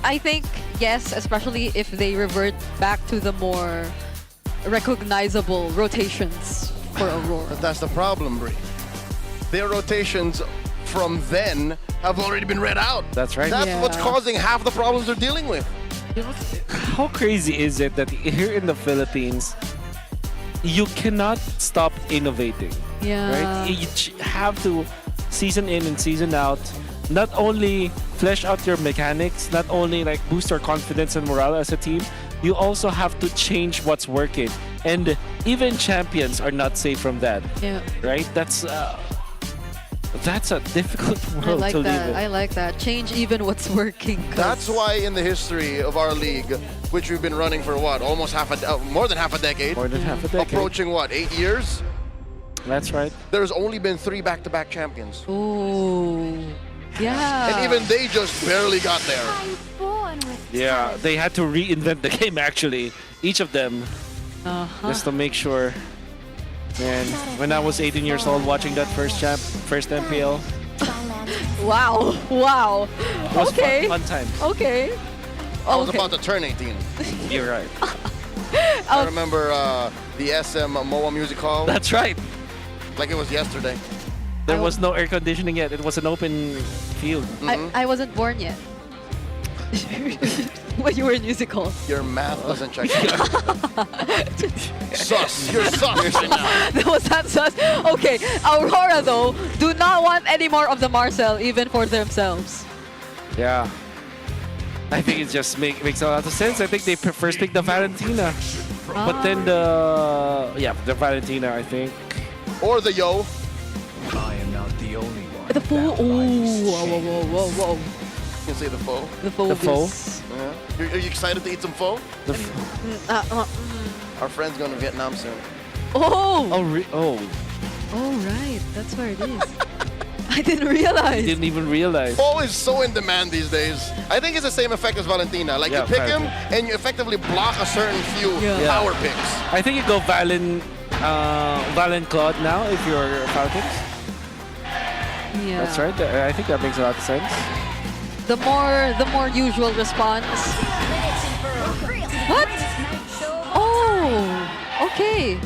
I think, yes, especially if they revert back to the more recognizable rotations for Aurora. But that's the problem, Brie. Their rotations from then have already been read out. That's right. That's what's causing half the problems they're dealing with. How crazy is it that here in the Philippines, you cannot stop innovating? Yeah. Right? You have to season in and season out, not only flesh out your mechanics, not only like boost your confidence and morale as a team, you also have to change what's working. And even champions are not safe from that. Yeah. Right? That's a difficult world to live in. I like that. Change even what's working. That's why in the history of our league, which we've been running for what, almost more than half a decade. More than half a decade. Approaching what, 8 years? That's right. There's only been 3 back-to-back champions. Ooh. Yeah. And even they just barely got there. Yeah, they had to reinvent the game actually, each of them, just to make sure. Man, when I was 18 years old watching that first MPL. Wow. It was fun time. Okay. I was about to turn 18. You're right. I remember the SM MOA Music Hall. That's right. Like it was yesterday. There was no air conditioning yet. It was an open field. I wasn't born yet. When you were in music hall. Your math doesn't check. Sus. You're sus right now. Was that sus? Okay, Aurora though do not want any more of the Marcel even for themselves. Yeah. I think it just makes a lot of sense. I think they first picked the Valentina. But then the Valentina, I think. Or the Yo. I am not the only one. The foe. Whoa. You can say the foe. The foe. The foe. Yeah. Are you excited to eat some pho? Our friend's going to Vietnam soon. Oh, right. That's where it is. I didn't realize. Didn't even realize. Pho is so in demand these days. I think it's the same effect as Valentina. Like you pick him and you effectively block a certain few power picks. I think you go Valen Claude now if you're Falcons. Yeah. That's right. I think that makes a lot of sense. The more usual response. What? Oh, okay.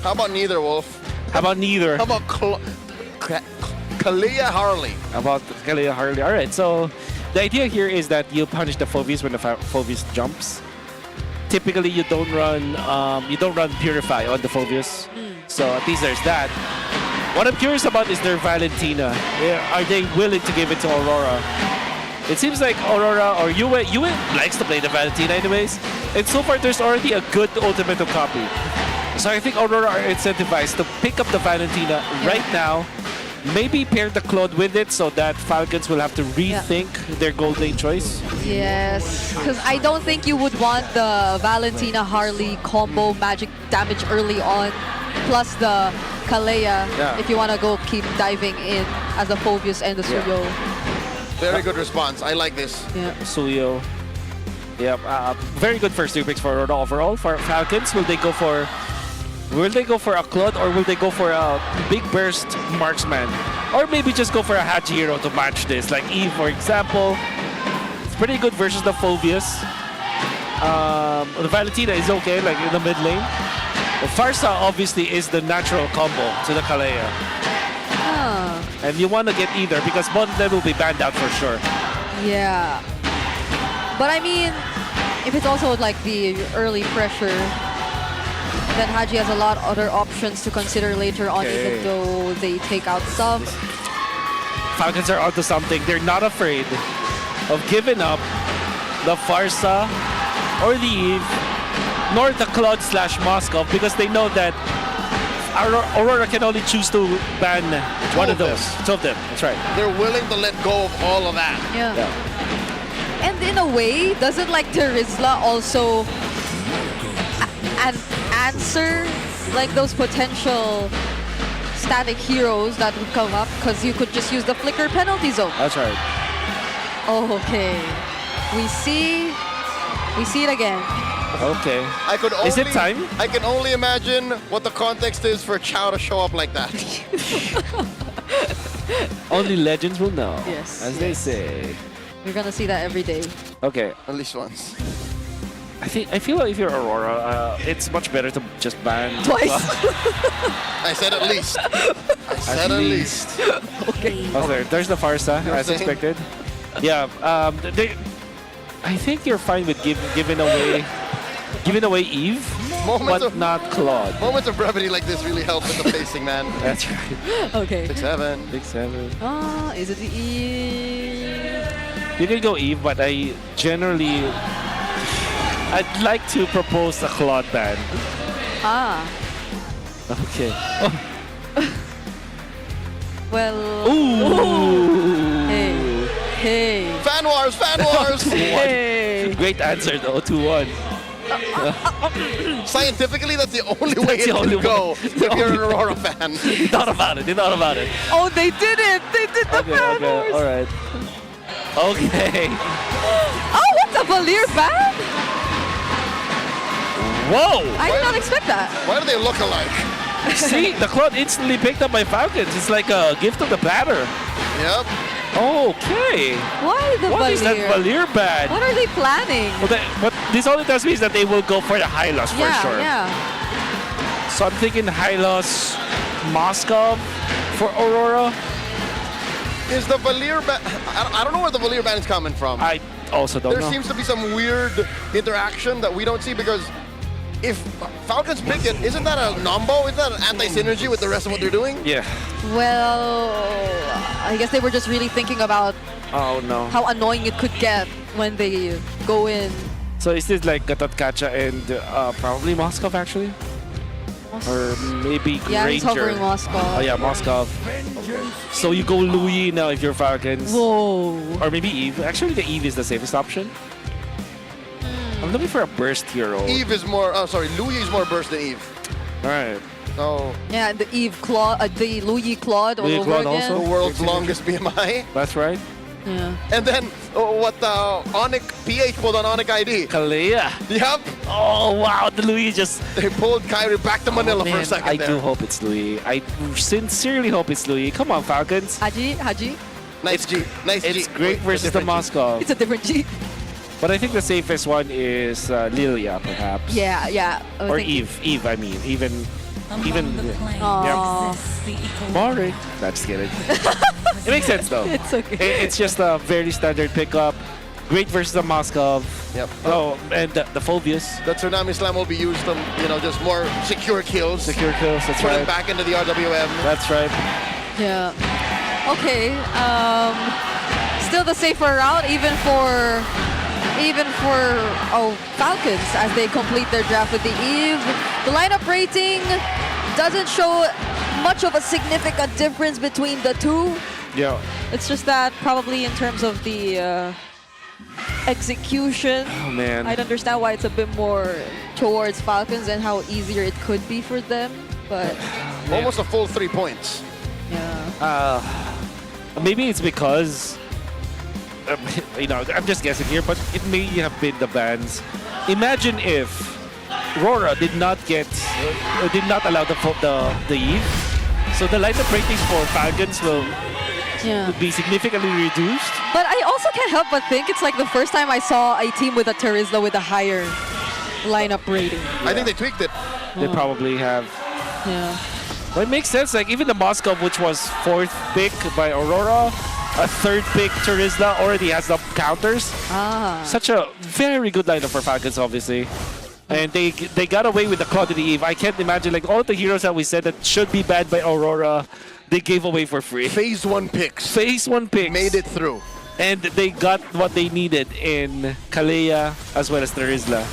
How about neither, Wolf? How about neither? How about Kalia Harley? About Kalia Harley. All right. So the idea here is that you punish the Phobius when the Phobius jumps. Typically, you don't run Purify on the Phobius. So at least there's that. What I'm curious about is their Valentina. Are they willing to give it to Aurora? It seems like Aurora or Yue likes to play the Valentina anyways. And so far, there's already a good Ultimatum copy. So I think Aurora are incentivized to pick up the Valentina right now. Maybe pair the Claude with it so that Falcons will have to rethink their gold lane choice. Yes, because I don't think you would want the Valentina Harley combo magic damage early on, plus the Kalea if you want to go keep diving in as the Phobius and the Suyo. Very good response. I like this. Yeah. Suyo. Yep. Very good first 2 picks for Aurora overall. For Falcons, will they go for a Claude or will they go for a big burst marksman? Or maybe just go for a Hachihiro to match this. Like Eve, for example. It's pretty good versus the Phobius. The Valentina is okay, like in the mid lane. The Farsa obviously is the natural combo to the Kalea. And you want to get either because both of them will be banned out for sure. Yeah. But I mean, if it's also like the early pressure, then Haji has a lot of other options to consider later on, even though they take out some. Falcons are onto something. They're not afraid of giving up the Farsa or the Eve, nor the Claude / Moscow, because they know that Aurora can only choose to ban one of those. Two of them, that's right. They're willing to let go of all of that. Yeah. And in a way, doesn't like Terizla also answer like those potential static heroes that would come up, because you could just use the flicker penalty zone. That's right. Oh, okay. We see it again. Okay. Is it time? I can only imagine what the context is for Chao to show up like that. Only legends will know. Yes. As they say. We're gonna see that every day. Okay. At least once. I feel like if you're Aurora, it's much better to just ban twice. I said at least. I said at least. Okay. Oh, there's the Farsa, as expected. Yeah. I think you're fine with giving away Eve, but not Claude. Moments of brevity like this really help with the pacing, man. That's right. Okay. 6-7. 6-7. Is it the Eve? You can go Eve, but I'd like to propose a Claude ban. Okay. Well. Ooh. Hey. Fan wars, fan wars. Hey. Great answer though, 2-1. Scientifically, that's the only way it can go if you're an Aurora fan. They thought about it. Oh, they did it. They did the fan wars. All right. Okay. Oh, what's a Valir ban? Whoa! I did not expect that. Why do they look alike? See, the Claude instantly picked up by Falcons. It's like a gift of the platter. Yep. Okay. Why the What Valir? is that Valir ban? What are they planning? But this only tells me is that they will go for the high loss for sure. Yeah. So I'm thinking high loss Moscow for Aurora. Is the Valir ban? I don't know where the Valir ban is coming from. I also don't know. There seems to be some weird interaction that we don't see because if Falcons pick it, isn't that a nombo? Isn't that an anti-synergy with the rest of what they're doing? Yeah. Well, I guess they were just really thinking about how annoying it could get when they go in. So is this like Gatatkacha and probably Moscow actually? Or maybe Ranger. Yeah, he's hovering Moscow. Oh yeah, Moscow. So you go Louis now if you're Falcons. Whoa. Or maybe Eve. Actually, the Eve is the safest option. I'm looking for a burst hero. Eve is more, Louis is more burst than Eve. Alright. So Yeah, the Eve Claude, the Louis Claude all over again. the world's longest BMI. That's right. Yeah. And then what Onic PH pulled on Onic ID. Kalea. Yep. Oh wow, the Louis just... They pulled Kyrie back to Manila for a second I there. do hope it's Louis. I sincerely hope it's Louis. Come on, Falcons. Haji. Nice G. It's great versus the Moscow. It's a different G. But I think the safest one is Lilia, perhaps. Yeah. Or Eve. I mean, even. Aww. Boring. That's kidding. It makes sense though. It's okay. It's just a very standard pickup. Great versus the Moskov. Yep. Oh, and the Phobius. The Tsunami Slam will be used to, just more secure kills. Secure kills, that's Put right. him back into the RWM. That's right. Yeah. Okay. Still the safer route, even for Falcons as they complete their draft with the Eve. The lineup rating doesn't show much of a significant difference between the two. Yeah. It's just that probably in terms of the execution, Oh, man. I'd understand why it's a bit more towards Falcons and how easier it could be for them. But Almost a full 3 points. Maybe it's because, I'm just guessing here, but it may have been the bans. Imagine if RORA did not allow the Eve. So the lineup ratings for Falcons will be significantly reduced. But I also can't help but think it's like the first time I saw a team with a Terizla with a higher lineup rating. I think they tweaked it. They probably have. Yeah. But it makes sense. Like even the Moscow, which was 4th pick by Aurora, a 3rd pick Terizla already has the counters. Such a very good lineup for Falcons, obviously. And they got away with the Claw to the Eve. I can't imagine like all the heroes that we said that should be banned by Aurora, they gave away for free. Phase 1 picks. Phase 1 picks. Made it through. And they got what they needed in Kalea as well as Terizla.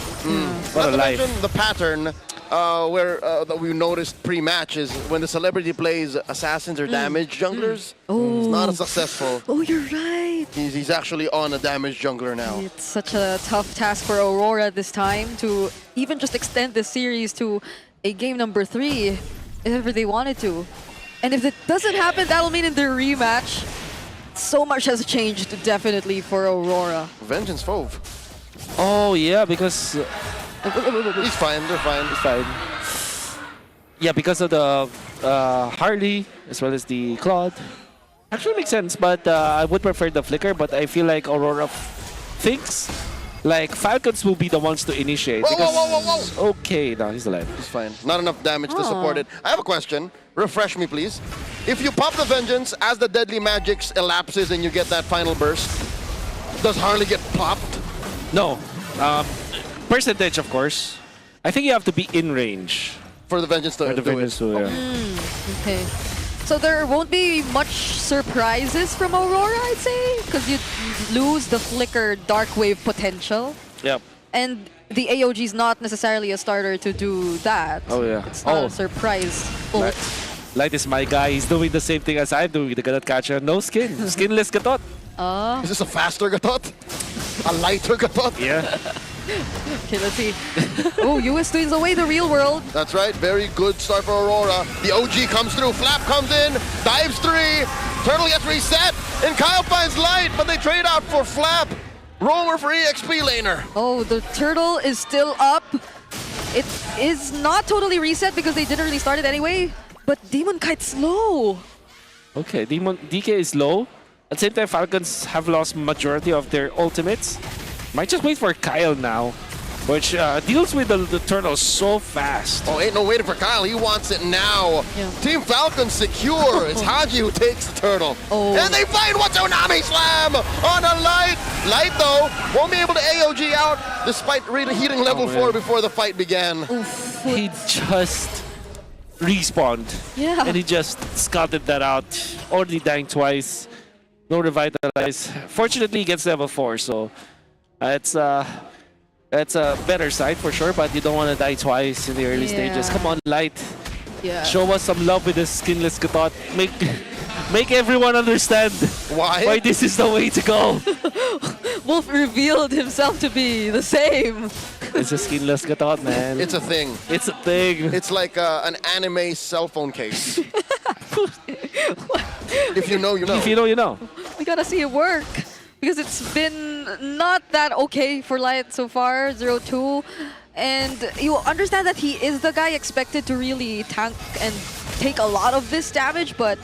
What Not a to life. mention the pattern that we noticed pre-match is when the celebrity plays assassins or damage junglers, it's not as successful. Oh, you're right. He's actually on a damage jungler now. It's such a tough task for Aurora this time to even just extend this series to a game number 3 if ever they wanted to. And if it doesn't happen, that'll mean in their rematch, so much has changed definitely for Aurora. Vengeance Fove. Oh yeah, because he's fine. They're fine. He's fine. Yeah, because of the Harley as well as the Claude. Actually makes sense, but I would prefer the Flicker. But I feel like Aurora thinks like Falcons will be the ones to initiate. Whoa. Okay, no, he's alive. He's fine. Not enough damage to support it. I have a question. Refresh me, please. If you pop the Vengeance as the Deadly Magics elapses and you get that final burst, does Harley get popped? No. Percentage, of course. I think you have to be in range for the Vengeance to do it. Okay. So there won't be much surprises from Aurora, I'd say, because you lose the Flicker Dark Wave potential. Yep. And the AOG is not necessarily a starter to do that. Oh, yeah. It's not a surprise ult. Light is my guy. He's doing the same thing as I'm doing. The Gatot Catcher. No skin. Skinless Gatot. Is this a faster Gatot? A lighter Gatot? Yeah. Okay, let's see. Oh, US twins away the real world. That's right. Very good start for Aurora. The OG comes through. Flap comes in. Dives 3. Turtle gets reset. And Kyle finds Light, but they trade out for Flap. Roamer for EXP laner. Oh, the Turtle is still up. It is not totally reset because they didn't really start it anyway. But Demon Kite's low. Okay, DK is low. At the same time, Falcons have lost majority of their ultimates. Might just wait for Kyle now, which deals with the Turtle so fast. Oh, ain't no waiting for Kyle. He wants it now. Yeah. Team Falcon secure. It's Haji who takes the Turtle. Oh. And they find what Tsunami Slam on a Light. Light, though, won't be able to AOG out despite reheating level 4 before the fight began. He just respawned. Yeah. And he just scouted that out. Only dying twice. No revitalize. Fortunately, he gets level 4, so it's a better side for sure, but you don't want to die twice in the early stages. Come on, Light. Yeah. Show us some love with this skinless Gatot. Make everyone understand why this is the way to go. Wolf revealed himself to be the same. It's a skinless Gatot, man. It's a thing. It's a thing. It's like an anime cell phone case. If you know, you know. If you know, you know. We gotta see it work. Because it's been not that okay for Light so far, 0-2. And you understand that he is the guy expected to really tank and take a lot of this damage, but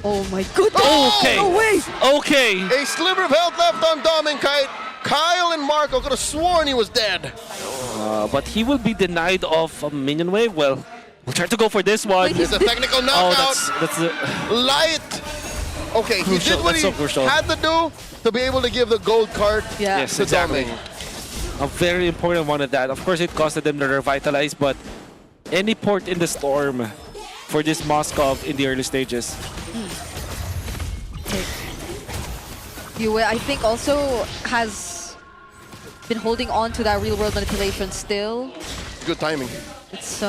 oh my goodness. Okay. No way. Okay. A sliver of health left on Dom and Kite. Kyle and Marco could have sworn he was dead. But he will be denied of a minion wave. Well, we'll try to go for this one. It's a technical knockout. Oh, that's Light okay, he did what he had to do to be able to give the gold card Yes, to exactly. Dome. A very important one at that. Of course, it costed them to revitalize, but any port in the storm for this Moskov in the early stages. Yue, I think, also has been holding on to that real-world manipulation still. Good timing. It's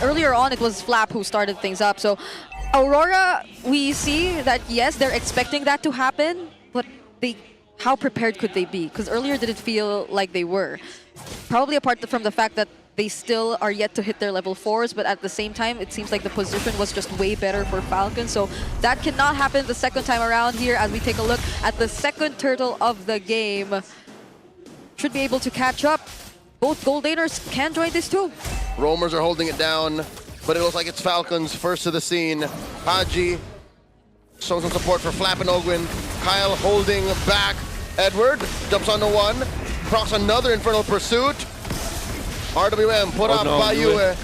earlier on, it was Flap who started things up. So Aurora, we see that yes, they're expecting that to happen, but how prepared could they be? Because earlier did it feel like they were. Probably apart from the fact that they still are yet to hit their level 4s, but at the same time, it seems like the position was just way better for Falcon. So that cannot happen the second time around here as we take a look at the second turtle of the game. Should be able to catch up. Both gold laners can join this too. Roamers are holding it down, but it looks like it's Falcons first to the scene. Haji shows some support for Flap and Ogwin. Kyle holding back. Edward jumps onto one, cross another Infernal Pursuit. RWM put up by Yue.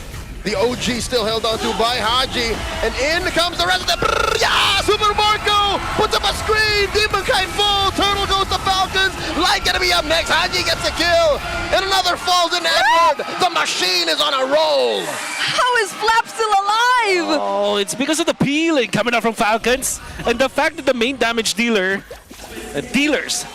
The OG still held on to by Haji. And in comes the rest of the... Yeah! Super Marco puts up a screen. Demon Kite full. Turtle goes to Falcons. Light gonna be up next. Haji gets a kill. And another falls in Edward. The machine is on a roll. How is Flap still alive? Oh, it's because of the peeling coming out from Falcons and the fact that the main damage dealers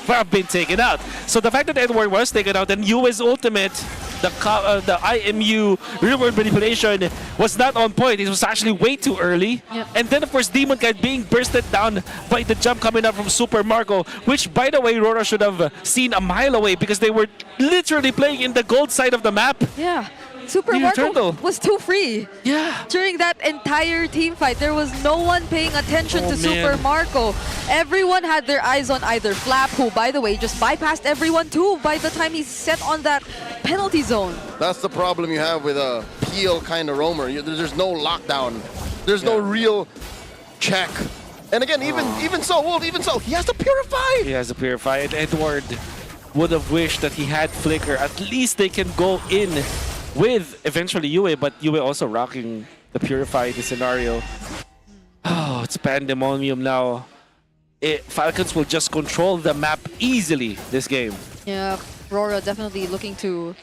have been taken out. So the fact that Edward was taken out and Yue's ultimate, the IMU real world manipulation was not on point. It was actually way too early. Yep. And then of course Demon Kite being bursted down by the jump coming up from Super Marco, which by the way RORA should have seen a mile away because they were literally playing in the gold side of the map. Yeah. Super Marco was too free. Yeah. During that entire team fight, there was no one paying attention to man. Super Marco. Everyone had their eyes on either Flap, who, by the way, just bypassed everyone too by the time he set on that penalty zone. That's the problem you have with a peel kind of roamer. There's no lockdown. There's no real check. And again, even so, Wolf, he has to purify. He has to purify it. Edward would have wished that he had Flicker. At least they can go in with eventually Yue, but Yue also rocking the Purify the scenario. Oh, it's pandemonium now. Falcons will just control the map easily this game. Yeah, RORA definitely looking to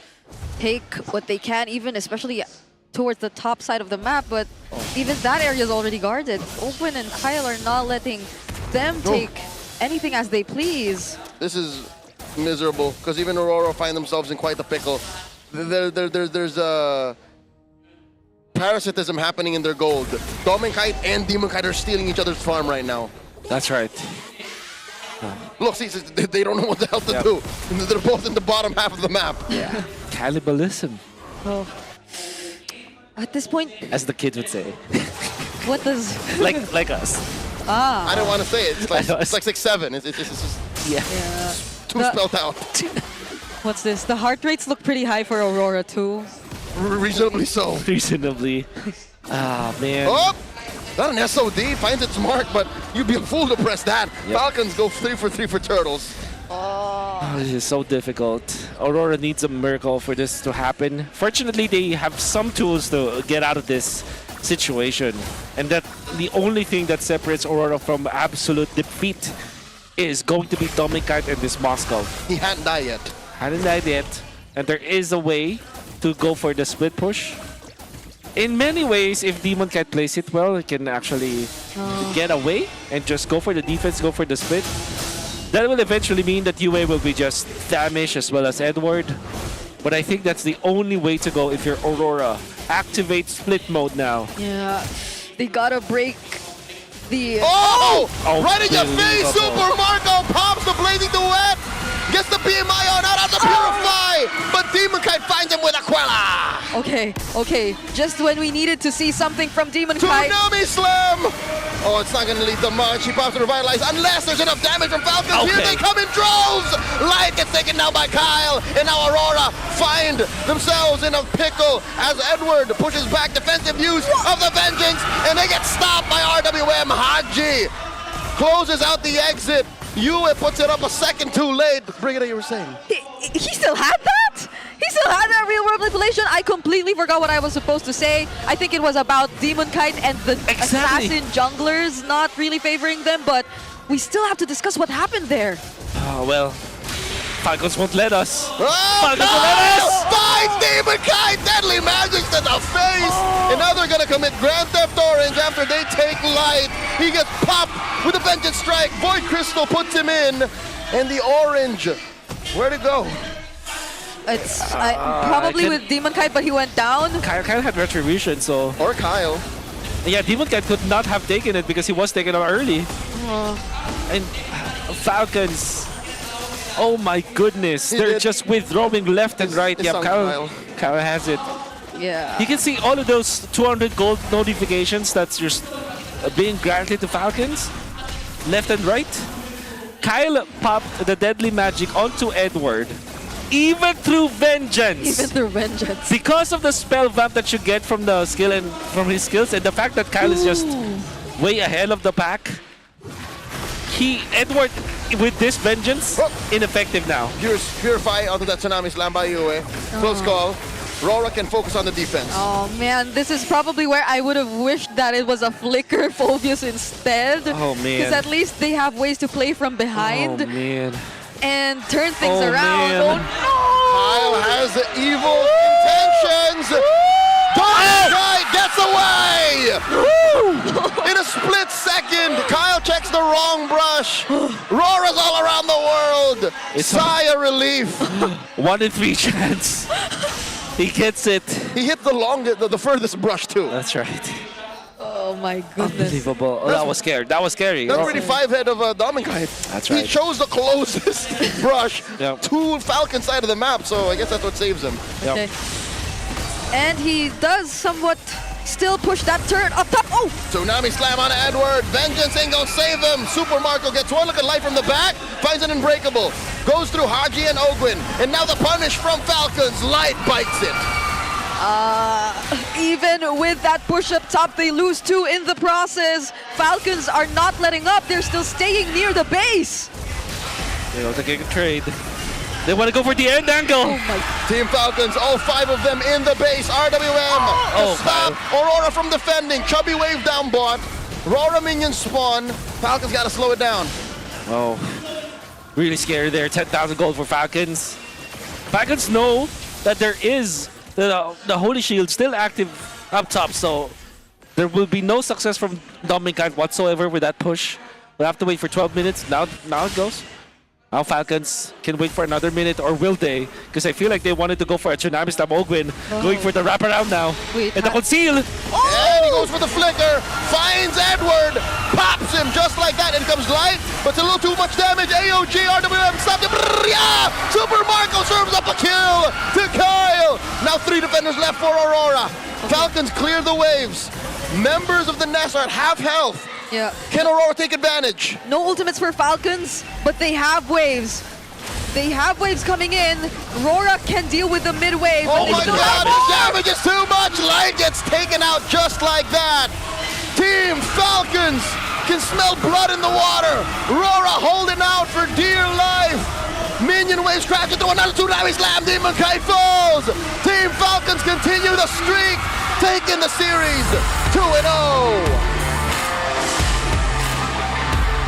take what they can, even especially towards the top side of the map, but even that area is already guarded. Open and Kyle are not letting them take anything as they please. This is miserable, because even Aurora find themselves in quite a pickle. There's parasitism happening in their gold. Dome Kite and Demon Kite are stealing each other's farm right now. That's right. Look, see, they don't know what the hell to do. They're both in the bottom half of the map. Yeah. Cannibalism. Oh. At this point, as the kids would say. What does... like us. Ah. I don't want to say it. It's like 6'7". It's just too spelled out. What's this? The heart rates look pretty high for Aurora too. Reasonably so. Reasonably. Ah, man. Oh! Not an SOD, finds its mark, but you'd be a fool to press that. Yep. Falcons go 3 for 3 for Turtles. Oh, this is so difficult. Aurora needs a miracle for this to happen. Fortunately, they have some tools to get out of this situation. And that the only thing that separates Aurora from absolute defeat is going to be Dominic and this Moscow. He hadn't died yet. Hadn't died yet. And there is a way to go for the split push. In many ways, if Demon Cat plays it well, it can actually get away and just go for the defense, go for the split. That will eventually mean that UA will be just damaged as well as Edward. But I think that's the only way to go if you're Aurora. Activate split mode now. Yeah, they gotta break the... Oh! Right in your face, Super Marco pops the Blazing Duet! Gets the PMI on out of the Purify! But Demon Kite finds him with Aquila! Okay. Just when we needed to see something from Demon Kite. Tsunami Slam! Oh, it's not gonna lead to much. He pops to Revitalize unless there's enough damage from Falcons. Here they come in droves! Light gets taken down by Kyle, and now Aurora find themselves in a pickle as Edward pushes back defensive use of the Vengeance, and they get stopped by RWM. Haji closes out the exit. Yue puts it up a second too late. Brigitte, you were saying? He still had that? He still had that real world manipulation. I completely forgot what I was supposed to say. I think it was about Demon Kite and the assassin junglers not really favoring them, but we still have to discuss what happened there. Oh, well, Falcons won't let us. Oh, Falcons won't let us! Finds Demon Kite! Deadly Magic to the face! And now they're gonna commit Grand Theft Orange after they take light. He gets popped with a Vengeance Strike. Void Crystal puts him in. And the Orange, where'd it go? It's probably with Demon Kite, but he went down. Kyle had Retribution, so... Or Kyle. Yeah, Demon Kite could not have taken it because he was taken out early. And Falcons... Oh my goodness, they're just withdrawing left and right. Yeah, Kyle has it. Yeah. You can see all of those 200 gold notifications that's just being granted to Falcons. Left and right. Kyle popped the Deadly Magic onto Edward. Even through Vengeance. Even through Vengeance. Because of the spell vamp that you get from the skill and from his skills, and the fact that Kyle is just way ahead of the pack. Edward, with this Vengeance, ineffective now. Purify onto that Tsunami Slam by Yue. Close call. RORA can focus on the defense. Oh man, this is probably where I would have wished that it was a Flicker Phobius instead. Oh man. Because at least they have ways to play from behind. Oh man. And turn things around. Man. Oh no! Kyle has evil intentions. Kite gets away! In a split second, Kyle checks the wrong brush. RORA's all around the world. Sigh of relief. 1 in 3 chance. He gets it. He hit the furthest brush too. That's right. Oh my goodness. Unbelievable. Oh, that was scary. That was scary. That's already 5 head of Dominkite. That's right. He chose the closest brush to Falcon side of the map, so I guess that's what saves him. Okay. And he does somewhat still push that turret up top. Oh! Tsunami Slam on Edward. Vengeance ain't gonna save him. Super Marco gets one look at light from the back, finds an Unbreakable. Goes through Haji and Ogwin. And now the punish from Falcons. Light bites it. Even with that push up top, they lose 2 in the process. Falcons are not letting up. They're still staying near the base. They want to get a trade. They want to go for the end angle. Oh my. Team Falcons, all 5 of them in the base. RWM to stop Aurora from defending. Chubby wave down bot. RORA minions spawn. Falcons got to slow it down. Oh, really scary there. 10,000 gold for Falcons. Falcons know that there is the Holy Shield still active up top, so there will be no success from Dominkite whatsoever with that push. We'll have to wait for 12 minutes. Now it goes. Now Falcons can wait for another minute, or will they? Because I feel like they wanted to go for a Tsunami Slam Ogwin, going for the wraparound now. Wait, and the conceal. And he goes for the flicker, finds Edward, pops him just like that, and comes light, but it's a little too much damage. AOG, RWM, stop it. Yeah! Super Marco serves up a kill to Kyle. Now 3 defenders left for Aurora. Falcons clear the waves. Members of the Nest are at half health. Yeah. Can Aurora take advantage? No ultimates for Falcons, but they have waves. They have waves coming in. RORA can deal with the mid wave. Oh my god, the damage is too much! Light gets taken out just like that. Team Falcons can smell blood in the water. RORA holding out for dear life. Minion waves crash into another Tsunami Slam. Demon Kite falls. Team Falcons continue the streak, taking the series 2-0.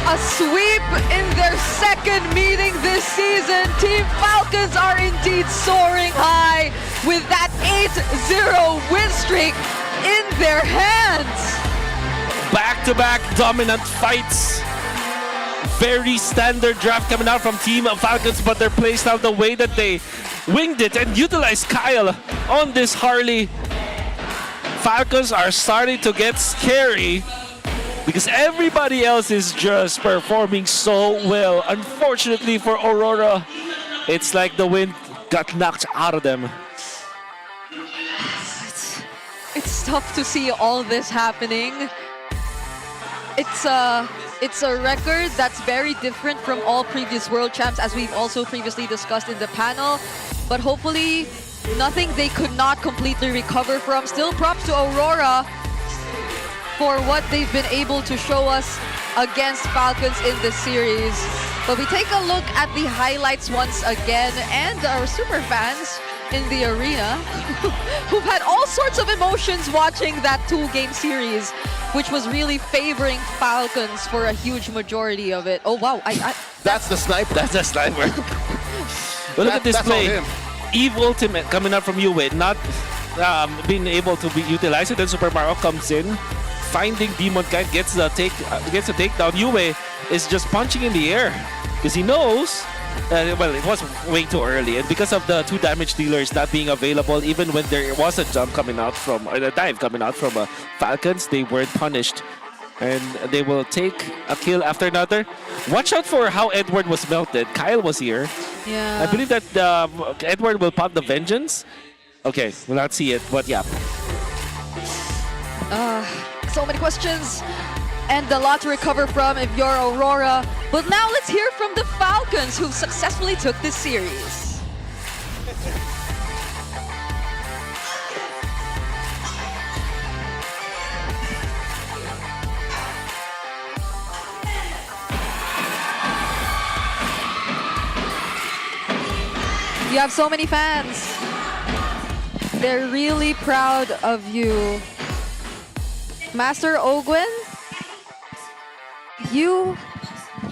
A sweep in their second meeting this season. Team Falcons are indeed soaring high with that 8-0 win streak in their hands. Back-to-back dominant fights. Very standard draft coming out from Team Falcons, but they're placed out the way that they winged it and utilized Kyle on this Harley. Falcons are starting to get scary because everybody else is just performing so well. Unfortunately for Aurora, it's like the wind got knocked out of them. It's tough to see all this happening. It's a record that's very different from all previous world champs, as we've also previously discussed in the panel. But hopefully, nothing they could not completely recover from. Still props to Aurora for what they've been able to show us against Falcons in this series. But we take a look at the highlights once again, and our super fans in the arena who've had all sorts of emotions watching that 2-game series, which was really favoring Falcons for a huge majority of it. Oh, wow. That's the sniper. That's a sniper. Well, look at this That's all play. him. Eve ultimate coming up from Yue, not being able to be utilized. And then Super Mario comes in, finding Demon Kite, gets the takedown. Yue is just punching in the air because he knows. Well, it was way too early, and because of the 2 damage dealers not being available, even when there was a jump coming out from, or a dive coming out from Falcons, they weren't punished, and they will take a kill after another. Watch out for how Edward was melted. Kyle was here. Yeah. I believe that Edward will pop the Vengeance. Okay, we'll not see it, but yeah. So many questions and a lot to recover from if you're Aurora. But now let's hear from the Falcons who successfully took this series. You have so many fans. They're really proud of you. Master Ogwen, you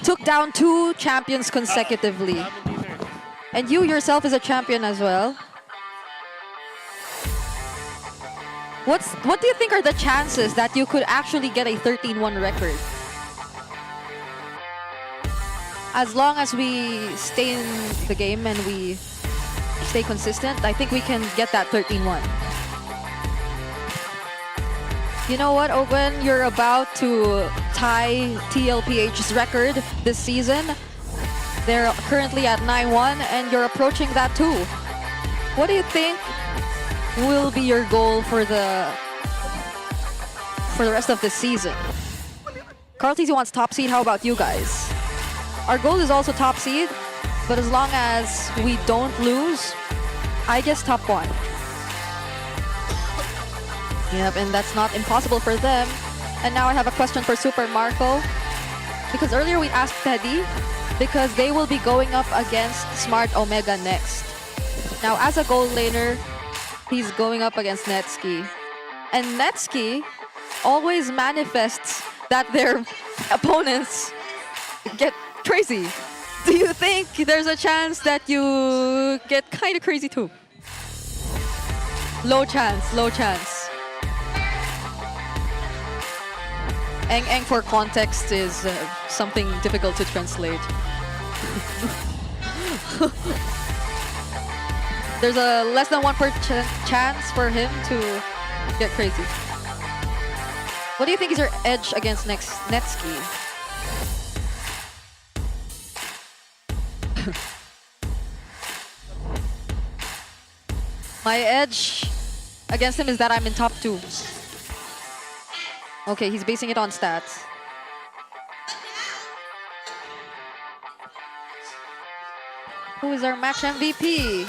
took down 2 champions consecutively. And you yourself is a champion as well. What do you think are the chances that you could actually get a 13-1 record? As long as we stay in the game and we stay consistent, I think we can get that 13-1. You know what, Ogwen? You're about to tie TLPH's record this season. They're currently at 9-1, and you're approaching that too. What do you think will be your goal for the rest of the season? Carl TZ wants top seed. How about you guys? Our goal is also top seed, but as long as we don't lose, I guess top 1. Yep, and that's not impossible for them. And now I have a question for Super Marco. Because earlier we asked Teddy, because they will be going up against Smart Omega next. Now, as a gold laner, he's going up against Netsky. And Netsky always manifests that their opponents get crazy. Do you think there's a chance that you get kind of crazy too? Low chance, low chance. Eng for context is something difficult to translate. There's a less than 1% chance for him to get crazy. What do you think is your edge against Netsky? My edge against him is that I'm in top 2. Okay, he's basing it on stats. Who is our match MVP?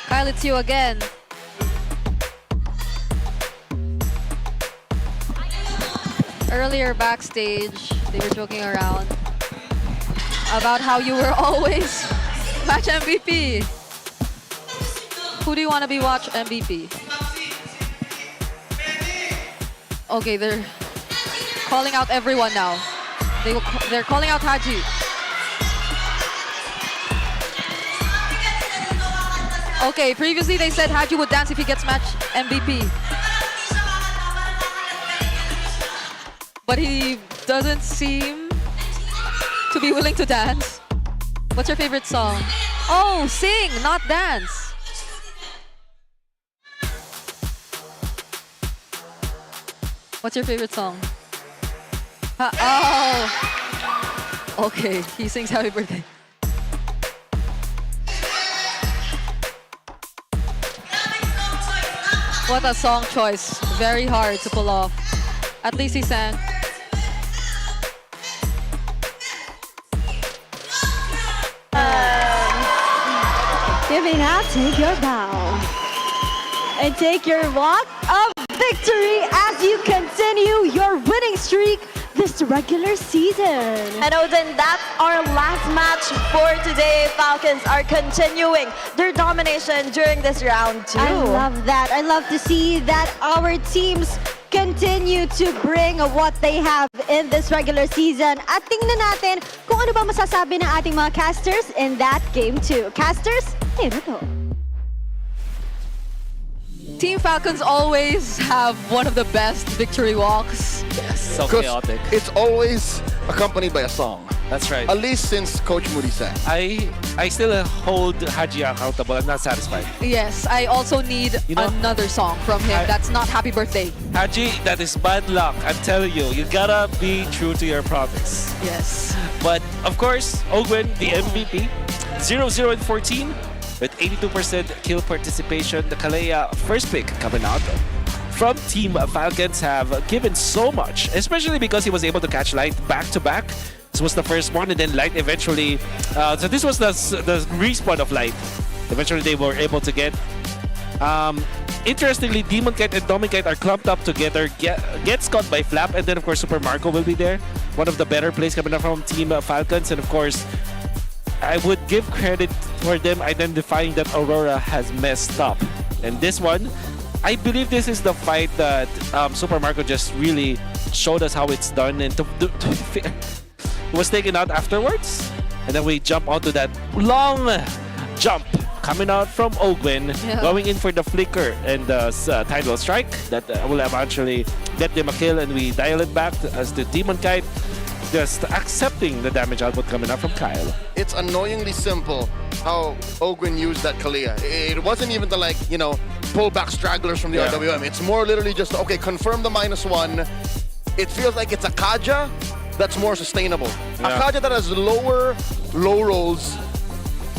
Kyle, it's you again. Earlier backstage, they were joking around about how you were always match MVP. Who do you want to be watch MVP? Okay, they're calling out everyone now. They're calling out Haji. Okay, previously they said Haji would dance if he gets match MVP. But he doesn't seem to be willing to dance. What's your favorite song? Oh, sing, not dance. What's your favorite song? Oh, okay, he sings Happy Birthday. What a song choice. Very hard to pull off. At least he sang. Giving up, take your bow. and take your walk of victory as you continue your winning streak this regular season. And Odin, that's our last match for today. Falcons are continuing their domination during this round too. I love that. I love to see that our teams continue to bring what they have in this regular season. At tingnan natin kung ano ba masasabi ng ating mga casters in that game too. Casters, ayun na to. Team Falcons always have one of the best victory walks. Yes, so 'Cause chaotic. it's always accompanied by a song. That's right. At least since Coach Moody sang. I still hold Haji accountable. I'm not satisfied. Yes, I also need another song from him that's not Happy Birthday. Haji, that is bad luck. I'm telling you, you gotta be true to your promise. Yes. But of course, Ogwen, the MVP, 0-0 and 14 with 82% kill participation. The Kalea first pick coming out from Team Falcons have given so much, especially because he was able to catch Light back to back. This was the first one, and then Light eventually. So this was the respawn of Light. Eventually, they were able to get. Interestingly, Demon Kite and Domin Kite are clumped up together. Gets caught by Flap, and then of course Super Marco will be there. One of the better plays coming up from Team Falcons, and of course, I would give credit for them identifying that Aurora has messed up. And this one, I believe this is the fight that Super Marco just really showed us how it's done, and to be fair, was taken out afterwards. And then we jump onto that long jump coming out from Ogwen, going in for the flicker and the tidal strike that will eventually get them a kill, and we dial it back as the Demon Kite just accepting the damage output coming up from Kyle. It's annoyingly simple how Ogwen used that Kalia. It wasn't even the pull back stragglers from the RWM. It's more literally just, okay, confirm the -1. It feels like it's a Kaja that's more sustainable. A Kaja that has low rolls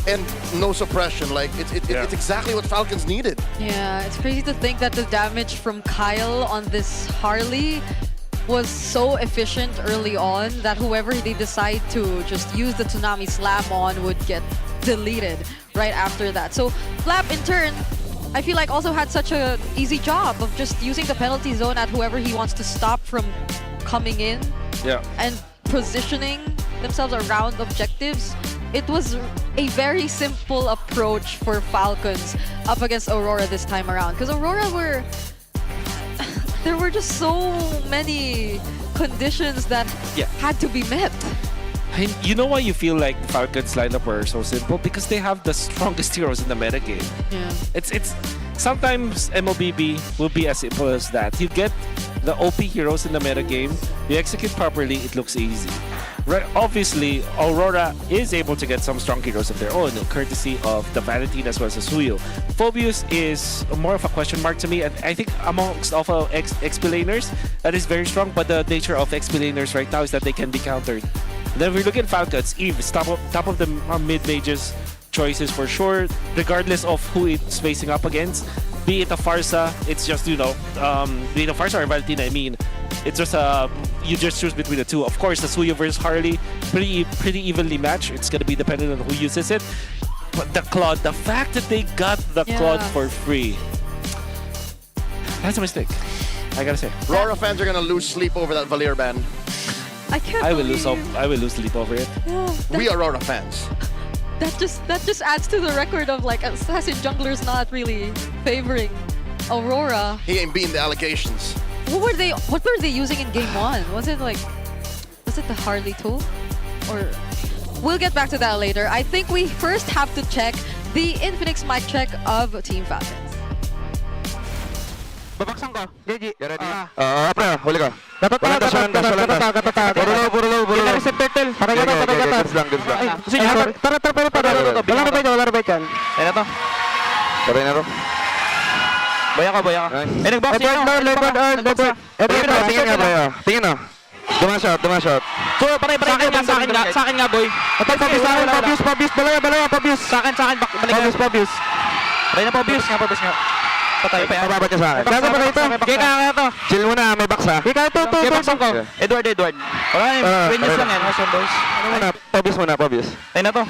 and no suppression. Like it's exactly what Falcons needed. Yeah, it's crazy to think that the damage from Kyle on this Harley was so efficient early on that whoever they decide to just use the Tsunami Slam on would get deleted right after that. So Flap in turn, I feel like also had such an easy job of just using the penalty zone at whoever he wants to stop from coming in and positioning themselves around objectives. It was a very simple approach for Falcons up against Aurora this time around, because Aurora there were just so many conditions that had to be met. And you know why you feel like Falcons lineup were so simple? Because they have the strongest heroes in the metagame. Yeah. It's sometimes MLBB will be as simple as that. You get the OP heroes in the metagame, you execute properly, it looks easy. Right, obviously, Aurora is able to get some strong heroes of their own, courtesy of the Valentine as well as the Suyo. Phobius is more of a question mark to me, and I think amongst all XP laners, that is very strong, but the nature of XP laners right now is that they can be countered. Then we look at Falcons. Eve is top of the mid-mages choices for sure, regardless of who it's facing up against. Be it a Farsa, it's just, be it a Farsa or Valentina, I mean, it's just you just choose between the two. Of course, the Suyo versus Harley, pretty evenly matched. It's gonna be dependent on who uses it. But the Claude, the fact that they got the Claude for free, that's a mistake. I gotta say. RORA fans are gonna lose sleep over that Valier ban. I will lose sleep over it. We are RORA fans. That just adds to the record of like Assassin junglers not really favoring Aurora. He ain't beating the allegations. What were they using in game 1? Was it the Harley tool? Or we'll get back to that later. I think we first have to check the Infinix mic check of Team Falcons. Babaksan ko. JG. Ready? Pre, huli ka. Puro low. Reset turtle. Para gata. Goods lang. Tara. Wala na ba dyan? Ayun na to. Tara na to. Boya ka. Nag-box yun. Leopard. Tingin na. Duma shot. So, pare. Sa akin nga, boy. Pabius. Balaya. Pabius. Sa akin. Balik. Pabius. Pare na Pabius nga. Patay pa yan. Pababat ka sa akin. Gago pa ito. Kaya to. Chill muna, may box ha. Kaya to. Kaya boxan ko. Edward. Wala na, win news lang yan. Awesome boys. Pabius muna. Ayun na to.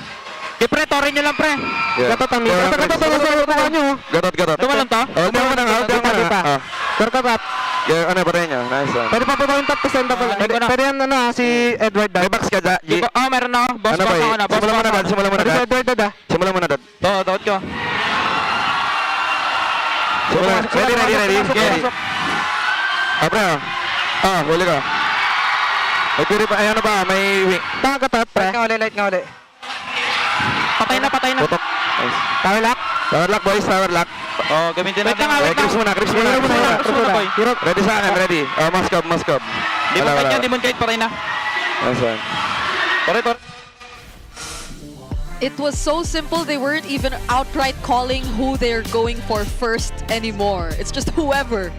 Pre, torin nyo lang, pre. Yeah. Gatot ang mito. Gatot nyo. Gatot. Tumalon to? Tumalon na nga. Gatot. Yeah, ano pa rin niya? Nice one. Pwede pa po yung top percent pa. Pwede yan si Edward Dad. May box ka dyan? Meron ako. Boss ano box ba ako na. Simulan mo na dad. Simulan mo na dad. Edward Dad. Simulan mo na dad. Tawad ko. Ready. Pre, huli ka. May purify, ay ano ba? May wing. Gatot, pre. Light nga uli. Patay na. Putok. Nice. Tower lock. Tower lock, boys. Tower lock. Oh, gamitin natin. Crips muna. Ready sa akin, ready. Moskov. Demon kite, patay na. Nice one. Tore. It was so simple, they weren't even outright calling who they're going for first anymore. It's just whoever.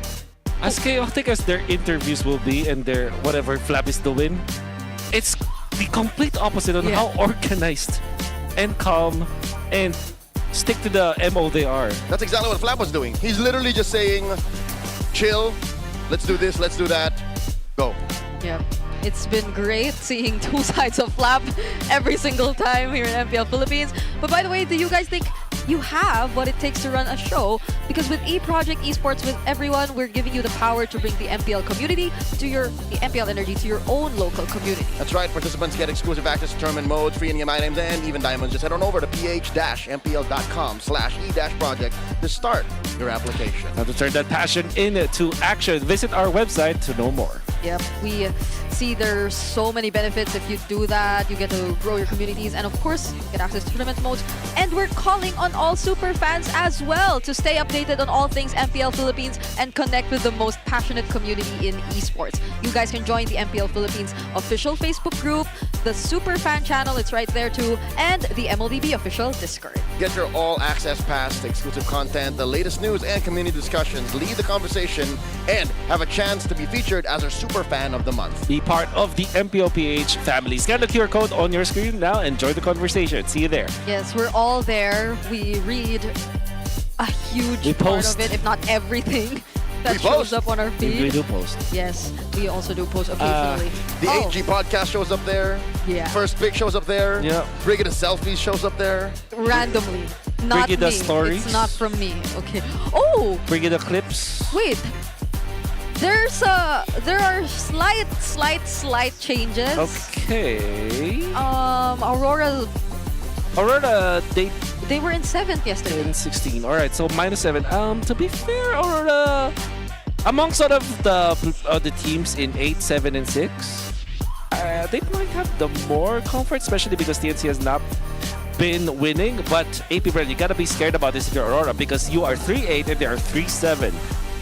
As chaotic as their interviews will be and their whatever Flap is doing, it's the complete opposite on how organized and calm and stick to the MO they are. That's exactly what Flap was doing. He's literally just saying, chill, let's do this, let's do that, go. Yep. It's been great seeing two sides of Flap every single time here in MPL Philippines. But by the way, do you guys think you have what it takes to run a show? Because with eProject Esports, with everyone, we're giving you the power to bring the MPL community to the MPL energy to your own local community. That's right. Participants get exclusive access to tournament modes, free in-game items, and even diamonds. Just head on over to ph-mpl.com/e-project to start your application. Now to turn that passion into action, visit our website to know more. Yep, we see there's so many benefits if you do that. You get to grow your communities and of course get access to tournament modes. And we're calling on all super fans as well to stay updated on all things MPL Philippines and connect with the most passionate community in esports. You guys can join the MPL Philippines official Facebook group, the super fan channel, it's right there too, and the MLDB official Discord. Get your all-access pass to exclusive content, the latest news and community discussions, lead the conversation, and have a chance to be featured as our Super Fan of the Month. Be part of the MPLPH family. Scan the QR code on your screen now and join the conversation. See you there. Yes, we're all there. We read a huge part of it, if not everything, that shows up on our feed. We do post. Yes, we also do post occasionally. The AG podcast shows up there. Yeah. First Pick shows up there. Yeah. Brigida Selfies shows up there. Randomly. Not Brigida me. stories. It's not from me. Okay. Oh! Brigida clips. Wait. There are slight changes. Okay. Aurora, they were in 7th yesterday. In 16. All right, so -7. To be fair, Aurora, among sort of the teams in 8, 7, and 6, they might have the more comfort, especially because TNC has not been winning. But APBR, you gotta be scared about this if you're Aurora because you are 3-8 and they are 3-7,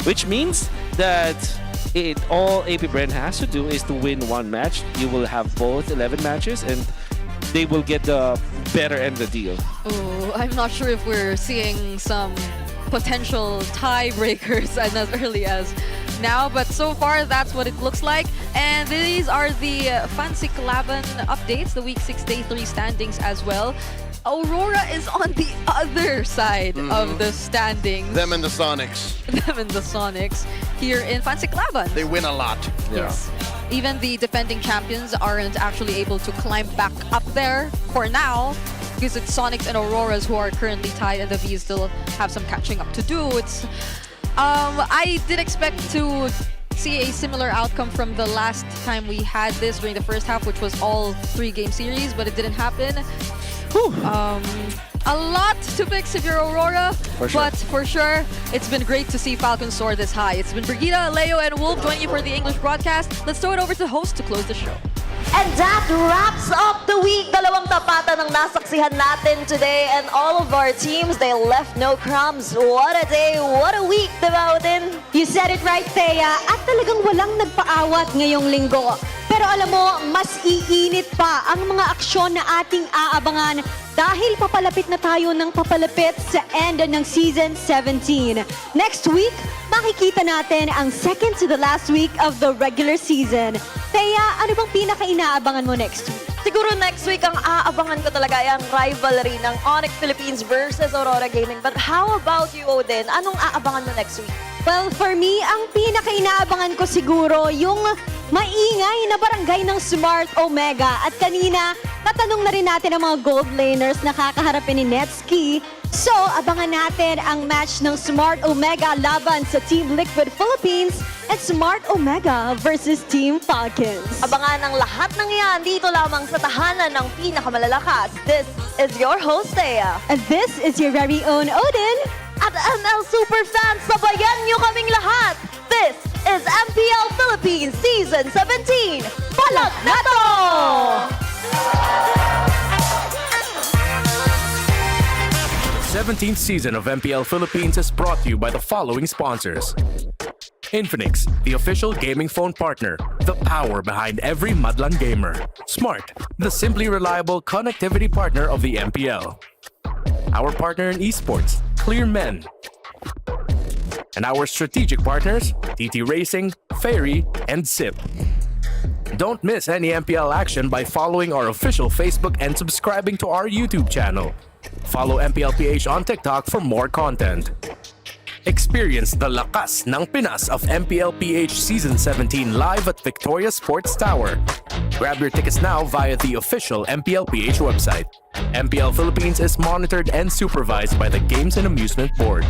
which means that all APBR has to do is to win one match. You will have both 11 matches and they will get the better end of the deal. Oh, I'm not sure if we're seeing some potential tiebreakers as early as now, but so far that's what it looks like. And these are the Fancy Kalaban updates, the Week 6 Day 3 standings as well. Aurora is on the other side of the standings. Them and the Sonics. Here in Fancy Kalaban. They win a lot. Yes. Even the defending champions aren't actually able to climb back up there for now because it's Sonics and Auroras who are currently tied and the Vs still have some catching up to do. I did expect to see a similar outcome from the last time we had this during the first half, which was all 3-game series, but it didn't happen. A lot to fix if you're Aurora, but for sure, it's been great to see Falcons soar this high. It's been Brigida, Leo, and Wolf joining you for the English broadcast. Let's throw it over to the host to close the show. And that wraps up the week. Dalawang tapatan ang nasaksihan natin today, and all of our teams, they left no crumbs. What a day, what a week, diba, Odin? You said it right, Thea. At talagang walang nagpaawat ngayong linggo. Pero alam mo, mas iinit pa ang mga aksyon na ating aabangan dahil papalapit na tayo ng papalapit sa end ng Season 17. Next week, makikita natin ang second to the last week of the regular season. Thea, ano bang pinaka-inaabangan mo next week? Siguro next week, ang aabangan ko talaga ay ang rivalry ng Onyx Philippines versus Aurora Gaming. But how about you, Odin? Anong aabangan mo next week? Well, for me, ang pinaka-inaabangan ko siguro yung maingay na barangay ng Smart Omega. At kanina, Tatanong na rin natin ang mga gold laners na kakaharapin ni Netski. So, abangan natin ang match ng Smart Omega laban sa Team Liquid Philippines at Smart Omega versus Team Falcons. Abangan ang lahat ng yan dito lamang sa tahanan ng pinakamalalakas. This is your host, Thea. And this is your very own Odin. At ML Superfans, sabayan niyo kaming lahat. This is MPL Philippines Season 17. Palag na to! 17th season of MPL Philippines is brought to you by the following sponsors. Infinix, the official gaming phone partner, the power behind every Madlang gamer. Smart, the simply reliable connectivity partner of the MPL. Our partner in esports, Clear Men. And our strategic partners, TT Racing, Ferry, and SIP. Don't miss any MPL action by following our official Facebook and subscribing to our YouTube channel. Follow MPLPH on TikTok for more content. Experience the lakas ng Pinas of MPLPH Season 17 live at Victoria Sports Tower. Grab your tickets now via the official MPLPH website. MPL Philippines is monitored and supervised by the Games and Amusement Board.